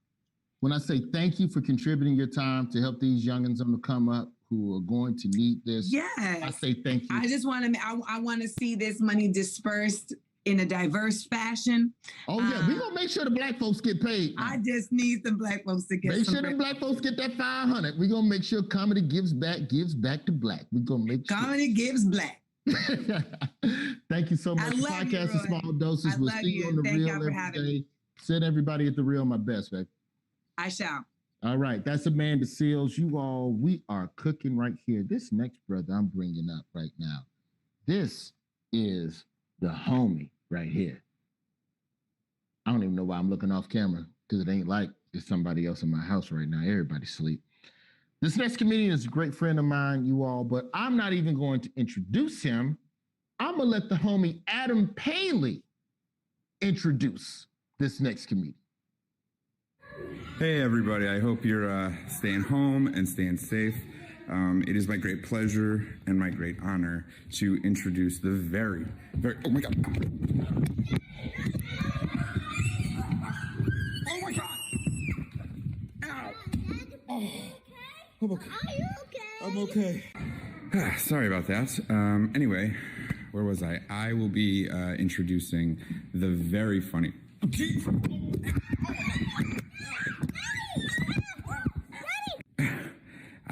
When I say thank you for contributing your time to help these youngins on the come up who are going to need this, I say thank you. I just want to. I want to see this money dispersed in a diverse fashion. Oh yeah, we're gonna make sure the Black folks get paid. I just need the Black folks to get. Make sure the Black folks get that 500. We're gonna make sure comedy gives back to Black. We're gonna make sure. Comedy gives Black. Thank you so much. The podcast is Small Doses. We'll see you on the Real every day. Send everybody at the Real my best, babe. I shall. All right, that's Amanda Seales. You all, we are cooking right here. This next brother I'm bringing up right now, this is the homie right here. I don't even know why I'm looking off camera because it ain't like it's somebody else in my house right now. Everybody's asleep. This next comedian is a great friend of mine, you all, but I'm not even going to introduce him. I'm going to let the homie Adam Paley introduce this next comedian. Hey everybody, I hope you're staying home and staying safe. It is my great pleasure and my great honor to introduce the very, oh my God. Oh my God. Ow. Oh, I'm okay. Are you okay? I'm okay. Sorry about that. Anyway, where was I? I will be introducing the very funny.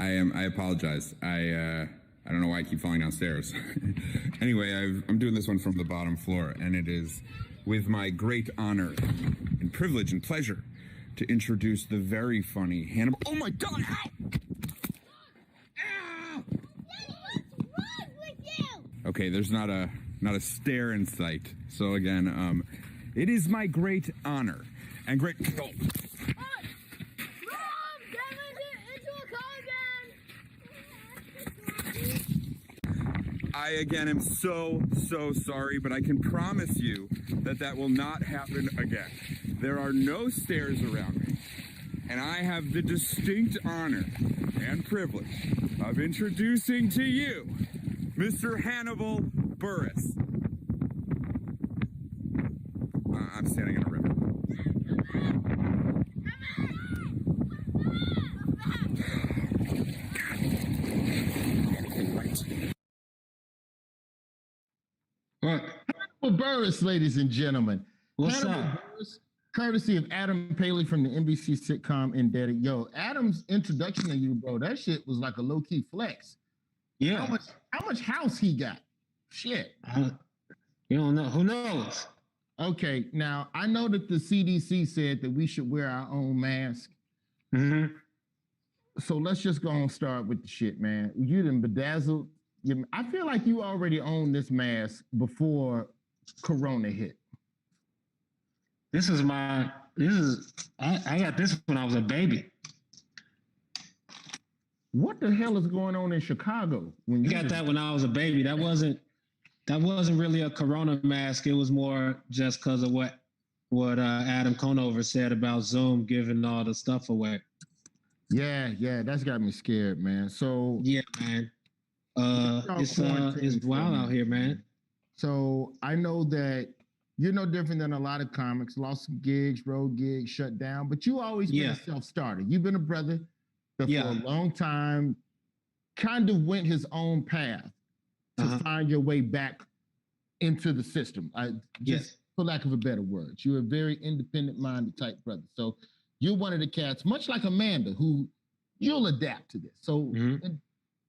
I apologize. I don't know why I keep falling downstairs. Anyway, I'm doing this one from the bottom floor, and it is with my great honor and privilege and pleasure to introduce the very funny Hannibal. Oh my God! Ow! Ow! What's wrong with you? Okay, there's not a stair in sight. So again, it is my great honor and great. Oh. I again am so sorry, but I can promise you that will not happen again. There are no stairs around me, and I have the distinct honor and privilege of introducing to you Mr. Hannibal Buress. I'm standing in a river. Hannibal Buress, ladies and gentlemen. What's Hannibal up? Buress, courtesy of Adam Paley from the NBC sitcom Indebted. Yo, Adam's introduction to you, bro, that shit was like a low-key flex. Yeah. How much house he got? Shit. You don't know. Who knows? Okay, now I know that the CDC said that we should wear our own mask. Mm-hmm. So let's just go and start with the shit, man. You done bedazzled. I feel like you already owned this mask before Corona hit. I got this when I was a baby. What the hell is going on in Chicago? When you got that when I was a baby. That wasn't really a Corona mask. It was more just because of what Adam Conover said about Zoom giving all the stuff away. Yeah, that's got me scared, man. So yeah, man. It's wild out here, man. So I know that you're no different than a lot of comics. Lost some gigs, road gigs, shut down. But you always been a self-starter. You've been a brother that for a long time kind of went his own path to find your way back into the system. For lack of a better word. You're a very independent-minded type brother. So you're one of the cats, much like Amanda, who you'll adapt to this. So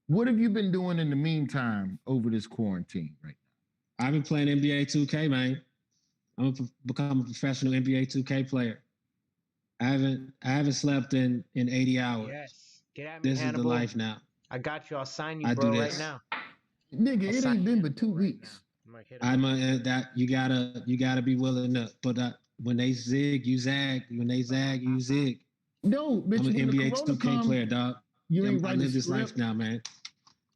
what have you been doing in the meantime over this quarantine right now? I've been playing NBA 2K, man. I'm gonna become a professional NBA 2K player. I haven't slept in 80 hours. Yes. Get at me, This Hannibal. is the life now. I got you. I'll sign you, I bro, do right this. now. Nigga, it ain't been but 2 weeks. You gotta be willing to put up. When they zig, you zag. When they zag, you zig. No, bitch, I'm an when the NBA Corona 2K come, player, dog. you ain't I write a live this script. life now, man.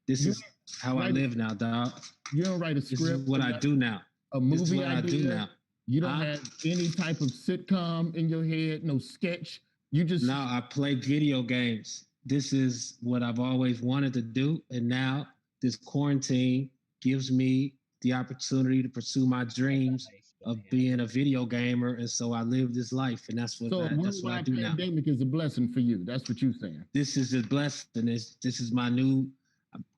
This is how I live now, dog. You don't write a This script. is what I do now. A This is movie what I do idea. now. You don't have any type of sitcom in your head, no sketch. You just No, I play video games. This is what I've always wanted to do, and now this quarantine gives me the opportunity to pursue my dreams of being a video gamer, and so I live this life, and that's what I do now. Pandemic is a blessing for you. That's what you're saying. This is a blessing. This is my new.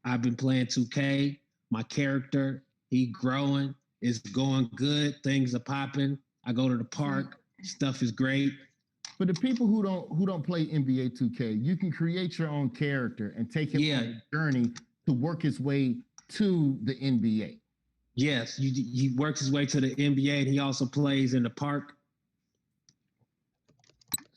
I've been playing 2K. My character, he growing. It's going good. Things are popping. I go to the park. Stuff is great. For the people who don't play NBA 2K, you can create your own character and take him on a journey to work his way to the NBA. Yes, he works his way to the NBA, and he also plays in the park.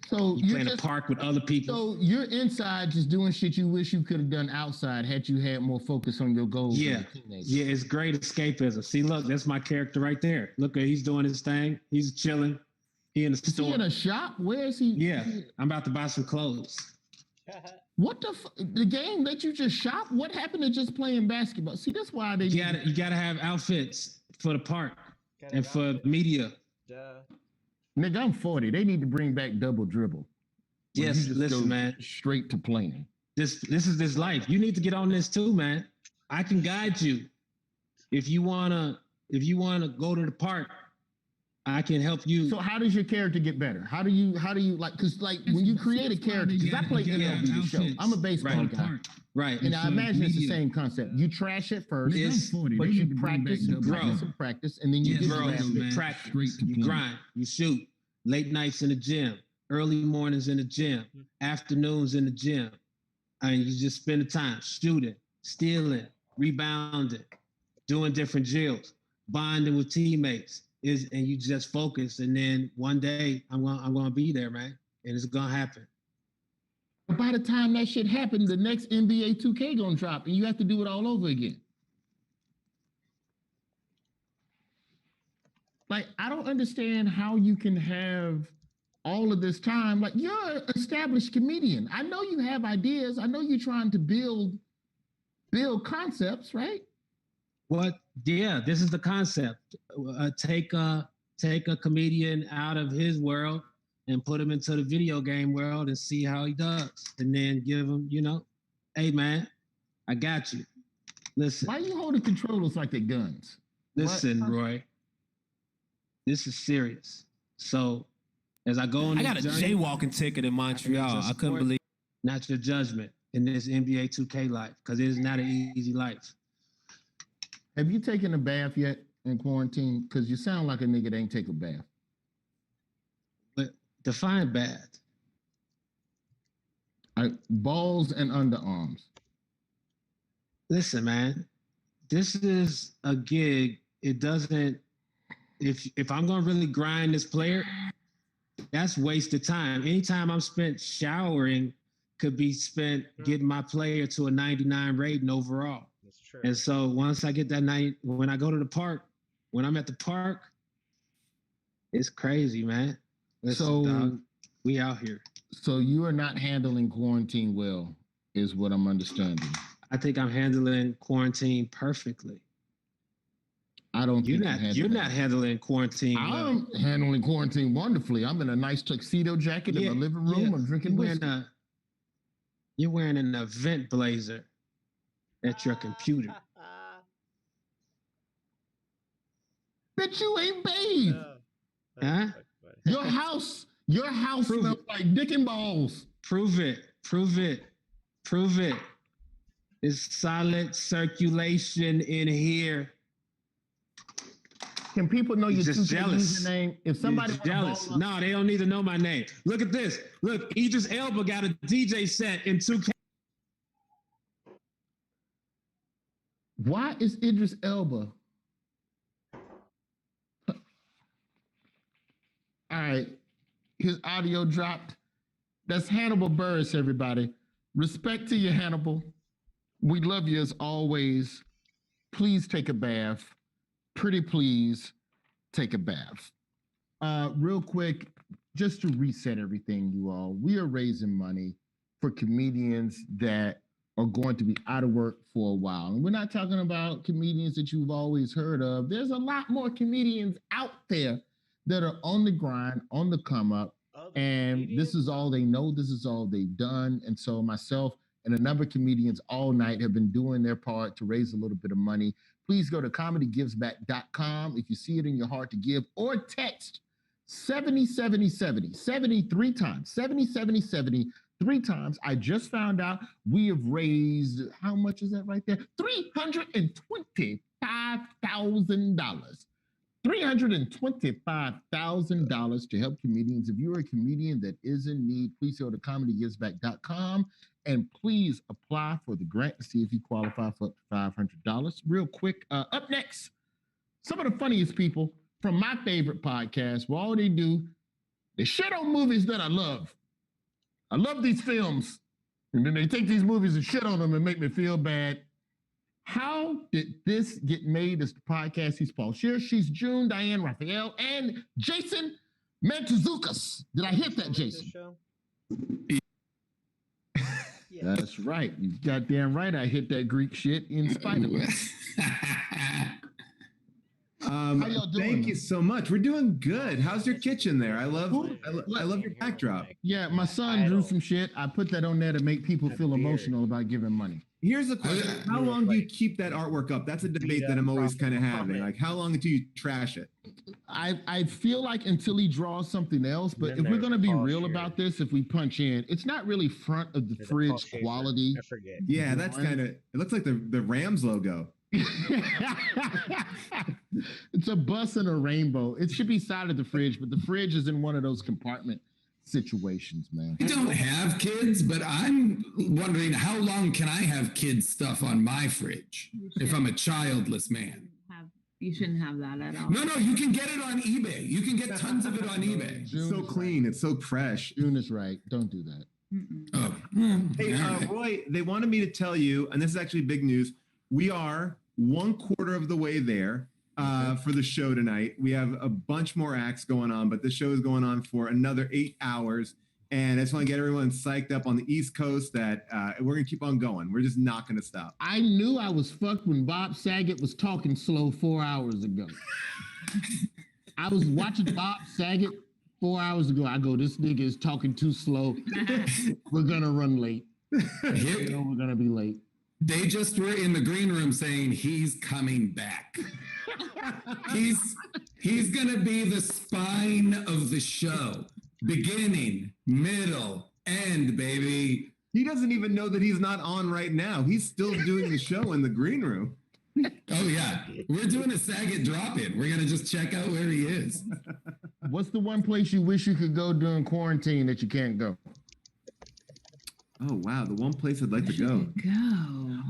So you play in the park with other people. So you're inside just doing shit you wish you could have done outside had you had more focus on your goals. Yeah, it's great escapism. See, look, that's my character right there. Look, he's doing his thing. He's chilling. He in the store. Is he in a shop? Where is he? Yeah, I'm about to buy some clothes. What the game that you just shop? What happened to just playing basketball? See, that's why they you gotta have outfits for the park and for media. Nigga, I'm 40. They need to bring back double dribble. Yes, listen, man. Straight to playing. This is this life. You need to get on this too, man. I can guide you. If you wanna go to the park, I can help you. So how does your character get better? How do you like? Because like when you create a character, because I play MLB the show. I'm a baseball guy. Right. And I imagine it's the same concept. You trash it first, but you practice and practice, and then you get man. Practice. You grind. You shoot. Late nights in the gym. Early mornings in the gym. Afternoons in the gym. And you just spend the time shooting, stealing, rebounding, doing different drills, bonding with teammates. And you just focus, and then one day I'm gonna be there, man, and it's gonna happen. But by the time that shit happens, the next NBA 2K gonna drop, and you have to do it all over again. Like, I don't understand how you can have all of this time. Like, you're an established comedian. I know you have ideas. I know you're trying to build concepts, right? What? Yeah, this is the concept. Take a comedian out of his world and put him into the video game world and see how he does, and then give him, hey man, I got you. Listen. Why are you holding controllers like they're guns? Listen, Roy. This is serious. So, as I go on, I got a jaywalking ticket in Montreal. I couldn't believe. Not your judgment in this NBA 2K life, because it is not an easy life. Have you taken a bath yet in quarantine? Because you sound like a nigga that ain't take a bath. But define bath. Balls and underarms. Listen, man, this is a gig. It doesn't. If I'm gonna really grind this player, that's wasted time. Anytime I'm spent showering could be spent getting my player to a 99 rating overall. That's true. And so once I get that when I go to the park, when I'm at the park, it's crazy, man. Listen, dog, we out here. So you are not handling quarantine well, is what I'm understanding. I think I'm handling quarantine perfectly. I don't you're think you're not handling quarantine. I'm handling quarantine wonderfully. I'm in a nice tuxedo jacket in my living room. I'm drinking whiskey. You're wearing an event blazer at your computer. Bitch, you ain't bathed. Huh? Your house smells like dick and balls. Prove it. It's solid circulation in here. Can people know your just jealous username? If somebody jealous, no, they don't need to know my name. Look at this. Look, Idris Elba got a DJ set in 2K. Why is Idris Elba? All right, his audio dropped. That's Hannibal Buress, everybody. Respect to you, Hannibal. We love you as always. Please take a bath. Pretty please take a bath. Real quick, just to reset everything, you all, we are raising money for comedians that are going to be out of work for a while. And we're not talking about comedians that you've always heard of. There's a lot more comedians out there that are on the grind, on the come up, and this is all they know. This is all they've done. And so myself and a number of comedians all night have been doing their part to raise a little bit of money. Please go to comedygivesback.com if you see it in your heart to give, or text 707070 73 times, 707070 3 times. I just found out we have raised, how much is that right there? $325,000. $325,000 to help comedians. If you're a comedian that is in need, please go to comedygivesback.com and please apply for the grant to see if you qualify for up to $500. Real quick, up next, some of the funniest people from my favorite podcast, where all they do, they shit on movies that I love. I love these films. And then they take these movies and shit on them and make me feel bad. How did this get made? Is the podcast. He's Paul Scheer. She's June, Diane Raphael, and Jason Mantzoukas. Did I hit that, Jason? That's right. You goddamn right. I hit that Greek shit in spite of it. How y'all doing? Thank you so much. We're doing good. How's your kitchen there? I love your backdrop. Yeah, my son drew some shit. I put that on there to make people feel emotional about giving money. Here's the question. How long do you keep that artwork up? That's a debate that I'm always kind of having. Like, how long do you trash it? I feel like until he draws something else, but if we're going to be real about this, if we punch in, it's not really front of the fridge quality. I forget. Yeah, that's kind of, it looks like the Rams logo. It's a bus and a rainbow. It should be side of the fridge, but the fridge is in one of those compartment situations, man. I don't have kids, but I'm wondering how long can I have kids stuff on my fridge if I'm a childless man? You shouldn't have that at all. No, you can get it on eBay. You can get tons of it on eBay. It's so clean. It's so fresh. June is right. Don't do that. Oh. Hey, Roy, they wanted me to tell you, and this is actually big news, we are 1/4 of the way there for the show tonight. We have a bunch more acts going on, but the show is going on for another 8 hours. And I just want to get everyone psyched up on the East Coast that we're going to keep on going. We're just not going to stop. I knew I was fucked when Bob Saget was talking slow 4 hours ago. I was watching Bob Saget 4 hours ago. I go, this nigga is talking too slow. We're going to run late. You know we're going to be late. They just were in the green room saying he's coming back. He's going to be the spine of the show. Beginning, middle, end, baby. He doesn't even know that he's not on right now. He's still doing the show in the green room. Oh, yeah. We're doing a Saget drop-in. We're going to just check out where he is. What's the one place you wish you could go during quarantine that you can't go? Oh, wow. The one place I'd like to go.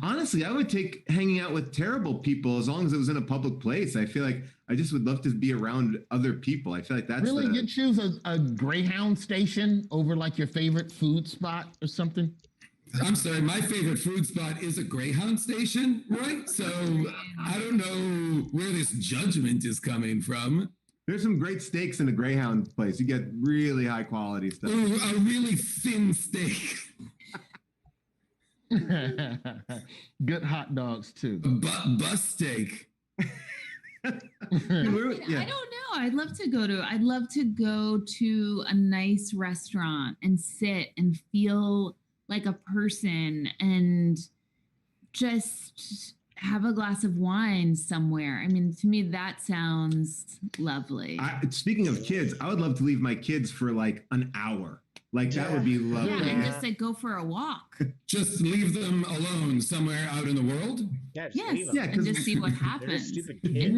Honestly, I would take hanging out with terrible people as long as it was in a public place. I feel like I just would love to be around other people. I feel like that's really you choose a Greyhound station over like your favorite food spot or something. I'm sorry, my favorite food spot is a Greyhound station, right? So I don't know where this judgment is coming from. There's some great steaks in a Greyhound place. You get really high quality stuff. Ooh, a really thin steak. Good hot dogs too. Bus steak. I don't know. I'd love to go to a nice restaurant and sit and feel like a person and just have a glass of wine somewhere. I mean, to me, that sounds lovely. Speaking of kids, I would love to leave my kids for like an hour. Like that would be lovely. Yeah, and just like go for a walk. Just leave them alone somewhere out in the world? Yes, and just see what happens. You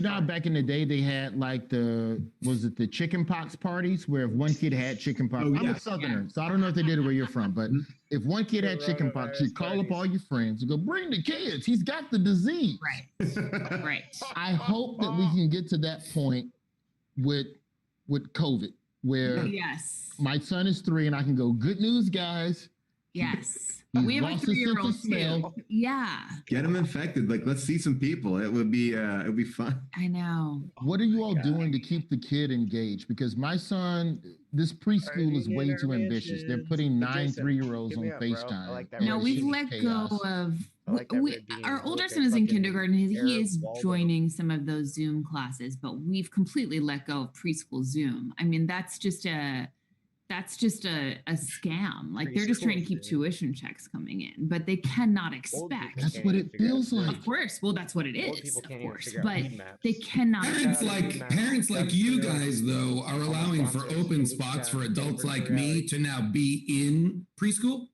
know how back in the day they had like the chicken pox parties where if one kid had chicken pox, I'm a Southerner, so I don't know if they did it where you're from, but if one kid had chicken pox, you'd call up all your friends and go, bring the kids, he's got the disease. Right. I hope that we can get to that point with COVID where my son is 3 and I can go, good news, guys. Yes. We have a 3-year-old too. Yeah. Get them infected. Like, let's see some people. It would be fun. I know. What are you all doing to keep the kid engaged? Because my son, this preschool is way too ambitious. They're putting 9 3-year-olds on FaceTime. No, we've let go of. Our older son is in kindergarten. He is joining some of those Zoom classes, but we've completely let go of preschool Zoom. I mean, that's just a scam. Like they're just trying to keep tuition checks coming in, but they cannot expect. That's what it feels like. Of course. Well, that's what it is, of course. But they cannot. Parents like you guys, though, are allowing for open spots for adults like me to now be in preschool.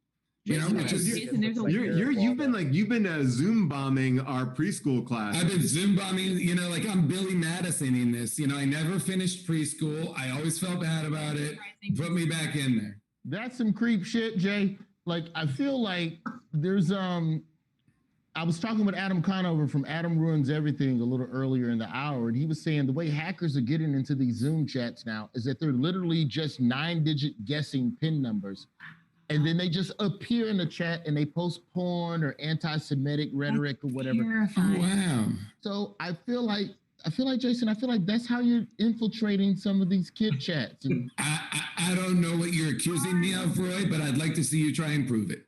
You know, which is you've been Zoom bombing our preschool class. I've been Zoom bombing, you know, like I'm Billy Madison in this. You know, I never finished preschool. I always felt bad about it. Put me back in there. That's some creep shit, Jay. Like I feel like there's I was talking with Adam Conover from Adam Ruins Everything a little earlier in the hour, and he was saying the way hackers are getting into these Zoom chats now is that they're literally just 9-digit guessing PIN numbers. And then they just appear in the chat and they post porn or anti-Semitic rhetoric or whatever. Oh, wow. So I feel like Jason, I feel like that's how you're infiltrating some of these kid chats. And I don't know what you're accusing me of, Roy, but I'd like to see you try and prove it.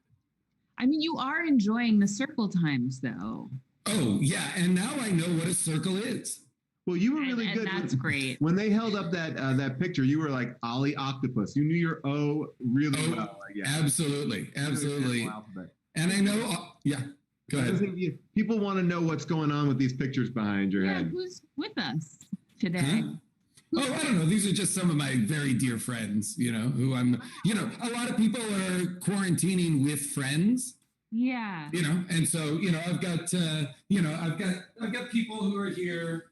I mean, you are enjoying the circle times, though. Oh, yeah. And now I know what a circle is. Well, you were really good. That's great. When they held up that picture, you were like Ollie Octopus. You knew your O really well. Absolutely. And I know, go ahead. People want to know what's going on with these pictures behind your head. Who's with us today? Huh? Oh, I don't know. These are just some of my very dear friends, you know, who I'm, you know, a lot of people are quarantining with friends. Yeah. You know, and so, you know, I've got people who are here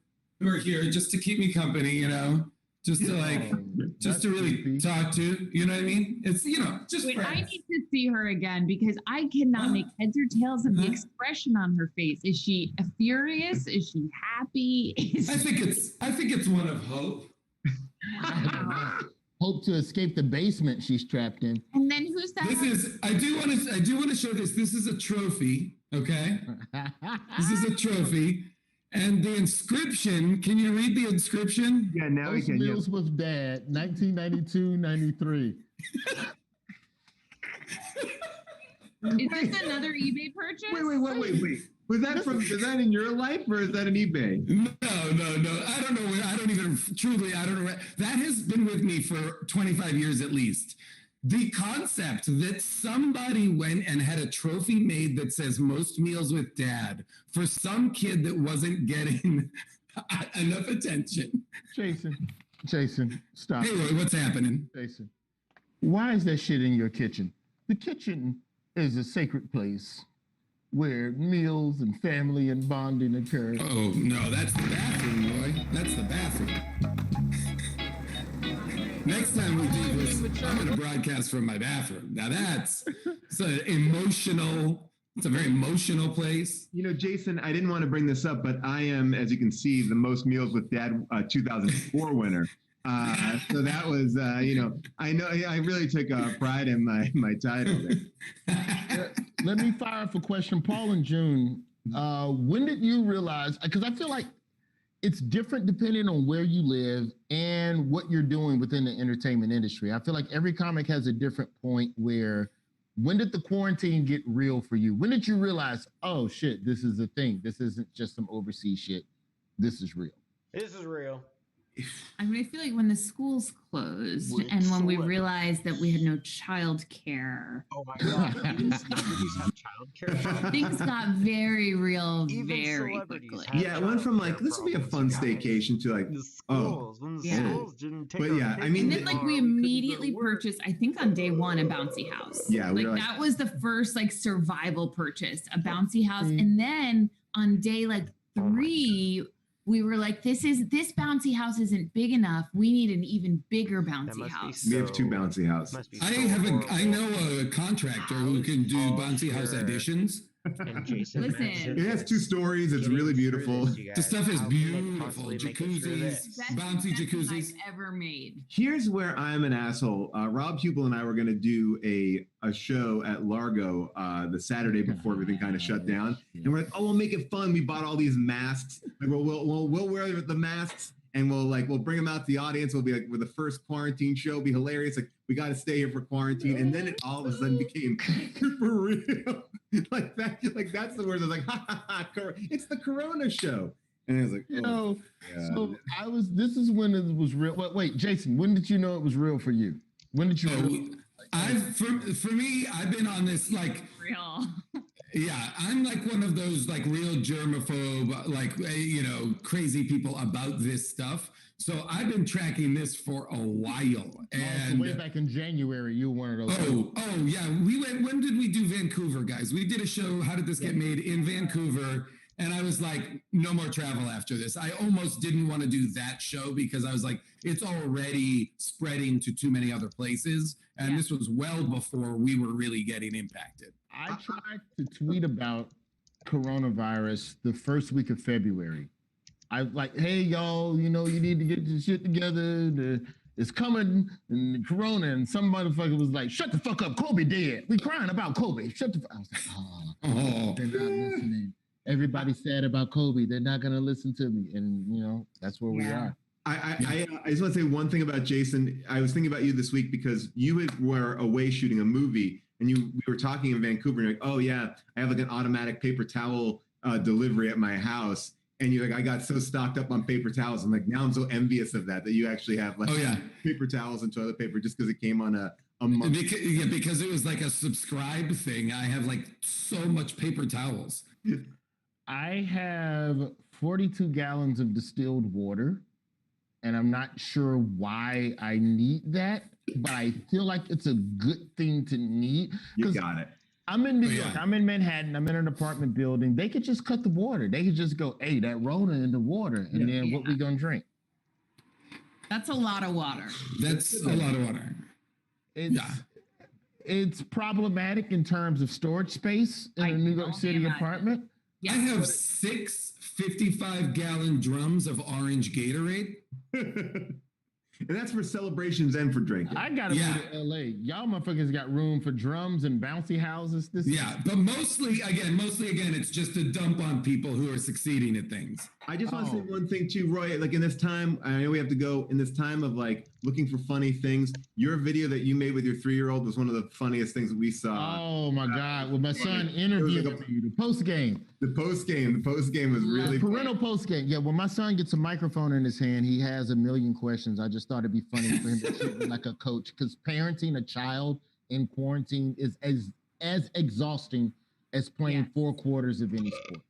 just to keep me company, you know, just to really talk to, you know what I mean? It's, you know, just Wait, friends. I need to see her again because I cannot make heads or tails of the expression on her face. Is she furious? Is she happy? I think it's one of hope. Hope to escape the basement she's trapped in. And then who's that? I do want to show this. This is a trophy, okay? This is a trophy. And the inscription, can you read the inscription? Yeah, now we can. Meals with Dad, 1992-93. Is this another eBay purchase? Wait. Was that in your life or is that an eBay? No. I don't know. I don't know. That has been with me for 25 years at least. The concept that somebody went and had a trophy made that says most meals with Dad for some kid that wasn't getting enough attention. Jason, stop. Hey, Roy, what's happening? Jason, why is that shit in your kitchen? The kitchen is a sacred place where meals and family and bonding occur. Oh, no, that's the bathroom, Roy. That's the bathroom. Next time we do this, I'm going to broadcast from my bathroom. Now it's a very emotional place. You know, Jason, I didn't want to bring this up, but I am, as you can see, the Most Meals with Dad 2004 winner. So that was, I know I really took pride in my title there. Let me fire up a question. Paul and June, when did you realize, because I feel like it's different depending on where you live and what you're doing within the entertainment industry. I feel like every comic has a different point where, when did the quarantine get real for you? When did you realize, oh shit, this is a thing. This isn't just some overseas shit. This is real. This is real. I mean, I feel like when the schools closed and when we realized that we had no child care. Oh my God. Even celebrities have child care. Things got very real very quickly. Yeah, it went from like, this will be a fun staycation to like, didn't take but yeah, I mean. And then we immediately purchased, I think on day one, a bouncy house. Yeah. That was the first survival purchase, a bouncy house. And then on day 3, we were like, this bouncy house isn't big enough. We need an even bigger bouncy house. We have 2 bouncy houses. I know a contractor who can do bouncy house additions. And Jason, listen, it has 2 stories. It's really beautiful. The stuff is beautiful. Jacuzzis, bouncy jacuzzis. I've ever made. Here's where I'm an asshole. Rob Hubel and I were going to do a show at Largo the Saturday before everything kind of shut down, and we're like, oh, we'll make it fun. We bought all these masks. Like, we'll wear the masks. And we'll bring them out to the audience. We'll be like, with the first quarantine show, it'll be hilarious. Like, we got to stay here for quarantine. And then it all of a sudden became super real. Like that's the word. I was like, it's the Corona show. And I was like, this is when it was real. Wait, Jason, when did you know it was real for you? When did you for me, I've been on this real. Yeah, I'm one of those real germaphobe, crazy people about this stuff. So I've been tracking this for a while. And way back in January, you were one of those. Oh yeah. When did we do Vancouver, guys? We did a show, How Did This Get Made, in Vancouver. And I was like, no more travel after this. I almost didn't want to do that show because I was like, it's already spreading to too many other places. And this was well before we were really getting impacted. I tried to tweet about coronavirus the first week of February. I was like, hey, y'all, you need to get this shit together. It's coming, and Corona, and some motherfucker was like, shut the fuck up, Kobe dead. We crying about Kobe. Shut the fuck up. I was like, they're not listening. Everybody's sad about Kobe. They're not going to listen to me. And, that's where we are. I just want to say one thing about Jason. I was thinking about you this week because you were away shooting a movie, and we were talking in Vancouver, and you're like, oh, yeah, I have an automatic paper towel delivery at my house. And you're like, I got so stocked up on paper towels. I'm like, now I'm so envious of that you actually have paper towels and toilet paper just because it came on a month. Because it was a subscribe thing. I have so much paper towels. I have 42 gallons of distilled water, and I'm not sure why I need that, but I feel like it's a good thing to need. You got it. I'm in New York. I'm in Manhattan. I'm in an apartment building. They could just cut the water. They could just go, hey, that Rona in the water, and then what we gonna drink? That's a lot of water. That's a lot of water. It's problematic in terms of storage space in a New York City apartment. I have 6 55-gallon drums of orange Gatorade. And that's for celebrations and for drinking. I gotta move to LA. Y'all motherfuckers got room for drums and bouncy houses. But mostly again, it's just a dump on people who are succeeding at things. I just want to say one thing too, Roy. Like in this time, I know we have to go. In this time of like looking for funny things, your video that you made with your 3-year-old was one of the funniest things we saw. Oh my God! With my son interviewed you, the post game. The post game was really parental post game. Yeah, when my son gets a microphone in his hand, he has a million questions. I just thought it'd be funny for him to treat me like a coach, because parenting a child in quarantine is as exhausting as playing 4 quarters of any sport.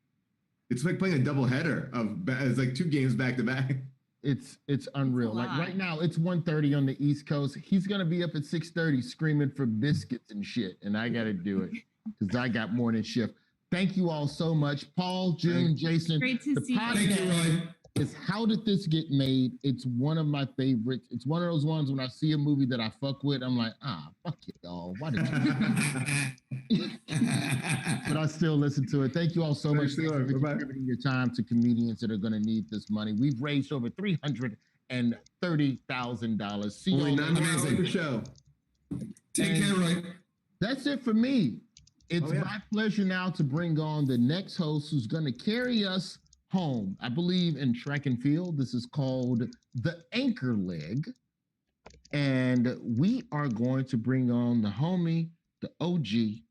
It's like playing a double header it's like 2 games back to back. It's unreal. Like right now, it's 1:30 on the East Coast. He's gonna be up at 6:30 screaming for biscuits and shit, and I gotta do it because I got morning shift. Thank you all so much, Paul, June, Jason. Great to see you. Thank you, Roy. Is How Did This Get Made? It's one of my favorites. It's one of those ones when I see a movie that I fuck with, I'm like, fuck it, y'all. Why did you? But I still listen to it. Thank you all so much for giving your time to comedians that are going to need this money. We've raised over $330,000. See you on the show. Take care, Roy. That's it for me. It's my pleasure now to bring on the next host who's going to carry us home. I believe in track and field. This is called the anchor leg. And we are going to bring on the homie, the OG,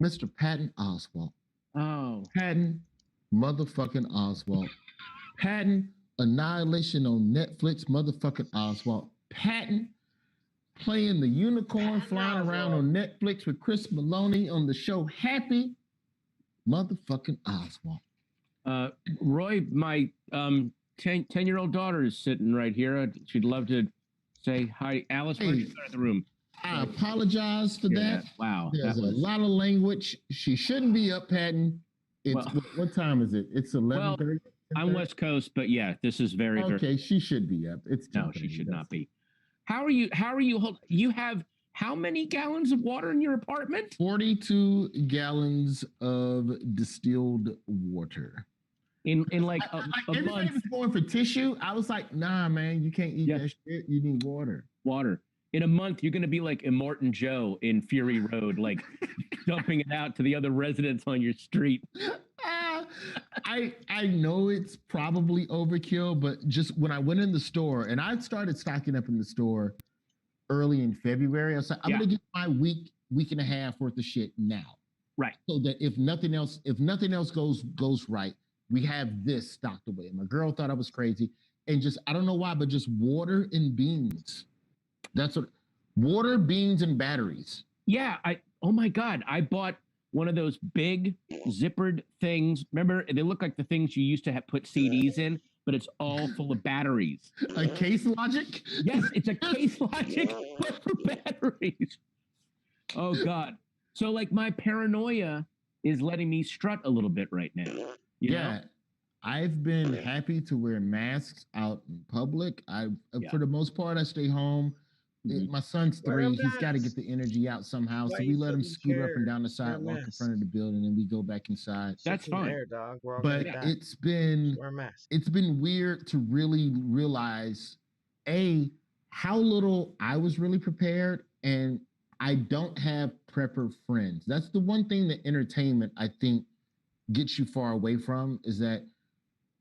Mr. Patton Oswalt. Oh. Patton motherfucking Oswalt. Patton Annihilation on Netflix, motherfucking Oswalt. Patton playing the unicorn flying around on Netflix with Chris Maloney on the show Happy, motherfucking Oswalt. Roy, my 10-year-old daughter is sitting right here. She'd love to say hi. Alice, why don't you start in the room? I apologize for that. Wow. There's a lot of language. She shouldn't be up, Patton. It's what time is it? It's 11:30. Well, I'm West Coast, but yeah, this is very okay. She should be up. It's no, she should not be. How are you? You have how many gallons of water in your apartment? 42 gallons of distilled water. In like a month. Was going for tissue. I was like, nah, man, you can't eat that shit. You need water. Water. In a month, you're going to be like Immortan Joe in Fury Road, like dumping it out to the other residents on your street. I know it's probably overkill, but just when I went in the store, and I started stocking up in the store early in February, I was like, I'm going to get my week and a half worth of shit now. Right. So that if nothing else goes right, we have this stocked away. And my girl thought I was crazy. And just, I don't know why, but just water and beans. That's what, water, beans, and batteries. Yeah. Oh my God. I bought one of those big zippered things. Remember, they look like the things you used to have put CDs in, but it's all full of batteries. A Case Logic? Yes, it's a Case Logic but for batteries. Oh God. So like my paranoia is letting me strut a little bit right now. You know? I've been happy to wear masks out in public. For the most part, I stay home. My son's 3. He's got to get the energy out somehow. So we let him scooter up and down the sidewalk in front of the building, and we go back inside. That's fine. But it's been weird to really realize, how little I was really prepared, and I don't have prepper friends. That's the one thing that entertainment, I think, gets you far away from, is that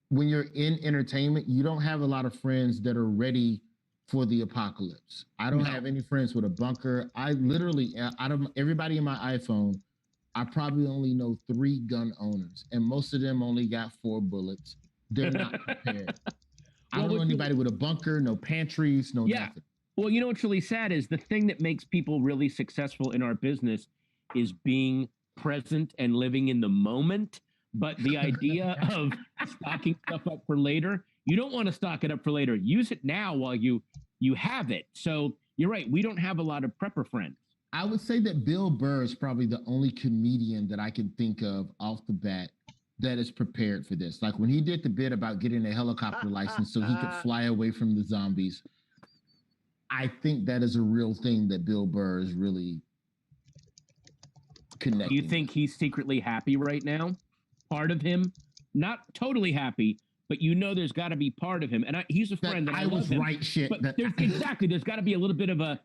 when you're in entertainment, you don't have a lot of friends that are ready for the apocalypse. I don't have any friends with a bunker. I literally, out of everybody in my iPhone, I probably only know 3 gun owners, and most of them only got 4 bullets. They're not prepared. I don't know anybody with a bunker, no pantries, no nothing. Well, you know what's really sad is the thing that makes people really successful in our business is being present and living in the moment. But the idea of stocking stuff up for later, you don't want to stock it up for later. Use it now while you have it. So you're right. We don't have a lot of prepper friends. I would say that Bill Burr is probably the only comedian that I can think of off the bat that is prepared for this. Like when he did the bit about getting a helicopter license so he could fly away from the zombies. I think that is a real thing that Bill Burr is really connecting. Do you think he's secretly happy right now? Part of him, not totally happy, but you know there's got to be part of him. And he's a friend that I was him, right shit. But there's got to be a little bit of a,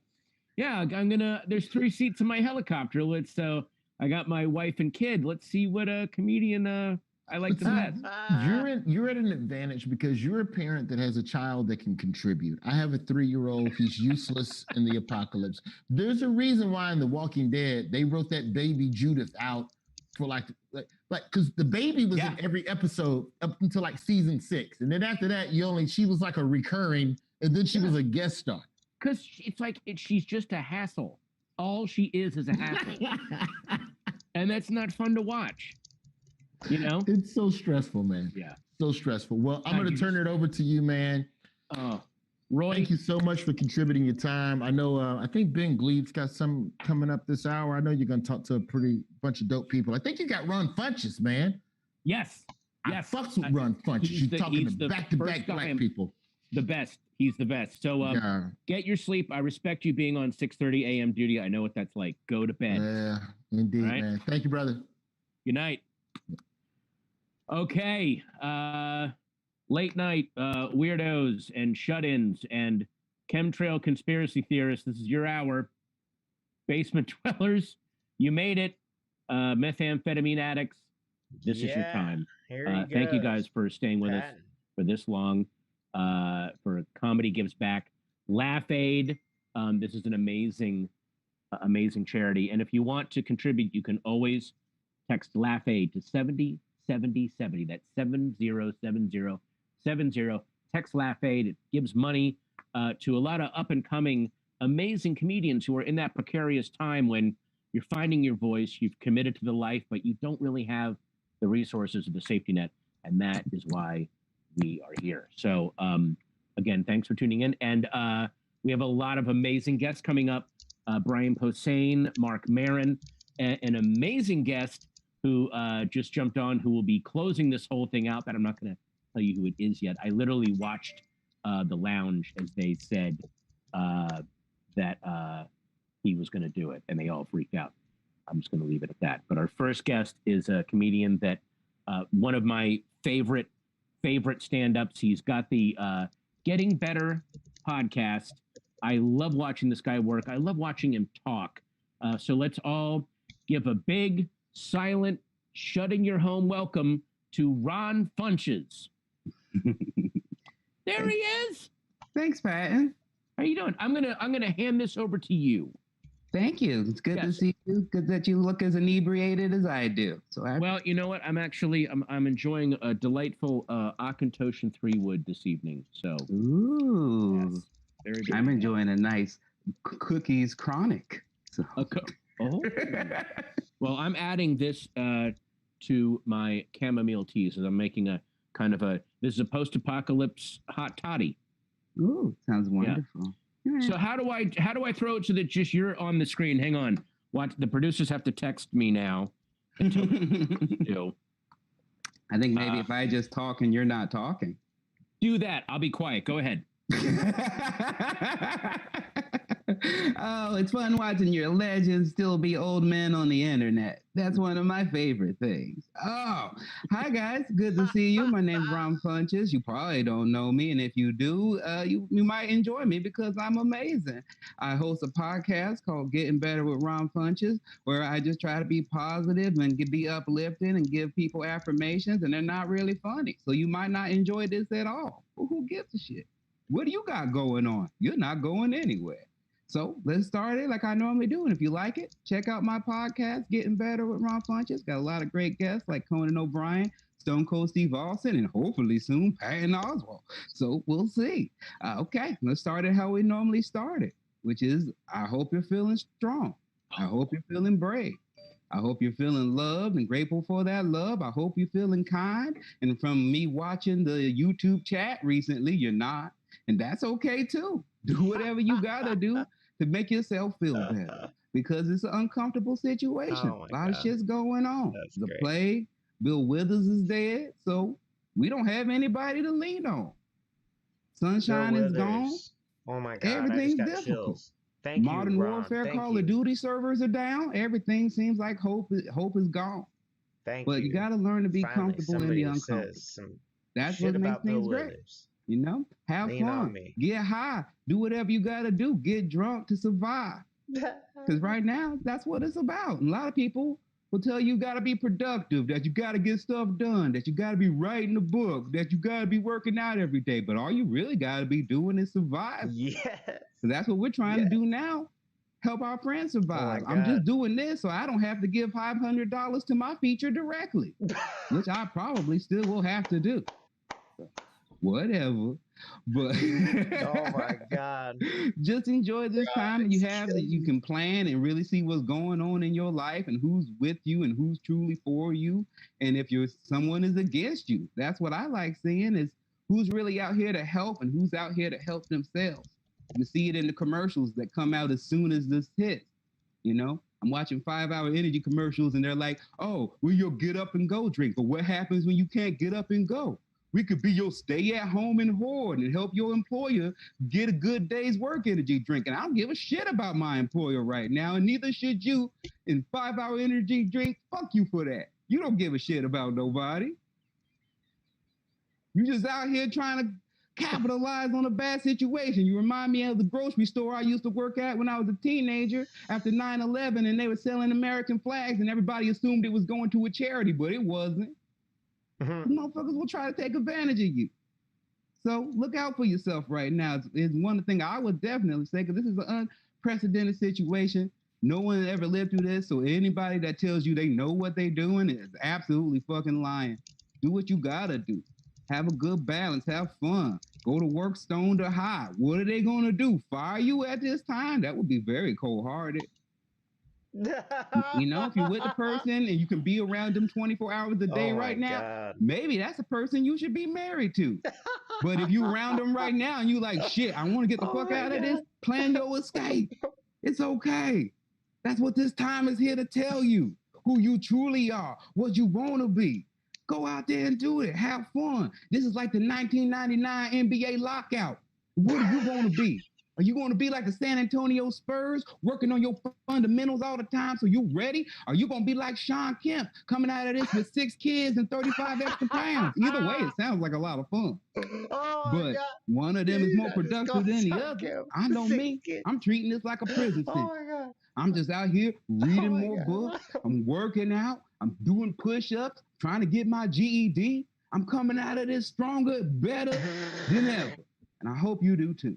there's 3 seats in my helicopter. I got my wife and kid. Let's see what a comedian I like the best. You're at an advantage because you're a parent that has a child that can contribute. I have a 3-year-old. He's useless in the apocalypse. There's a reason why in The Walking Dead they wrote that baby Judith out for like because the baby was in every episode up until like season 6, and then after that she was like a recurring, and then she was a guest star. Because it's like she's just a hassle. All she is a hassle, and that's not fun to watch. You know, it's so stressful, man. Yeah, so stressful. Well, I'm going to turn it over to you, man. Roy, thank you so much for contributing your time. I know, I think Ben Gleed's got some coming up this hour. I know you're going to talk to a pretty bunch of dope people. I think you got Ron Funches, man. Yes. I fucks with Ron Funches. You're talking to back-to-back black people. The best. He's the best. So get your sleep. I respect you being on 6:30 a.m. duty. I know what that's like. Go to bed. Yeah, indeed, right? Man. Thank you, brother. Good night. Okay. Late night weirdos and shut-ins and chemtrail conspiracy theorists. This is your hour. Basement dwellers, you made it. Methamphetamine addicts, this is your time. Thank you guys for staying with us for this long. For Comedy Gives Back. Laugh Aid. This is an amazing charity. And if you want to contribute, you can always text Laugh Aid to 707070. That's 707070. Text Laugh Aid. It gives money to a lot of up-and-coming, amazing comedians who are in that precarious time when you're finding your voice, you've committed to the life, but you don't really have the resources of the safety net. And that is why we are here. So again, thanks for tuning in. And we have a lot of amazing guests coming up. Brian Posehn, Mark Maron, an amazing guest who just jumped on, who will be closing this whole thing out, but I'm not going to tell you who it is yet. I literally watched the lounge as they said that he was going to do it, and they all freaked out. I'm just going to leave it at that. But our first guest is a comedian that one of my favorite stand-ups. He's got the Getting Better podcast. I love watching this guy work. I love watching him talk. So let's all give a big, silent, shutting your home welcome to Ron Funches. There he is. Thanks, Pat. How you doing? I'm gonna hand this over to you. Thank you. It's good to see you. Good that you look as inebriated as I do. Well, you know what? I'm enjoying a delightful Auchentoshan 3-wood this evening. So ooh, yes, very good. I'm enjoying a nice Cookies Chronic. So. Well, I'm adding this to my chamomile teas, as I'm making a kind of this is a post-apocalypse hot toddy. Ooh, sounds wonderful. Yeah. So how do I throw it so that just you're on the screen? Hang on. What the producers have to text me now. I think maybe if I just talk and you're not talking. Do that. I'll be quiet. Go ahead. Oh, it's fun watching your legends still be old men on the internet. That's one of my favorite things. Oh, hi guys. Good to see you. My name's Ron Funches. You probably don't know me, and if you do, you might enjoy me because I'm amazing. I host a podcast called Getting Better with Ron Funches, where I just try to be positive and be uplifting and give people affirmations, and they're not really funny. So you might not enjoy this at all. Well, who gives a shit? What do you got going on? You're not going anywhere. So let's start it like I normally do. And if you like it, check out my podcast, Getting Better with Ron Funches. Got a lot of great guests like Conan O'Brien, Stone Cold Steve Austin, and hopefully soon Patton Oswalt. So we'll see. Okay, let's start it how we normally start it, which is I hope you're feeling strong. I hope you're feeling brave. I hope you're feeling loved and grateful for that love. I hope you're feeling kind. And from me watching the YouTube chat recently, you're not. And that's okay too. Do whatever you gotta do to make yourself feel better, because it's an uncomfortable situation. A lot of shit's going on. The plague, Bill Withers is dead, so we don't have anybody to lean on. Sunshine is gone. Oh my God, everything's difficult. Chills. Thank Modern you, Ron. Warfare, Thank Call of Duty servers are down. Everything seems like hope is gone. But you got to learn to be comfortable in the uncomfortable. That's what makes things great. You know, have fun, get high, do whatever you got to do, get drunk to survive. Because right now, that's what it's about. And a lot of people will tell you got to be productive, that you got to get stuff done, that you got to be writing a book, that you got to be working out every day. But all you really got to be doing is survive. Yes. So that's what we're trying to do now. Help our friends survive. I'm just doing this so I don't have to give $500 to my feature directly, which I probably still will have to do. Whatever. But oh my God. Just enjoy this time that you have, that you can plan and really see what's going on in your life and who's with you and who's truly for you. And if someone is against you, that's what I like seeing, is who's really out here to help and who's out here to help themselves. You see it in the commercials that come out as soon as this hits. You know, I'm watching 5-Hour Energy commercials and they're like, oh, we're your get up and go drink. But what happens when you can't get up and go? We could be your stay at home and hoard and help your employer get a good day's work energy drink. And I don't give a shit about my employer right now, and neither should you. In 5-Hour Energy drink, fuck you for that. You don't give a shit about nobody. You just out here trying to capitalize on a bad situation. You remind me of the grocery store I used to work at when I was a teenager after 9/11, and they were selling American flags and everybody assumed it was going to a charity, but it wasn't. Motherfuckers will try to take advantage of you. So look out for yourself right now. It's one thing I would definitely say, because this is an unprecedented situation. No one ever lived through this. So anybody that tells you they know what they're doing is absolutely fucking lying. Do what you gotta do. Have a good balance. Have fun. Go to work stoned or high. What are they gonna do? Fire you at this time? That would be very cold-hearted. You know, if you're with a person and you can be around them 24 hours a day right now, maybe that's a person you should be married to. But if you around them right now and you like, shit, I want to get the fuck out of this, plan your escape. It's okay. That's what this time is here to tell you. Who you truly are, what you want to be. Go out there and do it. Have fun. This is like the 1999 NBA lockout. What do you want to be? Are you going to be like the San Antonio Spurs, working on your fundamentals all the time so you ready? Are you going to be like Sean Kemp, coming out of this with 6 kids and 35 extra pounds? Either way, it sounds like a lot of fun. But one of them is more productive than the other. I know me. I'm treating this like a prison sentence. I'm just out here reading more books. I'm working out. I'm doing push-ups, trying to get my GED. I'm coming out of this stronger, better than ever. And I hope you do too.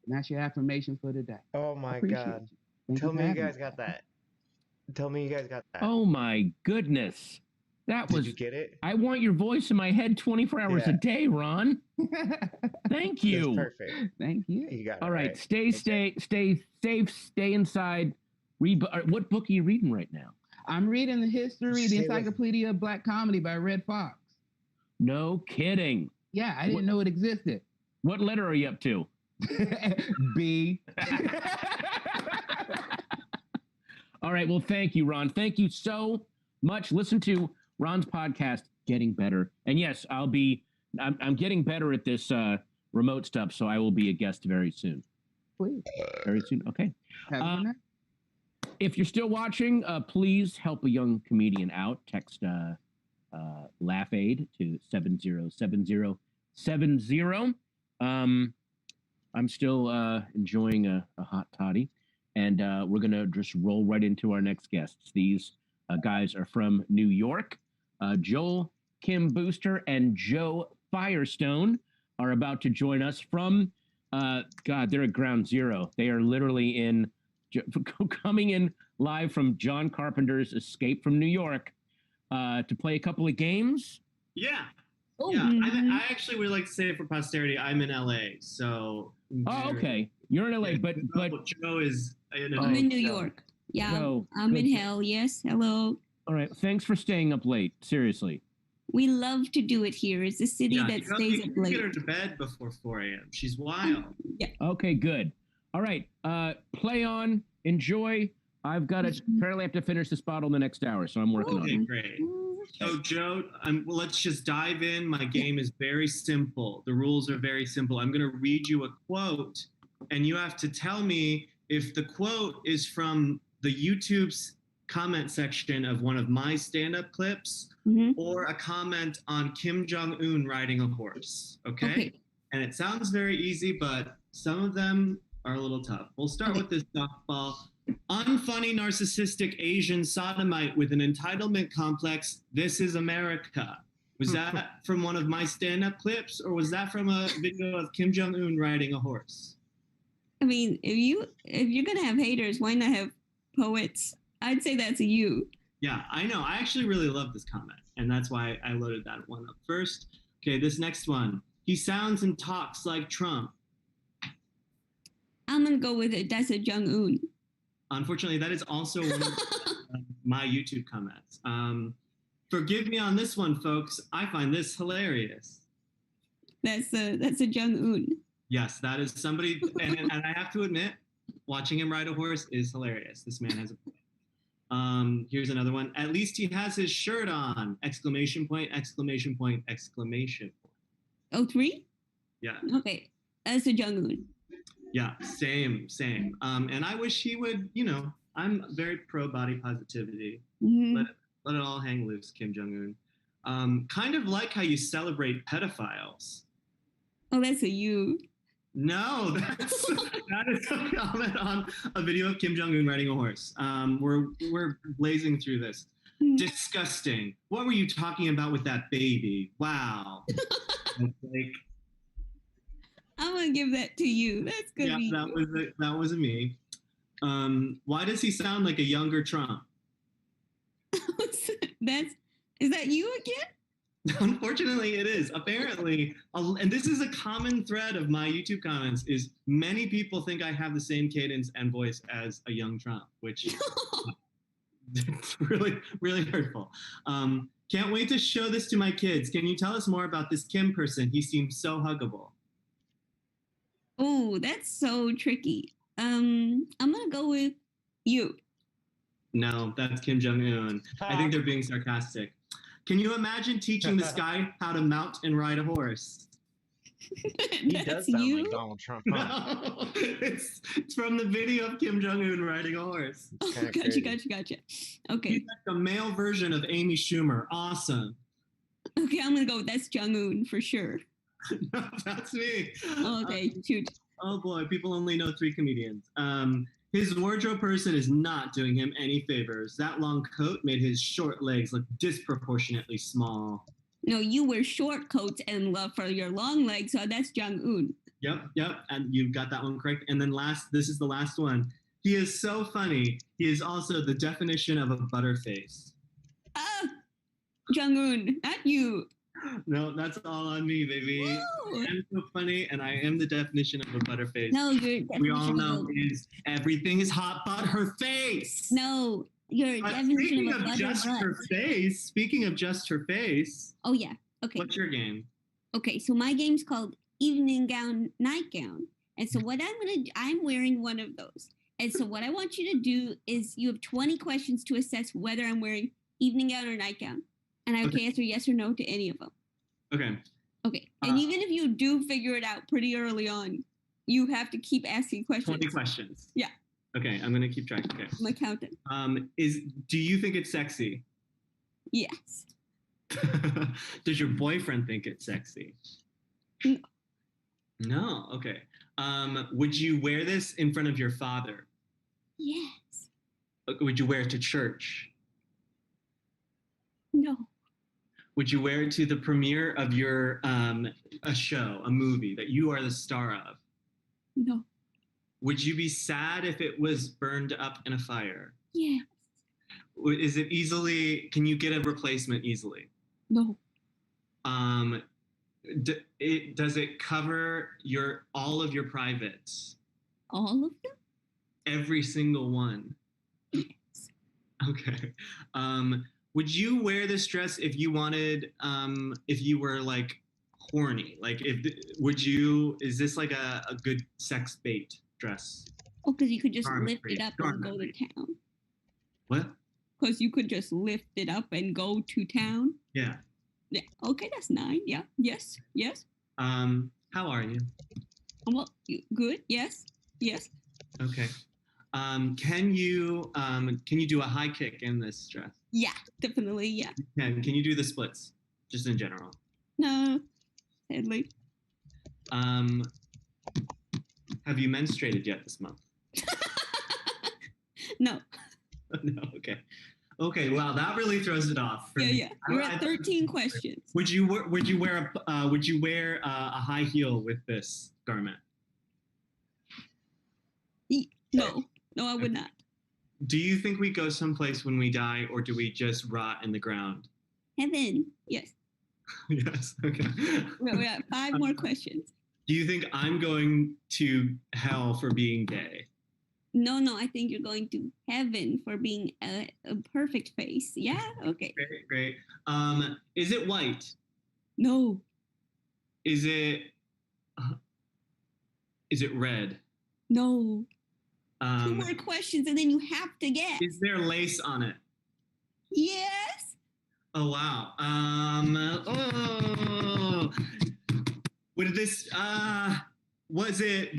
And that's your affirmation for today. Oh my God. Tell me you guys got that. Tell me you guys got that. Oh my goodness. Did you get it? I want your voice in my head 24 hours a day, Ron. Thank you. That's perfect. Thank you. You got it. All right. Stay safe, stay inside. Read. What book are you reading right now? I'm reading the Encyclopedia of Black Comedy by Red Fox. No kidding. Yeah, I didn't know it existed. What letter are you up to? B. All right. Well, thank you, Ron. Thank you so much. Listen to Ron's podcast, Getting Better. And yes, I'm getting better at this remote stuff, so I will be a guest very soon. Please. Very soon. Okay. If you're still watching, please help a young comedian out. Text Laugh Aid to 707070. I'm still enjoying a hot toddy, and we're going to just roll right into our next guests. These guys are from New York. Joel Kim Booster and Joe Firestone are about to join us from, they're at Ground Zero. They are literally coming in live from John Carpenter's Escape from New York to play a couple of games. Yeah. I actually would like to say for posterity, I'm in LA, so. Oh, okay. You're in LA, but Joe is in LA. I'm in New York. Yeah, Joe, I'm in hell. Yes, hello. All right. Thanks for staying up late. Seriously. We love to do it here. It's a city that stays up late. Get her to bed before 4 a.m. She's wild. Yeah. Okay, good. All right. Play on. Enjoy. I've got to apparently have to finish this bottle in the next hour, so I'm working on it. Okay, great. So, Joe, let's just dive in. My game is very simple. The rules are very simple. I'm going to read you a quote, and you have to tell me if the quote is from the YouTube's comment section of one of my stand-up clips or a comment on Kim Jong-un riding a horse, okay? And it sounds very easy, but some of them are a little tough. We'll start with this softball. Unfunny, narcissistic Asian sodomite with an entitlement complex. This is America. Was that from one of my stand-up clips, or was that from a video of Kim Jong-un riding a horse? I mean, if you're gonna have haters, why not have poets? I'd say that's you. Yeah, I know. I actually really love this comment, and that's why I loaded that one up first. Okay, this next one. He sounds and talks like Trump. I'm gonna go with it. That's a Jong-un. Unfortunately, that is also one of my YouTube comments. Forgive me on this one, folks. I find this hilarious. That's a Jong-un. Yes, that is somebody, and I have to admit, watching him ride a horse is hilarious. This man has a point. Here's another one. At least he has his shirt on! Exclamation point! Exclamation point! Exclamation point! Oh, 3? Yeah. Okay, that's a Jong-un. Yeah, same. And I wish he would, I'm very pro body positivity. Mm-hmm. Let it all hang loose, Kim Jong-un. Kind of like how you celebrate pedophiles. Oh, that's a you. No, that is a comment on a video of Kim Jong-un riding a horse. We're blazing through this. Disgusting. What were you talking about with that baby? Wow. Like, I'm gonna give that to you. That's good. Yeah, that was me. Why does he sound like a younger Trump? Is that you again? Unfortunately, it is. Apparently, and this is a common thread of my YouTube comments, is many people think I have the same cadence and voice as a young Trump, which it's really, really hurtful. Can't wait to show this to my kids. Can you tell us more about this Kim person? He seems so huggable. Oh, that's so tricky. I'm gonna go with you. No, that's Kim Jong-un. I think they're being sarcastic. Can you imagine teaching this guy how to mount and ride a horse? He does sound like Donald Trump. Huh? No, it's from the video of Kim Jong-un riding a horse. Oh, gotcha. Okay. He's like the male version of Amy Schumer. Awesome. Okay, I'm gonna go with that's Jong-un for sure. No, that's me. Okay, shoot. Oh boy, people only know 3 comedians. His wardrobe person is not doing him any favors. That long coat made his short legs look disproportionately small. No, you wear short coats and love for your long legs, so that's Jong-un. Yep, and you got that one correct. And then this is the last one. He is so funny. He is also the definition of a butterface. Jong-un, not you. No, that's all on me, baby. Whoa. I'm so funny, and I am the definition of a butterface. No, you're we all know is everything is hot but her face. No, your definition of a butter just butt. her face. Speaking of just her face. Oh yeah. Okay. What's your game? Okay, so my game's called Evening Gown, Nightgown, and so what I'm wearing one of those. And so what I want you to do is you have 20 questions to assess whether I'm wearing evening gown or nightgown. And I can answer yes or no to any of them. Okay. Okay. And even if you do figure it out pretty early on, you have to keep asking questions. 20 questions. Yeah. Okay, I'm gonna keep track. Okay. I'm accountant. Do you think it's sexy? Yes. Does your boyfriend think it's sexy? No. No. Okay. Would you wear this in front of your father? Yes. Would you wear it to church? No. Would you wear it to the premiere of your a show, a movie that you are the star of? No. Would you be sad if it was burned up in a fire? Yes. Is it easily? Can you get a replacement easily? No. Does it cover all of your privates? All of them? Every single one. Yes. Okay. Would you wear this dress if you wanted, if you were like horny? Like, is this like a good sex bait dress? Oh, because you could just lift it up and go to town. What? Because you could just lift it up and go to town. Yeah. Yeah. Okay, that's 9. Yeah. Yes. Yes. How are you? Well, good. Yes. Yes. Okay. Can you do a high kick in this dress? Yeah, definitely. Yeah. Can you do the splits, just in general? No, sadly. Have you menstruated yet this month? No. No. Okay. Okay. Wow, that really throws it off. Yeah. We're at 13 questions. Would you wear a high heel with this garment? No, I would not. Do you think we go someplace when we die, or do we just rot in the ground? Heaven. Yes. Yes. Okay. We got 5 more questions. Do you think I'm going to hell for being gay? No, I think you're going to heaven for being a perfect face. Yeah? Okay. Great. Is it white? No. Is it red? No. 2 more questions and then you have to guess. Is there lace on it? Yes. Oh, wow.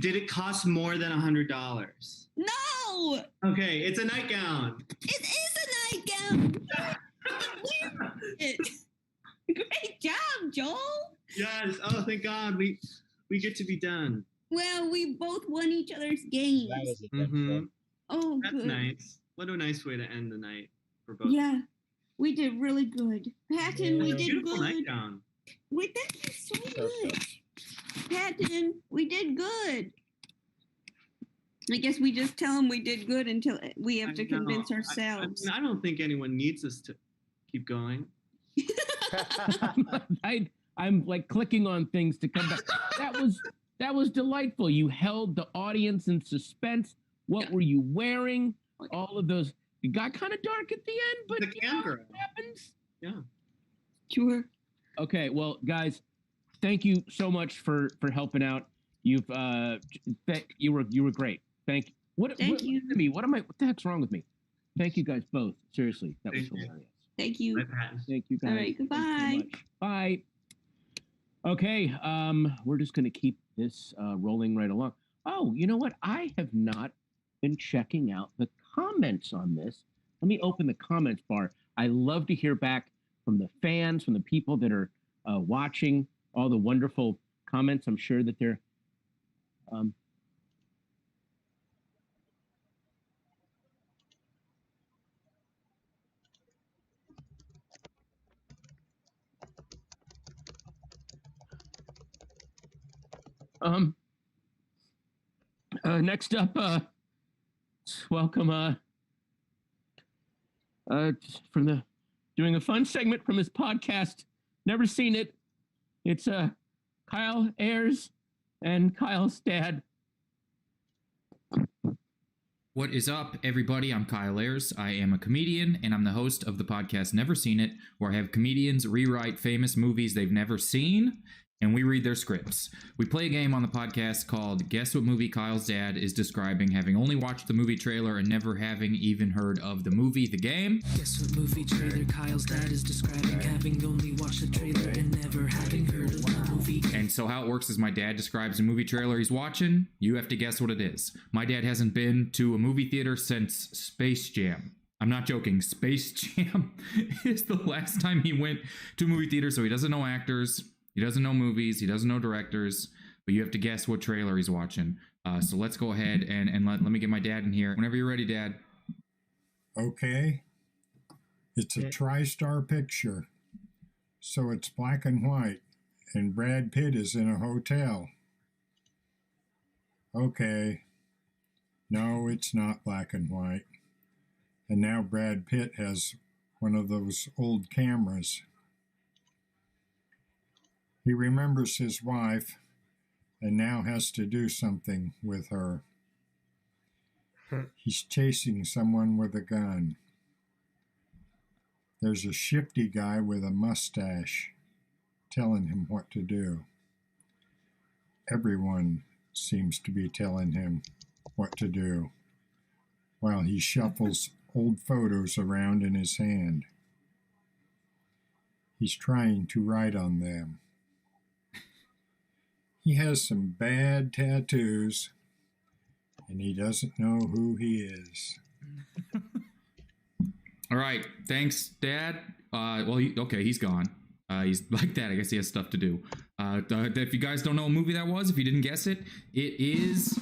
Did it cost more than $100? No. Okay, it's a nightgown. It is a nightgown. Great job, Joel. Yes. Oh, thank God. We get to be done. Well, we both won each other's games. That was a good one. Oh, that's good. Nice. What a nice way to end the night for both. Yeah, we did really good. Patton, we did Beautiful good. nightgown. Wait, that is so good. Patton, we did good. I guess we just tell them we did good until we have to convince ourselves. I don't think anyone needs us to keep going. I'm like clicking on things to come back. That was delightful. You held the audience in suspense. What were you wearing? All of those. It got kind of dark at the end, but the camera happens. Yeah. Sure. Okay. Well, guys, thank you so much for helping out. You were great. Thank you. What the heck's wrong with me? Thank you guys both. Seriously, that was hilarious. Thank you. Thank you guys. All right. Goodbye. So bye. Okay. We're just gonna keep this rolling right along. Oh, you know what? I have not been checking out the comments on this. Let me open the comments bar. I love to hear back from the fans, from the people that are watching, all the wonderful comments. I'm sure that they're next up, welcome from doing a fun segment from his podcast. Never seen it. It's Kyle Ayers and Kyle's dad. What is up, everybody? I'm Kyle Ayers. I am a comedian, and I'm the host of the podcast Never Seen It, where I have comedians rewrite famous movies they've never seen, and we read their scripts. We play a game on the podcast called Guess What Movie Kyle's Dad is Describing, having only watched the movie trailer and never having even heard of the movie, The Game. Guess what movie trailer Kyle's dad is describing, having only watched the trailer and never having heard of the movie. And so how it works is my dad describes a movie trailer he's watching. You have to guess what it is. My dad hasn't been to a movie theater since Space Jam. I'm not joking. Space Jam is the last time he went to a movie theater, so he doesn't know actors. He doesn't know movies. He doesn't know directors. But you have to guess what trailer he's watching. So let's go ahead and let me get my dad in here. Whenever you're ready, Dad. Okay. It's a TriStar picture. So it's black and white. And Brad Pitt is in a hotel. Okay. No, it's not black and white. And now Brad Pitt has one of those old cameras. He remembers his wife and now has to do something with her. He's chasing someone with a gun. There's a shifty guy with a mustache telling him what to do. Everyone seems to be telling him what to do while he shuffles old photos around in his hand. He's trying to write on them. He has some bad tattoos, and he doesn't know who he is. All right. Thanks, Dad. He's gone. He's like that. I guess he has stuff to do. If you guys don't know what movie that was, if you didn't guess it, it is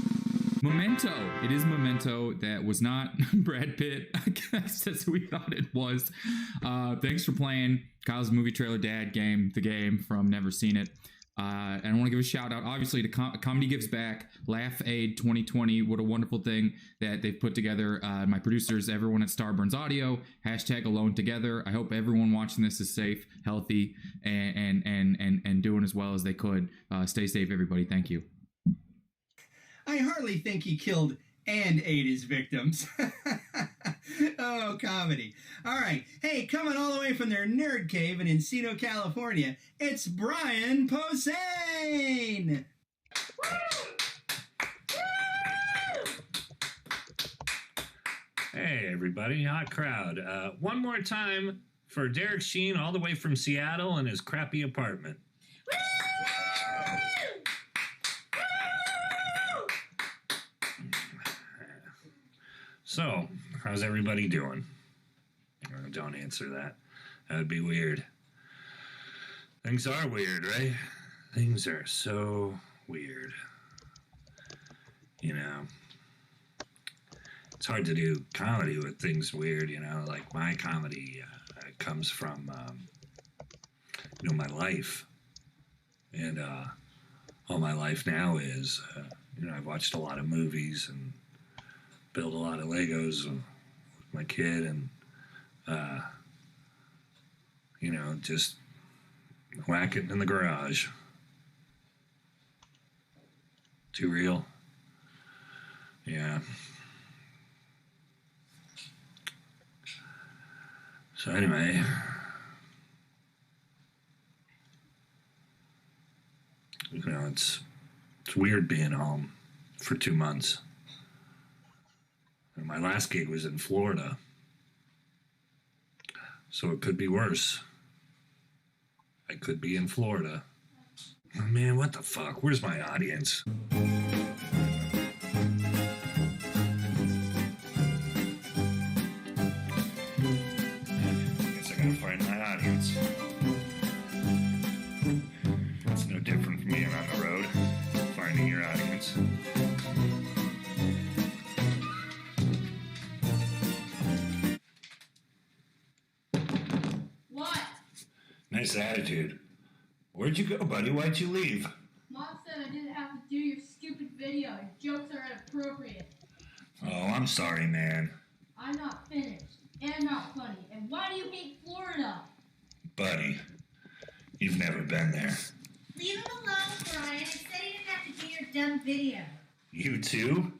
Memento. It is Memento. That was not Brad Pitt, I guess, as we thought it was. Thanks for playing Kyle's movie trailer dad game, the game from Never Seen It. And I want to give a shout out, obviously, to Comedy Gives Back, Laugh Aid 2020. What a wonderful thing that they've put together. My producers, everyone at Starburns Audio, #Alone Together. I hope everyone watching this is safe, healthy, and doing as well as they could. Stay safe, everybody. Thank you. I hardly think he killed and ate his victims. Oh, comedy. All right. Hey, coming all the way from their nerd cave in Encino, California, it's Brian Posehn. Hey, everybody. Hot crowd. One more time for Derek Sheen all the way from Seattle in his crappy apartment. So, how's everybody doing? Don't answer that. That would be weird. Things are weird, right? Things are so weird. You know, it's hard to do comedy with things weird, you know, like my comedy comes from, you know, my life. And all my life now is, you know, I've watched a lot of movies and build a lot of Legos with my kid and, you know, just whack it in the garage. Too real? Yeah. So anyway, you know, it's weird being home for 2 months. My last gig was in Florida, so it could be worse. I could be in Florida. Oh, man, what the fuck? Where's my audience? I guess I gotta find my audience. It's no different from being on the road, finding your audience. Nice attitude. Where'd you go, buddy? Why'd you leave? Mom said I didn't have to do your stupid video. Your jokes are inappropriate. Oh, I'm sorry, man. I'm not finished and not funny. And why do you hate Florida? Buddy, you've never been there. Leave him alone, Brian. He said he didn't have to do your dumb video. You too?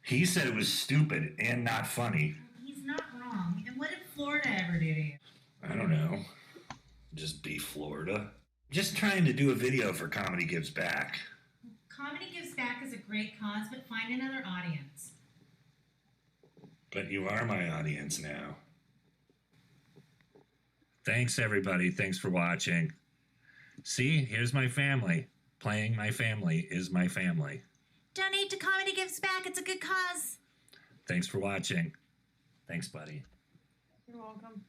He said it was stupid and not funny. He's not wrong. And what did Florida ever do to you? I don't know. Just be Florida. Just trying to do a video for Comedy Gives Back. Comedy Gives Back is a great cause, but find another audience. But you are my audience now. Thanks, everybody. Thanks for watching. See, here's my family. Playing my family is my family. Donate to Comedy Gives Back. It's a good cause. Thanks for watching. Thanks, buddy. You're welcome.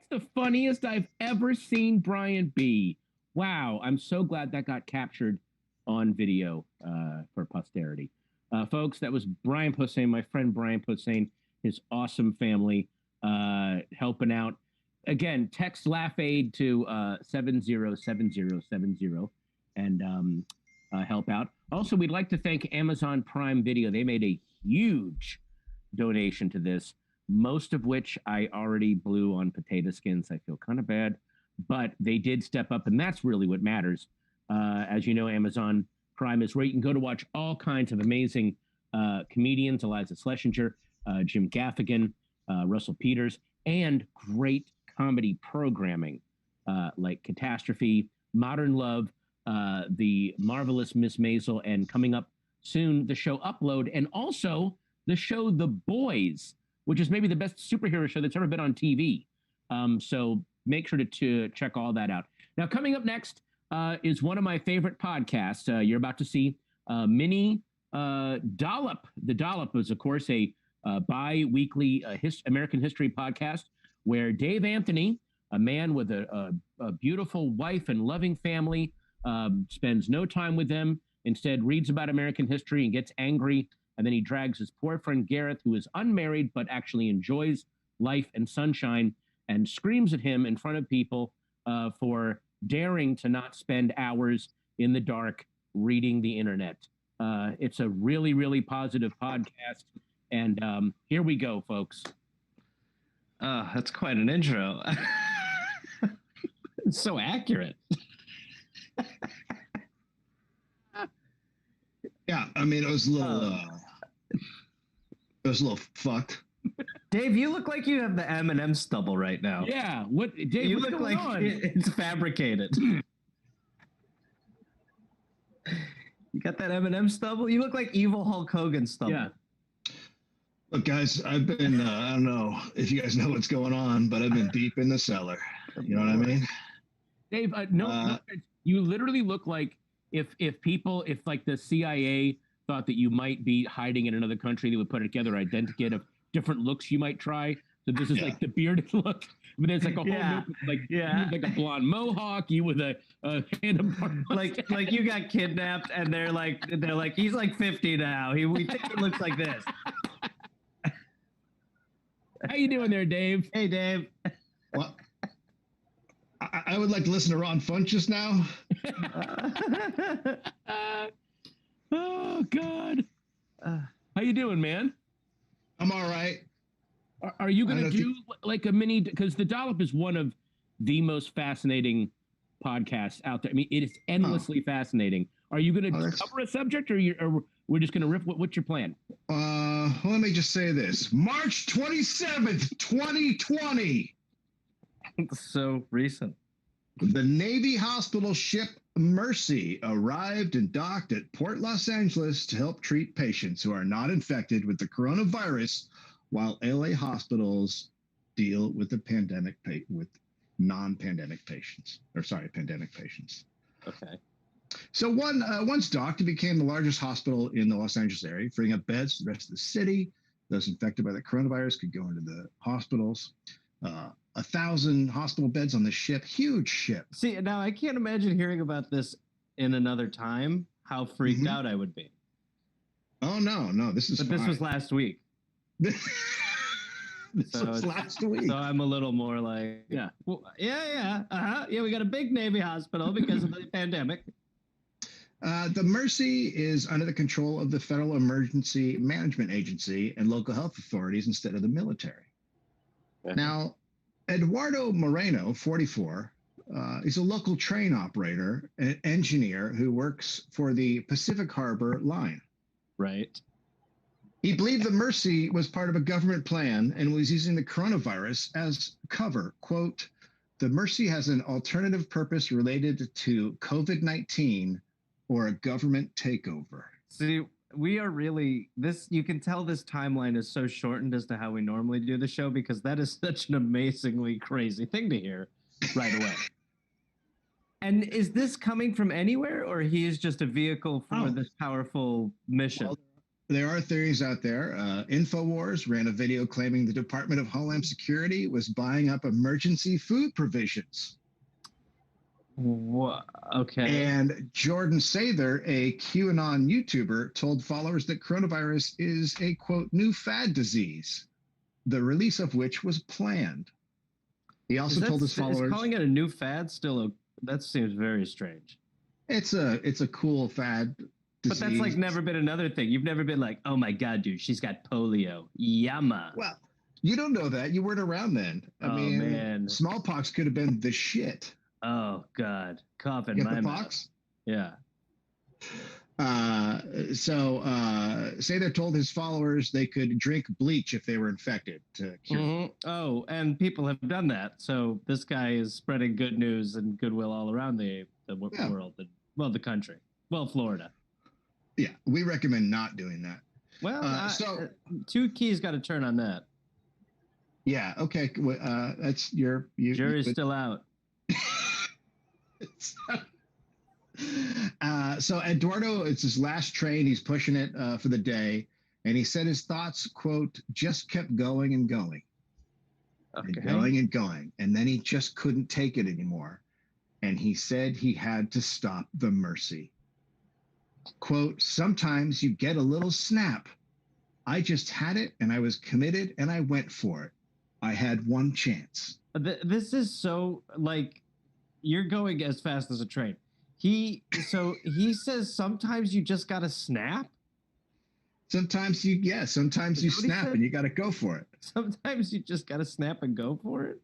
The funniest I've ever seen Brian be. Wow, I'm so glad that got captured on video for posterity. Folks, that was Brian Posehn, my friend Brian Posehn, his awesome family helping out. Again, text Laugh Aid to 707070 and help out. Also, we'd like to thank Amazon Prime Video. They made a huge donation to this, most of which I already blew on potato skins. I feel kind of bad, but they did step up, and that's really what matters. As you know, Amazon Prime is where you can go to watch all kinds of amazing comedians, Eliza Schlesinger, Jim Gaffigan, Russell Peters, and great comedy programming like Catastrophe, Modern Love, The Marvelous Miss Maisel, and coming up soon, the show Upload, and also the show The Boys, which is maybe the best superhero show that's ever been on TV. So make sure to check all that out. Now, coming up next is one of my favorite podcasts. You're about to see Mini Dollop. The Dollop is, of course, a bi-weekly American history podcast where Dave Anthony, a man with a beautiful wife and loving family, spends no time with them, Instead, reads about American history and gets angry. And then he drags his poor friend Gareth, who is unmarried but actually enjoys life and sunshine, and screams at him in front of people for daring to not spend hours in the dark reading the internet. It's a really, really positive podcast. And here we go, folks. That's quite an intro. It's so accurate. Yeah, I mean, it was a little fucked. Dave, you look like you have the M&M stubble right now. Yeah, what? Dave, you what's look going like on? it's fabricated. You got that M&M stubble? You look like evil Hulk Hogan stubble. Yeah. Look, guys, I've been, I don't know if you guys know what's going on, but I've been deep in the cellar. You know what I mean? Dave, no, you literally look like if like the CIA thought that you might be hiding in another country, they would put together an identikit of different looks you might try. So this is like the bearded look. But there's like a whole new, like a blonde mohawk, you with a handlebar. like you got kidnapped and they're like he's like 50 now. We think he looks like this. How you doing there, Dave? Hey, Dave. Well, I would like to listen to Ron Funches now. Oh God. How you doing, man? I'm all right. Are you going to do like a mini? Because The Dollop is one of the most fascinating podcasts out there. I mean, it is endlessly fascinating. Are you going to cover a subject, or we're just going to riff? What's your plan? Let me just say this: March 27th, 2020. So recent. The Navy hospital ship Mercy arrived and docked at Port Los Angeles to help treat patients who are not infected with the coronavirus, while LA hospitals deal with the pandemic with non-pandemic patients, pandemic patients. Okay. So once docked, it became the largest hospital in the Los Angeles area, freeing up beds for the rest of the city. Those infected by the coronavirus could go into the hospitals. 1,000 hospital beds on the ship, huge ship. See, now I can't imagine hearing about this in another time, how freaked out I would be. Oh, no, this is But this was last week. This was last week. So I'm a little more like, yeah, we got a big Navy hospital because of the pandemic. The Mercy is under the control of the Federal Emergency Management Agency and local health authorities instead of the military. Now, Eduardo Moreno, 44, is a local train operator and engineer who works for the Pacific Harbor Line. Right. He believed the Mercy was part of a government plan and was using the coronavirus as cover. Quote, the Mercy has an alternative purpose related to COVID-19 or a government takeover. See, we are really you can tell this timeline is so shortened as to how we normally do the show, because that is such an amazingly crazy thing to hear right away. And is this coming from anywhere, or he is just a vehicle for this powerful mission? Well, there are theories out there. InfoWars ran a video claiming the Department of Homeland Security was buying up emergency food provisions. Okay. And Jordan Sather, a QAnon YouTuber, told followers that coronavirus is a, quote, new fad disease, the release of which was planned. He also told his followers... Is calling it a new fad still that seems very strange. It's a cool fad disease. But that's like never been another thing. You've never been like, oh my God, dude, she's got polio. Yama. Well, you don't know that. You weren't around then. I mean, man. Smallpox could have been the shit. Oh God, coughing You my got the mouth. pox? Yeah. So Sather told his followers they could drink bleach if they were infected to cure. Oh, and people have done that. So this guy is spreading good news and goodwill all around the world, the country. Well, Florida. Yeah, we recommend not doing that. Well, so two keys got to turn on that. Yeah. Okay. That's jury's still out. So Eduardo, it's his last train. He's pushing it for the day. And he said his thoughts, quote, just kept going and going. Okay. And going and going. And then he just couldn't take it anymore. And he said he had to stop the Mercy. quote, sometimes you get a little snap. I just had it and I was committed and I went for it. I had one chance. This is so like you're going as fast as a train. He says sometimes you just gotta snap. Sometimes you snap and you got to go for it. Sometimes you just got to snap and go for it.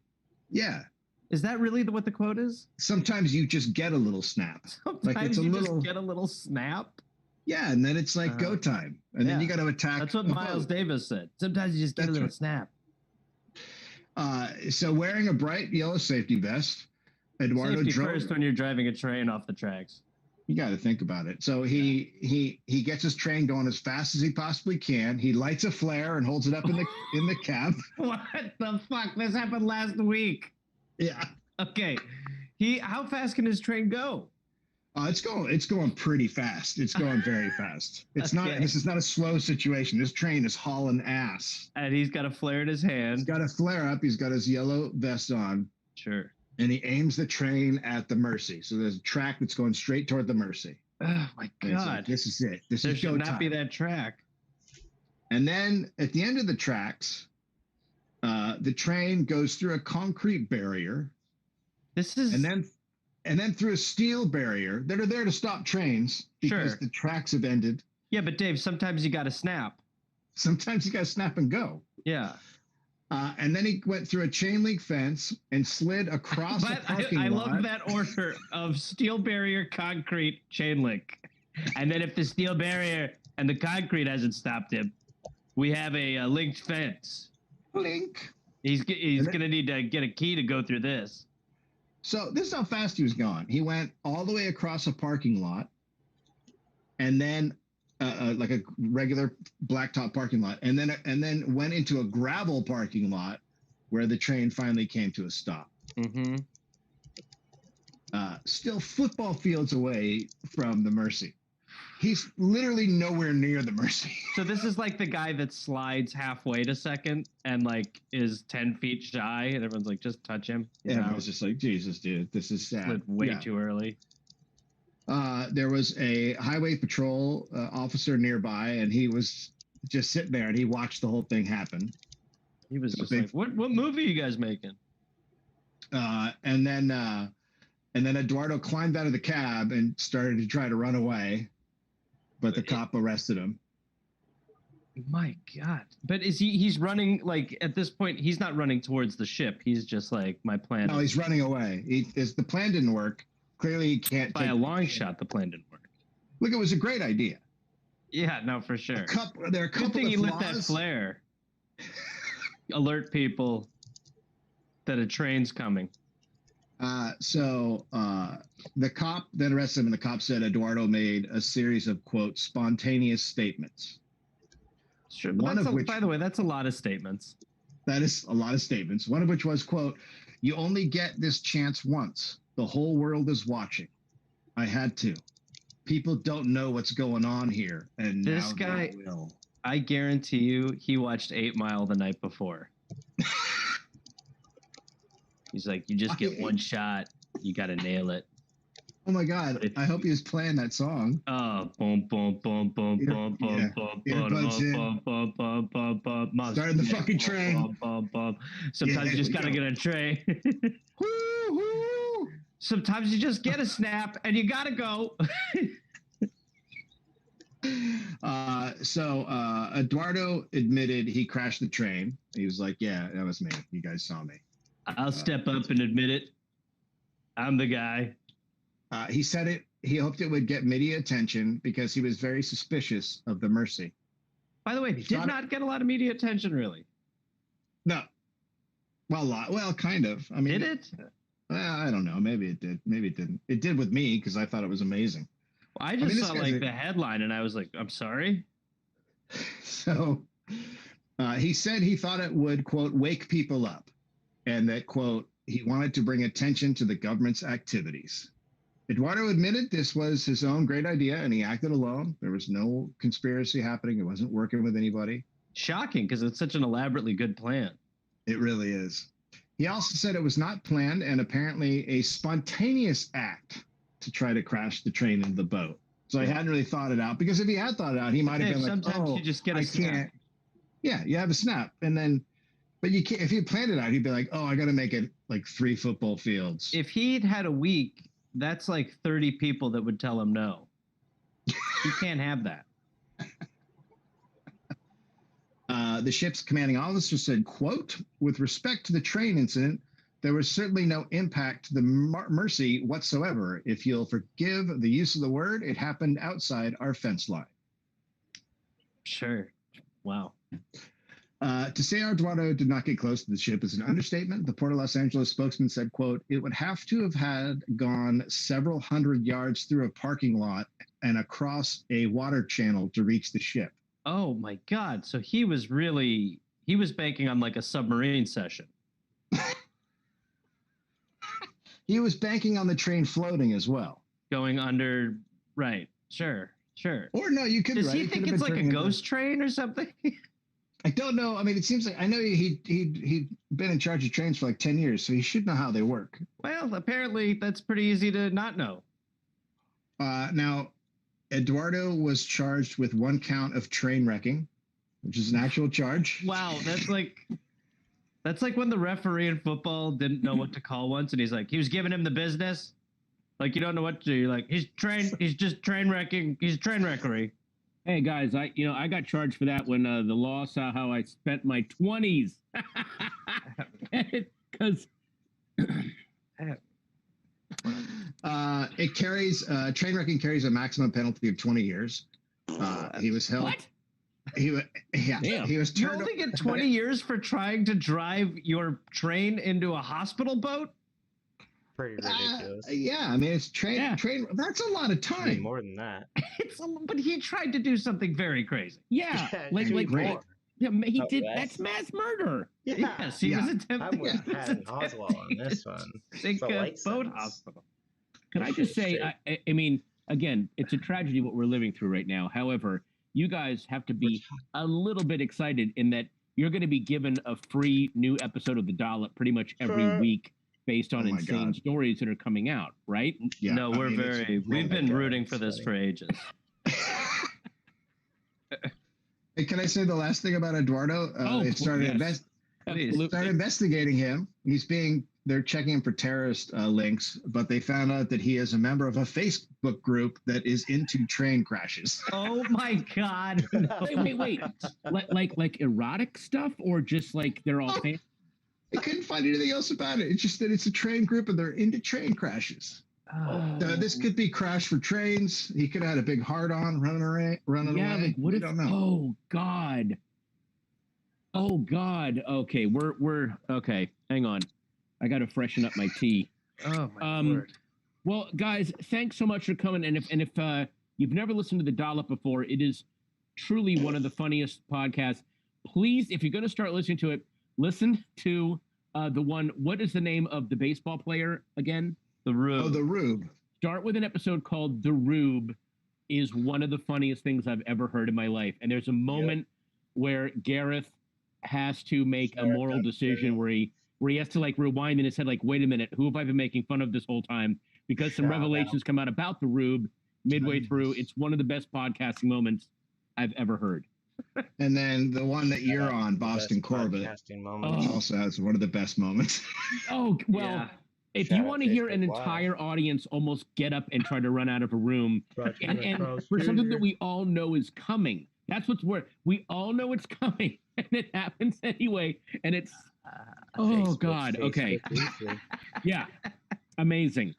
Yeah. Is that really what the quote is? Sometimes you just get a little snap. Sometimes just get a little snap. Yeah, and then it's like go time, and then you got to attack. That's what Miles Davis said. Sometimes you just get a little snap. So wearing a bright yellow safety vest, Eduardo Safety drove first when you're driving a train off the tracks. You got to think about it. So he gets his train going as fast as he possibly can. He lights a flare and holds it up in the cab. What the fuck? This happened last week. Yeah. Okay. How fast can his train go? It's going pretty fast. It's going very fast. It's not. This is not a slow situation. This train is hauling ass. And he's got a flare in his hand. He's got a flare up. He's got his yellow vest on. Sure. And he aims the train at the Mercy. So there's a track that's going straight toward the Mercy. Oh my God! Like, this is it. There should not be that track. And then at the end of the tracks, the train goes through a concrete barrier. And then through a steel barrier that are there to stop trains because the tracks have ended. Yeah, but Dave, sometimes you got to snap. Sometimes you got to snap and go. Yeah. And then he went through a chain link fence and slid across the parking lot. I love that order of steel barrier, concrete, chain link. And then if the steel barrier and the concrete hasn't stopped him, we have a linked fence. Link. He's going to need to get a key to go through this. So this is how fast he was going. He went all the way across a parking lot and then like a regular blacktop parking lot, and then went into a gravel parking lot where the train finally came to a stop. Mm-hmm. Still football fields away from the Mercy. He's literally nowhere near the Mercy. So this is like the guy that slides halfway to second and like is 10 feet shy, and everyone's like, just touch him. And I was just like, Jesus, dude, this is sad. Slid way too early. There was a highway patrol officer nearby, and he was just sitting there, and he watched the whole thing happen. He was just like, "What movie are you guys making?" And then Eduardo climbed out of the cab and started to try to run away, but the cop arrested him. My God! But he's running like at this point? He's not running towards the ship. He's just like, my plan. No, he's running away. The plan didn't work. Clearly, he can't. By a long shot, the plan didn't work. Look, it was a great idea. Yeah, no, for sure. There are a couple Good thing of he flaws. lit that flare. Alert people that a train's coming. So the cop then arrested him, and the cop said Eduardo made a series of, quote, spontaneous statements. Sure, by the way, that's a lot of statements. That is a lot of statements. One of which was, quote, "You only get this chance once. The whole world is watching. I had to. People don't know what's going on here, and This now guy, they will." I guarantee you, he watched 8 Mile the night before. He's like, you just get one shot. You got to nail it. Oh my God! I hope he was playing that song. Oh, boom, boom, boom, boom, boom, boom, boom, boom, boom, boom, boom, boom. Starting the fucking train. Boom, boom, boom. Sometimes you just gotta get a train. Sometimes you just get a snap and you gotta go. So Eduardo admitted he crashed the train. He was like, "Yeah, that was me. You guys saw me." I'll step up and admit it. I'm the guy. He said he hoped it would get media attention because he was very suspicious of the Mercy. By the way, did not get a lot of media attention, really. No. Well, kind of. I mean, did it? I don't know. Maybe it did. Maybe it didn't. It did with me because I thought it was amazing. I just saw like the headline and I was like, I'm sorry. So he said he thought it would, quote, wake people up, and that, quote, he wanted to bring attention to the government's activities. Eduardo admitted this was his own great idea, and he acted alone. There was no conspiracy happening. It wasn't working with anybody. Shocking, because it's such an elaborately good plan. It really is. He also said it was not planned and apparently a spontaneous act to try to crash the train into the boat. So he hadn't really thought it out, because if he had thought it out, he might have been like, sometimes "Oh, you just get a I snap." can't." Yeah, you have a snap, and then, but you can't. If he planned it out, he'd be like, "Oh, I got to make it like 3 football fields." If he'd had a week, that's like 30 people that would tell him no. He can't have that. The ship's commanding officer said, quote, "With respect to the train incident, there was certainly no impact to the Mercy whatsoever. If you'll forgive the use of the word, it happened outside our fence line." Sure. Wow. To say Eduardo did not get close to the ship is an understatement. The Port of Los Angeles spokesman said, quote, "It would have to have had gone several hundred yards through a parking lot and across a water channel to reach the ship." Oh my God. So he was banking on like a submarine session. He was banking on the train floating as well. Going under, right. Sure. Or no, you could. Does right? he think it's like a ghost train or something? I don't know. I mean, it seems like, I know he'd been in charge of trains for like 10 years, so he should know how they work. Well, apparently that's pretty easy to not know. Now, Eduardo was charged with 1 count of train wrecking, which is an actual charge. Wow, that's like when the referee in football didn't know what to call once, and he was giving him the business. Like, you don't know what to do. You're like, he's just train wrecking. He's a train wreckery. Hey guys, I got charged for that when the law saw how I spent my 20s. Because it carries train wrecking carries a maximum penalty of 20 years. He was held. What? He was You turned. only get 20 years for trying to drive your train into a hospital boat? Pretty ridiculous. Yeah, I mean, it's train. That's a lot of time. More than that. But he tried to do something very crazy. Yeah, he did. That's mass murder. Yes, he was attempting. I'm with Patton Oswald on this one. Think boat hospital. Can I just say, I mean, again, it's a tragedy what we're living through right now. However, you guys have to be a little bit excited in that you're going to be given a free new episode of The Dollop pretty much every week based on insane stories that are coming out, right? Yeah, no, we've been rooting for this for ages. Hey, can I say the last thing about Eduardo? It started investigating him. They're checking him for terrorist links, but they found out that he is a member of a Facebook group that is into train crashes. Oh my God! No. Wait. like erotic stuff, or just like they're all fans? I couldn't find anything else about it. It's just that it's a train group and they're into train crashes. This could be Crash for Trains. He could have had a big heart on running away. Like what if? Don't know. Oh God. Okay, we're okay. Hang on, I got to freshen up my tea. Oh my word. Well, guys, thanks so much for coming. And if you've never listened to The Dollop before, it is truly one of the funniest podcasts. Please, if you're going to start listening to it, listen to the one. What is the name of the baseball player again? The Rube. Oh, the Rube. Start with an episode called The Rube. Is one of the funniest things I've ever heard in my life. And there's a moment where Gareth has to make a moral decision where he has to like rewind in his head, like, wait a minute, who have I been making fun of this whole time? Because some revelations come out about the Rube midway through. It's one of the best podcasting moments I've ever heard. And then the one that you're on, Boston Corbett, which also has one of the best moments. Oh, well, if you want to hear an entire audience almost get up and try to run out of a room, and for something that we all know is coming, that's what's worth. We all know it's coming, and it happens anyway, and it's, oh, God, okay. Yeah, amazing.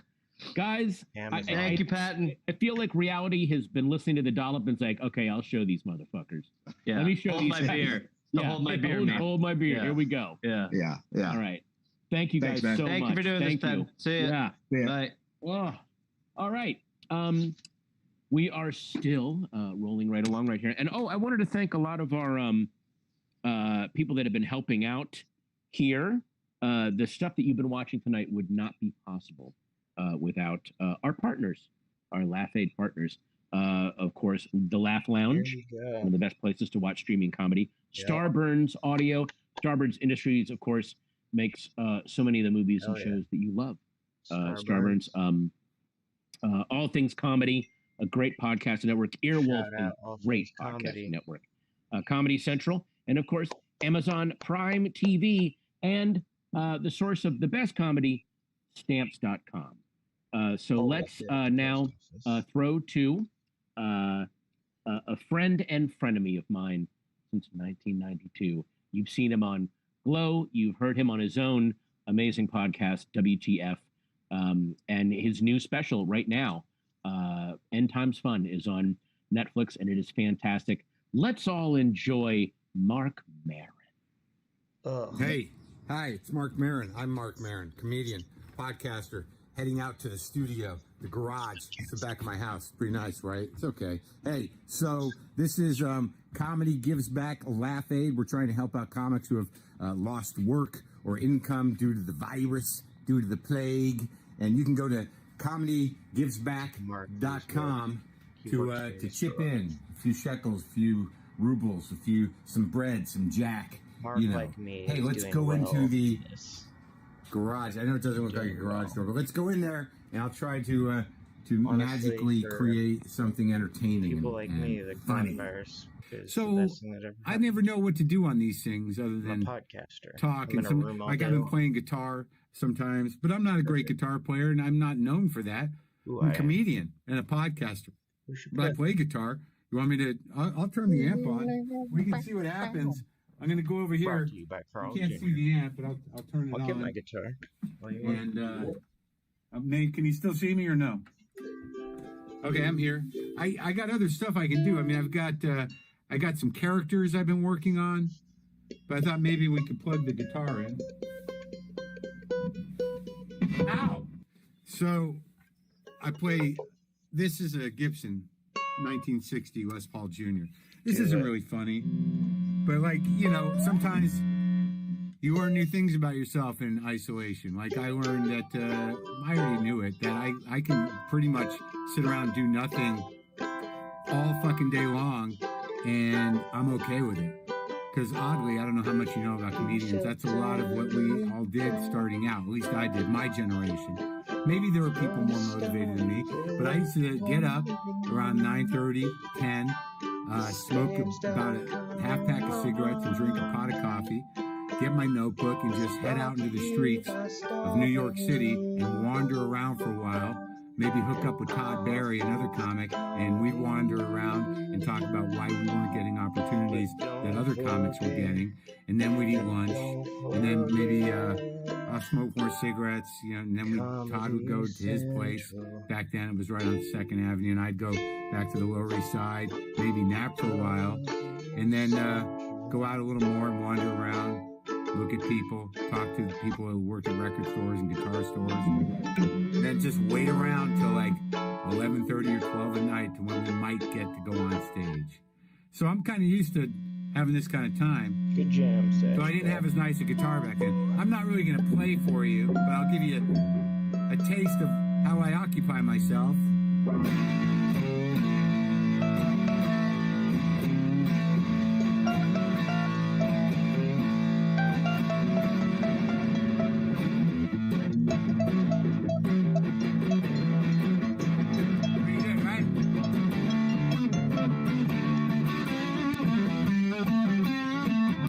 Guys, thank you, Patton. I feel like reality has been listening to The Dollop and it's like, okay, I'll show these motherfuckers. Yeah. Let me show hold these my guys. beer. Hold my beer. Hold my beer. Yeah. Here we go. Yeah. All right. Thank you guys Thanks, man. so Thank much. you for doing this, Patton. See ya. Yeah. Bye. Oh, all right. We are still rolling right along right here. And I wanted to thank a lot of our people that have been helping out here. The stuff that you've been watching tonight would not be possible without our partners, our Laugh Aid partners. Of course, the Laugh Lounge, one of the best places to watch streaming comedy. Starburns Audio, Starburns Industries, of course, makes so many of the movies and shows that you love. Starburns, all things comedy, a great podcast network. Earwolf Shout is out all a great things podcast comedy. network. Comedy Central, and of course, Amazon Prime TV, and the source of the best comedy, Stamps.com. So let's now throw to a friend and frenemy of mine since 1992. You've seen him on Glow. You've heard him on his own amazing podcast, WTF. And his new special right now, End Times Fun, is on Netflix, and it is fantastic. Let's all enjoy Mark Maron. Hey, hi, it's Mark Maron. I'm Mark Maron, comedian, podcaster, heading out to the studio, the garage. It's the back of my house. Pretty nice, right? It's okay. Hey, so this is Comedy Gives Back Laugh Aid. We're trying to help out comics who have lost work or income due to the virus, due to the plague. And you can go to comedygivesback.com to chip in a few shekels, a few rubles, some bread, some jack. Mark, like me, Hey, is let's doing go well into the in this. garage. I know it doesn't look like a garage door, but let's go in there and I'll try to Honestly, magically for create something entertaining People like and me, the funny. coronavirus is the So best thing that ever I never know what to do on these things other I'm than a podcaster. talk I'm and in a some. room all Like I've day been long. playing guitar sometimes, but I'm not a great guitar player, and I'm not known for that. Ooh, I'm I a am. comedian and a podcaster, We should but I put- play guitar. You want me to? I'll turn the amp on. We can see what happens. I'm going to go over here. Brought to you by Carl You can't Jr. see the amp, but I'll turn it I'll on. get my guitar. while you want. And Nate, can you still see me or no? Okay, I'm here. I got other stuff I can do. I mean, I got some characters I've been working on, but I thought maybe we could plug the guitar in. Ow! So I play. This is a Gibson 1960 Les Paul Jr. This isn't really funny, but like, you know, sometimes you learn new things about yourself in isolation. Like I learned that I already knew it, that I can pretty much sit around and do nothing all fucking day long, and I'm okay with it. Because oddly, I don't know how much you know about comedians. That's a lot of what we all did starting out. At least I did, my generation. Maybe there were people more motivated than me, but I used to get up around 9:30, 10, smoke about a half pack of cigarettes and drink a pot of coffee, get my notebook and just head out into the streets of New York City and wander around for a while. Maybe hook up with Todd Barry, another comic, and we'd wander around and talk about why we weren't getting opportunities that other comics were getting. And then we'd eat lunch, and then maybe I'll smoke more cigarettes, you know, and then Todd would go to his place. Back then it was right on 2nd Avenue, and I'd go back to the Lower East Side, maybe nap for a while, and then go out a little more and wander around, look at people, talk to the people who worked at record stores and guitar stores, and then just wait around till like 11:30 or 12 at night to when we might get to go on stage. So I'm kind of used to having this kind of time. Good jam, Seth. So I didn't have as nice a guitar back then. I'm not really going to play for you, but I'll give you a taste of how I occupy myself.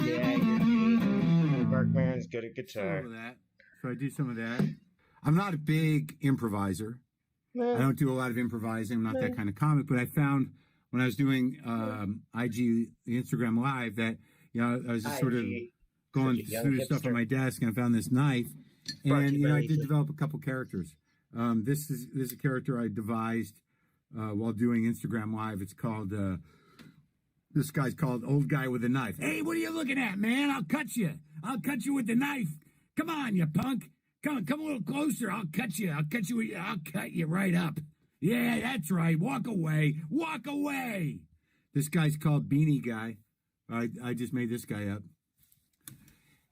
Yeah, Mark Maron's good at guitar. Some of that. So I do some of that. I'm not a big improviser. I don't do a lot of improvising. I'm not that kind of comic. But I found when I was doing IG Instagram Live that, you know, I was just sort of going Such a young through the stuff hipster. on my desk, and I found this knife. Brought And to you you know, by I did Ethan. develop a couple characters. This is a character I devised while doing Instagram Live. It's called this guy's called Old Guy with a Knife. Hey, what are you looking at, man? I'll cut you. I'll cut you with the knife. Come on, you punk. Come a little closer. I'll cut you. I'll cut you right up. Yeah, that's right. Walk away. Walk away. This guy's called Beanie Guy. I just made this guy up.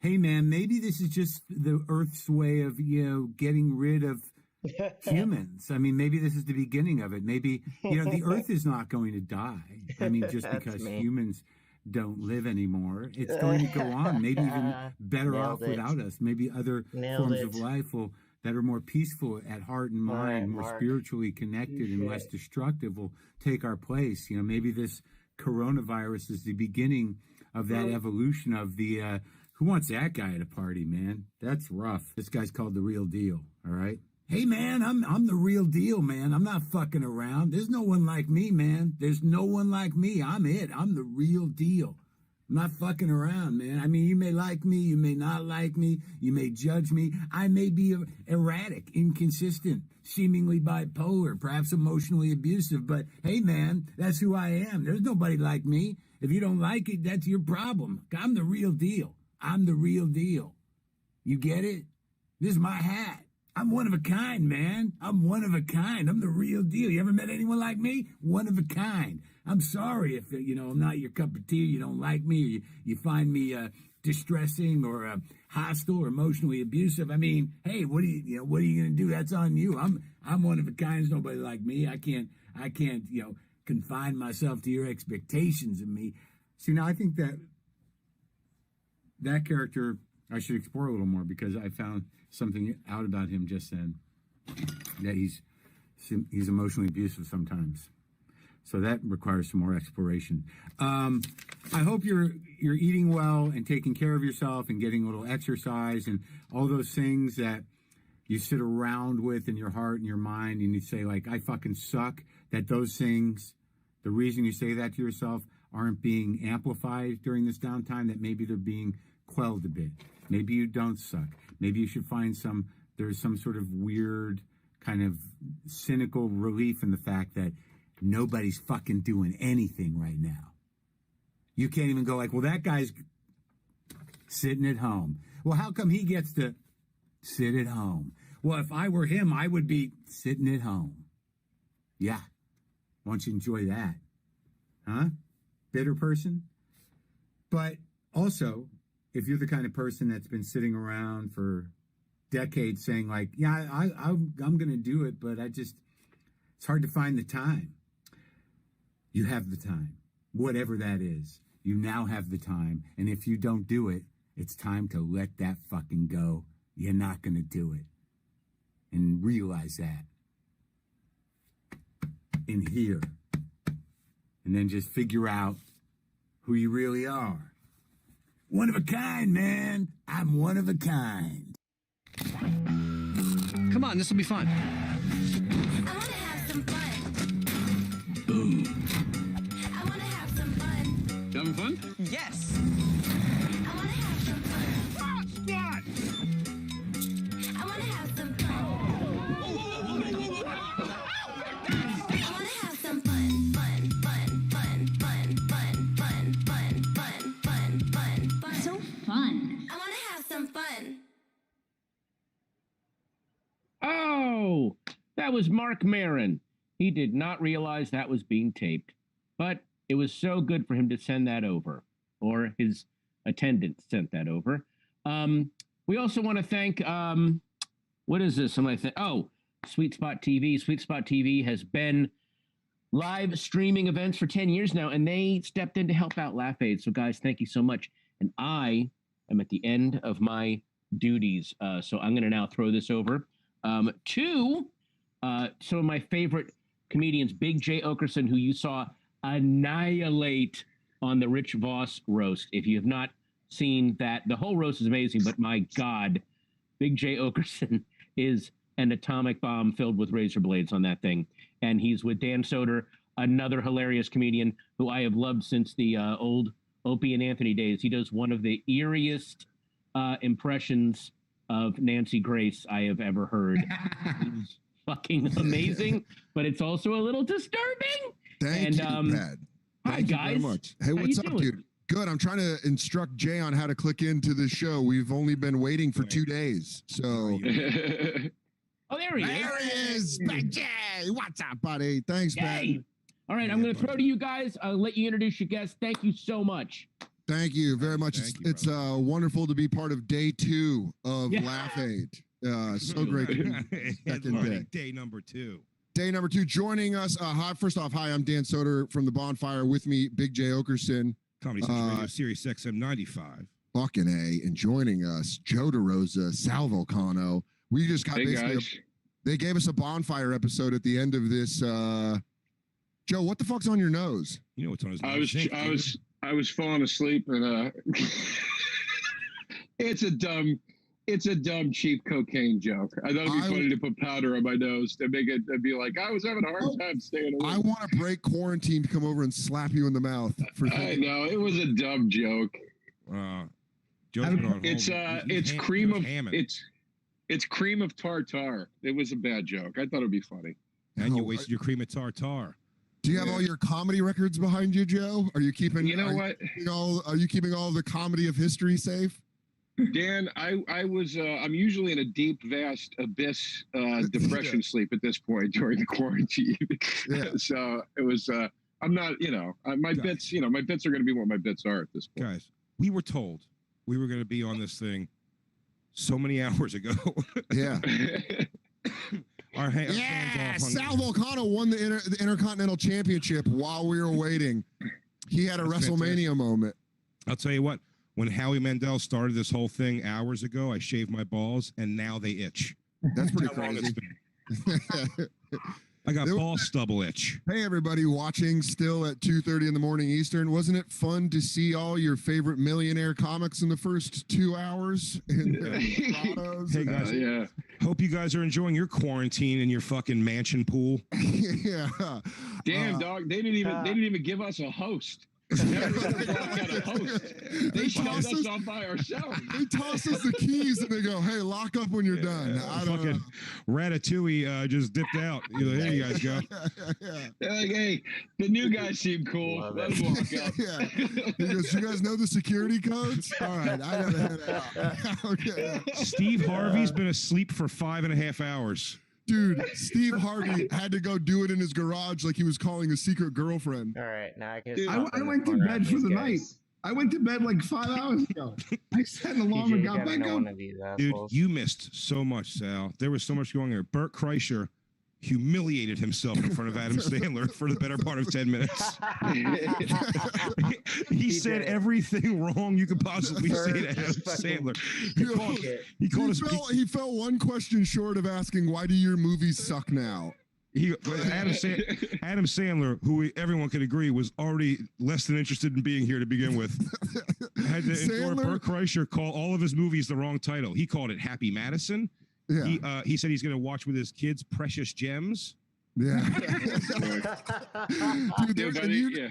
Hey, man, maybe this is just the Earth's way of, you know, getting rid of humans. I mean, maybe this is the beginning of it. Maybe, you know, the Earth is not going to die. I mean, just That's because me. humans don't live anymore. It's going to go on. Maybe even better Nailed off it. without us. Maybe other Nailed forms it. of life will that are more peaceful at heart and mind, right, more Mark. spiritually connected and less destructive will take our place. Maybe this coronavirus is the beginning of that evolution of the who wants that guy at a party, man? That's rough. This guy's called The Real Deal, all right? Hey, man, I'm the real deal, man. I'm not fucking around. There's no one like me, man. There's no one like me. I'm it. I'm the real deal. I'm not fucking around, man. I mean, you may like me, you may not like me, you may judge me. I may be erratic, inconsistent, seemingly bipolar, perhaps emotionally abusive, but hey, man, that's who I am. There's nobody like me. If you don't like it, that's your problem. I'm the real deal. I'm the real deal. You get it? This is my hat. I'm one of a kind, man. I'm one of a kind. I'm the real deal. You ever met anyone like me? One of a kind. I'm sorry if, I'm not your cup of tea, you don't like me, or you find me distressing or hostile or emotionally abusive. I mean, hey, what are you going to do? That's on you. I'm one of a kind. There's nobody like me. I can't, confine myself to your expectations of me. See, now I think that character I should explore a little more, because I found something out about him just then, that he's emotionally abusive sometimes. So that requires some more exploration. I hope you're eating well and taking care of yourself and getting a little exercise and all those things that you sit around with in your heart and your mind, and you say, like, I fucking suck, that those things, the reason you say that to yourself, aren't being amplified during this downtime, that maybe they're being quelled a bit. Maybe you don't suck. Maybe you should find there's some sort of weird kind of cynical relief in the fact that nobody's fucking doing anything right now. You can't even go like, well, that guy's sitting at home. Well, how come he gets to sit at home? Well, if I were him, I would be sitting at home. Yeah. Why don't you enjoy that? Huh? Bitter person? But also, if you're the kind of person that's been sitting around for decades saying, like, yeah, I'm going to do it, but it's hard to find the time. You have the time, whatever that is. You now have the time. And if you don't do it, it's time to let that fucking go. You're not going to do it. And realize that. In here. And then just figure out who you really are. One of a kind, man. I'm one of a kind. Come on, this will be fun. I want to have some fun. Boom. I want to have some fun. You having fun? Yes. I want to have some fun. Squad! I want to have some fun. I want to have some fun. Fun. So fun. I want to have some fun. Oh, that was Mark Maron. He did not realize that was being taped, but it was so good for him to send that over, or his attendant sent that over. We also want to thank, what is this? Sweet Spot TV. Sweet Spot TV has been live streaming events for 10 years now, and they stepped in to help out Laugh Aid. So guys, thank you so much. And I am at the end of my duties. So I'm going to now throw this over to some of my favorite comedians, Big J. Okerson, who you saw annihilate on the Rich Voss roast. If you have not seen that, the whole roast is amazing, but my God, Big J. Okerson is an atomic bomb filled with razor blades on that thing. And he's with Dan Soder, another hilarious comedian who I have loved since the old Opie and Anthony days. He does one of the eeriest impressions of Nancy Grace I have ever heard. It's fucking amazing, but it's also a little disturbing. Thank you, Brad. Hi, Thank you guys. very much. Hey, How what's you up, doing? dude? Good. I'm trying to instruct Jay on how to click into the show. We've only been waiting for 2 days. So. Oh, there he is. There he is. Big Jay. What's up, buddy? Thanks, Brad. Yay. All right, I'm going to throw to you guys. I'll let you introduce your guests. Thank you so much. Thank you very much. It's wonderful to be part of day 2 of Laugh Aid. So great to be second day. Day number 2. Day number 2. Joining us. First off, hi, I'm Dan Soder from The Bonfire. With me, Big J. Okerson. Comedy Central Radio, Sirius XM 95. Fucking A. And joining us, Joe DeRosa, Sal Volcano. We just got Hey, basically. guys. They gave us a bonfire episode at the end of this. Joe, what the fuck's on your nose? You know what's on his I was falling asleep and it's a dumb cheap cocaine joke. I thought it'd be funny to put powder on my nose to make it be like I was having a hard time staying awake. I want to break quarantine to come over and slap you in the mouth. I know it was a dumb joke. It's cream of tartar. It was a bad joke. I thought it'd be funny. And you wasted your cream of tartar. Do you have all your comedy records behind you, Joe? Are you keeping? You know what? Are you keeping all of the comedy of history safe? Dan, I was I'm usually in a deep, vast abyss depression sleep at this point during the quarantine. So it was I'm not, my bits are going to be what my bits are at this point. Guys, we were told we were going to be on this thing so many hours ago. Yeah. Our hands off on Sal Volcano won the Intercontinental Championship while we were waiting. He had a WrestleMania moment. I'll tell you what, when Howie Mandel started this whole thing hours ago, I shaved my balls and now they itch. That's pretty How long crazy. it's been. I got ball stubble itch. Hey, everybody watching still at 2:30 in the morning Eastern. Wasn't it fun to see all your favorite millionaire comics in the first 2 hours? Hey guys, hope you guys are enjoying your quarantine in your fucking mansion pool. Yeah. Damn, dog, they didn't even give us a host. They shut us off by ourselves. They toss us the keys and they go, "Hey, lock up when you're done." I don't know. Ratatouille just dipped out. There you guys go. They're like, "Hey, the new guys seem cool. Let them walk up." Yeah. He goes, "You guys know the security codes? All right, I gotta head out." Okay. Steve Harvey's been asleep for 5.5 hours. Dude, Steve Harvey had to go do it in his garage like he was calling a secret girlfriend. All right, now I can. I went to bed for the night. I went to bed like 5 hours ago. I set an alarm and got back up. Dude, you missed so much, Sal. There was so much going on. Bert Kreischer humiliated himself in front of Adam Sandler for the better part of 10 minutes. he said everything wrong you could possibly say to Adam Sandler. He fell one question short of asking, "Why do your movies suck now?" Adam Sandler, who everyone could agree was already less than interested in being here to begin with, had to endure Bert Kreischer call all of his movies the wrong title. He called it Happy Madison. Yeah. He said he's going to watch with his kids Precious Gems. Yeah. Dude,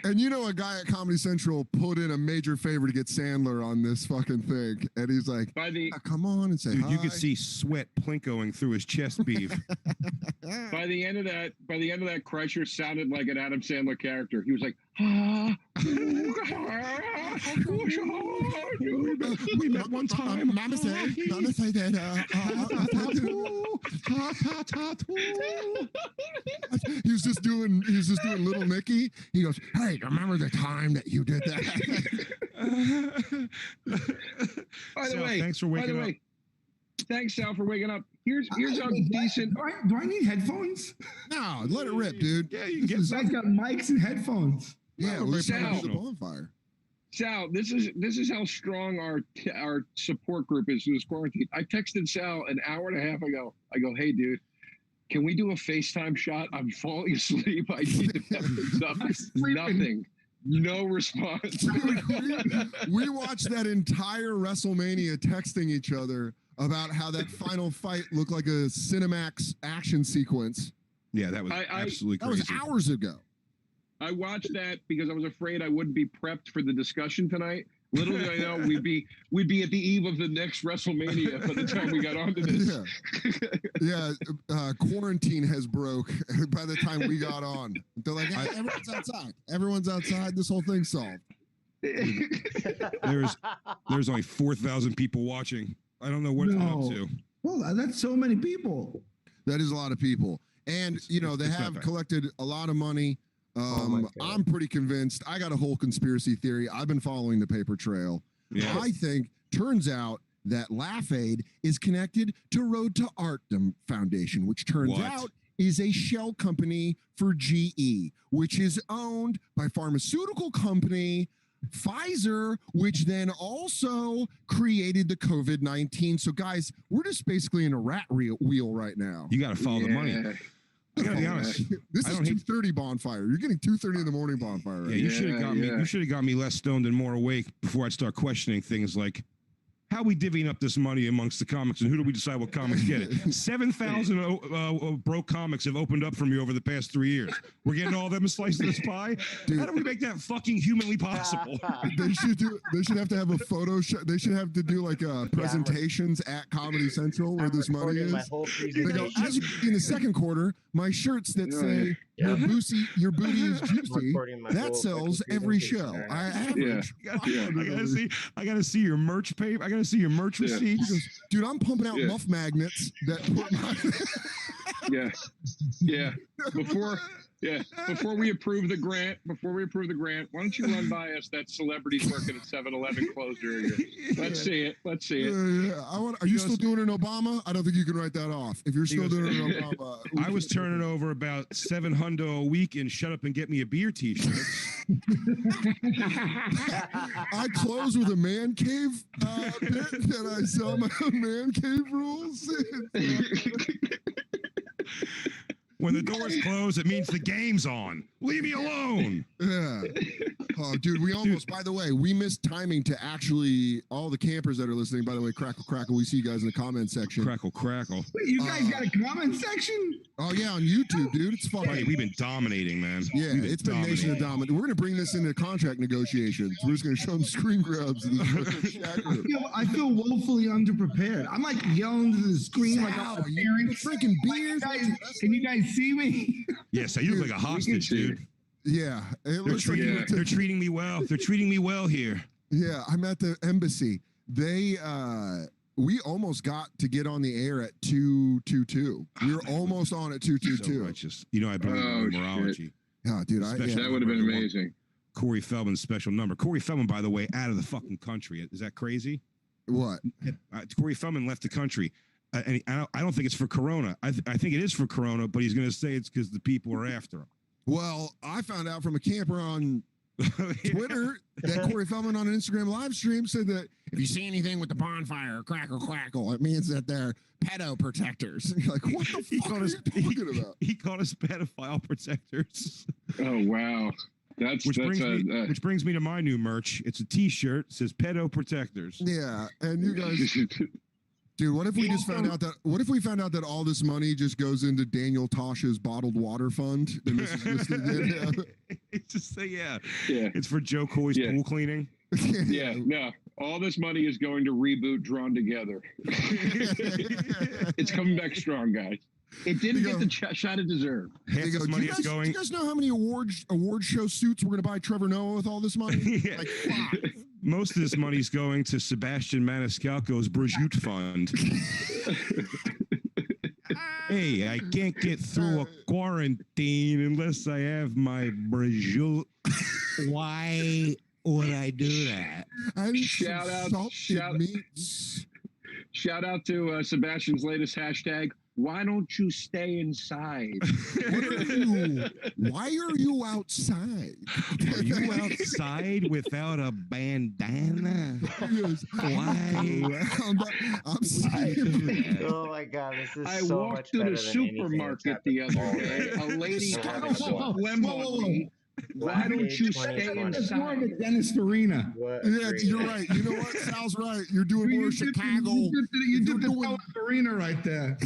and you know a guy at Comedy Central put in a major favor to get Sandler on this fucking thing. And he's like, come on and say Dude, hi. you could see sweat plinkoing through his chest beef. By the end of that, Kreischer sounded like an Adam Sandler character. He was like, we met one time. Mama said that. He was just doing Little Nicky. He goes, "Hey, remember the time that you did that?" By the Sal, way, thanks for waking up. Thanks, Sal, for waking up. Here's how decent. Do I need headphones? No, let it rip, dude. Yeah, you can get This guy's got mics and headphones. Yeah, we're trying to do the bonfire. Sal, this is how strong our support group is through this quarantine. I texted Sal an hour and a half ago. I go, "Hey, dude, can we do a FaceTime shot? I'm falling asleep. I need to have this up." Nothing. No response. We watched that entire WrestleMania texting each other about how that final fight looked like a Cinemax action sequence. Yeah, that was absolutely that crazy. was hours ago. I watched that because I was afraid I wouldn't be prepped for the discussion tonight. Little did I know we'd be at the eve of the next WrestleMania by the time we got onto this. Yeah, quarantine has broke by the time we got on. They're like, "Hey, everyone's outside. Everyone's outside. This whole thing's solved." There's only 4,000 people watching. I don't know what it's up to. Well, that's so many people. That is a lot of people. And, they have collected a lot of money. I'm pretty convinced. I got a whole conspiracy theory. I've been following the paper trail. Yeah. I think, turns out that Laugh Aid is connected to Road to Art Foundation, which turns out is a shell company for GE, which is owned by pharmaceutical company Pfizer, which then also created the COVID-19. So, guys, we're just basically in a rat wheel right now. You got to follow the money. I gotta be honest. This is 2:30 bonfire. You're getting 2:30 in the morning bonfire. Right? Yeah, you should have got me. You should have got me less stoned and more awake before I'd start questioning things like, how are we divvying up this money amongst the comics, and who do we decide what comics get it? 7,000 broke comics have opened up for me over the past 3 years. We're getting all of them a slice of this pie. Dude, how do we make that fucking humanly possible? They should have to have a photo show. They should have to do like presentations at Comedy Central where this money is. They go, as you can see in the second quarter, my shirts that say your booty is juicy. That sells every show. I average. I gotta see your merch paper. I gotta see your merch receipts. Dude, I'm pumping out muff magnets that put Before we approve the grant, why don't you run by us that celebrities working at 7-Eleven closure? Let's see it. Are you still doing an Obama? I don't think you can write that off. If you're still doing an Obama, I was turning over about $700 a week in "Shut Up and Get Me a Beer" t-shirts. I close with a man cave bit that I sell my man cave rules. When the doors close, it means the game's on. Leave me alone. Yeah. Oh, dude, by the way, we missed timing to actually, all the campers that are listening, by the way, crackle, crackle, we see you guys in the comment section. Crackle, crackle. Wait, you guys got a comment section? Oh, yeah, on YouTube, dude. It's fun. Buddy, we've been dominating, man. Yeah, it's been Nation of Dominant. We're going to bring this into contract negotiations. We're just going to show them screen grabs. I feel woefully underprepared. I'm like yelling to the screen like I'm freaking beers. Can you guys see me? Yeah, so you look like a hostage, dude. Yeah, they're treating me well. They're treating me well here. Yeah, I'm at the embassy. We almost got to get on the air at 2:22. We were almost on at 2:22. So righteous. You know, I believe in numerology. Yeah, dude, that would have been amazing. Corey Feldman's special number. Corey Feldman, by the way, out of the fucking country. Is that crazy? What? Corey Feldman left the country. And I don't think it's for Corona. I think it is for Corona, but he's going to say it's because the people are after him. Well, I found out from a camper on Twitter that Corey Feldman on an Instagram live stream said that if you see anything with the bonfire, crackle, crackle, it means that they're pedo protectors. You're like, what the fuck are you talking about? He called us pedophile protectors. Oh, wow. Which brings me to my new merch. It's a T-shirt. It says pedo protectors. Yeah, and you guys... Dude, what if we just found out that? What if we found out that all this money just goes into Daniel Tosh's bottled water fund? And this is just it's just say it's for Joe Coy's pool cleaning. No, all this money is going to reboot Drawn Together. It's coming back strong, guys. It didn't get the shot it deserved. Half this money is going. Do you guys know how many award show suits we're going to buy Trevor Noah with all this money? Like 5. Most of this money's going to Sebastian Maniscalco's Brigitte Fund. Hey, I can't get through a quarantine unless I have my Brigitte. Why would I do that? Shout out to Sebastian's latest hashtag. Why don't you stay inside? Why are you outside? Are you outside without a bandana? Why? I'm sorry. Oh my God, this is I so walked much to better the than supermarket the other day. A lady had a phlegm on me. Why don't you stay inside? It's more of a Dennis Farina. Yeah, you're right. You know what? Sal's right. You're doing more Chicago. You did the Farina right there.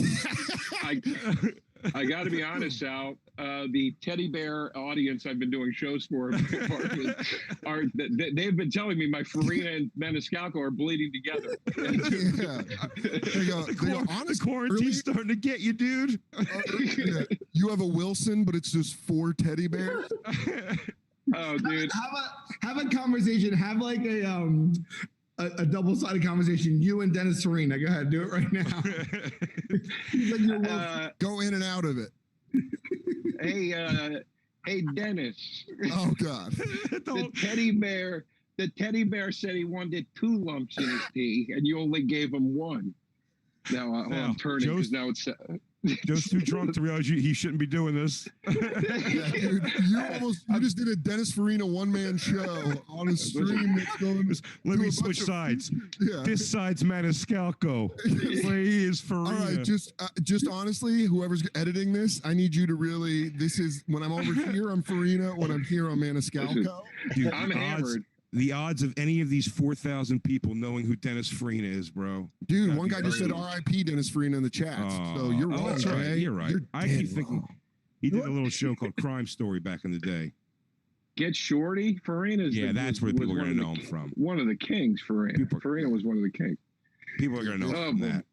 I got to be honest, Sal. The teddy bear audience I've been doing shows for in my apartment they've been telling me my Farina and Maniscalco are bleeding together. The quarantine's starting to get you, dude. You have a Wilson, but it's just 4 teddy bears. Oh, dude. Have a conversation. Have like a double-sided conversation. You and Dennis Farina. Go ahead, do it right now. Go in and out of it. Hey, Dennis. Oh God. The teddy bear said he wanted 2 lumps in his tea, and you only gave him 1. Now I'm turning because now it's. Joe's too drunk to realize he shouldn't be doing this. Yeah, dude, you just did a Dennis Farina one-man show on a stream that's going. Let me switch sides. Yeah. This side's Maniscalco. He is Farina. All right, just honestly, whoever's editing this, I need you to really. This is when I'm over here, I'm Farina. When I'm here, I'm Maniscalco. Dude, I'm hammered. The odds of any of these 4,000 people knowing who Dennis Farina is, bro. Dude, one guy just said R.I.P. Dennis Farina in the chat. So you're wrong. That's right. Jay. You're right. I keep thinking he did a little show called Crime Story back in the day. Get Shorty. Farina's. Yeah, that's where people are going to know him from. One of the kings, Farina. Farina was one of the kings. People are going to know him from that.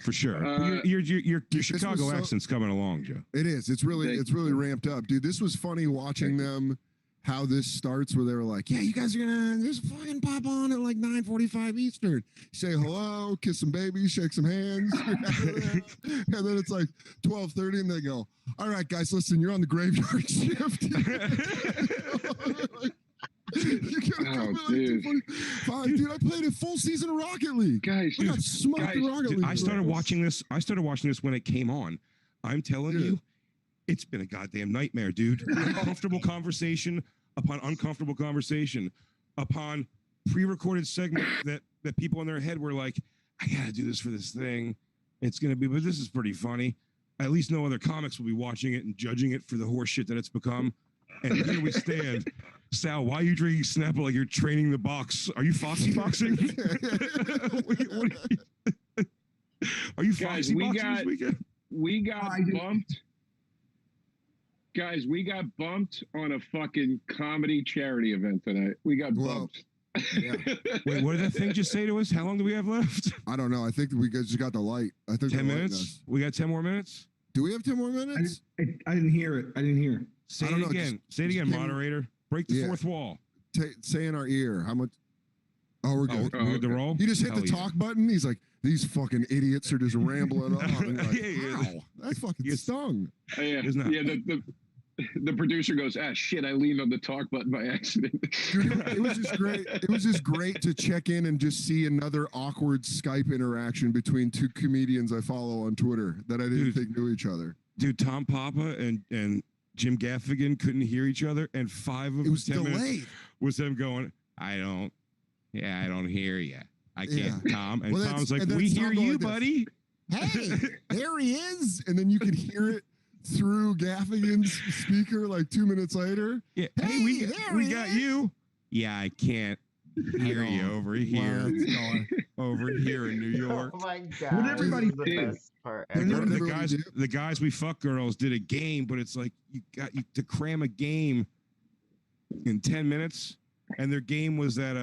For sure. Your Chicago accent's coming along, Joe. It is. It's really ramped up, dude. This was funny watching them. How this starts, where they were like, "Yeah, you guys are gonna just fucking pop on at like 9:45 Eastern. Say hello, kiss some babies, shake some hands, and then it's like 12:30, and they go, "All right, guys, listen, you're on the graveyard shift." Dude, I played a full season of Rocket League. Guys, I got smoked in Rocket League. I started watching this when it came on. I'm telling you. It's been a goddamn nightmare, dude. Uncomfortable conversation upon uncomfortable conversation upon pre-recorded segment that people in their head were like, I gotta do this for this thing. It's gonna be, but this is pretty funny. At least no other comics will be watching it and judging it for the horse shit that it's become. And here we stand. Sal, why are you drinking Snapple like you're training the box? Are you foxy boxing? Are you foxy boxing this weekend? We got bumped. Guys, we got bumped on a fucking comedy charity event tonight. We got bumped. Yeah. Wait, what did that thing just say to us? How long do we have left? I don't know. I think we just got the light. I think 10 minutes. We got 10 more minutes. Do we have 10 more minutes? I didn't hear it. I didn't hear. Say it again. Say it again, moderator. Break the fourth wall. Say in our ear. How much? Oh, we're good. We're good to roll? He just hit Hell the yeah. talk button. He's like, these fucking idiots are just rambling on. And like, wow, that fucking stung. Yeah, It's not. yeah. The producer goes, shit, I leaned on the talk button by accident. Dude, it was just great. It was just great to check in and just see another awkward Skype interaction between two comedians I follow on Twitter that I didn't think knew each other. Dude, Tom Papa and Jim Gaffigan couldn't hear each other, and 5 of It was 10 minutes delayed. was them going, I don't hear you. I can't, Tom. And Well, Tom's that's- like, and then we Tom hear going you, like this. buddy. Hey, there he is. And then you could hear it through Gaffigan's speaker like 2 minutes later. Yeah. Hey, Hey, we he got is. you. Yeah, I can't hear you over here. Over here in New York. Oh my god! What did everybody this is the do? best part The, ever. the guys we fuck girls did a game, but it's like you to cram a game in 10 minutes. And their game was that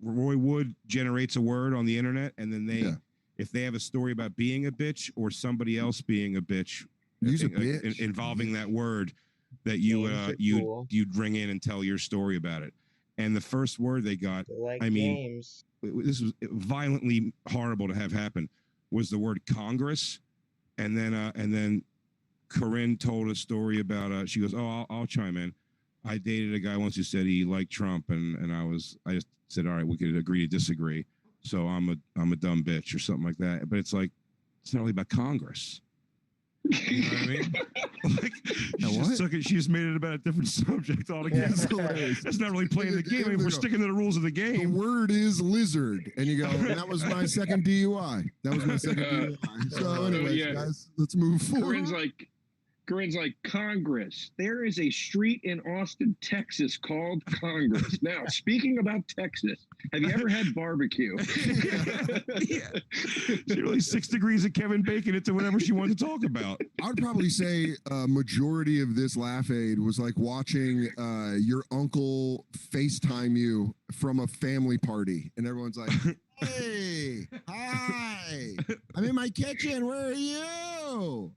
Roy Wood generates a word on the internet, and then if they have a story about being a bitch or somebody else being a bitch, Use a bitch. involving that word, that you'd ring in and tell your story about it. And the first word they got, Like I mean, games. this was violently horrible to have happen, was the word Congress. And then Corinne told a story about she goes, oh, I'll chime in. I dated a guy once who said he liked Trump, and I just said, all right, we could agree to disagree. So I'm a dumb bitch or something like that. But it's like, it's not really about Congress. You know what I mean? Like, she just made it about a different subject altogether. That's not really playing the game. We're sticking to the rules of the game. The word is lizard. And you go, that was my second DUI. That was my second DUI. So anyways, guys, let's move forward. Corinne's like, Congress. There is a street in Austin, Texas called Congress. Now, speaking about Texas, have you ever had barbecue? She really 6 degrees of Kevin Bacon into whatever she wanted to talk about. I would probably say a majority of this laugh aid was like watching your uncle FaceTime you from a family party. And everyone's like, hey, hi, I'm in my kitchen. Where are you?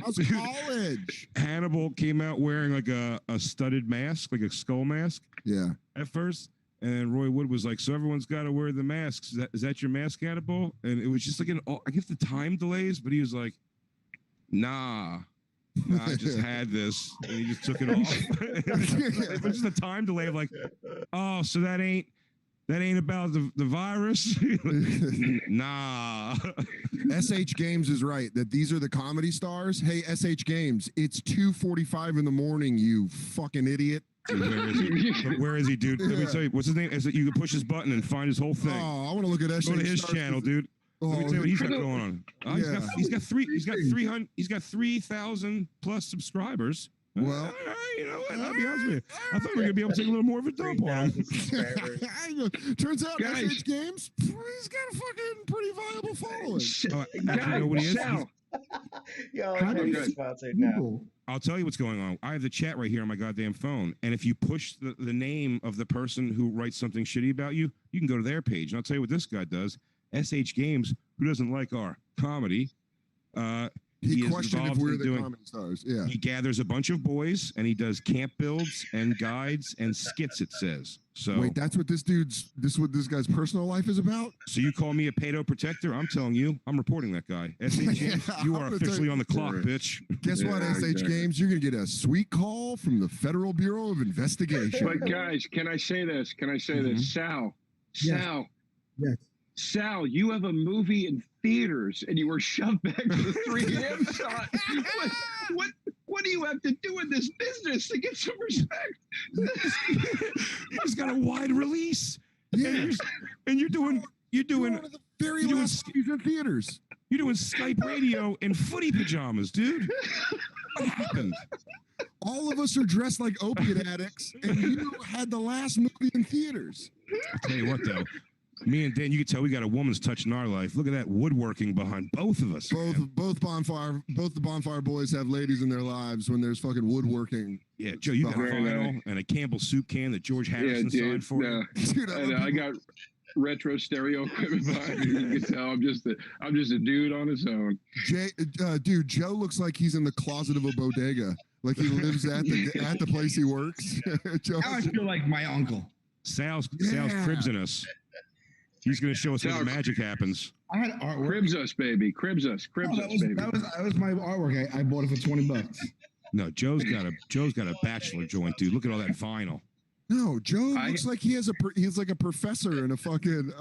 How's college? Hannibal came out wearing like a studded mask, like a skull mask. Yeah. At first. And Roy Wood was like, so everyone's got to wear the masks. Is that your mask, Hannibal? And it was just like I guess the time delays, but he was like, nah, I just had this. And he just took it off. It was just a time delay of like, oh, so that ain't That ain't about the virus. Nah. SH Games is right that these are the comedy stars. Hey, SH Games, it's 2:45 in the morning, you fucking idiot. Dude, where is he? Where is he, dude? Let me tell you, what's his name? Is it you can push his button and find his whole thing? Oh, I want to look at SH. Go to his channel, dude. Let me tell you what he's got going on. Oh, he's got 3,000 plus subscribers. Well, you know what? I'll be honest with you. I thought we were gonna be able to take a little more of a dump on him. Turns out Guys. SH Games, he's got a fucking pretty viable following. You know what he is? Sal. Yo, How do I'm you getting see sponsored now. Google? I'll tell you what's going on. I have the chat right here on my goddamn phone, and if you push the name of the person who writes something shitty about you, you can go to their page. And I'll tell you what this guy does. SH Games, who doesn't like our comedy, He is questioned if involved we're in the doing- comedy stars. Yeah. He gathers a bunch of boys and he does camp builds and guides and skits. It says so. Wait, that's what this guy's personal life is about? So you call me a pedo protector? I'm telling you, I'm reporting that guy. SH Games, you are officially on the clock, bitch. Guess what, Yeah, SH exactly. Games? You're gonna get a sweet call from the Federal Bureau of Investigation. But guys, can I say this? Can I say this? Sal, Yes. Sal, Yes. Sal, you have a movie in theaters and you were shoved back to the 3 a.m. slot. What do you have to do in this business to get some respect? He's got a wide release. Yeah. And you're doing one of the very you're doing last movies in theaters. You're doing Skype radio in footy pajamas, dude. What happened? All of us are dressed like opiate addicts, and you had the last movie in theaters. I'll tell you what, though. Me and Dan, you can tell we got a woman's touch in our life. Look at that woodworking behind both of us. Both the Bonfire boys have ladies in their lives when there's fucking woodworking. Yeah, Joe, you got a Very vinyl nice. and a Campbell soup can that George Harrison signed for you. Dude, I got retro stereo equipment behind me. You can tell I'm just a dude on his own. Dude, Joe looks like he's in the closet of a bodega. Like he lives at the place he works. Joe, Now I feel like my uncle. Sal's cribsing us. He's going to show us how the magic happens. I had artwork. Cribs us, baby. Cribs us, baby. That was my artwork. I bought it for $20. No, Joe's got a bachelor joint, dude. Look at all that vinyl. No, Joe looks like he's like a professor in a fucking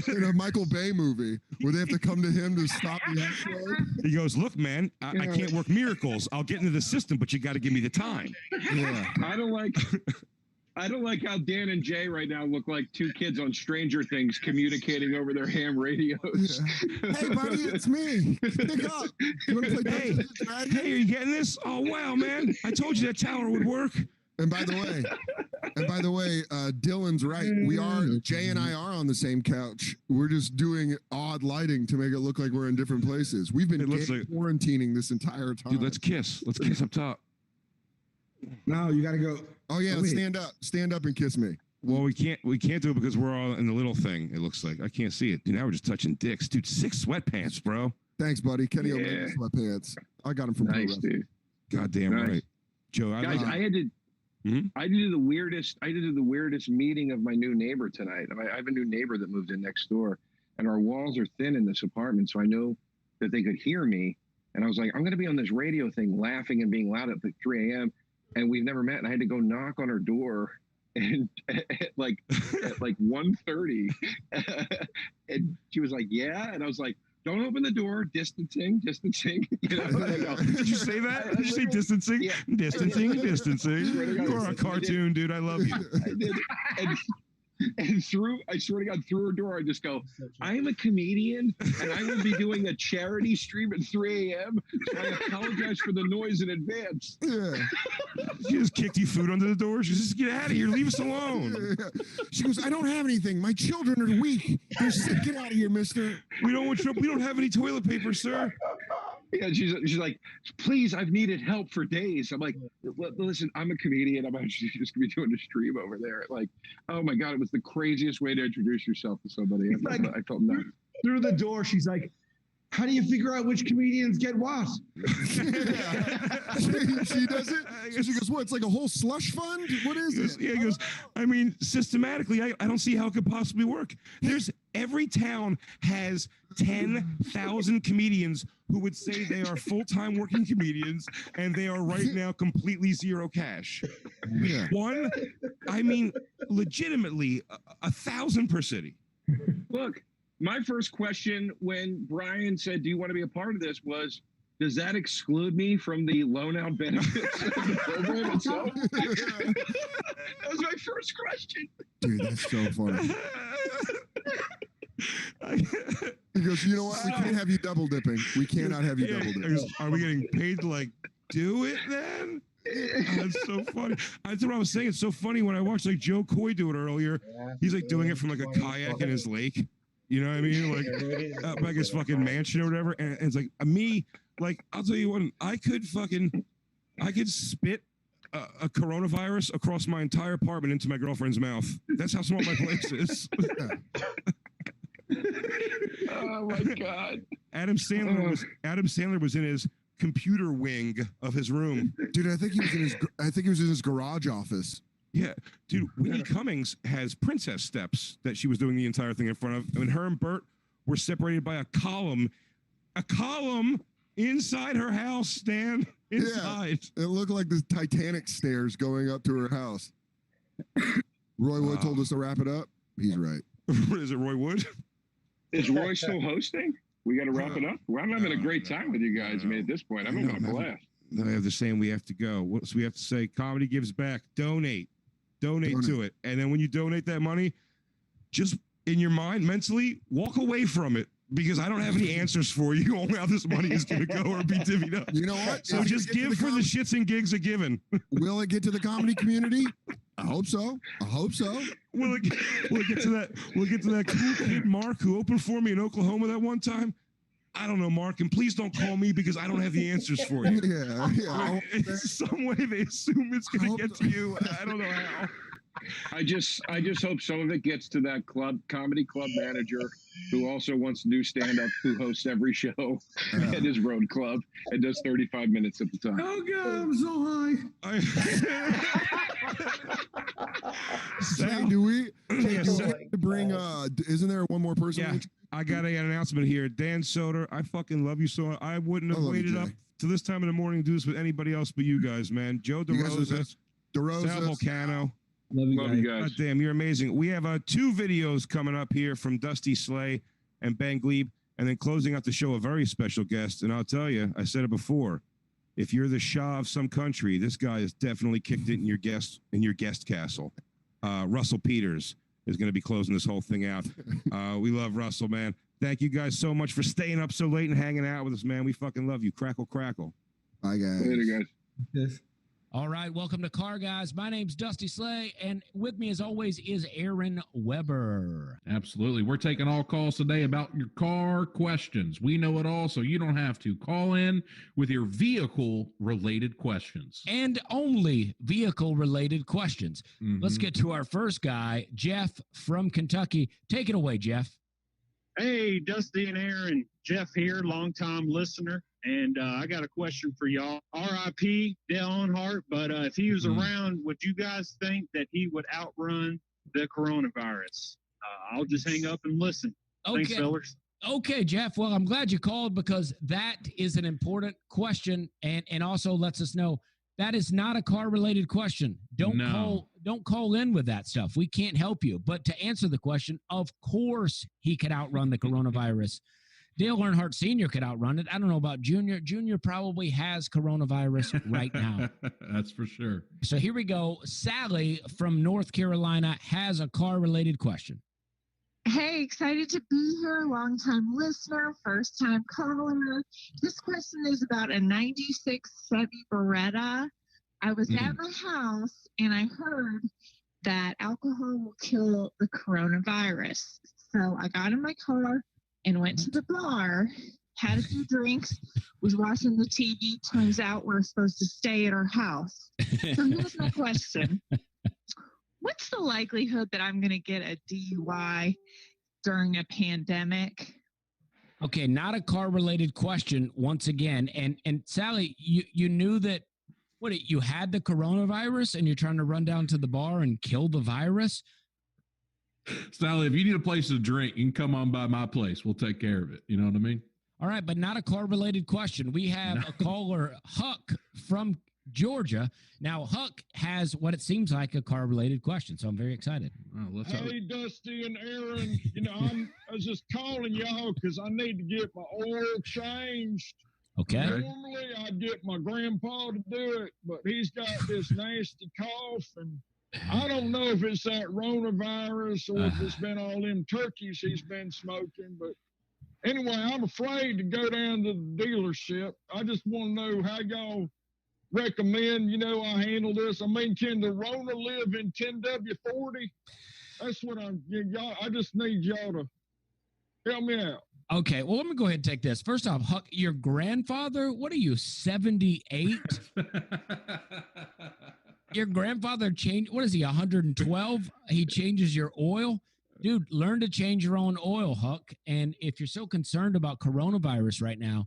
in a Michael Bay movie where they have to come to him to stop the asteroid. He goes, look, man, I can't work miracles. I'll get into the system, but you got to give me the time. Yeah. I don't like how Dan and Jay right now look like two kids on Stranger Things communicating over their ham radios. Yeah. Hey, buddy, it's me. Pick up. You want to play Dungeons and Dragons? Hey, are you getting this? Oh, wow, man. I told you that tower would work. And by the way, Dylan's right. Jay and I are on the same couch. We're just doing odd lighting to make it look like we're in different places. We've been quarantining this entire time. Dude, let's kiss. Let's kiss up top. No, you got to go. Oh yeah, wait. stand up and kiss me. Well, we can't do it because we're all in the little thing. It looks like I can't see it. Dude, now we're just touching dicks, dude. 6 sweatpants, bro. Thanks, buddy. Kenny Omega sweatpants. I got them from Nice, Pro dude. Goddamn Nice. right, Joe. Guys, I had to do the weirdest meeting of my new neighbor tonight. I have a new neighbor that moved in next door, and our walls are thin in this apartment, so I know that they could hear me. And I was like, I'm going to be on this radio thing, laughing and being loud at like 3 a.m. And we've never met, and I had to go knock on her door, and at like 1:30, and she was like, "Yeah," and I was like, "Don't open the door, distancing." You know, and I go, Did you say that? Did you say distancing? Yeah. Distancing. Swear to God, You are a cartoon, dude. I love you. I did. And I swear to God, through her door, I just go, I am a comedian and I will be doing a charity stream at 3 a.m. So I apologize for the noise in advance. Yeah. She just kicked you food under the door. She says, "Get out of here. Leave us alone." She goes, "I don't have anything. My children are weak. They're sick. Get out of here, mister." We don't have any toilet paper, sir. Yeah, she's like, "Please, I've needed help for days." I'm like, "Listen, I'm a comedian. I'm actually just gonna be doing a stream over there." Like, oh my God, it was the craziest way to introduce yourself to somebody. I felt nuts. Through the door, she's like, "How do you figure out which comedians get what?" She does it. So she goes, "What? It's like a whole slush fund? What is it?" Yeah, he goes, I mean, systematically, I don't see how it could possibly work. Every town has 10,000 comedians who would say they are full-time working comedians and they are right now completely zero cash. Yeah. One, I mean, legitimately, 1,000 per city. Look, my first question when Brian said, "Do you want to be a part of this?" was, "Does that exclude me from the loan out benefits of the program itself?" That was my first question. Dude, that's so funny. He goes, you know what? We can't have you double dipping. We cannot have you double dipping. Are we getting paid to like do it then? That's so funny. That's what I was saying. It's so funny when I watched like Joe Coy do it earlier. He's like doing it from like a kayak in his lake. You know what I mean? Like up back his fucking mansion or whatever. And it's like me, like, I'll tell you what, I could spit a coronavirus across my entire apartment into my girlfriend's mouth. That's how small my place is. Oh my God. Adam Sandler was in his computer wing of his room. Dude, I think he was in his garage office. Yeah, dude, Whitney Cummings has princess steps that she was doing the entire thing in front of. I mean, her and Bert were separated by a column inside her house, Stan. Inside. Yeah, it looked like the Titanic stairs going up to her house. Roy Wood told us to wrap it up. He's right. Is it Roy Wood? Is Roy still hosting? We got to wrap it up. Well, I'm having a great time with you guys. I mean, at this point, I'm having a blast. I have the same. We have to go. So we have to say, comedy gives back. Donate to it. And then when you donate that money, just in your mind, mentally, walk away from it. Because I don't have any answers for you on how this money is going to go or be divvied up. You know what? So just give for the shits and gigs of giving. Will it get to the comedy community? I hope so. Will it get to that? We'll get to that cool kid Mark who opened for me in Oklahoma that one time. I don't know, Mark, and please don't call me because I don't have the answers for you. Yeah. In some way they assume it's going to get to you. I don't know how. I just hope some of it gets to that comedy club manager who also wants to do stand-up, who hosts every show at his road club and does 35 minutes at the time. Oh God, I'm so high. Say, do we bring? Isn't there one more person? Yeah, I got an announcement here. Dan Soder, I fucking love you so. I wouldn't have waited up to this time in the morning to do this with anybody else but you guys, man. Joe DeRosa, Sal Volcano. Love you guys. God damn, you're amazing. We have 2 videos coming up here from Dusty Slay and Ben Glebe, and then closing out the show, a very special guest. And I'll tell you, I said it before, if you're the Shah of some country, this guy has definitely kicked it in your guest castle. Russell Peters is going to be closing this whole thing out. We love Russell, man. Thank you guys so much for staying up so late and hanging out with us, man. We fucking love you. Crackle, crackle. Bye, guys. Later, guys. All right, welcome to Car Guys. My name's Dusty Slay, and with me, as always, is Aaron Weber. Absolutely. We're taking all calls today about your car questions. We know it all, so you don't have to. Call in with your vehicle-related questions. And only vehicle-related questions. Let's get to our first guy, Jeff from Kentucky. Take it away, Jeff. Hey, Dusty and Aaron. Jeff here, longtime listener. And I got a question for y'all. R.I.P. Dale Earnhardt, but if he was around, would you guys think that he would outrun the coronavirus? I'll just hang up and listen. Okay. Thanks, fellas. Okay, Jeff. Well, I'm glad you called because that is an important question and also lets us know that is not a car-related question. Don't call in with that stuff. We can't help you. But to answer the question, of course he could outrun the coronavirus. Dale Earnhardt Sr. could outrun it. I don't know about Junior. Junior probably has coronavirus right now. That's for sure. So here we go. Sally from North Carolina has a car-related question. Hey, excited to be here. Long-time listener, first-time caller. This question is about a 96 Chevy Beretta. I was at my house, and I heard that alcohol will kill the coronavirus. So I got in my car and went to the bar, had a few drinks, was watching the TV. Turns out we're supposed to stay at our house. So here's my question. What's the likelihood that I'm going to get a DUI during a pandemic? Okay, not a car-related question once again. And Sally, you knew that, you had the coronavirus and you're trying to run down to the bar and kill the virus? Sally, if you need a place to drink, you can come on by my place. We'll take care of it. You know what I mean? All right, but not a car-related question. We have a caller, Huck, from Georgia. Now, Huck has what it seems like a car-related question, so I'm very excited. Hey, Dusty and Aaron, I was just calling y'all because I need to get my oil changed. Okay. Normally, I get my grandpa to do it, but he's got this nasty cough, and I don't know if it's that coronavirus or if it's been all them turkeys he's been smoking, but anyway, I'm afraid to go down to the dealership. I just want to know how y'all recommend, I handle this. I mean, can the Rona live in 10W40? That's what I just need y'all to help me out. Okay, well, let me go ahead and take this. First off, Huck, your grandfather, what are you, 78? Your grandfather changed, what is he, 112? He changes your oil? Dude, learn to change your own oil, Huck. And if you're so concerned about coronavirus right now,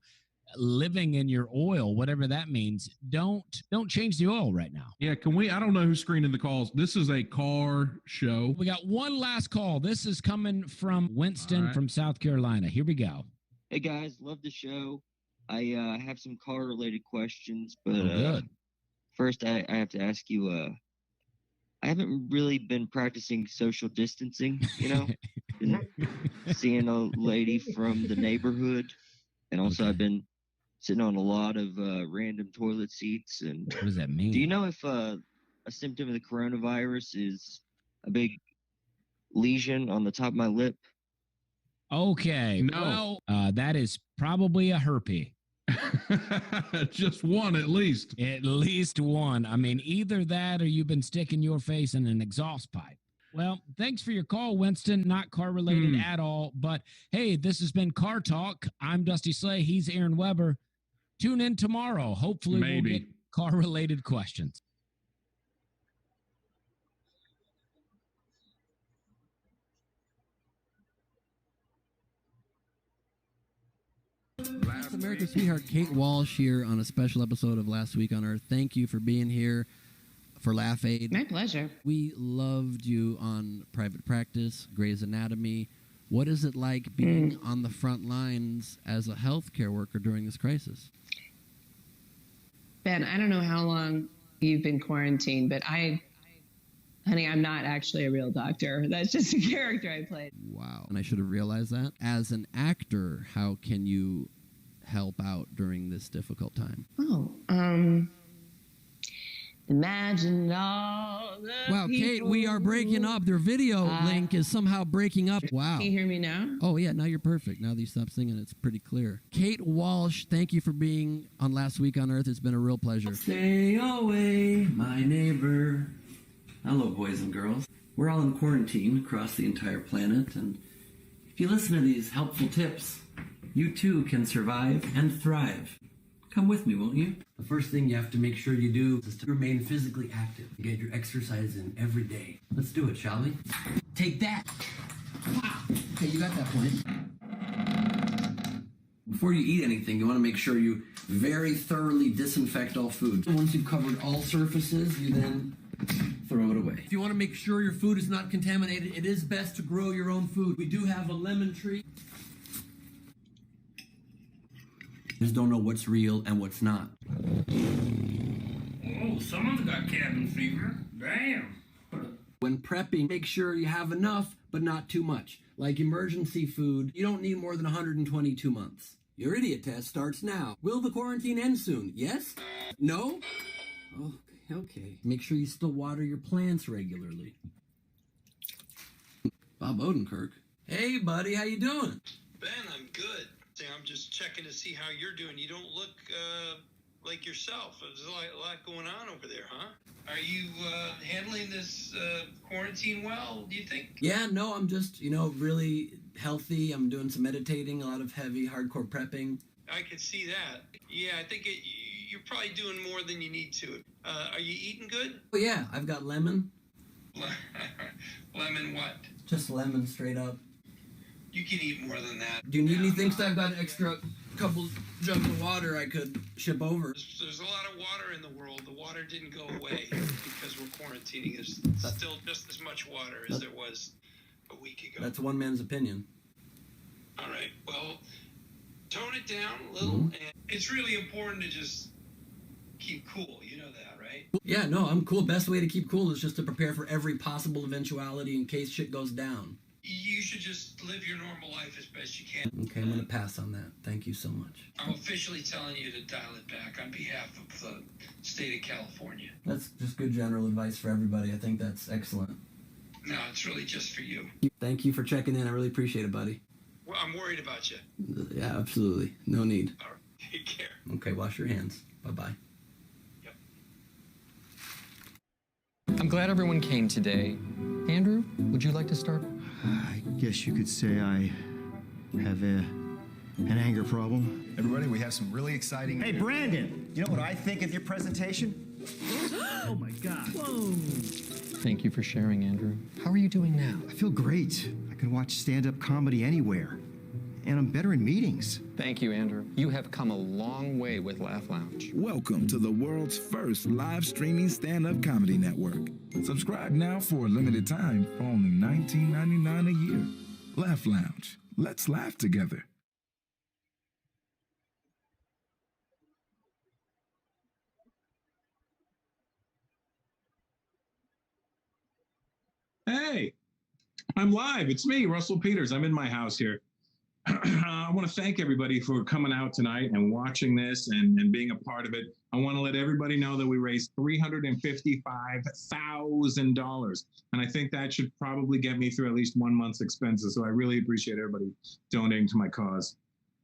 living in your oil, whatever that means, don't change the oil right now. Yeah, can we? I don't know who's screening the calls. This is a car show. We got one last call. This is coming from Winston from South Carolina. Here we go. Hey guys, love the show. I have some car related questions, but good. First I have to ask you, I haven't really been practicing social distancing, been seeing a lady from the neighborhood, and also I've been sitting on a lot of random toilet seats. And what does that mean? Do you know if a symptom of the coronavirus is a big lesion on the top of my lip? Okay. No. Well, that is probably a herpes. Just one, at least. At least one. I mean, either that or you've been sticking your face in an exhaust pipe. Well, thanks for your call, Winston. Not car related at all. But hey, this has been Car Talk. I'm Dusty Slay. He's Aaron Weber. Tune in tomorrow. Hopefully, we'll get car related questions. America's sweetheart Kate Walsh here on a special episode of Last Week on Earth. Thank you for being here for Laugh Aid. My pleasure. We loved you on Private Practice, Grey's Anatomy. What is it like being on the front lines as a healthcare worker during this crisis? Ben, I don't know how long you've been quarantined, but honey, I'm not actually a real doctor. That's just a character I played. Wow. And I should have realized that. As an actor, how can you help out during this difficult time? Imagine all the Wow, Kate, we are breaking up. Their video link is somehow breaking up. Wow. Can you hear me now? Oh, yeah, now you're perfect. Now that you stopped singing, it's pretty clear. Kate Walsh, thank you for being on Last Week on Earth. It's been a real pleasure. Stay away, my neighbor. Hello, boys and girls. We're all in quarantine across the entire planet, and if you listen to these helpful tips, you too can survive and thrive. Come with me, won't you? The first thing you have to make sure you do is to remain physically active. Get your exercise in every day. Let's do it, shall we? Take that. Wow. Okay, you got that point. Before you eat anything, you want to make sure you very thoroughly disinfect all food. Once you've covered all surfaces, you then throw it away. If you want to make sure your food is not contaminated, it is best to grow your own food. We do have a lemon tree. Just don't know what's real and what's not. Oh, someone's got cabin fever. Damn. When prepping, make sure you have enough, but not too much. Like emergency food, you don't need more than 122 months. Your idiot test starts now. Will the quarantine end soon? Yes? No? Okay. Make sure you still water your plants regularly. Bob Odenkirk. Hey, buddy, how you doing? Ben, I'm good. I'm just checking to see how you're doing. You don't look like yourself. There's a lot going on over there, huh? Are you handling this quarantine well, do you think? Yeah, no, I'm just, really healthy. I'm doing some meditating, a lot of heavy, hardcore prepping. I could see that. Yeah, I think you're probably doing more than you need to. Are you eating good? Oh, yeah, I've got lemon. Lemon what? Just lemon, straight up. You can eat more than that. Do you need anything? So I've got an extra couple jugs of water I could ship over. There's a lot of water in the world. The water didn't go away because we're quarantining. There's still just as much water as there was a week ago. That's one man's opinion. All right. Well, Tone it down a little, and it's really important to just keep cool. You know that, right? Yeah, no, I'm cool. Best way to keep cool is just to prepare for every possible eventuality in case shit goes down. You should just live your normal life as best you can. Okay, I'm gonna pass on that. Thank you so much. I'm officially telling you to dial it back on behalf of the state of California. That's just good general advice for everybody. I think that's excellent. No, it's really just for you. Thank you for checking in. I really appreciate it, buddy. Well, I'm worried about you. Yeah, absolutely. No need. All right. Take care. Okay, wash your hands. Bye-bye. I'm glad everyone came today. Andrew, would you like to start? I guess you could say I have an anger problem. Everybody, we have some really exciting... Hey, Brandon, you know what I think of your presentation? Oh my God. Whoa. Thank you for sharing, Andrew. How are you doing now? I feel great. I can watch stand-up comedy anywhere. And I'm better in meetings. Thank you, Andrew. You have come a long way with Laugh Lounge. Welcome to the world's first live streaming stand-up comedy network. Subscribe now for a limited time for only $19.99 a year. Laugh Lounge. Let's laugh together. Hey, I'm live. It's me, Russell Peters. I'm in my house here. I want to thank everybody for coming out tonight and watching this and being a part of it. I want to let everybody know that we raised $355,000. And I think that should probably get me through at least 1 month's expenses. So I really appreciate everybody donating to my cause,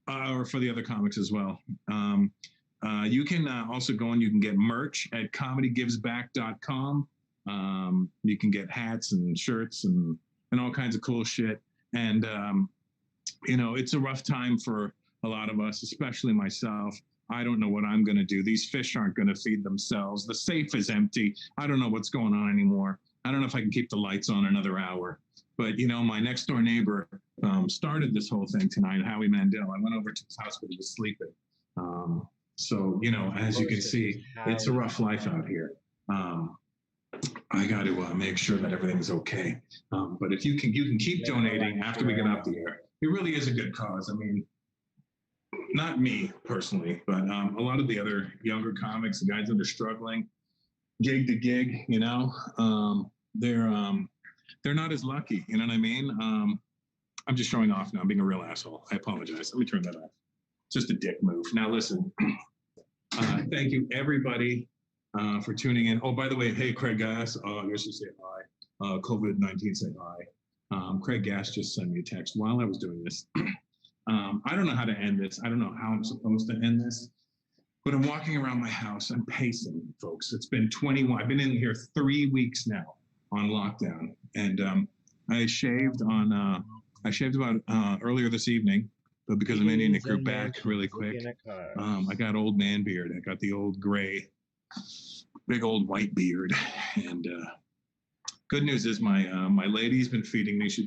or for the other comics as well. You can also go and you can get merch at comedygivesback.com. You can get hats and shirts and all kinds of cool shit. And, you know, it's a rough time for a lot of us, especially myself. I don't know what I'm going to do. These fish aren't going to feed themselves. The safe is empty. I don't know what's going on anymore. I don't know if I can keep the lights on another hour. But, you know, my next door neighbor started this whole thing tonight, Howie Mandel. I went over to his house, but he was sleeping. So, you know, as you can see, it's a rough life out here. I got to make sure that everything's okay. But if you can keep donating after we get off the air. It really is a good cause. I mean, not me personally, but a lot of the other younger comics, the guys that are struggling, gig to gig, you know, they're not as lucky. You know what I mean? I'm just showing off now. I'm being a real asshole. I apologize. Let me turn that off. Just a dick move. Now listen. Thank you everybody for tuning in. Oh, by the way, hey Craig Gass, I guess you say hi. COVID-19 say hi. Craig Gass just sent me a text while I was doing this. I don't know how to end this. I don't know how I'm supposed to end this, but I'm walking around my house. I'm pacing, folks. It's been 21. I've been in here 3 weeks now on lockdown, and I shaved about earlier this evening, but because I'm Indian, it grew back really quick. I got old man beard. I got the old gray, big old white beard, and good news is my lady's been feeding me. She's been